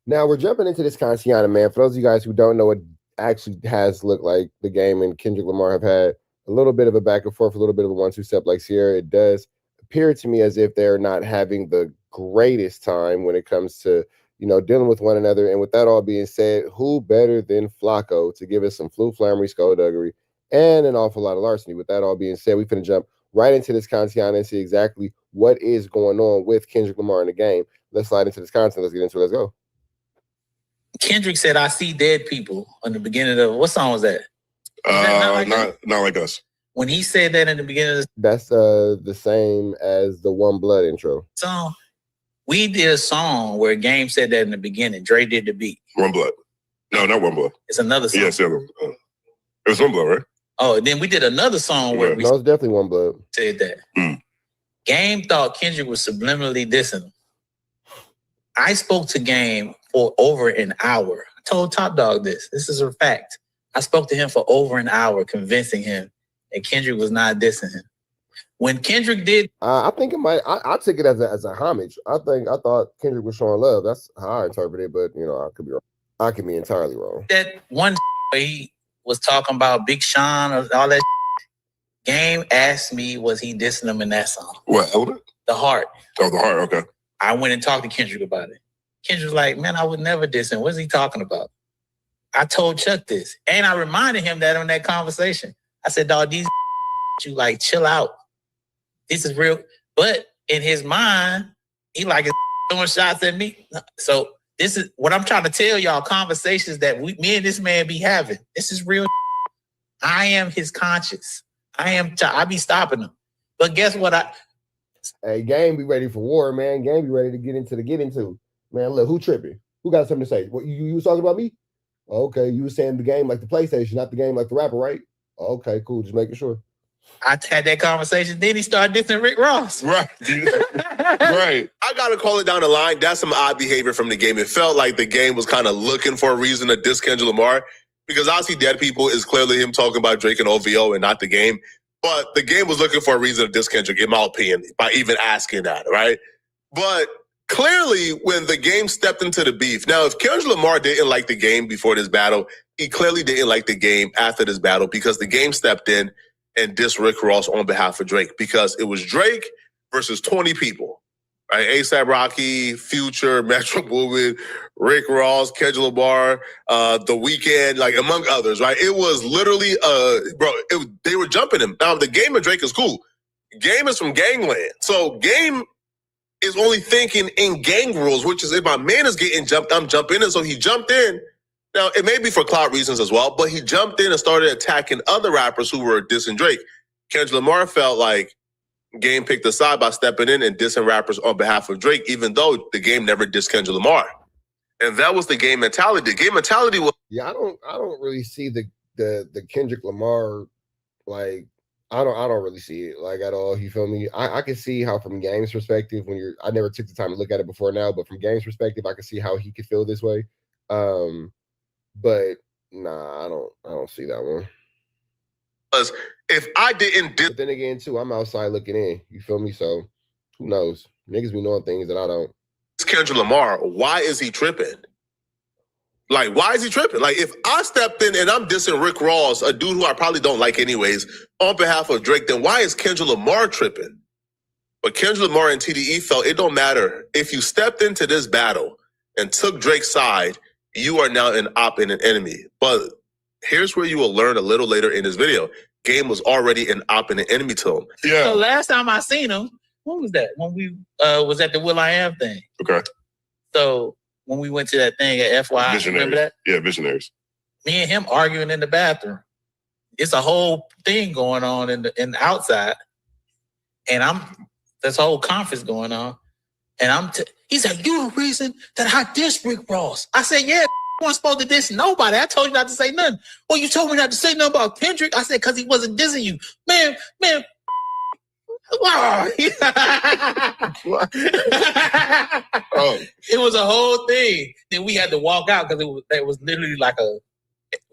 Now we're jumping into this Kantiana, man. For those of you guys who don't know what actually has looked like, the game and Kendrick Lamar have had a little bit of a back and forth, a little bit of a 1-2 step like Sierra. It does appear to me as if they're not having the greatest time when it comes to, dealing with one another. And with that all being said, who better than Flacco to give us some flu, flammery, skullduggery, and an awful lot of larceny? With that all being said, we finna jump right into this Kantiana and see exactly what is going on with Kendrick Lamar in the game. Let's slide into this content. Let's get into it. Let's go. Kendrick said, "I see dead people" on the beginning of what song was that? Not like us. When he said that in the beginning of the That's the same as the One Blood intro. song, we did a song where Game said that in the beginning. Dre did the beat. One Blood. No, not One Blood. It's another song. Yes, it was One Blood, right? Oh, and then we did another song where we No, it's definitely One Blood. said that. Game thought Kendrick was subliminally dissing him. I spoke to Game for over an hour. I told Top Dog this. This is a fact. I spoke to him for over an hour, convincing him that Kendrick was not dissing him. When Kendrick did, I think it might. I took it as a homage. I thought Kendrick was showing love. That's how I interpret it. But I could be wrong. I could be entirely wrong. that one where he was talking about Big Sean or all that, Game asked me, was he dissing him in that song? What element? The Heart. Oh, the Heart. Okay. I went and talked to Kendrick about it. Kendrick was like, "Man, I would never diss him. What's he talking about?" I told Chuck this, and I reminded him that on that conversation. I said, "Dog, these you like chill out. This is real." But in his mind, he like is throwing shots at me. So this is what I'm trying to tell y'all. Conversations that me and this man be having. This is real. I am his conscience. I be stopping him. But guess what? Hey, Game be ready for war, man. Game be ready to get into. Man, look, who tripping? Who got something to say? What you was talking about me? Okay, you were saying the game like the PlayStation, not the game like the rapper, right? Okay, cool. Just making sure. I had that conversation. Then he started dissing Rick Ross. Right. Right. I got to call it down the line. That's some odd behavior from the game. It felt like the game was kind of looking for a reason to diss Kendrick Lamar, because I see Dead People is clearly him talking about Drake and OVO and not the game. But the game was looking for a reason to diss Kendrick, in my opinion, by even asking that, right? But clearly, when the game stepped into the beef, now, if Kendrick Lamar didn't like the game before this battle, he clearly didn't like the game after this battle, because the game stepped in and dissed Rick Ross on behalf of Drake, because it was Drake versus 20 people, right? A$AP Rocky, Future, Metro Boomin, Rick Ross, Kendrick Lamar, The Weeknd, like among others, right? It was literally, they were jumping him. Now, the game of Drake is cool. Game is from Gangland. So Game is only thinking in gang rules, which is if my man is getting jumped, I'm jumping in. So he jumped in. Now, it may be for clout reasons as well, but he jumped in and started attacking other rappers who were dissing Drake. Kendrick Lamar felt like Game picked a side by stepping in and dissing rappers on behalf of Drake, even though the game never dissed Kendrick Lamar. And that was the game mentality. The game mentality was... Yeah, I don't really see the Kendrick Lamar, like, I don't really see it like at all. You feel me? I can see how from Game's perspective, I never took the time to look at it before now, but from Game's perspective, I can see how he could feel this way. But nah, I don't see that one. Because if I didn't But then again, too, I'm outside looking in. You feel me? So who knows? Niggas be knowing things that I don't. Kendrick Lamar, why is he tripping? Like, why is he tripping? Like, if I stepped in and I'm dissing Rick Ross, a dude who I probably don't like anyways, on behalf of Drake, then why is Kendrick Lamar tripping? But Kendrick Lamar and TDE felt it don't matter. If you stepped into this battle and took Drake's side, you are now an op and an enemy. But here's where you will learn a little later in this video. Game was already an op and an enemy to him. Yeah. So last time I seen him, when was that? When we was at the Will.i.am thing. Okay. So when we went to that thing at FY, remember that? Yeah, Visionaries. Me and him arguing in the bathroom. It's a whole thing going on in the outside. And this whole conference going on. And he said, "You the reason that I diss Rick Ross." I said, "Yeah, I wasn't supposed to diss nobody. I told you not to say nothing." "Well, you told me not to say nothing about Kendrick." I said, "Because he wasn't dissing you." Man. Wow. It was a whole thing. Then we had to walk out because it was literally like a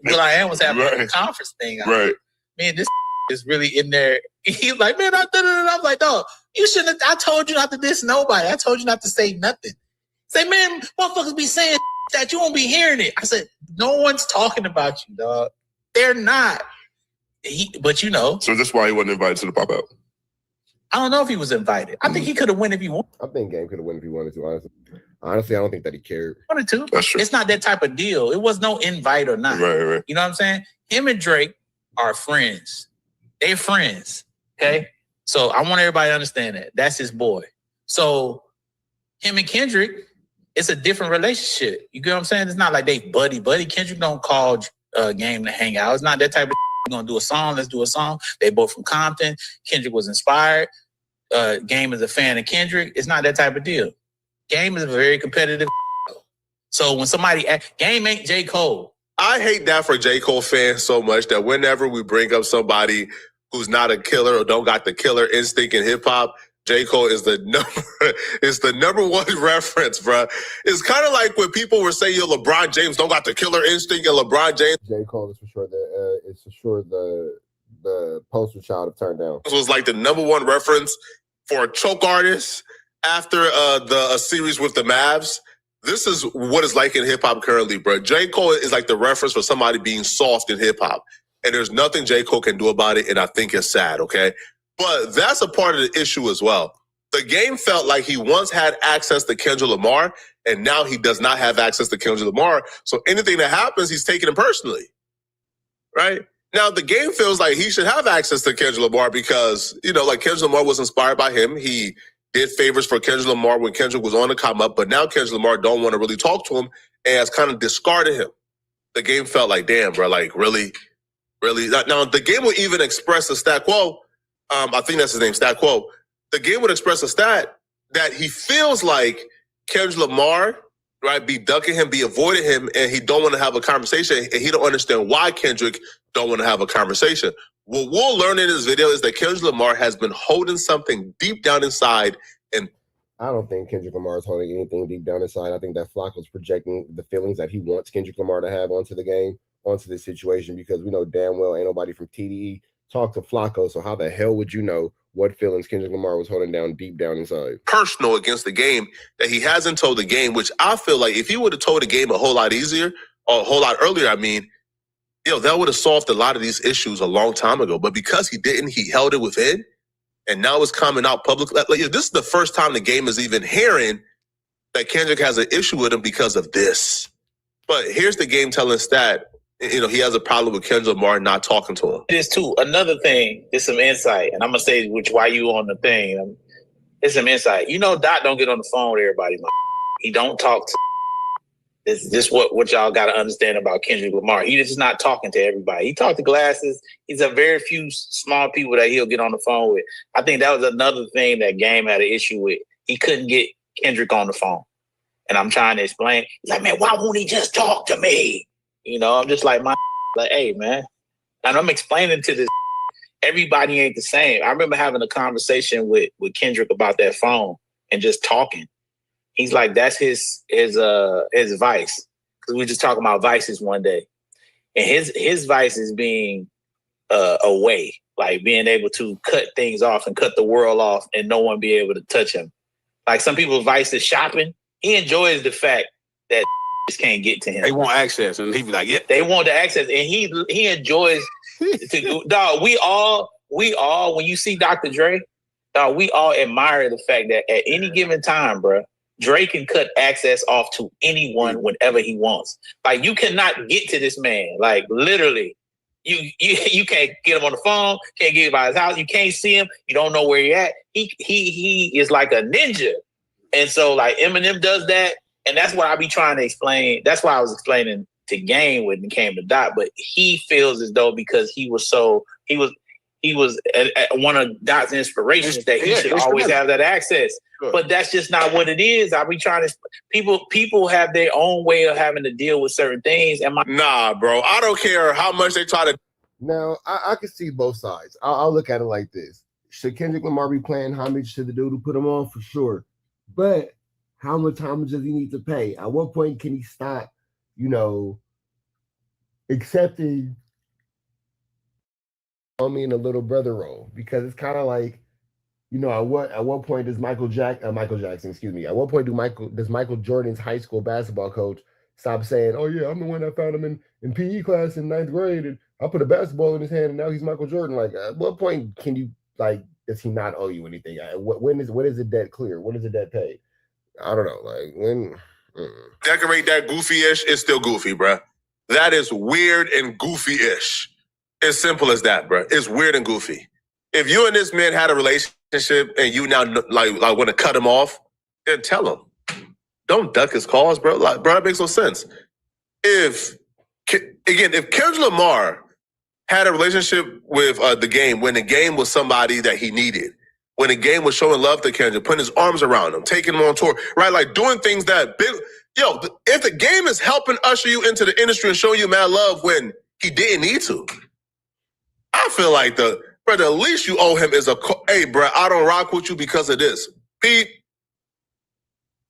Will.i.am was having a conference thing. Right. Man, this is really in there. He's like, "Man, I'm like, dog, you shouldn't have. I told you not to diss nobody. I told you not to say nothing." Say, "Man, motherfuckers be saying that you won't be hearing it." I said, "No one's talking about you, dog. They're not." But you know. So that's why he wasn't invited to the pop-out. I don't know if he was invited. I think he could have won if he wanted. I think Game could have won if he wanted to, honestly. I don't think that he cared. Wanted to. That's true. It's not that type of deal. It was no invite or not. Right. You know what I'm saying? Him and Drake are friends. They're friends. Okay? So I want everybody to understand that. That's his boy. So him and Kendrick, it's a different relationship. You get what I'm saying? It's not like they buddy. Kendrick don't call Game to hang out. It's not that type of we're gonna do a song, let's do a song. They both from Compton. Kendrick was inspired. Game is a fan of Kendrick. It's not that type of deal. Game is a very competitive. So when somebody Game ain't J. Cole. I hate that for J. Cole fans so much that whenever we bring up somebody who's not a killer or don't got the killer instinct in hip hop, J. Cole is the number one reference, bro. It's kind of like when people were saying, "Yo, LeBron James don't got the killer instinct," and LeBron James. J. Cole is for sure the poster child of Turn Down. This was like the number one reference for a choke artist after the series with the Mavs. This is what it's like in hip hop currently, bro. J. Cole is like the reference for somebody being soft in hip hop, and there's nothing J. Cole can do about it. And I think it's sad. Okay. But that's a part of the issue as well. The Game felt like he once had access to Kendrick Lamar, and now he does not have access to Kendrick Lamar. So anything that happens, he's taking it personally, right? Now, the Game feels like he should have access to Kendrick Lamar because, like Kendrick Lamar was inspired by him. He did favors for Kendrick Lamar when Kendrick was on the come up, but now Kendrick Lamar don't want to really talk to him and has kind of discarded him. The Game felt like, damn, bro, like really? Now, the Game would even express a stat quo. I think that's his name, Stat Quo. The Game would express a stat that he feels like Kendrick Lamar, right, be ducking him, be avoiding him, and he don't want to have a conversation, and he don't understand why Kendrick don't want to have a conversation. What we'll learn in this video is that Kendrick Lamar has been holding something deep down inside. And I don't think Kendrick Lamar is holding anything deep down inside. I think that Flacco's projecting the feelings that he wants Kendrick Lamar to have onto the game, onto this situation, because we know damn well ain't nobody from TDE talk to Flacco, so how the hell would you know what feelings Kendrick Lamar was holding down deep down inside? Personal against the Game that he hasn't told the Game, which I feel like if he would have told the Game a whole lot easier, or a whole lot earlier, that would have solved a lot of these issues a long time ago. But because he didn't, he held it within, and now it's coming out publicly. This is the first time the Game is even hearing that Kendrick has an issue with him because of this. But here's the Game telling Stat, he has a problem with Kendrick Lamar not talking to him. It is too. Another thing, there's some insight, and I'm gonna say why you on the thing. It's some insight. Dot don't get on the phone with everybody. He don't talk to. This is what y'all got to understand about Kendrick Lamar. He's just not talking to everybody. He talked to Glasses. He's a very few small people that he'll get on the phone with. I think that was another thing that Game had an issue with. He couldn't get Kendrick on the phone, and I'm trying to explain. He's like, "Man, why won't he just talk to me?" I'm just like, hey, man. And I'm explaining to this, everybody ain't the same. I remember having a conversation with Kendrick about that phone and just talking. He's like, that's his vice. Because we were just talking about vices one day. And his vice is being a way, like being able to cut things off and cut the world off and no one be able to touch him. Like some people's vice is shopping. He enjoys the fact that just can't get to him. They want access, and he be like, "Yeah." They want the access, and he enjoys to do. Dog, we all when you see Dr. Dre, dog, we all admire the fact that at any given time, bro, Dre can cut access off to anyone whenever he wants. Like you cannot get to this man. Like literally, you can't get him on the phone, can't get him by his house, you can't see him, you don't know where he at. He is like a ninja. And so like Eminem does that, and that's what I be trying to explain. That's why I was explaining to Game when it came to Dot, but he feels as though because he was one of Dot's inspirations that he should always have that access. Sure. But that's just not what it is. I be trying to people have their own way of having to deal with certain things. Nah, bro. I don't care how much they try to. Now, I can see both sides. I'll look at it like this. Should Kendrick Lamar be paying homage to the dude who put him on? For sure. But how much homage does he need to pay? At what point can he stop, accepting in a little brother role? Because it's kind of like, at what point does Michael Jackson, excuse me, at what point does Michael Jordan's high school basketball coach stop saying, "Oh yeah, I'm the one that found him in PE class in 9th grade, and I put a basketball in his hand, and now he's Michael Jordan"? Like, at what point can you does he not owe you anything? When is the debt clear? When is the debt paid? I don't know. Like when decorate that goofy-ish, it's still goofy, bro. That is weird and goofy-ish. As simple as that, bro. It's weird and goofy. If you and this man had a relationship and you now like want to cut him off, then tell him. Don't duck his calls, bro. Like, bro, that makes no sense. If Kendrick Lamar had a relationship with the Game when the Game was somebody that he needed, when the Game was showing love to Kendrick, putting his arms around him, taking him on tour, right? Like doing things that big. Yo, if the Game is helping usher you into the industry and showing you mad love when he didn't need to, I feel like the least you owe him is hey, bro, I don't rock with you because of this. Pete,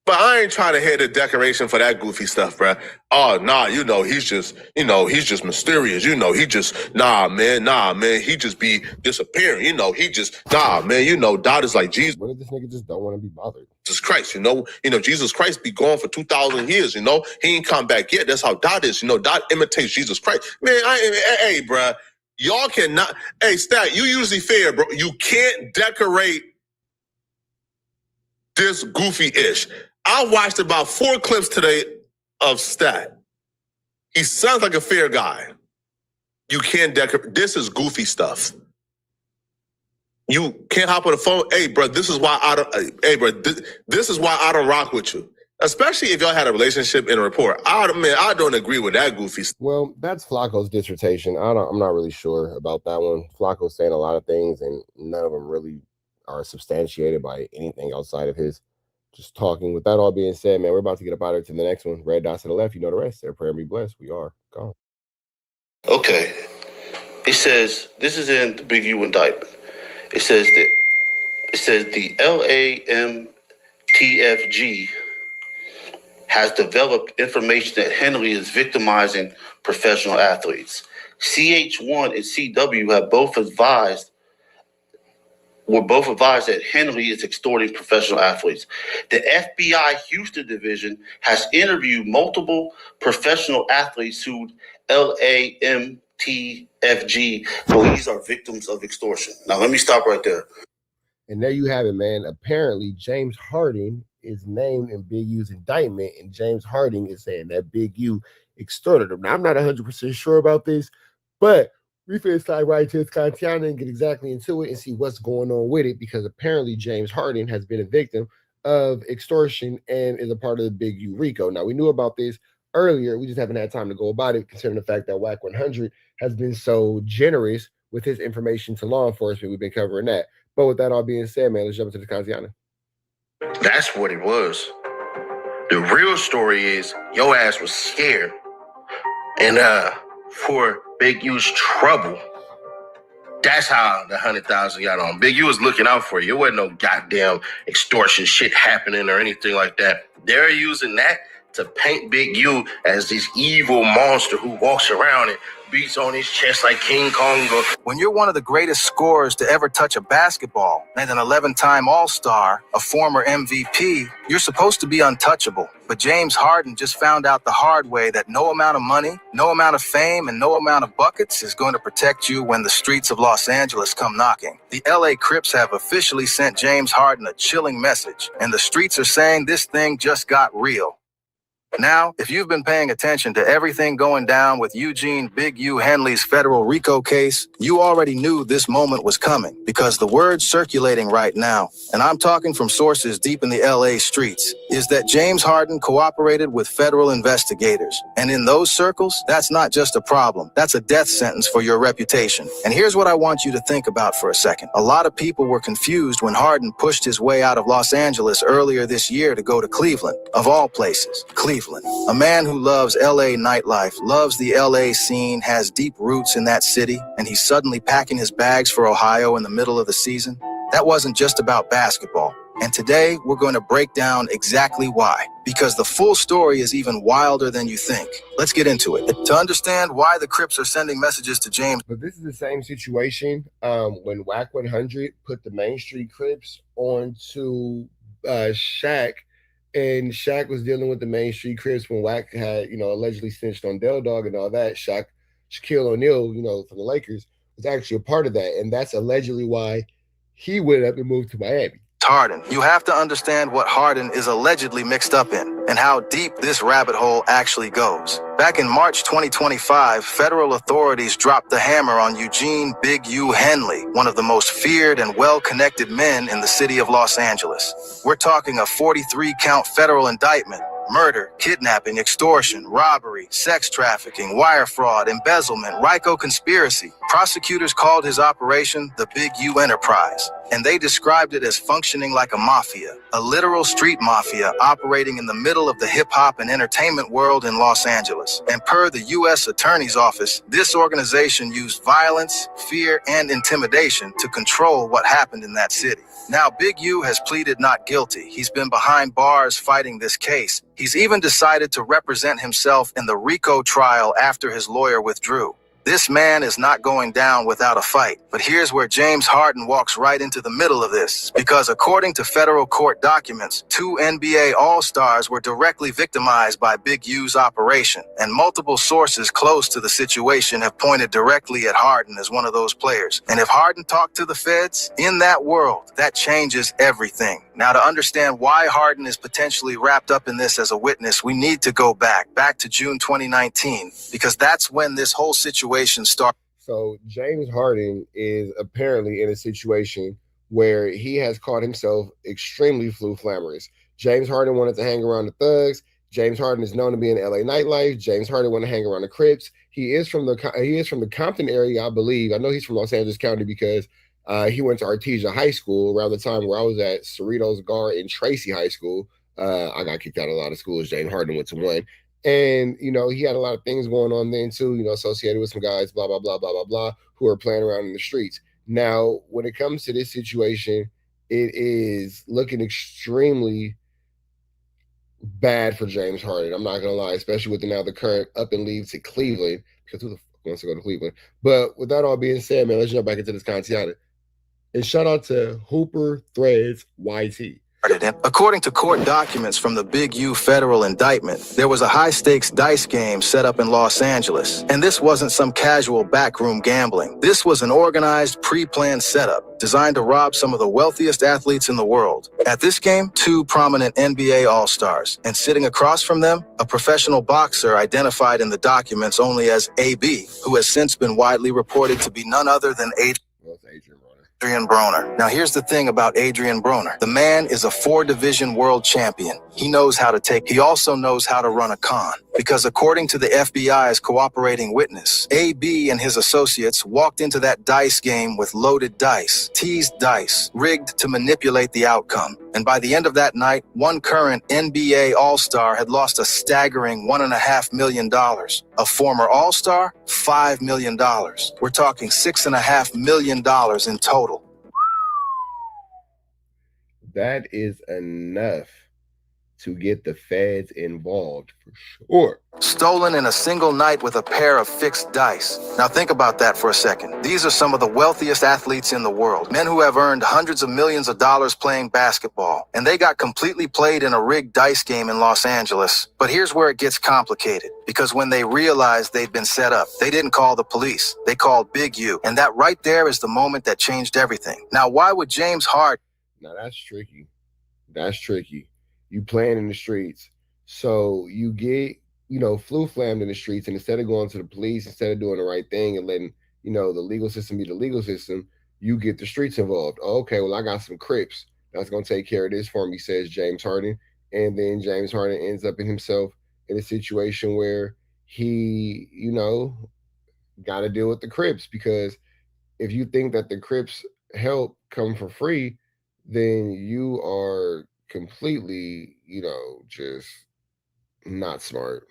but I ain't trying to hear the decoration for that goofy stuff, bro. Oh, nah, he's just mysterious. He just, nah, man, he just be disappearing. He just, nah, man, Dot is like Jesus. What if this nigga just don't want to be bothered? Jesus Christ, Jesus Christ be gone for 2,000 years, he ain't come back yet. That's how Dot is, Dot imitates Jesus Christ. Man, hey, bro, y'all cannot, hey, Stat, you usually fair, bro. You can't decorate this goofy-ish. I watched about 4 clips today of Stat. He sounds like a fair guy. You can't decorate. This is goofy stuff. You can't hop on the phone. Hey, bro, this is why I don't rock with you. Especially if y'all had a relationship in a rapport. I don't agree with that goofy stuff. Well, that's Flacco's dissertation. I'm not really sure about that one. Flacco's saying a lot of things, and none of them really are substantiated by anything outside of his just talking. With that all being said, man, we're about to get up out of here to the next one. Red dots to the left, you know the rest. Their prayer be blessed. We are gone. Okay. It says, this is in the Big U indictment. It says the LAMTFG has developed information that Henley is victimizing professional athletes. CH1 and CW have were both advised that Henley is extorting professional athletes. The FBI Houston division has interviewed multiple professional athletes who LAMTFG believes are victims of extortion. Now, let me stop right there. And there you have it, man. Apparently, James Harden is named in Big U's indictment, and James Harden is saying that Big U extorted him. Now, I'm not 100% sure about this, but we finna slide right to Scantiana and get exactly into it and see what's going on with it, because apparently James Harden has been a victim of extortion and is a part of the Big U RICO. Now, we knew about this earlier. We just haven't had time to go about it, considering the fact that Wack 100 has been so generous with his information to law enforcement. We've been covering that. But with that all being said, man, let's jump into the Scantiana. That's what it was. The real story is your ass was scared. And for Big U's trouble, that's how the 100,000 got on. Big U was looking out for you. It wasn't no goddamn extortion shit happening or anything like that. They're using that to paint Big U as this evil monster who walks around and beats on his chest like King Kong. When you're one of the greatest scorers to ever touch a basketball, and an 11-time All-Star, a former MVP, you're supposed to be untouchable. But James Harden just found out the hard way that no amount of money, no amount of fame, and no amount of buckets is going to protect you when the streets of Los Angeles come knocking. The LA Crips have officially sent James Harden a chilling message, and the streets are saying this thing just got real. Now, if you've been paying attention to everything going down with Eugene Big U Henley's federal RICO case, you already knew this moment was coming, because the word circulating right now, and I'm talking from sources deep in the LA streets, is that James Harden cooperated with federal investigators. And in those circles, that's not just a problem, that's a death sentence for your reputation. And here's what I want you to think about for a second. A lot of people were confused when Harden pushed his way out of Los Angeles earlier this year to go to Cleveland, of all places, Cleveland. A man who loves LA nightlife, loves the LA scene, has deep roots in that city, and he's suddenly packing his bags for Ohio in the middle of the season. That wasn't just about basketball. And today, we're going to break down exactly why. Because the full story is even wilder than you think. Let's get into it. To understand why the Crips are sending messages to James. But this is the same situation when Wack 100 put the Main Street Crips onto Shaq. And Shaq was dealing with the Main Street Crips when Wack had, allegedly snitched on Del Dog and all that. Shaquille O'Neal, from the Lakers, was actually a part of that. And that's allegedly why he went up and moved to Miami. Harden. You have to understand what Harden is allegedly mixed up in and how deep this rabbit hole actually goes. Back in March 2025, federal authorities dropped the hammer on Eugene Big U Henley, one of the most feared and well-connected men in the city of Los Angeles. We're talking a 43-count federal indictment. Murder, kidnapping, extortion, robbery, sex trafficking, wire fraud, embezzlement, RICO conspiracy. Prosecutors called his operation the Big U Enterprise, and they described it as functioning like a mafia, a literal street mafia operating in the middle of the hip-hop and entertainment world in Los Angeles. And per the U.S. Attorney's Office, this organization used violence, fear, and intimidation to control what happened in that city. Now, Big U has pleaded not guilty. He's been behind bars fighting this case. He's even decided to represent himself in the RICO trial after his lawyer withdrew. This man is not going down without a fight. But here's where James Harden walks right into the middle of this. Because according to federal court documents, 2 NBA All-Stars were directly victimized by Big U's operation. And multiple sources close to the situation have pointed directly at Harden as one of those players. And if Harden talked to the feds, in that world, that changes everything. Now, to understand why Harden is potentially wrapped up in this as a witness, we need to go back to June 2019, because that's when this whole situation started. So James Harden is apparently in a situation where he has caught himself extremely flamorous. James Harden wanted to hang around the thugs. James Harden is known to be in LA nightlife. James Harden wanted to hang around the Crips. He is from the Compton area, I believe. I know he's from Los Angeles County because he went to Artesia High School around the time where I was at Cerritos Gar in Tracy High School. I got kicked out of a lot of schools. James Harden went to one. And, he had a lot of things going on then too, associated with some guys, blah, blah, blah, blah, blah, blah, who are playing around in the streets. Now, when it comes to this situation, it is looking extremely bad for James Harden. I'm not going to lie, especially with the current up and leave to Cleveland, because who the fuck wants to go to Cleveland? But with that all being said, man, let's jump back into this content. And shout out to Hooper Threads YT. According to court documents from the Big U federal indictment, there was a high-stakes dice game set up in Los Angeles. And this wasn't some casual backroom gambling. This was an organized, pre-planned setup designed to rob some of the wealthiest athletes in the world. At this game, 2 prominent NBA All-Stars. And sitting across from them, a professional boxer identified in the documents only as AB, who has since been widely reported to be none other than Adrian Broner. Now, here's the thing about Adrian Broner. The man is a 4-division world champion. He knows how to take. He also knows how to run a con. Because according to the FBI's cooperating witness, AB and his associates walked into that dice game with loaded dice, teased dice, rigged to manipulate the outcome. And by the end of that night, one current NBA All-Star had lost a staggering $1.5 million. A former All-Star, $5 million. We're talking $6.5 million in total. That is enough to get the feds involved for sure. Stolen in a single night with a pair of fixed dice. Now think about that for a second. These are some of the wealthiest athletes in the world. Men who have earned hundreds of millions of dollars playing basketball. And they got completely played in a rigged dice game in Los Angeles. But here's where it gets complicated. Because when they realized they'd been set up, they didn't call the police. They called Big U. And that right there is the moment that changed everything. Now why would James Harden... Now that's tricky. That's tricky. You playing in the streets. So you get, flu-flammed in the streets, and instead of going to the police, instead of doing the right thing and letting, the legal system be the legal system, you get the streets involved. Okay, well, I got some Crips that's going to take care of this for me, says James Harden. And then James Harden ends up in himself in a situation where he, got to deal with the Crips, because if you think that the Crips help come for free, then you are completely, just not smart.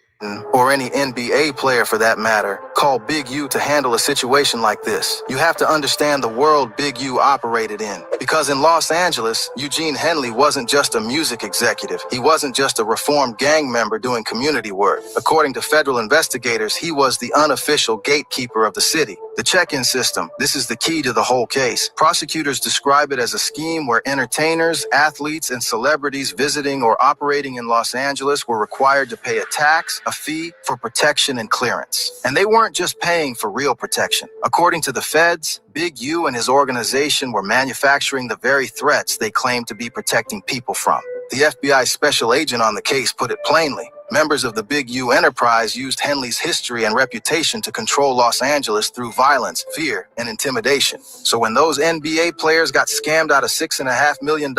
Or any NBA player for that matter, call Big U to handle a situation like this. You have to understand the world Big U operated in. Because in Los Angeles, Eugene Henley wasn't just a music executive. He wasn't just a reformed gang member doing community work. According to federal investigators, he was the unofficial gatekeeper of the city. The check-in system, this is the key to the whole case. Prosecutors describe it as a scheme where entertainers, athletes, and celebrities visiting or operating in Los Angeles were required to pay a tax, a fee for protection and clearance. And they weren't just paying for real protection. According to the feds, Big U and his organization were manufacturing the very threats they claimed to be protecting people from. The FBI special agent on the case put it plainly. Members of the Big U enterprise used Henley's history and reputation to control Los Angeles through violence, fear, and intimidation. So when those NBA players got scammed out of $6.5 million,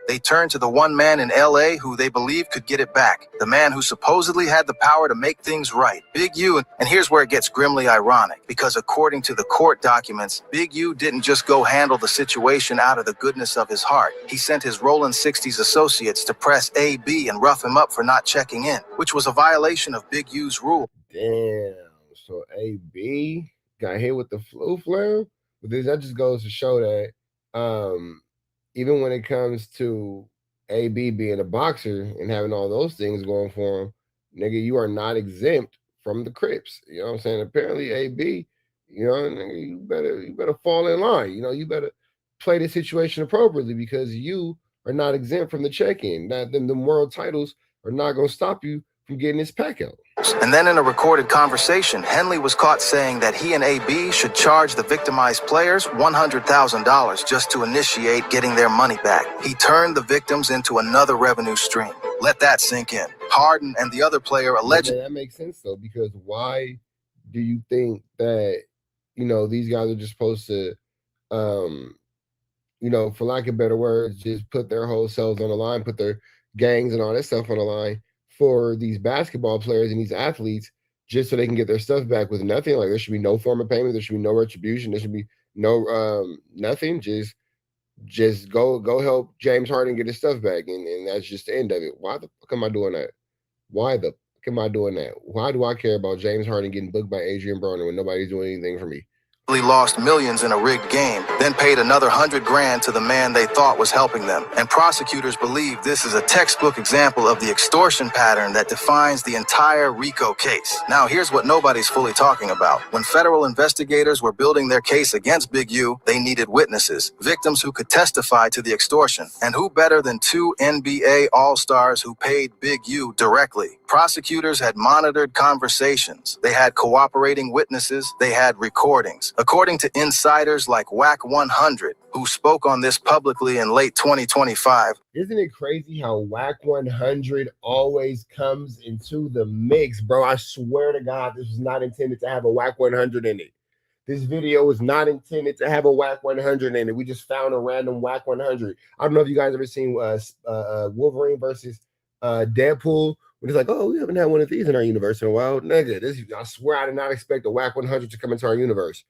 they turned to the one man in LA who they believed could get it back. The man who supposedly had the power to make things right. Big U, and here's where it gets grimly ironic, because according to the court documents, Big U didn't just go handle the situation out of the goodness of his heart. He sent his Rolling 60s associates to press AB and rough him up for not checking in, which was a violation of Big U's rule. Damn. So AB got hit with the flu flare? But that just goes to show that even when it comes to AB being a boxer and having all those things going for him, nigga, you are not exempt from the Crips. You know what I'm saying? Apparently AB, nigga, you better fall in line. You better play the situation appropriately, because you are not exempt from the check-in. That the world titles are not going to stop you from getting this pack out. And then in a recorded conversation, Henley was caught saying that he and AB should charge the victimized players $100,000 just to initiate getting their money back. He turned the victims into another revenue stream. Let that sink in. Harden and the other player allegedly... That makes sense, though, because why do you think that, these guys are just supposed to, for lack of better words, just put their whole selves on the line, put their gangs and all that stuff on the line for these basketball players and these athletes, just so they can get their stuff back with nothing? Like, there should be no form of payment, there should be no retribution, there should be no nothing. Just go help James Harden get his stuff back, and that's just the end of it. Why the fuck am I doing that? Why the fuck am I doing that? Why do I care about James Harden getting booked by Adrian Broner when nobody's doing anything for me? Lost millions in a rigged game, then paid another $100,000 to the man they thought was helping them. And prosecutors believe this is a textbook example of the extortion pattern that defines the entire RICO case. Now, here's what nobody's fully talking about. When federal investigators were building their case against Big U, they needed witnesses, victims who could testify to the extortion. And who better than two NBA All-Stars who paid Big U directly? Prosecutors had monitored conversations. They had cooperating witnesses. They had recordings. According to insiders like Wack 100, who spoke on this publicly in late 2025. Isn't it crazy how Wack 100 always comes into the mix, bro? I swear to God, this was not intended to have a Wack 100 in it. This video was not intended to have a Wack 100 in it. We just found a random Wack 100. I don't know if you guys ever seen Wolverine versus Deadpool, when it's like, oh, we haven't had one of these in our universe in a while. Nigga, I swear I did not expect a Wack 100 to come into our universe.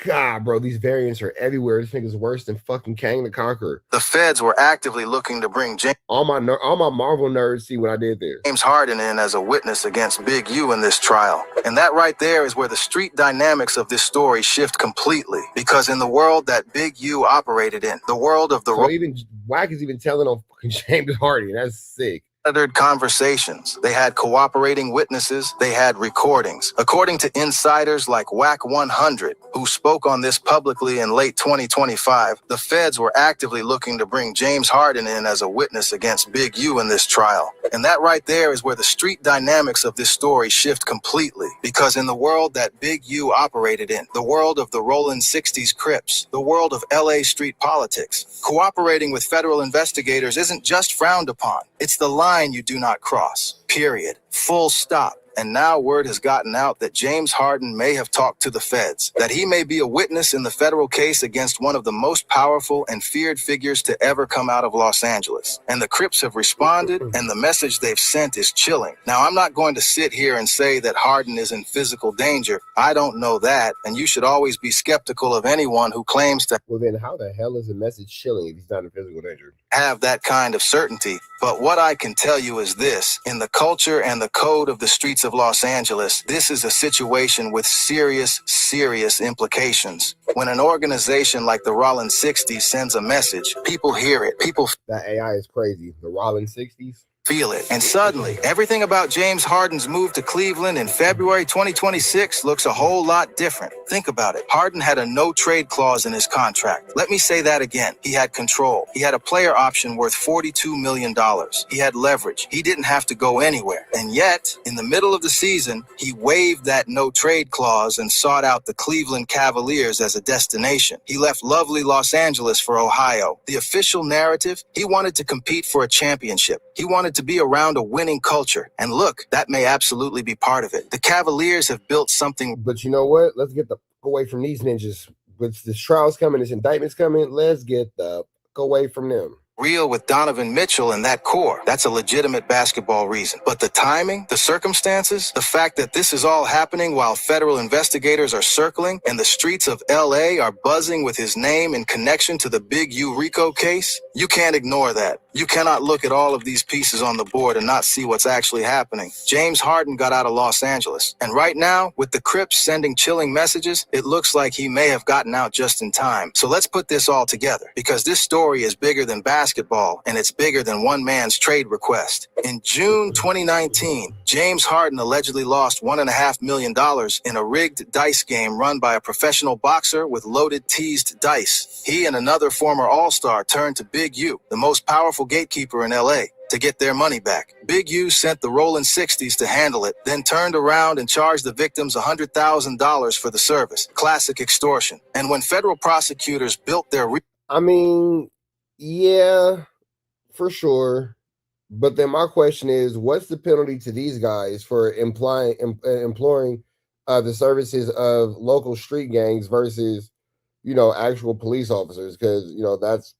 God, bro, these variants are everywhere. This nigga's worse than fucking Kang the Conqueror. The feds were actively looking to bring all my Marvel nerds see what I did there. James Harden in as a witness against Big U in this trial. And that right there is where the street dynamics of this story shift completely. Because in the world that Big U operated in, the world of the... So even Wack is even telling on fucking James Harden. That's sick. monitored conversations. They had cooperating witnesses. They had recordings. According to insiders like Wack 100, who spoke on this publicly in late 2025, the feds were actively looking to bring James Harden in as a witness against Big U in this trial. And that right there is where the street dynamics of this story shift completely. Because in the world that Big U operated in, the world of the Rolling 60s Crips, the world of LA street politics, cooperating with federal investigators isn't just frowned upon. It's the line you do not cross. Period. Full stop. And now word has gotten out that James Harden may have talked to the feds, that he may be a witness in the federal case against one of the most powerful and feared figures to ever come out of Los Angeles. And the Crips have responded, and the message they've sent is chilling. Now, I'm not going to sit here and say that Harden is in physical danger. I don't know that, and you should always be skeptical of anyone who claims to. Well, then how the hell is the message chilling if he's not in physical danger? Have that kind of certainty. But what I can tell you is this: in the culture and the code of the streets of Los Angeles, this is a situation with serious implications. When an organization like the Rollin 60s sends a message, people hear it. That AI is crazy. The Rollin 60s. Feel it. And suddenly, everything about James Harden's move to Cleveland in February 2026 looks a whole lot different. Think about it. Harden had a no-trade clause in his contract. Let me say that again. He had control. He had a player option worth $42 million. He had leverage. He didn't have to go anywhere. And yet, in the middle of the season, he waived that no-trade clause and sought out the Cleveland Cavaliers as a destination. He left lovely Los Angeles for Ohio. The official narrative, he wanted to compete for a championship. He wanted to be around a winning culture. And look, that may absolutely be part of it. The Cavaliers have built something. But you know what? Let's get the away from these ninjas. With this trials coming, this indictments coming, let's get the away from them. Real with Donovan Mitchell and that core. That's a legitimate basketball reason. But the timing, the circumstances, the fact that this is all happening while federal investigators are circling and the streets of LA are buzzing with his name in connection to the Big U RICO case, you can't ignore that. You cannot look at all of these pieces on the board and not see what's actually happening. James Harden got out of Los Angeles. And right now, with the Crips sending chilling messages, it looks like he may have gotten out just in time. So let's put this all together, because this story is bigger than basketball, and it's bigger than one man's trade request. In June 2019, James Harden allegedly lost $1.5 million in a rigged dice game run by a professional boxer with loaded teased dice. He and another former All-Star turned to Big U, the most powerful gatekeeper in LA, to get their money back. Big U sent the Rolling 60s to handle it, then turned around and charged the victims $100,000 for the service. Classic extortion. And when federal prosecutors built their... Yeah, for sure. But then my question is, what's the penalty to these guys for employing the services of local street gangs versus, actual police officers? Because, that's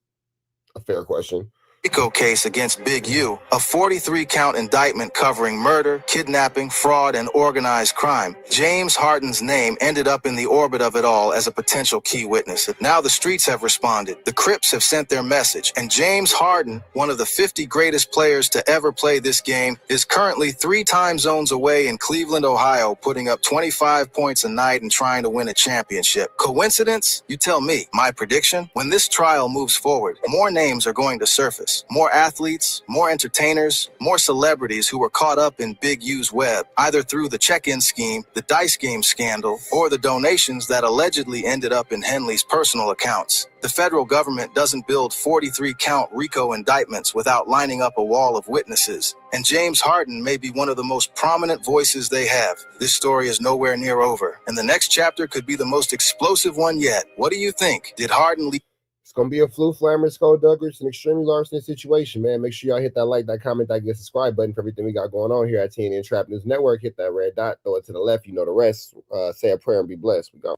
a fair question. RICO case against Big U, a 43-count indictment covering murder, kidnapping, fraud, and organized crime. James Harden's name ended up in the orbit of it all as a potential key witness. Now the streets have responded, the Crips have sent their message, and James Harden, one of the 50 greatest players to ever play this game, is currently 3 time zones away in Cleveland, Ohio, putting up 25 points a night and trying to win a championship. Coincidence? You tell me. My prediction? When this trial moves forward, more names are going to surface. More athletes, more entertainers, more celebrities who were caught up in Big U's web, either through the check-in scheme, the dice game scandal, or the donations that allegedly ended up in Henley's personal accounts. The federal government doesn't build 43-count RICO indictments without lining up a wall of witnesses. And James Harden may be one of the most prominent voices they have. This story is nowhere near over, and the next chapter could be the most explosive one yet. What do you think? Did Harden leave? It's going to be a Flu Flammer, Skulldugger, an extremely large situation, man. Make sure y'all hit that like, that comment, that subscribe button for everything we got going on here at TNN Trap News Network. Hit that red dot, throw it to the left. You know the rest. Say a prayer and be blessed. We go.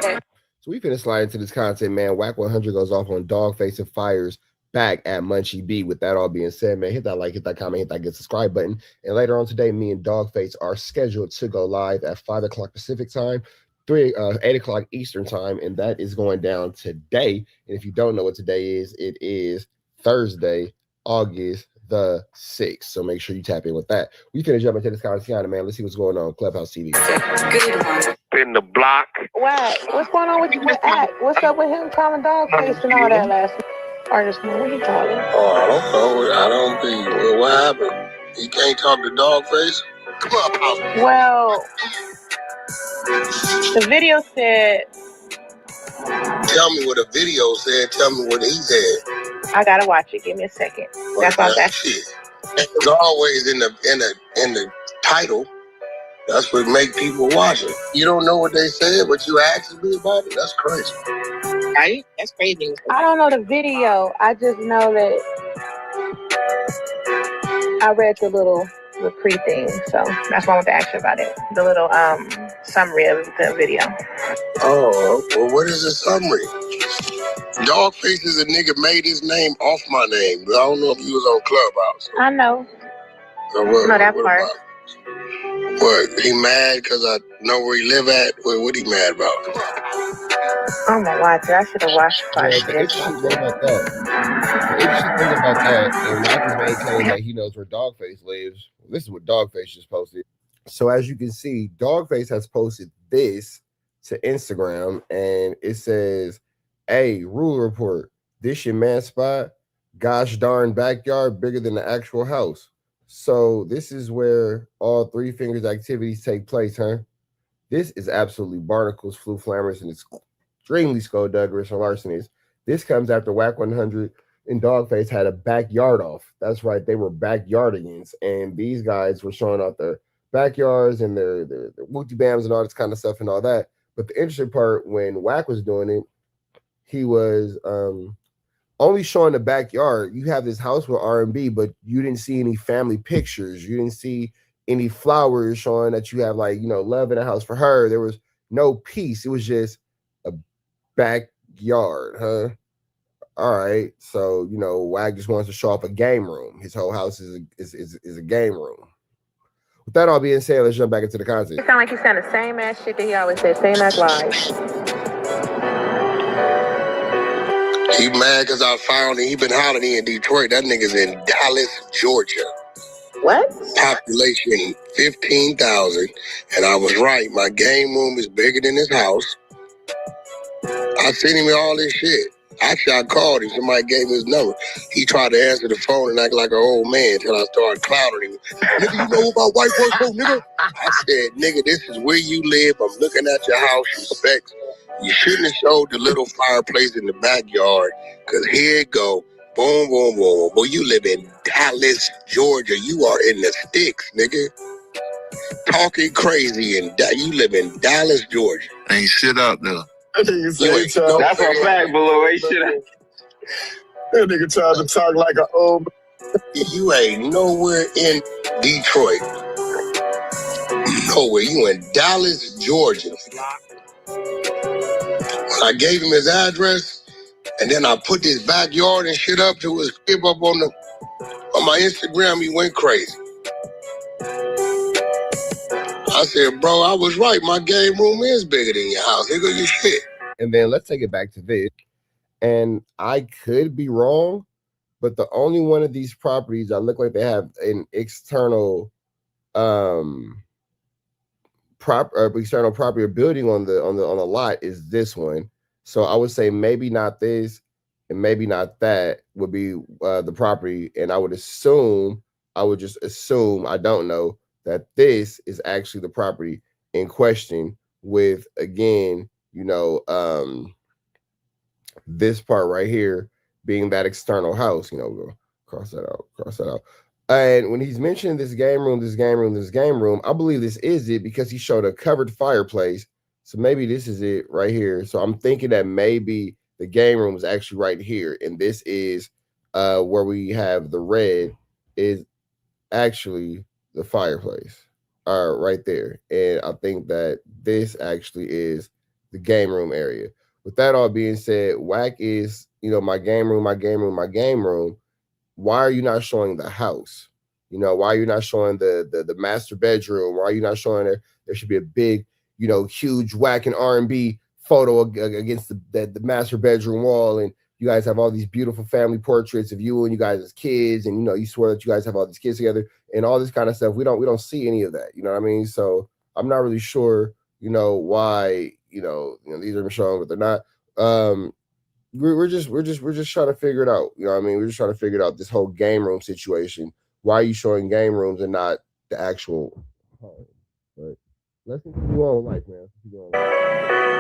So we finna slide into this content, man. Wack 100 goes off on Dogface and fires back at Munchie B. With that all being said, man, hit that like, hit that comment, hit that subscribe button. And later on today, me and Dogface are scheduled to go live at 5 o'clock Pacific time, 8 o'clock Eastern time, and that is going down today. And if you don't know what today is, it is Thursday, August the 6th. So make sure you tap in with that. We finna jump into this conversation, man. Let's see what's going on. Clubhouse TV. Good one. In the block. Wow, what's going on with Wack? What's up with him calling Dogface and all that last week? Or just know what he talking? Oh, I don't know. I don't think. Well, what happened? He can't talk to Dogface? Clubhouse. Well, the video said. Tell me what a video said. Tell me what he said. I gotta watch it. Give me a second. That's all that shit. It's always in the title. That's what make people watch it. You don't know what they said, but you asking me about it? That's crazy. Right? That's crazy. I don't know the video. I just know that I read the pre-thing, so that's why I want to ask you about it. The little summary of the video. Oh, well, what is the summary? Dogface is a nigga made his name off my name, but I don't know if he was on Clubhouse. I know. So what, No, that what part. about? What, he mad because I know where he live at? What he mad about? I'm gonna watch it. I should have watched part of The this. interesting thing about that, and Wack is maintaining that he knows where Dogface lives. This is what Dogface just posted. So as you can see, Dogface has posted this to Instagram, and it says, "Hey, rule report. This your man spot? Gosh darn backyard bigger than the actual house." So this is where all Three Fingers activities take place, huh? This is absolutely barnacles, flu flammers, and it's extremely skullduggerous and larcenies. This comes after Wack 100 and Dogface had a backyard off. That's right, they were backyardigans, and these guys were showing off their backyards and their wooty bams and all this kind of stuff and all that. But the interesting part, when Wack was doing it, he was only showing the backyard. You have this house with R&B, but you didn't see any family pictures. You didn't see any flowers showing that you have, like, love in a house for her. There was no peace. It was just a backyard, huh? All right. So, Wack just wants to show off a game room. His whole house is a game room. With that all being said, let's jump back into the content. It sound like he's saying the same ass shit that he always said, same ass lies. He mad because I found him. He been hollering in Detroit. That nigga's in Dallas, Georgia. What? Population 15,000. And I was right. My game room is bigger than his house. I sent him all this shit. Actually, I called him. Somebody gave me his number. He tried to answer the phone and act like an old man until I started clowning him. Nigga, you know about white boy so, nigga? I said, nigga, this is where you live. I'm looking at your house. Respect. You shouldn't have showed the little fireplace in the backyard, because here it go. Boom, boom, boom. Boy, you live in Dallas, Georgia. You are in the sticks, nigga. Talking crazy, and you live in Dallas, Georgia. Ain't shit out there. That's a fact, below. Ain't shit. That nigga tried to talk like an old. You ain't nowhere in Detroit. Nowhere. You in Dallas, Georgia. I gave him his address, and then I put this backyard and shit up to his skip up on my Instagram. He went crazy. I said, bro, I was right. My game room is bigger than your house. Here go your shit. And then let's take it back to this. And I could be wrong, but the only one of these properties that look like they have an external external property or building on the lot is this one. So I would say maybe not this and maybe not that would be the property. And I would just assume, I don't know, that this is actually the property in question, with, again, this part right here being that external house. We'll cross that out. And when he's mentioning this game room, I believe this is it, because he showed a covered fireplace. So maybe this is it right here. So I'm thinking that maybe the game room is actually right here. And this is where we have the red is actually the fireplace right there. And I think that this actually is the game room area. With that all being said, Wack is, my game room. Why are you not showing the house? Why are you not showing the master bedroom? Why are you not showing there should be a big, huge Wack and R&B photo against the master bedroom wall, and you guys have all these beautiful family portraits of you and you guys as kids, and you swear that you guys have all these kids together and all this kind of stuff. We don't see any of that. You know what I mean? So I'm not really sure, why these are shown, but they're not. we're just trying to figure it out. You know what I mean? We're just trying to figure out this whole game room situation. Why are you showing game rooms and not the actual home? But let's continue on with life, man.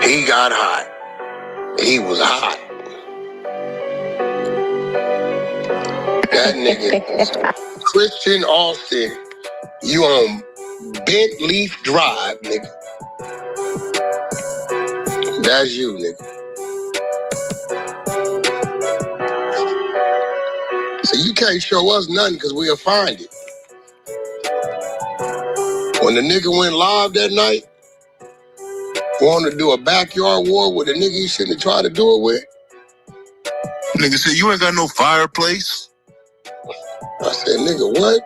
He got hot. He was hot. That nigga, Christian Austin, you on Bent Leaf Drive, nigga. That's you, nigga. So you can't show us nothing because we'll find it. When the nigga went live that night, wanted to do a backyard war with a nigga he shouldn't have tried to do it with. Nigga said, you ain't got no fireplace. I said, nigga, what?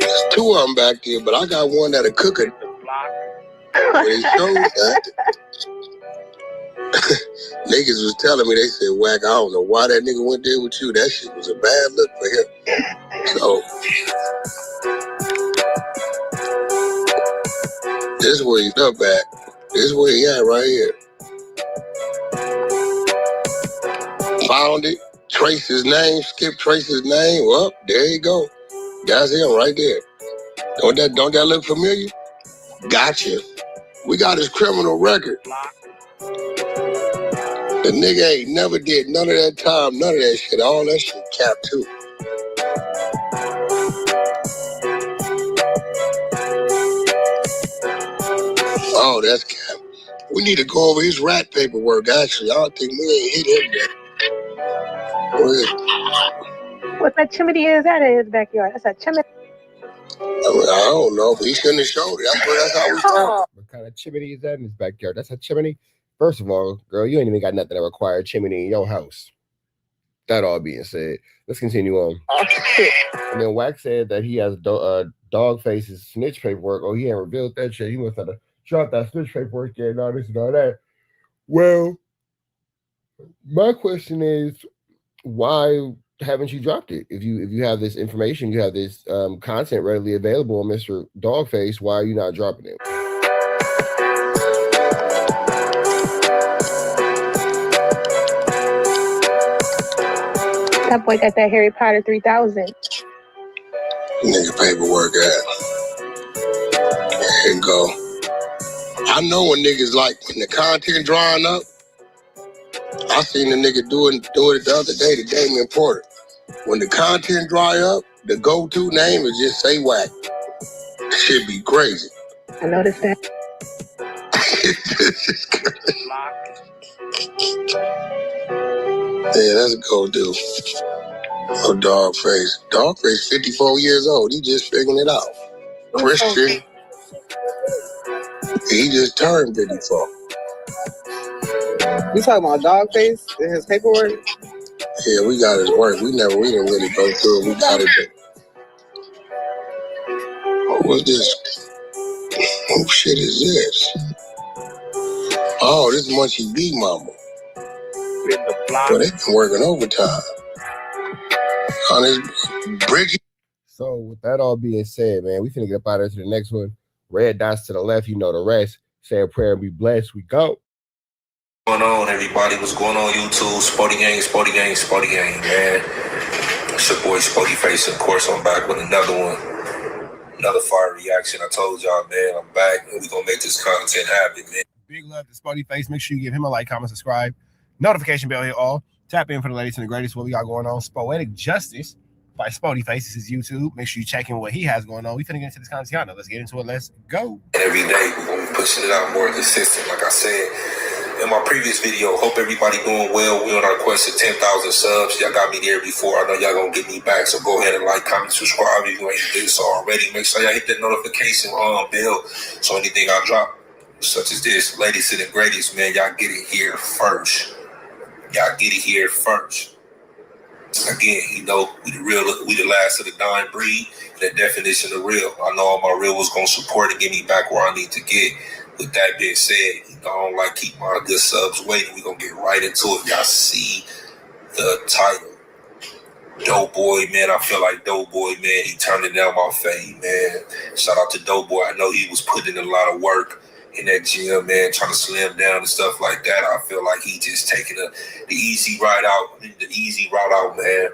There's two of them back there, but I got one that'll cook it. When it shows that, niggas was telling me, they said, Wack, I don't know why that nigga went there with you. That shit was a bad look for him. So, this is where he's up at. This is where he at right here. Found it, trace his name, skip trace his name. Well, there you go. That's him right there. Don't that look familiar? Gotcha. We got his criminal record. The nigga ain't never did none of that time, none of that shit. All that shit cap too. Oh, that's cap. We need to go over his rat paperwork, actually. I don't think we ain't hit him yet. What that chimney is that in his backyard? That's a chimney. I don't know, but he shouldn't have showed it. That's how we talk. What kind of chimney is that in his backyard? That's a chimney? First of all, girl, you ain't even got nothing that require a chimney in your house. That all being said, let's continue on. And then Wack said that he has dog faces snitch paperwork. Oh, he ain't revealed that shit. He must have dropped that snitch paperwork yet and all this and all that. Well, my question is, why haven't you dropped it? If you have this information, you have this content readily available on Mr. Dogface, why are you not dropping it? That boy got that Harry Potter 3000. Nigga paperwork at. There you go. I know when niggas like when the content drying up. I seen the nigga do it the other day to Damian Porter. When the content dry up, the go-to name is just say Wack. Shit be crazy. I noticed that. Yeah, that's a go-to. Oh, Dogface. Dogface 54 years old. He just figuring it out. Christian. He just turned 54. You talking about Dogface and his paperwork? Yeah, we got his work. We didn't really go through it. We got it. What's this? What shit is this? Oh, this Munchie B Mama. Well, they've been working overtime. On this Bridget. So with that all being said, man, we finna get up out of here to the next one. Red dots to the left, you know the rest. Say a prayer and be blessed. We go. What's going on, everybody? What's going on, YouTube? Sporty Gang, man. It's your boy Sporty Face, of course. I'm back with another one. Another fire reaction. I told y'all, man, I'm back, and we're gonna make this content happen, man. Big love to Sporty Face. Make sure you give him a like, comment, subscribe. Notification bell, hit all. Tap in for the latest and the greatest. What we got going on. Spoetic Justice by Sporty Face. This is YouTube. Make sure you check in what he has going on. We finna get into this content. Let's get into it. Let's go. Every day, we're gonna be pushing it out more consistent. Like I said in my previous video, hope everybody doing well. We on our quest to 10,000 subs. Y'all got me there before. I know y'all gonna get me back. So go ahead and like, comment, subscribe if you ain't hit this already. Make sure y'all hit that notification bell so anything I drop, such as this, latest and the greatest, man, y'all get it here first. Again, you know, we the last of the dying breed. The definition of real. I know all my real was gonna support and get me back where I need to get. With that being said, you know, I don't like keep my good subs waiting. We gonna get right into it. Y'all see the title. Doughboy, man. I feel like Doughboy, man. He turned it down my fade, man. Shout out to Doughboy. I know he was putting in a lot of work. in that gym, man, trying to slim down and stuff like that. I feel like he just taking the easy route out, man.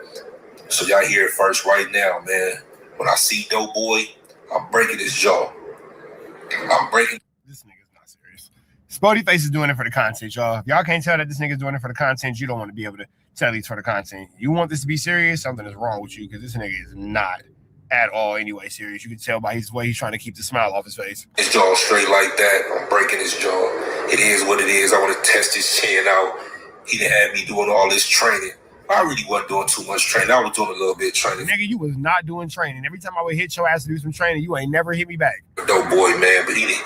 So y'all hear it first right now, man. When I see Doughboy, I'm breaking his jaw. I'm breaking. This nigga's not serious. Spody Face is doing it for the content, y'all. If y'all can't tell that this nigga's doing it for the content, you don't want to be able to tell he's for the content. You want this to be serious, something is wrong with you, because this nigga is not at all anyway serious. You can tell by his way he's trying to keep the smile off his face. His jaw straight like that. I'm breaking his jaw. It is what it is. I want to test his chin out. He done had me doing all this training. I really wasn't doing too much training. I was doing a little bit of training. Nigga, you was not doing training. Every time I would hit your ass to do some training, you ain't never hit me back. Doughboy, man, but he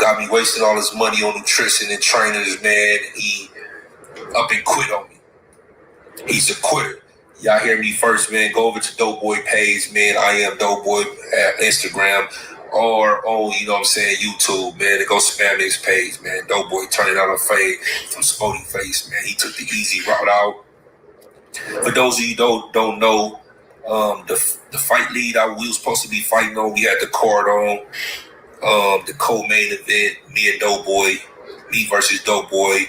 got me wasting all his money on nutrition and trainers, man. He up and quit on me. He's a quitter. Y'all hear me first, man. Go over to Doughboy page, man. I am Doughboy at Instagram or on, you know what I'm saying, YouTube, man. And go spam his page, man. Doughboy turning out a fade from Spody Face, man. He took the easy route out. For those of you who don't know, the fight lead we was supposed to be fighting on, we had the card on. The co-main event, me and Doughboy, me versus Doughboy.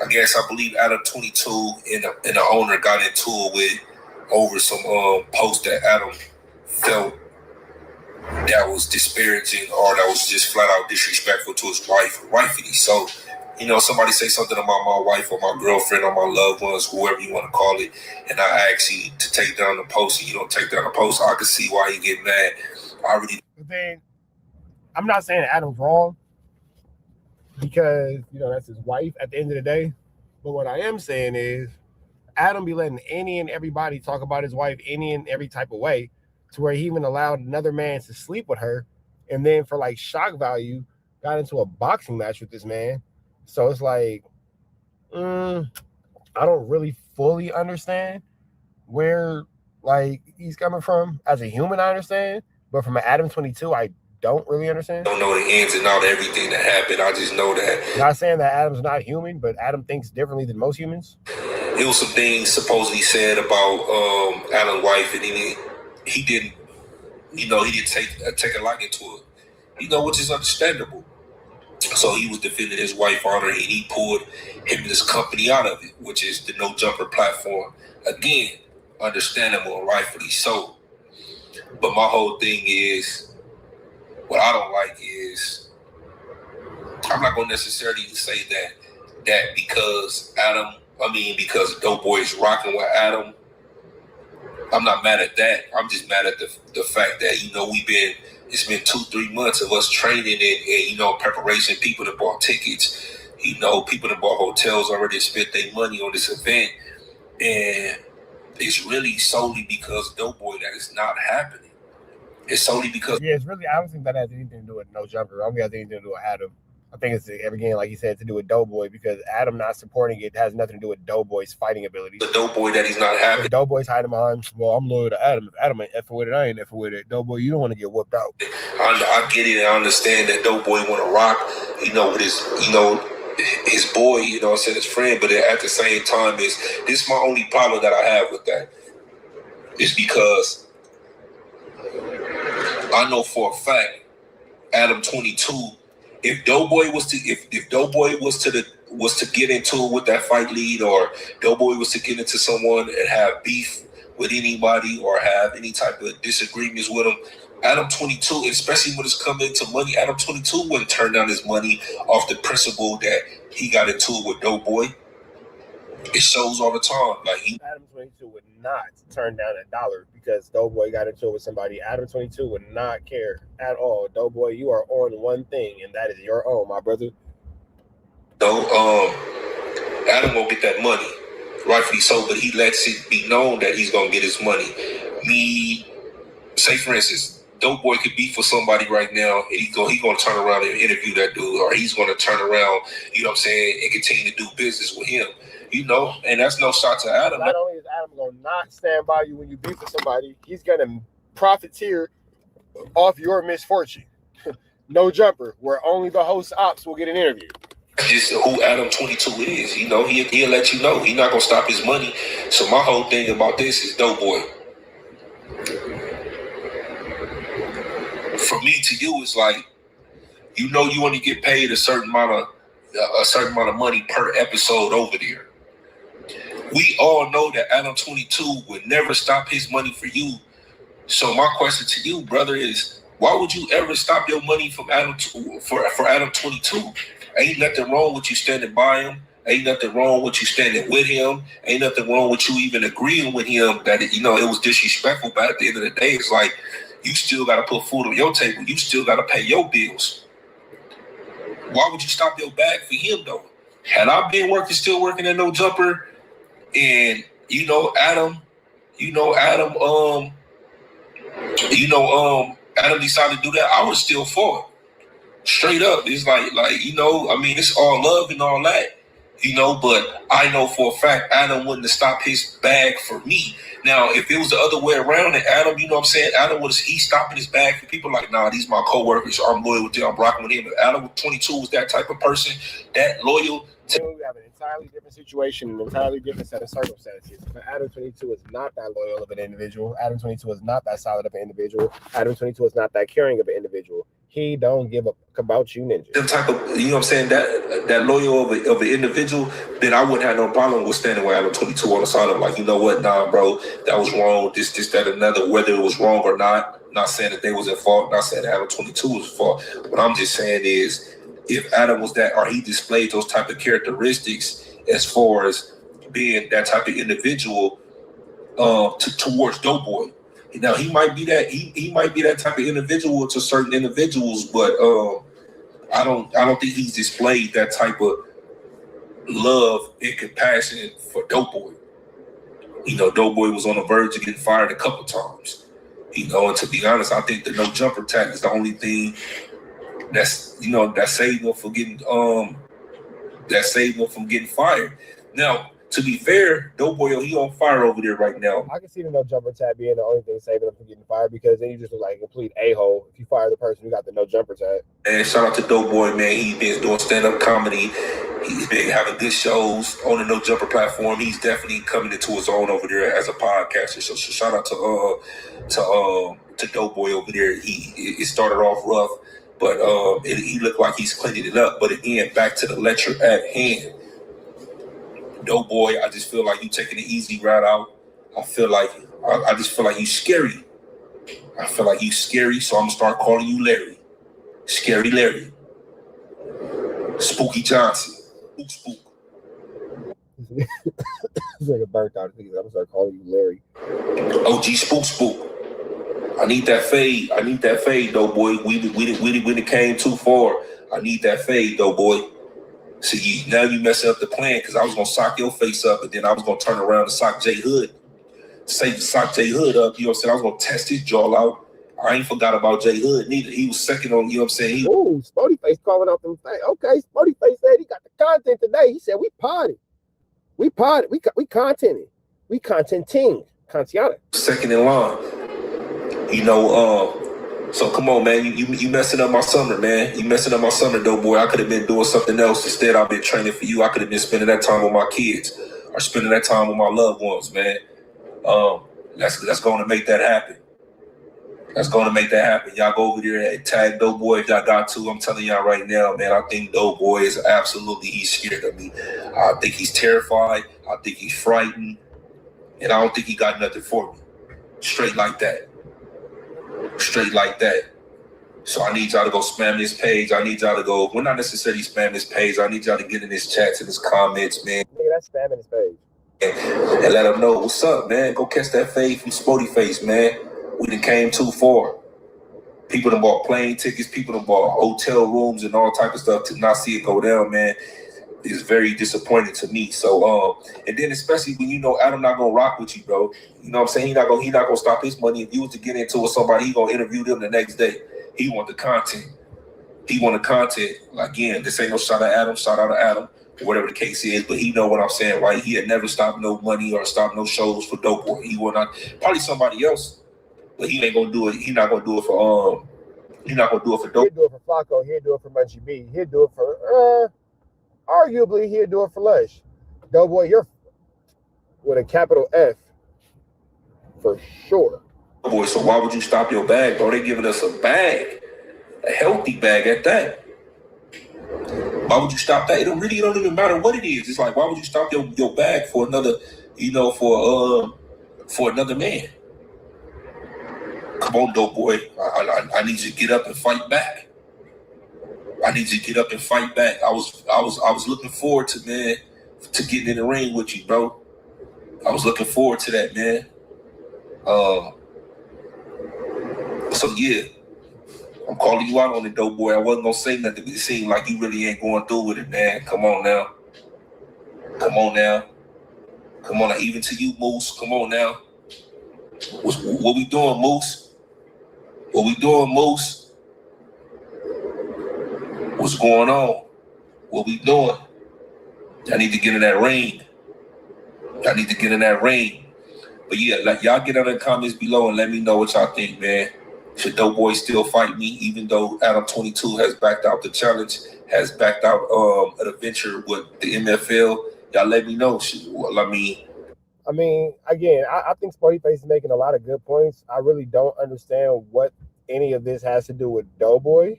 I believe Adam 22 and the owner got into it with over some post that Adam felt that was disparaging or that was just flat out disrespectful to his wife, wifey. So, you know, somebody say something about my wife or my girlfriend or my loved ones, whoever you want to call it, and I ask you to take down the post and you don't take down the post, I can see why you get mad. But then, I'm not saying Adam's wrong because, you know, that's his wife at the end of the day. But what I am saying is Adam be letting any and everybody talk about his wife any and every type of way to where he even allowed another man to sleep with her. And then for like shock value, got into a boxing match with this man. So it's like, I don't really fully understand where like he's coming from. As a human, I understand. But from an Adam 22, I don't really understand. Don't know the ins and outs of everything that happened. I just know that. Not saying that Adam's not human, but Adam thinks differently than most humans. It was some things supposedly said about Adam's wife, and he didn't take a liking to it, you know, which is understandable. So he was defending his wife honor, and he pulled him and his company out of it, which is the No Jumper platform. Again, understandable and rightfully so. But my whole thing is, what I don't like is, I'm not going to necessarily say that because because Doughboy is rocking with Adam, I'm not mad at that. I'm just mad at the fact that, you know, it's been 2-3 months of us training and, you know, preparation. People that bought tickets, you know, people that bought hotels already spent their money on this event. And it's really solely because Doughboy that is not happening. It's solely because... Yeah, it's really... I don't think that has anything to do with No Jumper. I don't think it has anything to do with Adam. I think it's, again, like you said, to do with Doughboy, because Adam not supporting it has nothing to do with Doughboy's fighting abilities. The Doughboy that he's not having. Doughboy's hiding behind, well, I'm loyal to Adam. If Adam ain't effing with it, I ain't effing with it. Doughboy, you don't want to get whooped out. I get it and I understand that Doughboy want to rock, you know, with his, you know, his boy, you know, his friend, but at the same time, this is my only problem that I have with that. Is because I know for a fact, Adam 22, if Doughboy was to get into it with that fight lead, or Doughboy was to get into someone and have beef with anybody or have any type of disagreements with him, Adam 22, especially when it's coming to money, Adam 22 wouldn't turn down his money off the principle that he got into it with Doughboy. It shows all the time. Like Adam 22 would not turn down $1 because Doughboy got into it with somebody. Adam 22 would not care at all. Doughboy, you are on one thing, and that is your own, my brother. No, Adam won't get that money, rightfully so, but he lets it be known that he's gonna get his money. Say for instance, Doughboy could be for somebody right now, and he's gonna turn around and interview that dude, or he's gonna turn around, you know what I'm saying, and continue to do business with him. You know, and that's no shot to Adam. Not only is Adam gonna not stand by you when you beef with somebody, he's gonna profiteer off your misfortune. No Jumper, where only the host ops will get an interview. Just who Adam 22 is, you know, he'll let you know. He's not gonna stop his money. So my whole thing about this is Doughboy. From me to you, it's like, you know you only get paid a certain amount of money per episode over there. We all know that Adam 22 would never stop his money for you. So my question to you, brother, is why would you ever stop your money from Adam for Adam 22? Ain't nothing wrong with you standing by him. Ain't nothing wrong with you standing with him. Ain't nothing wrong with you even agreeing with him that it was disrespectful. But at the end of the day, it's like you still got to put food on your table. You still got to pay your bills. Why would you stop your bag for him though? Had I been still working at No Jumper, and Adam Adam decided to do that, I would still for it. Straight up. It's like, it's all love and all that, but I know for a fact Adam wouldn't have stopped his bag for me. Now, if it was the other way around, and Adam, Adam he's stopping his bag for people like, nah, these my coworkers, I'm loyal with them, I'm rocking with him. But Adam 22 was that type of person, that loyal. We have an entirely different situation, an entirely different set of circumstances. But Adam 22 is not that loyal of an individual. Adam 22 is not that solid of an individual. Adam 22 is not that caring of an individual. He don't give a fuck about you, ninja. Them type of, that loyal of an individual, then I wouldn't have no problem with standing with Adam 22 on the side of like, you know what, nah, bro, that was wrong. This, that, another. Whether it was wrong or not. Not saying that they was at fault. Not saying that Adam 22 was at fault. What I'm just saying is, if Adam was that, or he displayed those type of characteristics as far as being that type of individual towards Doughboy. Now he might be that he might be that type of individual to certain individuals, but I don't think he's displayed that type of love and compassion for Doughboy. Doughboy was on the verge of getting fired a couple times. And to be honest, I think the no jumper tag is the only thing that saved him from getting fired. Now, to be fair, Doughboy, he on fire over there right now. I can see the no jumper tab being the only thing saving him from getting fired, because then you just look like a complete a-hole. If you fire the person, you got the no jumper tab. And shout out to Doughboy, man. He's been doing stand-up comedy. He's been having good shows on the No Jumper platform. He's definitely coming into his own over there as a podcaster. So shout out to Doughboy over there. It started off rough, but he looked like he's cleaning it up. But again, back to the lecture at hand. Doughboy, I just feel like you taking the easy route out. I just feel like you scary. I feel like you scary, so I'm gonna start calling you Larry. Scary Larry. Spooky Johnson. Spook. It's like a burnt out thing. I'm gonna start calling you Larry. OG Spook. I need that fade. Doughboy. We came too far. I need that fade, Doughboy. See, now you messing up the plan, because I was gonna sock your face up, and then I was gonna turn around and sock J Hood. Sock J Hood up, I was gonna test his jaw out. I ain't forgot about J Hood neither. He was second on, Ooh, Spody Face calling out them things. Okay, Spody Face said he got the content today. He said we potted. We contented. We contenting. Contiana. Second in line. So come on, man. You messing up my summer, man. You messing up my summer, Doughboy. I could have been doing something else. Instead, I've been training for you. I could have been spending that time with my kids, or spending that time with my loved ones, man. That's going to make that happen. Y'all go over there and tag Doughboy if y'all got to. I'm telling y'all right now, man, I think Doughboy is he's scared of me. I think he's terrified. I think he's frightened. And I don't think he got nothing for me. Straight like that. So I need y'all to go spam this page. I need y'all to go, well, not necessarily spam this page. I need y'all to get in his chats and his comments, man. Nigga, that's spamming his page. And let them know what's up, man. Go catch that fade from Spody Face, man. We done came too far. People done bought plane tickets. People done bought hotel rooms and all type of stuff to not see it go down, man. It's very disappointing to me. So, and then especially when Adam not gonna rock with you, bro. You know what I'm saying? He not gonna stop his money. If you was to get into with somebody, he gonna interview them the next day. He want the content. Again, this ain't no shout out to Adam, or whatever the case is. But he know what I'm saying, right? He had never stopped no money or stopped no shows for Doughboy. He will not. Probably somebody else, but he ain't gonna do it. He not gonna do it for Doughboy. He'll do it for Flacco. He'll do it for Munchie B. He'll do it for arguably, he'll do it for Lush. Doughboy, you're with a capital F for sure. Boy, so why would you stop your bag, bro? They giving us a bag, a healthy bag at that. Why would you stop that? It don't even matter what it is. It's like, why would you stop your bag for another, for another man? Come on, dope boy. I need you to get up and fight back. I need you to get up and fight back. I was looking forward to getting in the ring with you, bro. I was looking forward to that, man. So yeah, I'm calling you out on it, dope boy. I wasn't gonna say nothing. It seemed like you really ain't going through with it, man. Come on now. Come on now. Come on now. Even to you, Moose. Come on now. What we doing, Moose? What we doing, Moose? What's going on? What we doing? I need to get in that ring. I need to get in that ring. But yeah, like y'all get under the comments below and let me know what y'all think, man. Should Dope Boy still fight me, even though Adam 22 has backed out the challenge, has backed out an adventure with the MFL? Y'all let me know. I mean, again, I think Sportyface is making a lot of good points. I really don't understand what any of this has to do with Doughboy.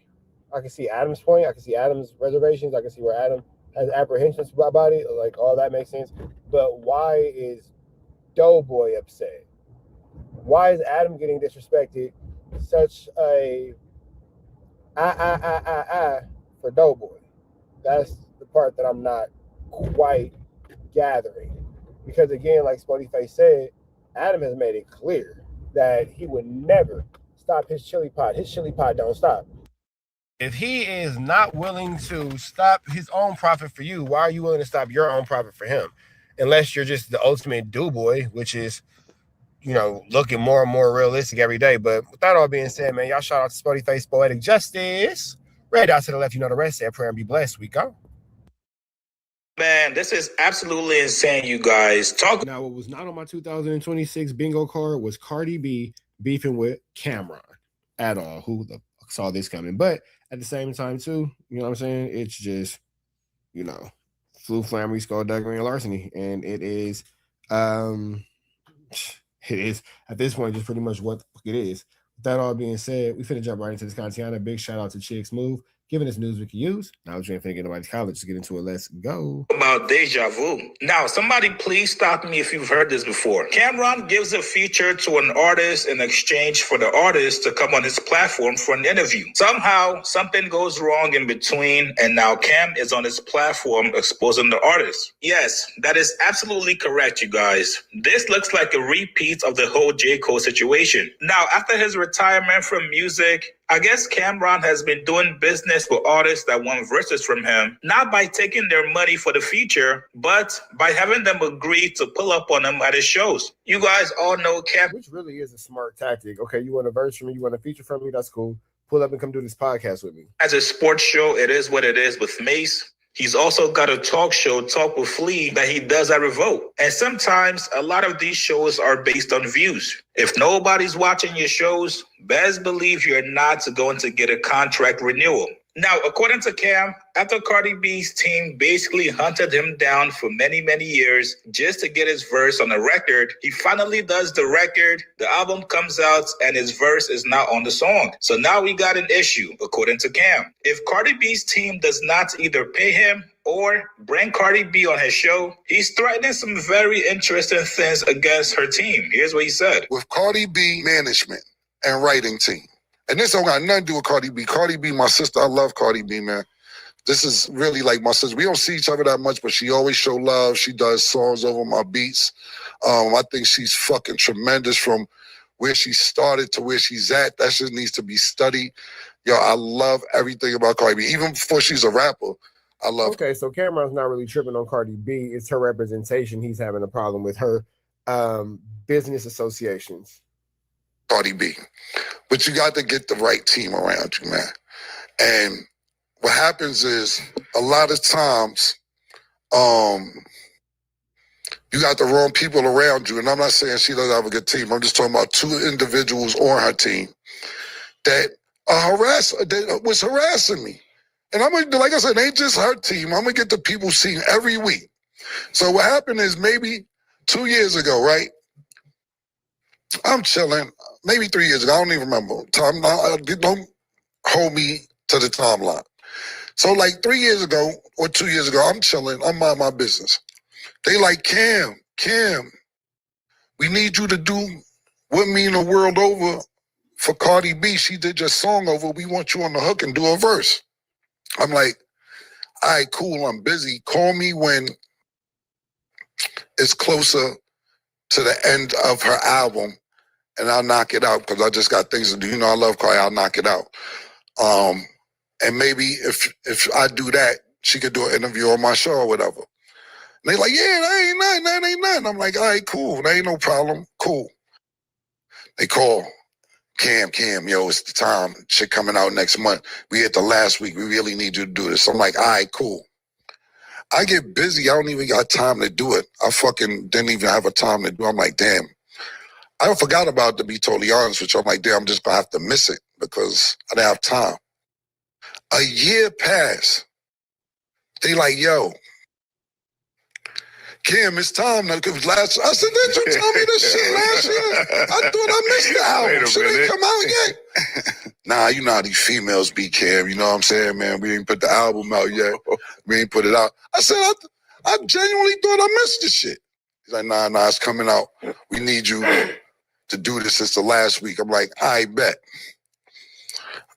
I can see Adam's point. I can see Adam's reservations. I can see where Adam has apprehensions about it. Like, all that makes sense. But why is Doughboy upset? Why is Adam getting disrespected? Such a for Doughboy. That's the part that I'm not quite gathering. Because again, like Sportyface said, Adam has made it clear that he would never stop his chili pot. His chili pot don't stop. If he is not willing to stop his own profit for you, why are you willing to stop your own profit for him? Unless you're just the ultimate do-boy, which is, looking more and more realistic every day. But with that all being said, man, y'all shout out to Sportyface Poetic Justice. Red out to the left, you know the rest. Say a prayer and be blessed. We go. Man, this is absolutely insane, you guys. Now, what was not on my 2026 bingo card was Cardi B beefing with Cameron at all. Who the fuck saw this coming? But at the same time, too, you know what I'm saying? It's just, flu, flammery, skullduggery, and larceny. And it is, at this point, just pretty much what the fuck it is. With that all being said, we finna jump right into this content. Big shout out to Chicks Move, giving us news we can use. Now we're trying to get nobody's college to get into it. Let's go. About deja vu. Now, somebody please stop me if you've heard this before. Cameron gives a feature to an artist in exchange for the artist to come on his platform for an interview. Somehow, something goes wrong in between, and now Cam is on his platform exposing the artist. Yes, that is absolutely correct, you guys. This looks like a repeat of the whole J. Cole situation. Now, after his retirement from music, I guess Cameron has been doing business with artists that want verses from him, not by taking their money for the feature, but by having them agree to pull up on him at his shows. You guys all know Cam. Which really is a smart tactic. Okay, you want a verse from me, you want a feature from me, that's cool. Pull up and come do this podcast with me. As a sports show, it is what it is with Mace. He's also got a talk show, Talk with Flea, that he does at Revolt. And sometimes a lot of these shows are based on views. If nobody's watching your shows, best believe you're not going to get a contract renewal. Now, according to Cam, after Cardi B's team basically hunted him down for many, many years just to get his verse on a record, he finally does the record, the album comes out, and his verse is not on the song. So now we got an issue, according to Cam. If Cardi B's team does not either pay him or bring Cardi B on his show, he's threatening some very interesting things against her team. Here's what he said. With Cardi B management and writing team, and this don't got nothing to do with Cardi B. Cardi B, my sister, I love Cardi B, man. This is really like my sister. We don't see each other that much, but she always show love. She does songs over my beats. I think she's fucking tremendous from where she started to where she's at. That shit needs to be studied. Yo, I love everything about Cardi B. Even before she's a rapper, I love her. Okay, so Cameron's not really tripping on Cardi B. It's her representation. He's having a problem with her business associations. Cardi B. But you got to get the right team around you, man. And what happens is a lot of times you got the wrong people around you. And I'm not saying she doesn't have a good team. I'm just talking about two individuals on her team that was harassing me. And I'm gonna, like I said, it ain't just her team. I'm gonna get the people seen every week. So what happened is maybe 2 years ago, right? I'm chilling, maybe 3 years ago. I don't even remember. Don't hold me to the timeline. So like 3 years ago or 2 years ago, I'm chilling, I'm mind my business. They like, Cam, we need you to do What Mean the World Over for Cardi B. She did your song over. We want you on the hook and do a verse. I'm like, all right, cool, I'm busy. Call me when it's closer to the end of her album and I'll knock it out because I just got things to do. You know, I love Cardi, I'll knock it out. And maybe if I do that, she could do an interview on my show or whatever. And they like, yeah, that ain't nothing. I'm like, all right, cool. That ain't no problem. Cool. They call. Cam, yo, it's the time. Shit coming out next month. We hit the last week. We really need you to do this. I'm like, all right, cool. I get busy. I don't even got time to do it. I fucking didn't even have a time to do it. I'm like, damn. I forgot about it, to be totally honest with you. I'm like, damn, I'm just going to have to miss it because I didn't have time. A year passed. They like, yo, Cam, it's time now. Cause I said, didn't you tell me this shit last year? I thought I missed the album. Shit ain't come out yet. Nah, you know how these females be, Cam. You know what I'm saying, man? We ain't put the album out yet. We ain't put it out. I said, I genuinely thought I missed this shit. He's like, nah, it's coming out. We need you to do this since the last week. I'm like, I bet.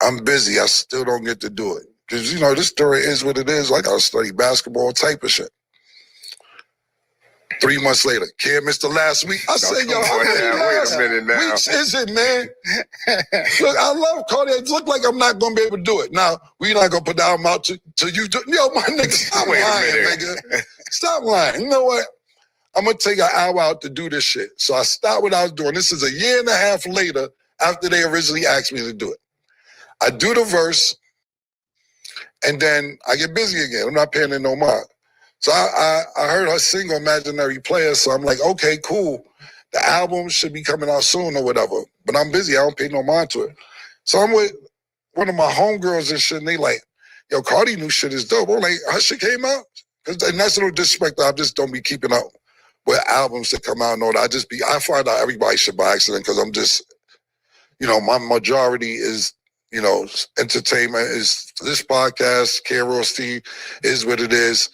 I'm busy. I still don't get to do it. Because, you know, this story is what it is. I got to study basketball type of shit. 3 months later, Cam missed the last week. I said, yo, how many weeks is it, man? Look, I love Cardi. It look like I'm not going to be able to do it. Now, we not going to put the album out till you do. Yo, my nigga, stop lying, nigga. Stop lying. You know what? I'm going to take an hour out to do this shit. So I stopped what I was doing. This is a year and a half later after they originally asked me to do it. I do the verse, and then I get busy again. I'm not paying it no mind. So I heard her single Imaginary Player, so I'm like, okay, cool. The album should be coming out soon or whatever. But I'm busy. I don't pay no mind to it. So I'm with one of my homegirls and shit, and they like, yo, Cardi new shit is dope. I'm like, her shit came out? And that's no disrespect. I just don't be keeping up with albums that come out and all that. I find out everybody shit by accident because I'm just, you know, my majority is, you know, entertainment. Is this podcast, K-Roll Steve, is what it is.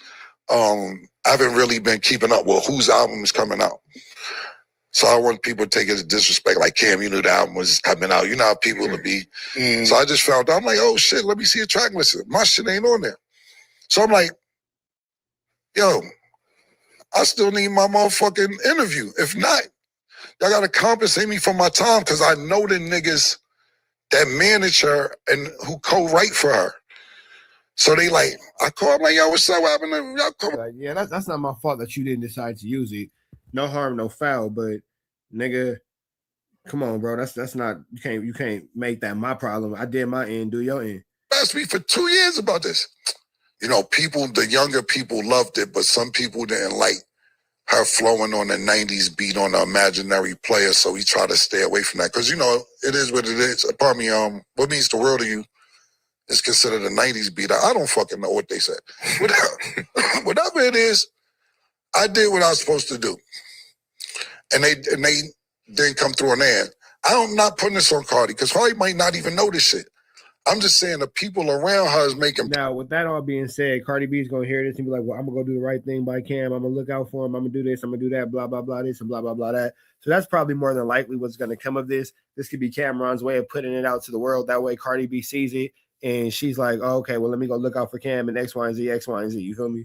I haven't really been keeping up with whose album is coming out. So I want people to take it as disrespect. Like, Cam, you knew the album was coming out. You know how people would be. So I just found out. I'm like, oh, shit, let me see a track list. My shit ain't on there. So I'm like, yo, I still need my motherfucking interview. If not, y'all got to compensate me for my time because I know the niggas that manage her and who co-write for her. So they like, I call them like, yo, what's up? What happened to y'all? Like, yeah, that's not my fault that you didn't decide to use it. No harm, no foul. But nigga, come on, bro. That's not you can't make that my problem. I did my end, do your end. Asked me for 2 years about this. You know, the younger people loved it, but some people didn't like her flowing on the 90s beat on the Imaginary Player. So we try to stay away from that. Because, you know, it is what it is. Pardon me, What Means the World to You is considered a 90s beat. I don't fucking know what they said. Whatever it is, I did what I was supposed to do. And they didn't come through on their end. I'm not putting this on Cardi because Cardi might not even know this shit. I'm just saying the people around her is making. Now, with that all being said, Cardi B is going to hear this and be like, well, I'm going to go do the right thing by Cam. I'm going to look out for him. I'm going to do this. I'm going to do that, blah, blah, blah, this and blah, blah, blah, that. So that's probably more than likely what's going to come of this. This could be Cameron's way of putting it out to the world. That way Cardi B sees it and she's like, oh, okay, well, let me go look out for Cam and X, Y, and Z, X, Y, and Z. You feel me?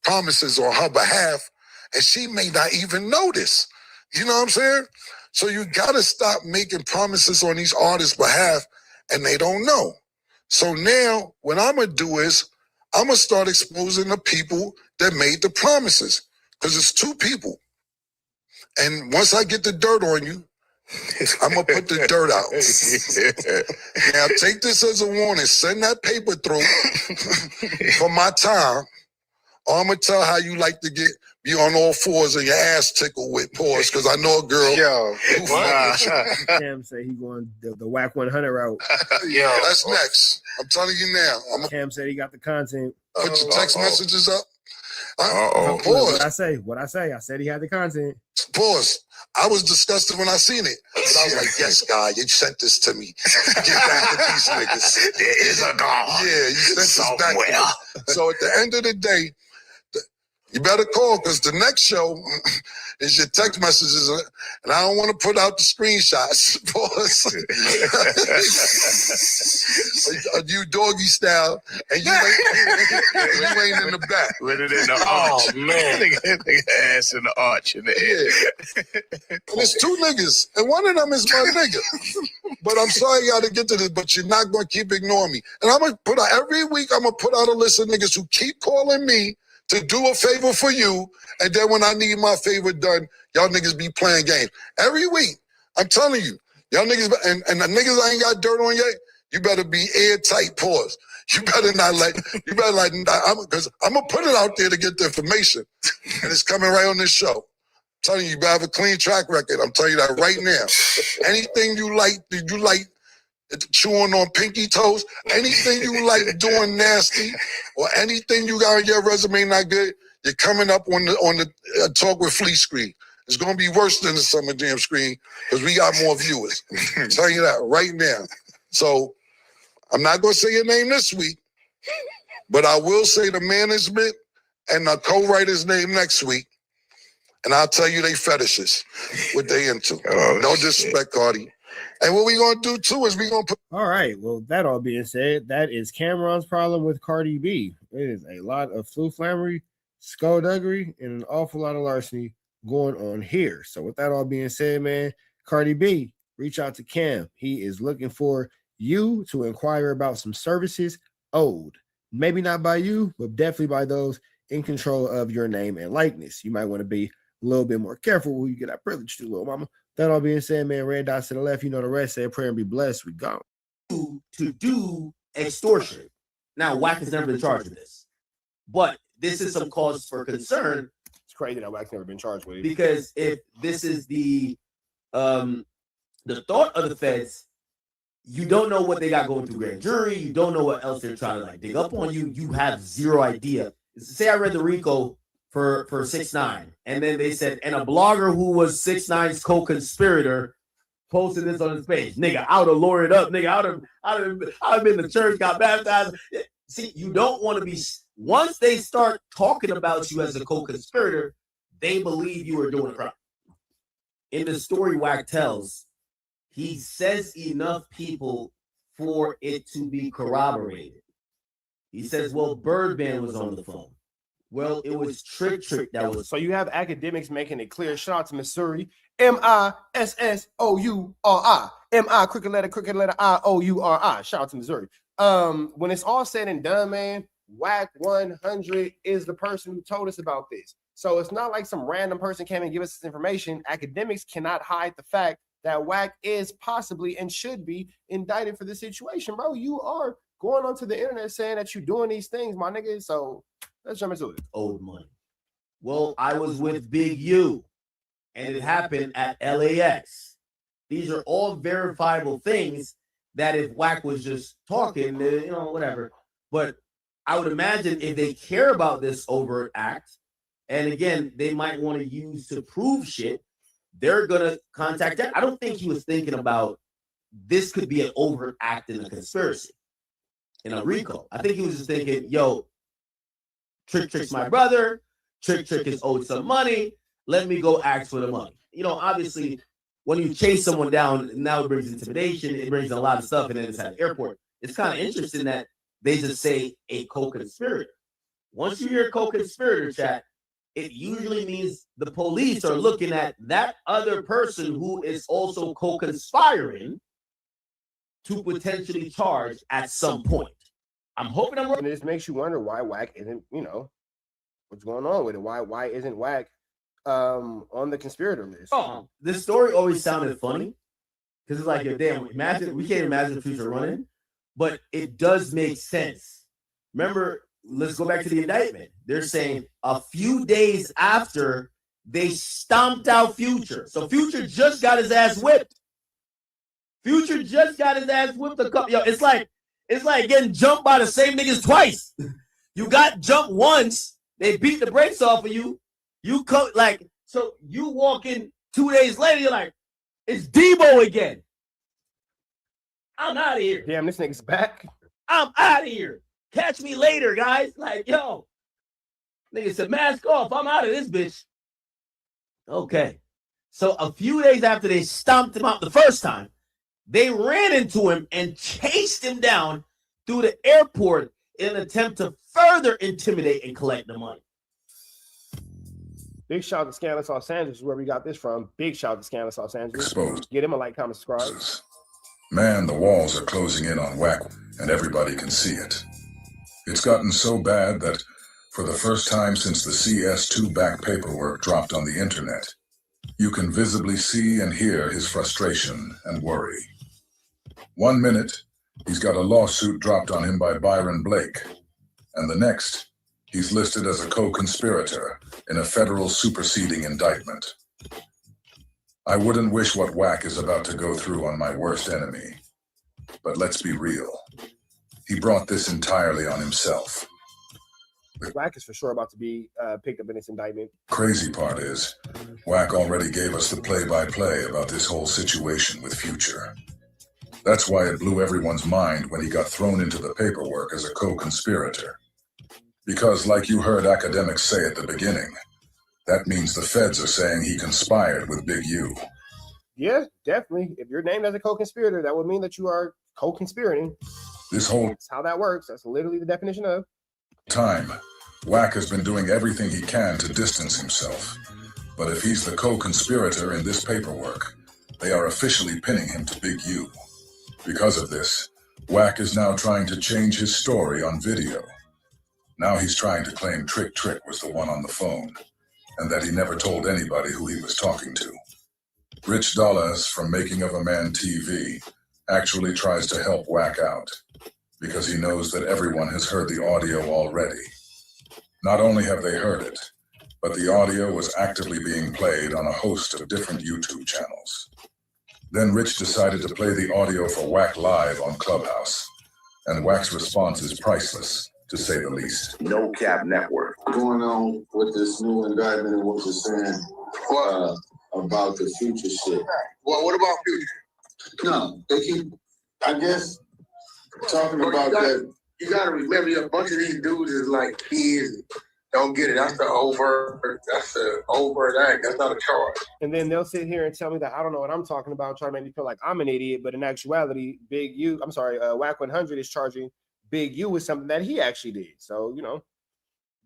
Promises on her behalf, and she may not even notice. You know what I'm saying? So you got to stop making promises on these artists' behalf, and they don't know. So now what I'm going to do is I'm going to start exposing the people that made the promises because it's two people. And once I get the dirt on you, I'm going to put the dirt out. Now take this as a warning. Send that paper through for my time. Or I'm going to tell how you like to be on all fours and your ass tickled with paws because I know a girl. Cam say he going the Wack 100 route. That's next. I'm telling you now. Cam said he got the content. Put your text messages up. Pause. What I say? I said he had the content. Pause. I was disgusted when I seen it. But I was like, yes, God, you sent this to me. Get back to these niggas. There is a God. Yeah, you sent this back to me. So at the end of the day, you better call, because the next show is your text messages, and I don't want to put out the screenshots. Pause. You doggy style, and you ain't in the back. With it in the arch. Oh, man. Nigga ass in the arch in the air. And it's two niggas, and one of them is my nigga. But I'm sorry y'all to get to this, but you're not going to keep ignoring me. And I'm going to put out, every week, I'm going to put out a list of niggas who keep calling me to do a favor for you, and then when I need my favor done, y'all niggas be playing games. Every week, I'm telling you, y'all niggas, and the niggas I ain't got dirt on yet, you better be airtight, pause. You better not because I'm going to put it out there to get the information, and it's coming right on this show. I'm telling you, you better have a clean track record. I'm telling you that right now. Anything you like chewing on pinky toes, anything you like doing nasty, or anything you got on your resume not good, you're coming up on the Talk with Flea screen. It's gonna be worse than the Summer Jam screen because we got more viewers. I'm telling you that right now. So I'm not gonna say your name this week, but I will say the management and the co-writer's name next week, and I'll tell you they fetishes, what they into. No disrespect, Cardi. And what we gonna do too is we gonna put. All right. Well, that all being said, that is Cameron's problem with Cardi B. It is a lot of fluflamery, skullduggery, and an awful lot of larceny going on here. So with that all being said, man, Cardi B, reach out to Cam. He is looking for you to inquire about some services owed. Maybe not by you, but definitely by those in control of your name and likeness. You might want to be a little bit more careful when you get that privilege to, little mama. That all being said, man, red dots to the left, you know the rest. Say a prayer and be blessed. We gone. To do extortion. Now, Wack has never been charged with this, but this is some cause for concern. It's crazy that Wack's never been charged with it. Because if this is the thought of the feds, you don't know what they got going through grand jury. You don't know what else they're trying to dig up on you. You have zero idea. Say I read the RICO for 6ix9ine, and then they said, and a blogger who was 6ix9ine's co-conspirator posted this on his page. Nigga, I would have lawyered up. Nigga, I would have been to church, got baptized. See, you don't want to be. Once they start talking about you as a co-conspirator, they believe you are doing a crime. In the story Wack tells, he says enough people for it to be corroborated. He says, well, Birdman was on the phone. Well, it was Trick that was. So you have academics making it clear. Shout out to Missouri. MISSOURI. MI, crooked letter, IOURI. Shout out to Missouri. When it's all said and done, man, Wack 100 is the person who told us about this. So it's not like some random person came and give us this information. Academics cannot hide the fact that Wack is possibly and should be indicted for this situation, bro. You are going onto the internet saying that you're doing these things, my nigga. So let's jump into it. Old money. Well, I was with Big U, and it happened at LAX. These are all verifiable things that if Wack was just talking, whatever. But I would imagine if they care about this overt act, and again, they might want to use to prove shit, they're going to contact that. I don't think he was thinking about this could be an overt act in a conspiracy, in a RICO. I think he was just thinking, yo, Trick's my brother. Trick is owed some money. Let me go ask for the money. Obviously, when you chase someone down, now it brings intimidation. It brings a lot of stuff, and then it's at the airport. It's kind of interesting that they just say a co-conspirator. Once you hear co-conspirator, chat, it usually means the police are looking at that other person who is also co-conspiring to potentially charge at some point. I'm hoping I'm wrong. And this makes you wonder why Wack isn't, what's going on with it? Why isn't Wack on the conspirator list? Oh, this story always sounded funny because it's like, damn, we can't imagine the future running, but it does make sense. Remember, let's go back to the indictment. They're saying a few days after they stomped out Future. So Future just got his ass whipped. Future just got his ass whipped a couple. It's like getting jumped by the same niggas twice. You got jumped once, They beat the brakes off of you. You come like, so you walk in 2 days later, you're like, it's Debo again. I'm out of here. Damn, this nigga's back. I'm out of here. Catch me later, guys. Like, yo. Nigga said, mask off. I'm out of this bitch. Okay. So a few days after they stomped him out the first time, they ran into him and chased him down through the airport in an attempt to further intimidate and collect the money. Big shout out to Scandalous Los Angeles, where we got this from. Big shout out to Scandalous Los Angeles. Exposed. Get him a like, comment, subscribe. Man, the walls are closing in on Wack, and everybody can see it. It's gotten so bad that, for the first time since the CS2 back paperwork dropped on the internet, you can visibly see and hear his frustration and worry. 1 minute, he's got a lawsuit dropped on him by Byron Blake, and the next, he's listed as a co-conspirator in a federal superseding indictment. I wouldn't wish what Wack is about to go through on my worst enemy. But let's be real. He brought this entirely on himself. Wack is for sure about to be picked up in this indictment. Crazy part is, Wack already gave us the play-by-play about this whole situation with Future. That's why it blew everyone's mind when he got thrown into the paperwork as a co-conspirator. Because, like you heard academics say at the beginning, that means the feds are saying he conspired with Big U. Yeah, definitely. If you're named as a co-conspirator, that would mean that you are co-conspirating. This whole That's how that works. That's literally the definition of. time, Wack has been doing everything he can to distance himself. But if he's the co-conspirator in this paperwork, they are officially pinning him to Big U. Because of this, Wack is now trying to change his story on video. Now he's trying to claim Trick was the one on the phone, and that he never told anybody who he was talking to. Rich Dollars from Making of a Man TV actually tries to help Wack out, because he knows that everyone has heard the audio already. Not only have they heard it, but the audio was actively being played on a host of different YouTube channels. Then Rich decided to play the audio for Wack live on Clubhouse, and Wack's response is priceless, to say the least. No Cap Network. Going on with this new indictment and what you're saying about the Future shit. Well, what about Future? No, they keep, I guess, talking about that. You gotta remember, a bunch of these dudes is like kids. Don't get it. That's the overt act. That's not a charge. And then they'll sit here and tell me that I don't know what I'm talking about, trying to make me feel like I'm an idiot. But in actuality, Wack 100 is charging Big U with something that he actually did. So, you know,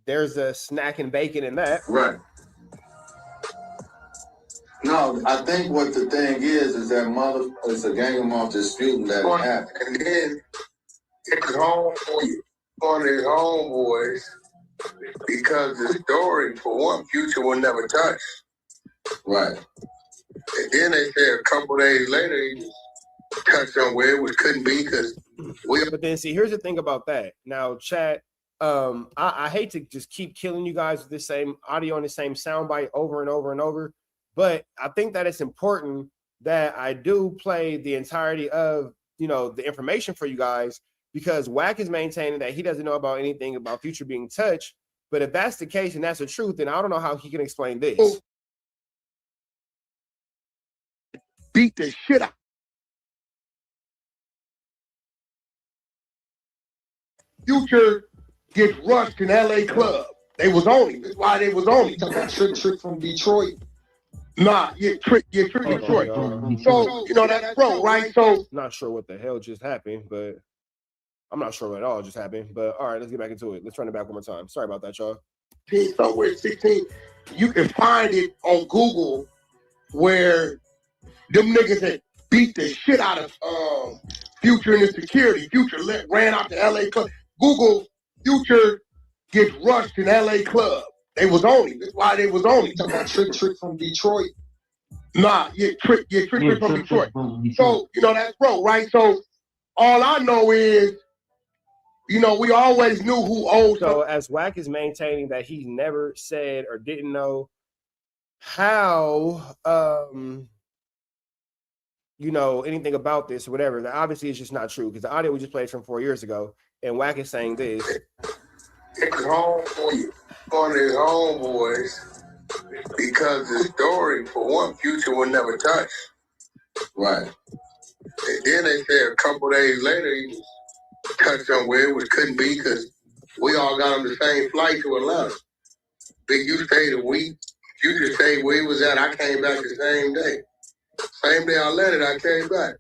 there's a snack and bacon in that. Right. No, I think what the thing is that it's a gang of mob disputing that it happened. And then it's on his homeboys because the story, for one, Future will never touch. Right. And then they said a couple days later, he touched on where it couldn't be because But then see, here's the thing about that. Now, chat, I hate to just keep killing you guys with the same audio and the same soundbite over and over and over, but I think that it's important that I do play the entirety of, you know, the information for you guys, because Wack is maintaining that he doesn't know about anything about Future being touched. But if that's the case and that's the truth, then I don't know how he can explain this. Beat the shit out. Future gets rushed in LA club. They was on him. That's why they was on him. Trick from Detroit. Nah, Trick Detroit. So, you know, that's bro, right? So, not sure what the hell just happened, but I'm not sure what all just happened. But all right, let's get back into it. Let's run it back one more time. Sorry about that, y'all. Somewhere 16, you can find it on Google where them niggas had beat the shit out of Future and his security. Future ran out to LA club. Google Future gets rushed in LA club. They was on him. That's why they was on him. Talking about Trick from Detroit. Nah, Trick from Detroit. So, you know, that's bro, right? So all I know is, you know, we always knew who owed. So as Wack is maintaining that he never said or didn't know how, you know, anything about this or whatever, that obviously it's just not true, because the audio we just played from 4 years ago, and Wack is saying this. It was home for you. on his homeboys because the story, for one, Future would never touch. Right. And then they said a couple days later he was touched somewhere, which couldn't be because we all got on the same flight to Atlanta. Big U stayed a week. Future stayed where he was at. I came back the same day. Same day I landed, I came back.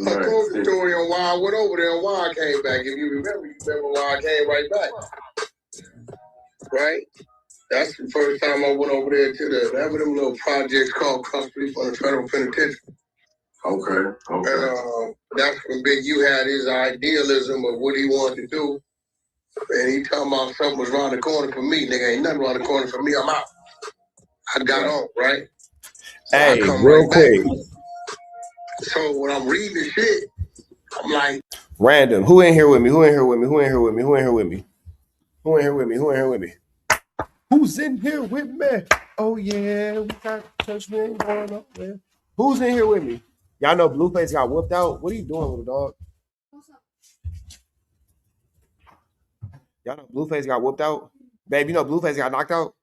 I told the story on why I went over there and why I came back. If you remember why I came right back. Right? That's the first time I went over there to that one of them little projects called Custody for the Federal Penitentiary. Okay. And that's when Big U had his idealism of what he wanted to do. And he talking about something was around the corner for me. Nigga, ain't nothing around the corner for me. I'm out. I got on, right? So Hey, I come real right quick. back. So when I'm reading the shit, I'm like, Random. Who in here with me? Who in here with me? Who in here with me? Who in here with me? Who in here with me? Who in here with me? Who's in here with me? Oh yeah, we got church man going on there. Who's in here with me? Y'all know Blueface got whooped out. What are you doing with a dog? Y'all know Blueface got whooped out? Babe, you know Blueface got knocked out?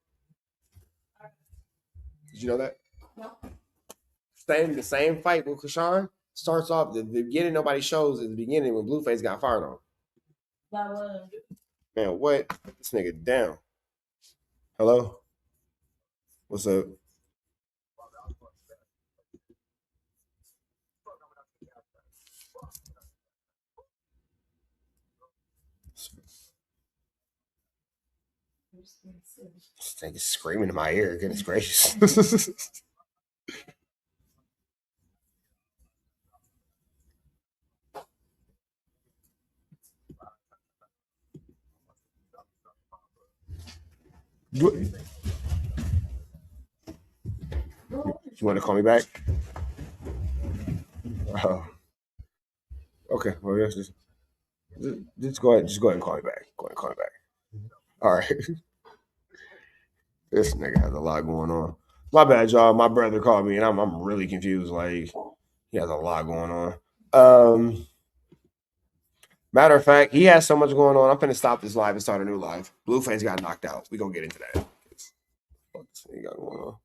Did you know that? No. The same fight with Krishan starts off the beginning. Nobody shows at the beginning when Blueface got fired on. That was. Man, what? This nigga down. Hello? What's up? This nigga screaming in my ear. Goodness gracious. You want to call me back? Okay. Well, yes, just go ahead. Just go ahead and call me back. Go ahead and call me back. All right. This nigga has a lot going on. My bad, y'all. My brother called me, and I'm really confused. Like, he has a lot going on. Matter of fact, he has so much going on. I'm finna stop this live and start a new live. Blueface got knocked out. We gonna get into that. What this nigga got going on?